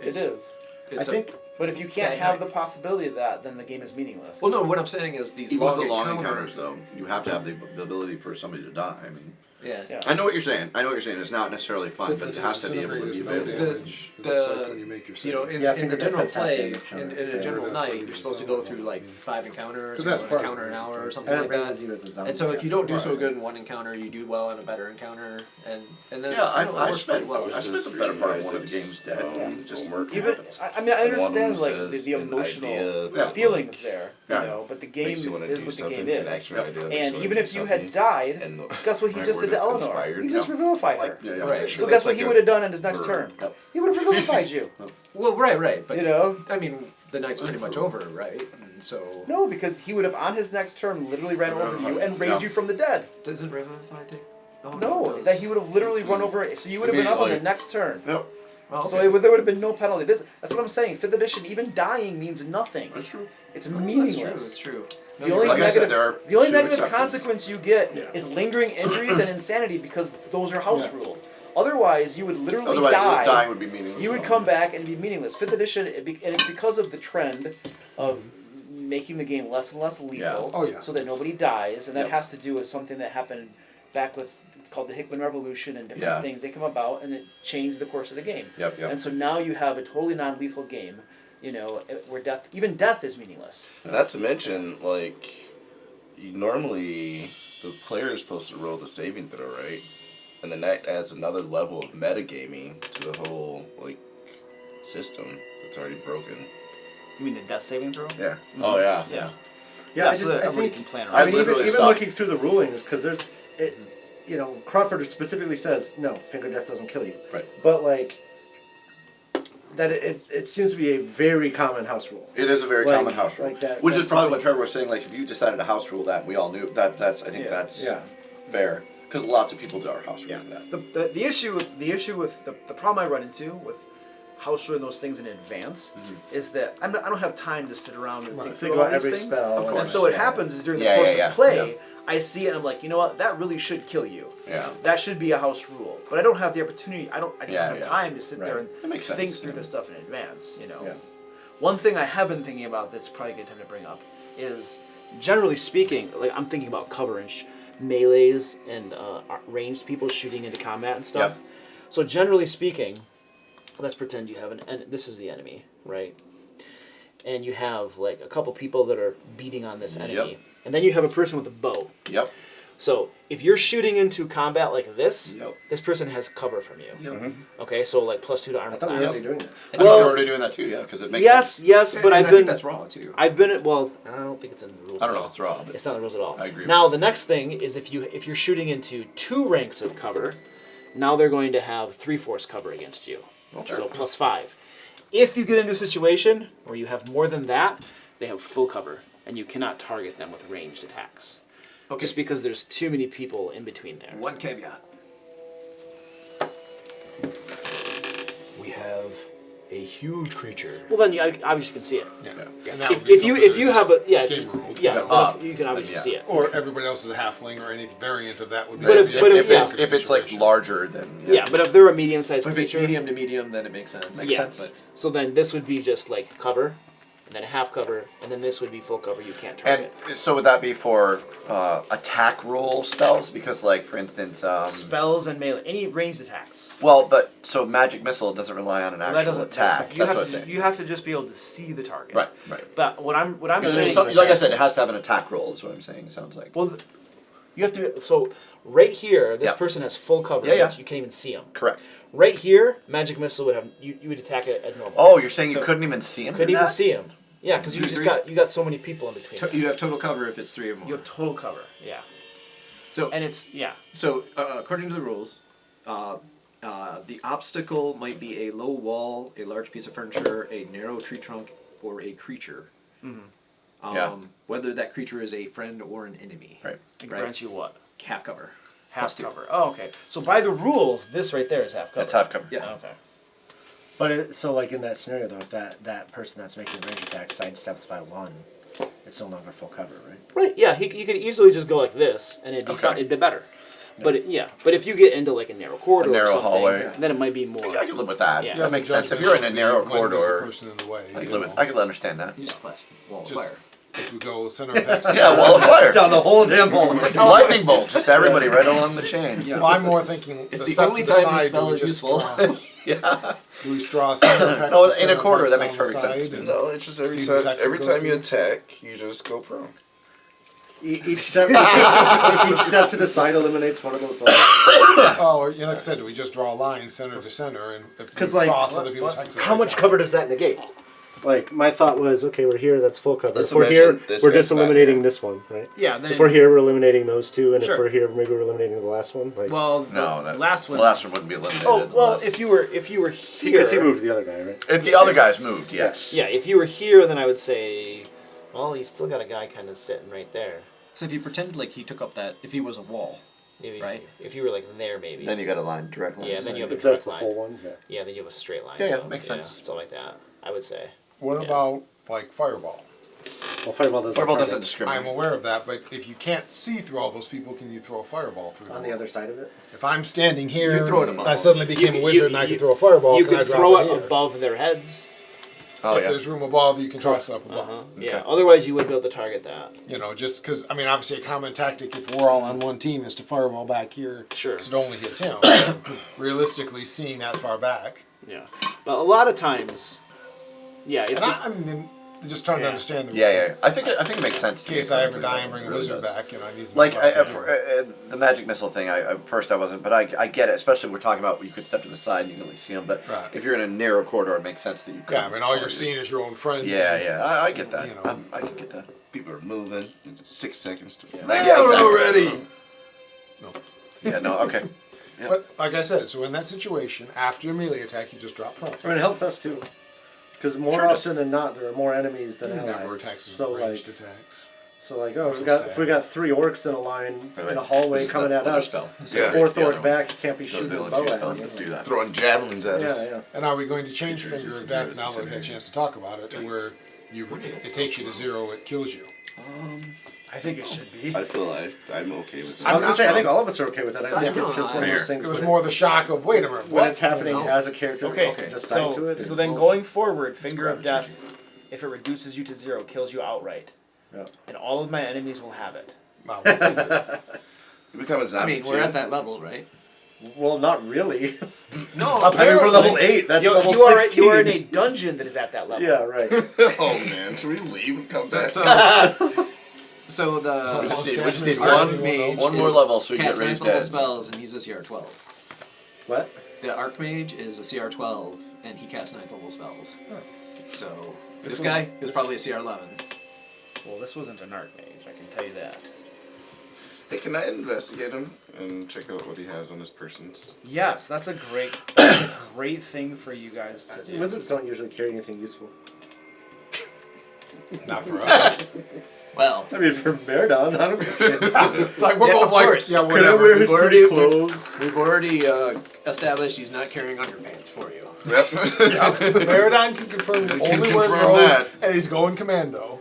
It is. It's I think. But if you can't Bad have night. the possibility of that, then the game is meaningless. Well, no. What I'm saying is these Even with the long long encounters. encounters, though, you have to have the ability for somebody to die. I mean, Yeah. Yeah. I know what you're saying. It's not necessarily fun, but it Difference has is to be able to be disintegrators, no available. damage. It The- looks like when you make your save. Yeah, In the fingertip general has half play, damage on in it. a general that's night, what you're you supposed to saw. go through like 5 encounters, 'Cause that's an part of encounter it, an is hour or it's something And it like raises that. you as a zombie. And so if you don't do so Right. good in one encounter, you do well in a better encounter, and then Yeah, it I works pretty spent well. I spent the better part of one of the games dead. Just Even I mean I And one of understand them like says the an emotional idea Yeah. feelings there, Yeah. you know, but the game makes is you want to what do the something, game an is. actual idea makes And you even wanna if do you had something, died, and the guess what he just did to word is Eleanor? inspired. He just Yeah. revivified her. Yeah, yeah. Right. So That's guess what like he a would have done in his next bird. turn? Yep. He would have revivified you. Well, right, but You know? I mean, the night's pretty much over, right? And so No, because he would have on his next turn literally ran over you and raised Yeah. you from the dead. doesn't Revivify take? Oh, No, it that does. he would have literally run over it. So you would have been up on the Immediately. next turn. Yep, Oh, So okay. there would have been no penalty. That's what I'm saying. 5th edition, even dying means nothing. that's true. It's That's true. meaningless. That's true. No, The you're only Like right. I said, negative, there are the only two negative exceptions. consequence you get Yeah. is lingering injuries and insanity because those are house ruled. Otherwise, you would literally Otherwise, die. dying would be meaningless. You would come back and be meaningless. 5th edition, and it's because of the trend of making the game less and less lethal, Oh, yeah. so that nobody dies, and that Yep. has to do with something that happened back with it's called the Hickman Revolution and different Yeah. things that come about, and it changed the course of the game. Yep, yep. And so now you have a totally non-lethal game, you know, where even death is meaningless. Not to mention, like, normally the player is supposed to roll the saving throw, right? And then that adds another level of metagaming to the whole, like, system that's already broken. You mean the death saving throw? Yeah. Oh yeah. Yeah. Yeah, so that I everybody think. can plan I I around. mean, even, literally even stopped. looking through the rulings, because there's, Crawford specifically says no, finger death doesn't kill you. Right. But like, that it seems to be a very common house rule. It is a very Like- common house rule, like that- which is that's probably what something- Trevor was saying. Like, if you decided to house rule that, we all knew that. That's I think Yeah. that's Yeah. fair because lots of people are house ruling that. The issue with the problem I run into with house ruling those things in advance is that I don't have time to sit around and think Think through all about these every things. spell. Of And course. so what happens is during the Yeah, course yeah, yeah. of play, Yeah. I see it and I'm like, you know what, that really should kill you. Yeah. That should be a house rule. But I don't have the opportunity. I just Yeah, don't have yeah. time to sit there Right. That makes and think sense, through yeah. this stuff in advance. You know. Yeah. One thing I have been thinking about that's probably a good time to bring up is Generally speaking, like I'm thinking about cover and melees and ranged people shooting into combat and stuff. Yep. So generally speaking, let's pretend you have this is the enemy, right? And you have like a couple people that are beating on this enemy, Yep. and then you have a person with a bow. Yep. So if you're shooting into combat like this, Yep. this person has cover from you. Yep. Okay, so like +2 to I armor thought we were class. already doing that. I think we're already doing that too. Yeah, because it makes sense. Yes, but And I've I been. think that's raw too. I've been well. I don't think it's in the rules. I don't at know all. if it's raw, but It's not in the rules at all. I agree. Now the next thing is if you're shooting into 2 ranks of cover, now they're going to have 3/4 cover against you. So +5. If you get into a situation where you have more than that, they have full cover, and you cannot target them with ranged attacks. Okay. Just because there's too many people in between there. One caveat. We have a huge creature. Well, then you obviously can see it. And that would be If you something have a game rule. yeah, then you can obviously yeah. see it. Or everybody else is a halfling, or any variant of that would be But if- something but you if- have to yeah. look at if the it's like situation. larger, then Yeah, but if they're a medium-sized If it's creature, medium to medium, then it makes sense. yeah. sense. So then this would be just like cover, and then a half cover, and then this would be full cover. You can't target. And so would that be for attack roll spells? Because, like, for instance, Spells and melee, any ranged attacks. well, but so magic missile doesn't rely on an Well, actual attack. You That's have what I'm to, saying. you have to just be able to see the target. Right, right. But what I'm Because saying, like I said, it has to have an attack roll. Is what I'm saying. It sounds like. well, You have to. So right here, this Yeah. person has full cover. Yeah, yeah. You can't even see them. Correct. Right here, magic missile would have you would attack it at normal. Oh, you're saying So- you couldn't even see him? Couldn't even see him. Yeah, because you You just agree? got so many people in between. You have total cover if it's 3 or more. you have total cover. Yeah. So And it's So, according to the rules, the obstacle might be a low wall, a large piece of furniture, a narrow tree trunk, or a creature. Yeah. Whether that creature is a friend or an enemy. Right. it Right. grants you what? Half cover. Half cover. Oh, okay. So by the rules, this right there is half cover. That's half cover. Yeah. Okay. But so like in that scenario though, if that person that's making the range attack sidesteps by 1, it's no longer full cover, right? Right. Yeah. You could easily just go like this, and it'd be Okay. it'd be better. But but if you get into like a narrow corridor A narrow or something, hallway. then it might be more. I can live with that. Yeah. That makes the sense. If judgment you're in a should be narrow when there's a corridor, person in the way. I you can live with. know. I can understand that. You just flash wall of Just- fire. If we go center of Texas. Yeah, wall of fire. Down the whole damn hall. Lightning bolt, just everybody right along the chain. Well, I'm more thinking It's the the stuff only to the time this side, spell do we is just useful. draw- Yeah. Do we draw center of Texas? No, in center a of corridor, Texas that makes down the perfect sense. side, and No, it's just every see whose time. exit Every goes time you through? attack, you just go prone. Each step, each step to the side eliminates one of those lines. Oh, yeah, like I said, do we just draw a line center to center, and if we Because like, cross other people's hexes? how much cover does that negate? Like my thought was, okay, we're here, that's full cover. Let's If we're imagine here, this we're guy's just not eliminating here. this one, right? Yeah. Then If we're here, we're eliminating those two, and Sure. if we're here, maybe we're eliminating the last one. Like, Well, No, the that last one. The last one wouldn't be eliminated. Oh well, unless- if you were here, because he moved the other guy, right? if the other guys moved, yes. Yeah, if you were here, then I would say, well, you still got a guy kind of sitting right there. So if you pretend like he took up that, if he was a wall, Maybe Right. if you were like there, maybe. Then you got a line direct line. Yeah, then you have a If that's direct the line. full one, yeah. Yeah, then you have a straight line. Yeah, so, makes sense. Something like that. I would say. What Yeah. about like fireball? Well, fireball doesn't. Fireball target. doesn't discriminate. I'm aware of that, but if you can't see through all those people, can you throw a fireball through On them? the other side of it. If I'm standing here, You throw it above. I suddenly became You- a wizard you- and I you- can throw a fireball. You can I could drop throw it it here? above their heads. Oh If yeah. there's room above, you can toss it up above. Uh-huh. Yeah. Okay. Otherwise, you would be able to target that. You know, just because, I mean, obviously a common tactic if we're all on one team is to fireball back here Sure. so it only hits him. Realistically, seeing that far back. Yeah. But a lot of times, yeah. If And I mean, just trying to Yeah. understand the Yeah. I think it makes sense. in case I ever die and bring a wizard back, I need to know Like about that. the magic missile thing, first I wasn't, but I get it. Especially we're talking about you could step to the side and you can only see them. But Right. if you're in a narrow corridor, it makes sense that you. Yeah, I mean, all you're target. seeing is your own friends. Yeah, and- yeah, I get that. You know. I can get that. People are moving. In 6 seconds to. Lay down already. No. Yeah, no, okay. Yeah. But like I said, so in that situation, after your melee attack, you just drop prone. I mean, it helps us too. Because more Sure does. often than not, there are more enemies than He allies. never attacks with So ranged like, attacks. oh, if we got 3 orcs in a line Wait, in a hallway coming at another us, spell. the Yeah. fourth The other orc one. back can't be Those are shooting the his only two bow spells at that us. do that. Throwing javelins at us. Yeah, yeah. And are we going to change Creatures Finger use of Death zeros now to that we've had a save chance to talk about it, to where it takes you to 0, it kills you? I think it should be. I feel like I'm okay with I was gonna say, I not think all of us are okay with that. I think it's just one of Here. those things It was when more the shock of, wait a minute, when what? it's happening No. as a character. Okay. Just So dive to it. so and- then going forward, Finger of Death, if it reduces you to 0, kills you outright, Yeah. and all of my enemies will have it. Wow, well, Finger. You become a I zombie mean, too. we're at that level, right? Well, not really. No, I mean, we're level 8. That's You, level you are 16. you are in a dungeon that is at that level. Yeah, right. Oh man, should we leave and come back? So the We just need Cashmere's one definitely Archmage one more level so we can get casts 9th raised level dead. spells, and he's a CR 12. What? The Archmage is a CR 12, and he casts 9th level spells. So this guy is probably a CR 11. Well, this wasn't an Archmage, I can tell you that. Hey, can I investigate him and check out what he has on his persons? Yes, that's a great thing for you guys to do. Wizards don't usually carry anything useful. Not for us. Well, I mean, for Meridon, I don't care. It's like we're Yeah, both of like, course. yeah, Could I whatever. wear his We've already- clothes? we've already established he's not carrying underpants for you. Yep. Meridon can confirm he can only wears confirm robes, that. and he's going commando.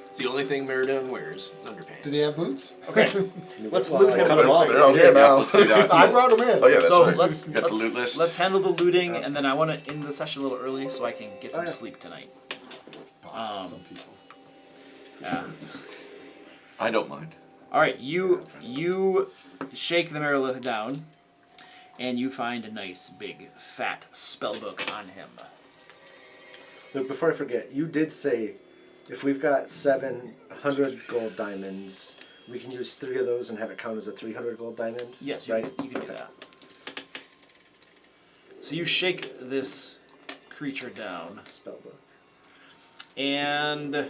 It's the only thing Merida wears. It's underpants. Did he have boots? Okay, let's Well, loot I him. cut 'em off. They're all here now. Let's do that. I brought him in. Oh yeah, that's So right. let's Got the loot list. let's handle the looting, and then I want to end the session a little early so I can get some yeah. sleep tonight. Some people. Yeah. I don't mind. All right, you shake the Merilith down, and you find a nice big fat spell book on him. Look, before I forget, you did say if we've got 700 gold diamonds, we can use 3 of those and have it count as a 300 gold diamond? Yes, right? you can do that. So you shake this creature down, Spellbook. and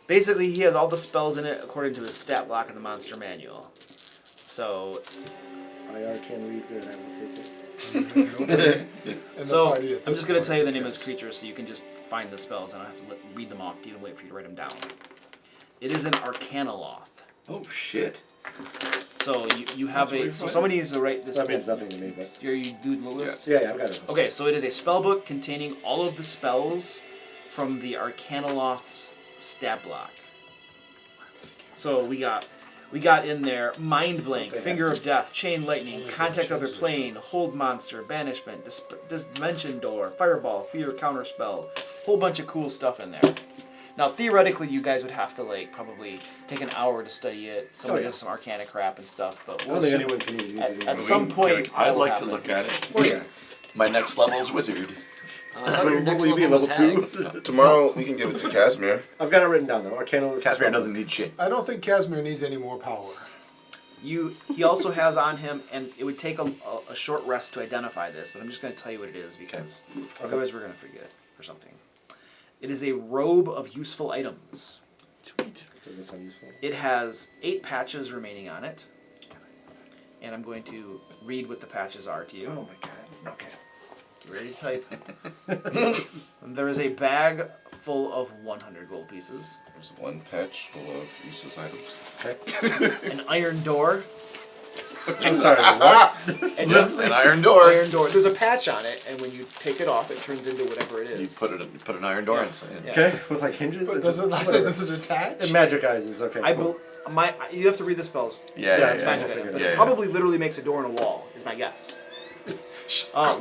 basically he has all the spells in it according to the stat block in the monster manual. So, IR can read good, I will take it. And so the party at I'm this just going to point tell you the name of this cares. creature so you can just find the spells. I don't have to read them off to you and wait for you to write them down. It is an Arcanoloth. Oh shit. So you have a. So somebody needs to write this. That means nothing to me, but... Are you doing the list? Yeah, I've got it. Okay, so it is a spell book containing all of the spells from the Arcanoloth's stat block. So we got in there Mind Blank, Finger of Death, Chain Lightning, Contact Other Plane, Hold Monster, Banishment, Dimension Door, Fireball, Fear Counterspell, whole bunch of cool stuff in there. Now theoretically, you guys would have to probably take an hour to study it. Somebody does some Arcana crap and stuff, but I don't think anyone can use it. at some point, I'd like to look at it. Oh, yeah. My next level's wizard. Will you be level 2? Tomorrow we can give it to Casimir. I've got it written down, though. Arcana... Casimir doesn't need shit. I don't think Casimir needs any more power. He also has on him, and it would take a short rest to identify this, but I'm just going to tell you what it is because otherwise we're going to forget or something. It is a robe of useful items. Sweet. Does this sound useful? It has 8 patches remaining on it, and I'm going to read what the patches are to you. Oh my god. Okay. Get ready to type. There is a bag full of 100 gold pieces. There's one patch full of useless items. An iron door. I'm sorry, what? And An iron door. Iron door. There's a patch on it, and when you take it off, it turns into whatever it is. You put an iron door inside. Yeah. Okay, with hinges? But does it attach? It magic eyes is okay. Cool. You have to read the spells. Yeah, It's magic we'll item, figure but it it out. probably literally makes a door in a wall, is my guess.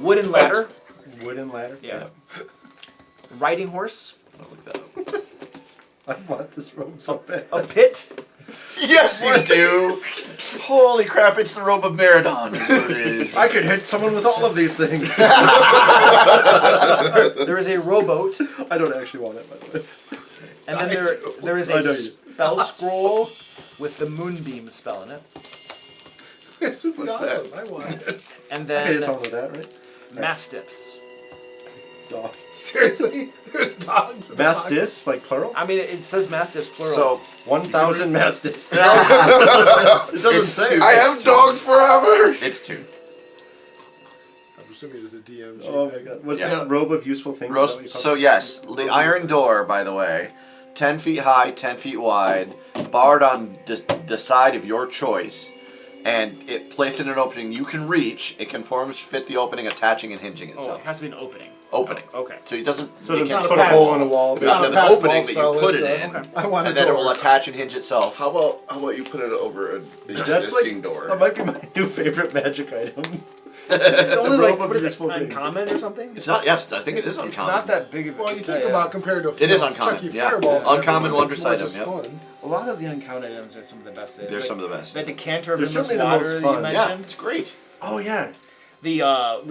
Wooden ladder. Wooden ladder? Yeah. Riding horse. I'll look that up. I want this robe so bad. A pit. Yes, you do. Holy crap! It's the robe of Meridon. Is what it is. I could hit someone with all of these things. There is a rowboat, I don't actually want it, by the way. and then there is I a know you. spell scroll with the moonbeam spell in it, This would be What's awesome. I want it. and I could hit then someone with that, right? mastiffs. Dogs. Seriously? There's dogs in the box? Mastiffs, like plural? I mean, it says mastiffs plural. So 1,000 mastiffs. It doesn't It's say. two. I have dogs forever. it's 2. I'm assuming there's a DMG. Oh my god. What's Yeah. that robe of useful things? Is that what you call So it? yes, the iron door, by the way, 10 feet high, 10 feet wide, barred on the side of your choice, and it placed in an opening you can reach. It conforms fit the opening, attaching and hinging Oh, itself. it has to be an opening. Opening. Okay. So it doesn't. So it there's can't not put a a hole in a wall. It's It's not not a an pass opening ball that you spell, put it's it a- in, okay. I want a and then it will door. attach and hinge itself. How about you put it over an That's existing like, door? that might be my new favorite magic item. It's only robe like of what is it, useful things. uncommon or something? It's not. Yes, I think it is It's uncommon. not that big of a. Well, you it's think not- about compared to It is you know, uncommon, Chucky yeah. fireballs. Uncommon, it's wondrous more item, just yep. fun. A lot of the uncommon items are some of the best. They're Like, some of the best. that decanter of They're endless certainly the water most that you fun. Yeah, mentioned. it's great. Oh yeah. The We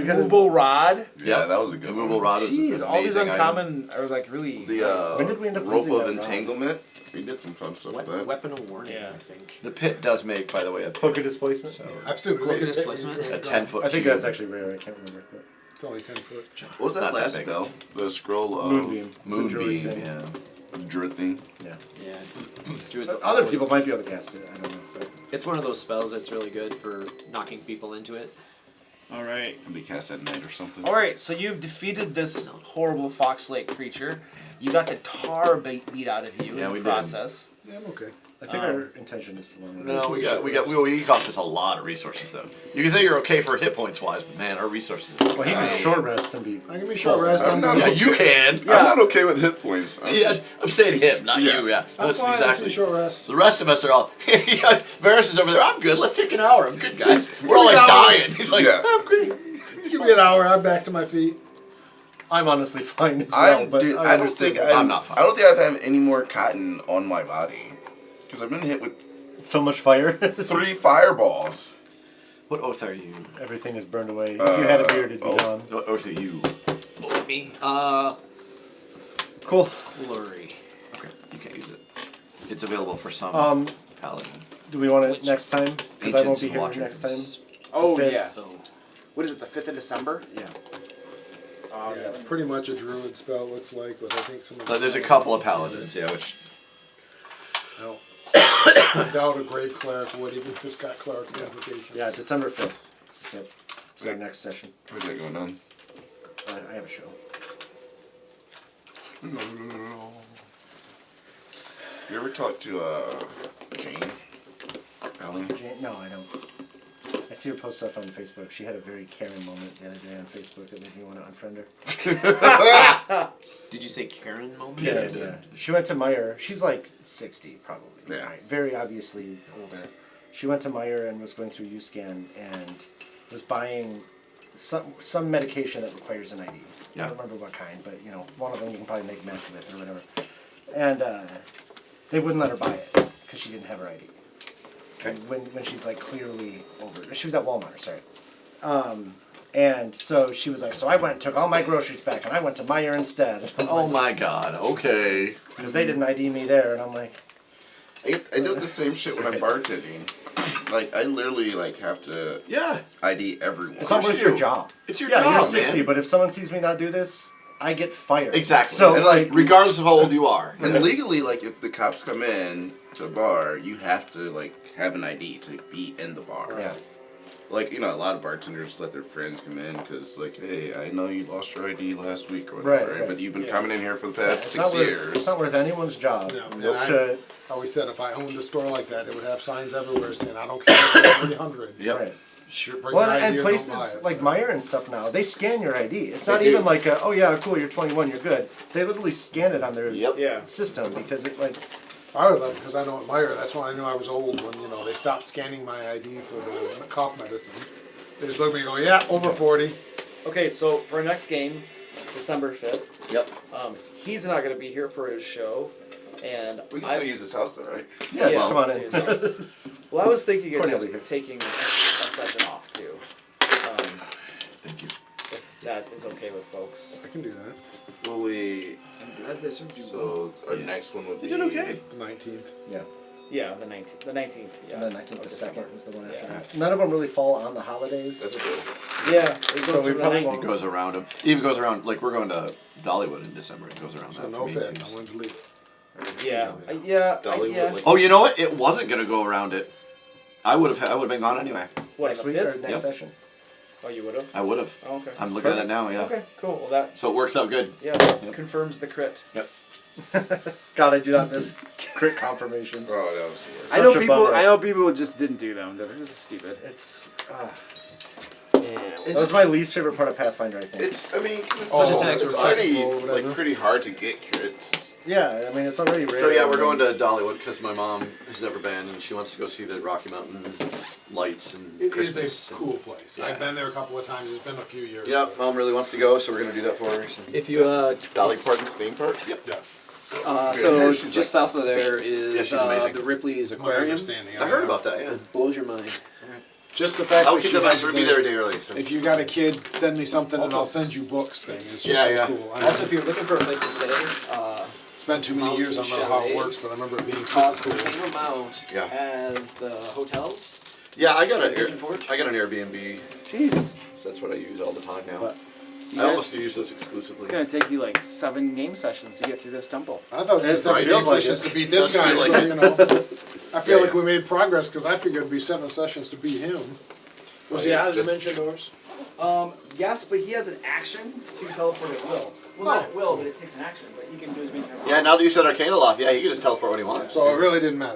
gotta- movable rod. Yeah, that was a good Movable one. rod is Jeez, an all these amazing item. uncommon are like really. The When did we end up rope losing of that rod? entanglement. We did some fun stuff with that. Weapon of warning, Yeah. I think. The pit does make, by the way, a Cloak of displacement. So I've still Cloak of rated it. displacement? a 10-foot. I think cube. that's actually rare. I can't remember. But It's only 10 foot. What was that Not that last big. spell? The scroll of Moonbeam. It's a druid Moonbeam. thing. Yeah. druid thing. Yeah. Yeah. Druids Other always- people might be able to cast it. I don't know. But It's one of those spells that's really good for knocking people into it. All right. Can be cast at night or something. All right. So you've defeated this horrible fox-like creature. You got the tar beat out of you Yeah, in we the did. process. Yeah, I'm okay. I think our intention is to learn. No, we cost us a lot of resources though. You can say you're okay for hit points wise, but man, our resources. Well, he can short rest and be. I can be short rest. I'm not- Yeah, done. you can. I'm not okay with hit points. Yeah, I'm saying him, not Yeah. you. Yeah, I'm that's fine. exactly. It's a short rest. The rest of us are all. Yeah, Varys is over there. I'm good. Let's take an hour. I'm good, guys. We're all like dying. He's like, Yeah. I'm great. Give me an hour. I'm back to my feet. I'm honestly fine as well. But Dude, I I don't think I'm not fine. I don't think I have any more cotton on my body because I've been hit with so much fire. 3 fireballs. What oath are you? Everything is burned away. If you had a beard, it'd be gone. What oath are you? Me. Cool. Flurry. Okay, you can't use it. It's available for some paladin. Do we want it Which next time? Because I won't Ancients be and here Watchers. next time. Oh The 5th. yeah. What is it? The 5th of December? Yeah. Yeah, it's pretty much a druid spell. It looks like, with I think some. There's a couple of paladins, yeah, which No. I doubt a grave cleric would, even if it's got clerical implications. Yeah, December 5th. Yep. It's our next session. Where's that going on? I have a show. You ever talk to Jane? Ellie? No, I don't. I see her post stuff on Facebook. She had a very caring moment the other day on Facebook that made me want to unfriend her. Did you say Karen moment? Yeah. She went to Meyer. She's like 60 probably. Yeah. Right? Very obviously older. She went to Meyer and was going through UScan and was buying some medication that requires an ID. Yeah. I don't remember what kind, but you know, one of them you can probably make meth with or whatever. And they wouldn't let her buy it because she didn't have her ID. Okay. When she's like clearly over. She was at Walmart, sorry. And so she was like, so I went and took all my groceries back and I went to Meyer instead. oh my god, okay. Because they didn't ID me there, and I'm like, I do the same shit when I'm bartending. Like, I literally, like, have to Yeah, ID everyone. it's not worth your job. it's your Yeah, job, you're 60, man. but if someone sees me not do this, I get fired. Exactly. So, And, like, Regardless of how old you are. And legally, like, if the cops come in to a bar, you have to, like, have an ID to be in the bar. yeah. Like, you know, a lot of bartenders let their friends come in because, like, hey, I know you lost your ID last week or whatever, Right. but you've been coming in here for the Yeah, past 6 years. It's not worth anyone's job No, and to, I always said if I owned a store like that, it would have signs everywhere saying, I don't care if it's 300. Yep. right. Sure, bring Well, your ID and or don't buy places it. like Meyer and stuff now, they scan your ID. It's not They do. even like, oh yeah, cool, you're 21, you're good. They literally scan it on their Yeah. system because it like, I would love because I know at Meyer, that's when I knew I was old, when, you know, they stopped scanning my ID for the cough medicine. They just look at me and go, yeah, over 40. Okay, so for our next game, December 5th, Yep. he's not going to be here for his show, and We can still use this house, though, right? yeah, Yeah. just come on in. well, I was thinking of Cornelius. just taking a session off too, Thank you. if that is okay with folks. I can do that. Will we... I'm glad they served you well. So, our next one would be... You did okay. The 19th. Yeah. Yeah, the 19th. The 19th. Yeah. And then I think of the December. second is the one after Yeah. that. None of them really fall on the holidays. That's cool. Yeah, it So goes we to the probably 19th. won't- It goes around them. It even goes around, like, we're going to Dollywood in December. It goes around So that no for me, 5th. too. I wanted to leave. Yeah, Dollywood, yeah. like- Oh, you know what? It wasn't going to go around it. I would have been gone anyway. What, Next the week or 5th? next Yep. session? Oh, you would have? I would have. Oh, okay. I'm looking at that now, yeah. Okay, cool. Well, that So it works out good. confirms the crit. Yep. God, I do not miss crit confirmations. Oh, that was the worst. I know Such a people. bummer. I know people who just didn't do them. This is stupid. It's It that was my least favorite part of Pathfinder, I think. It's, I mean, 'cause it's, Oh, it's it's already, respectable or whatever. like, pretty hard to get crits. Yeah, I mean it's already rare. So yeah, we're going to Dollywood because my mom has never been and she wants to go see the Rocky Mountain lights and It is Christmas. a cool place. Yeah. I've been there a couple of times. It's been a few years. Yeah, mom really wants to go, so we're gonna do that for her. So. If you Dolly Parton's theme park? Yep. Yeah. so She's just like south of there saint. is Yeah, she's amazing. the Ripley's My Aquarium. understanding. I heard about that. Yeah. Blows your mind. Just the fact I'll that keep she that has back. We'll be there a day early. So. If you got a kid, send me something and Also- I'll send you books thing. It's just Yeah, so yeah. cool. I Also, mean, if you're looking for a place to stay, it's been too many years. I don't know how it works, but I remember it being super costs the cool. same amount Yeah. as the hotels. Yeah, I got Pigeon Forge? I got an Airbnb. Jeez. So that's what I use all the time now. But I almost use those exclusively. It's gonna take you like 7 game sessions to get through this temple. I thought it was Right, 7 feels like sessions it. to beat this Does guy, feel so like you know. I feel Yeah, like yeah. we made progress because I figured it'd be 7 sessions to beat him. Was he yeah, out of just- dimension doors? Yes, but he has an action to teleport at will. Well, not at will, but it takes an action. But he can do as many times. Yeah, now that you said Arcana Loft, yeah, he can just teleport when he wants. So it really didn't matter.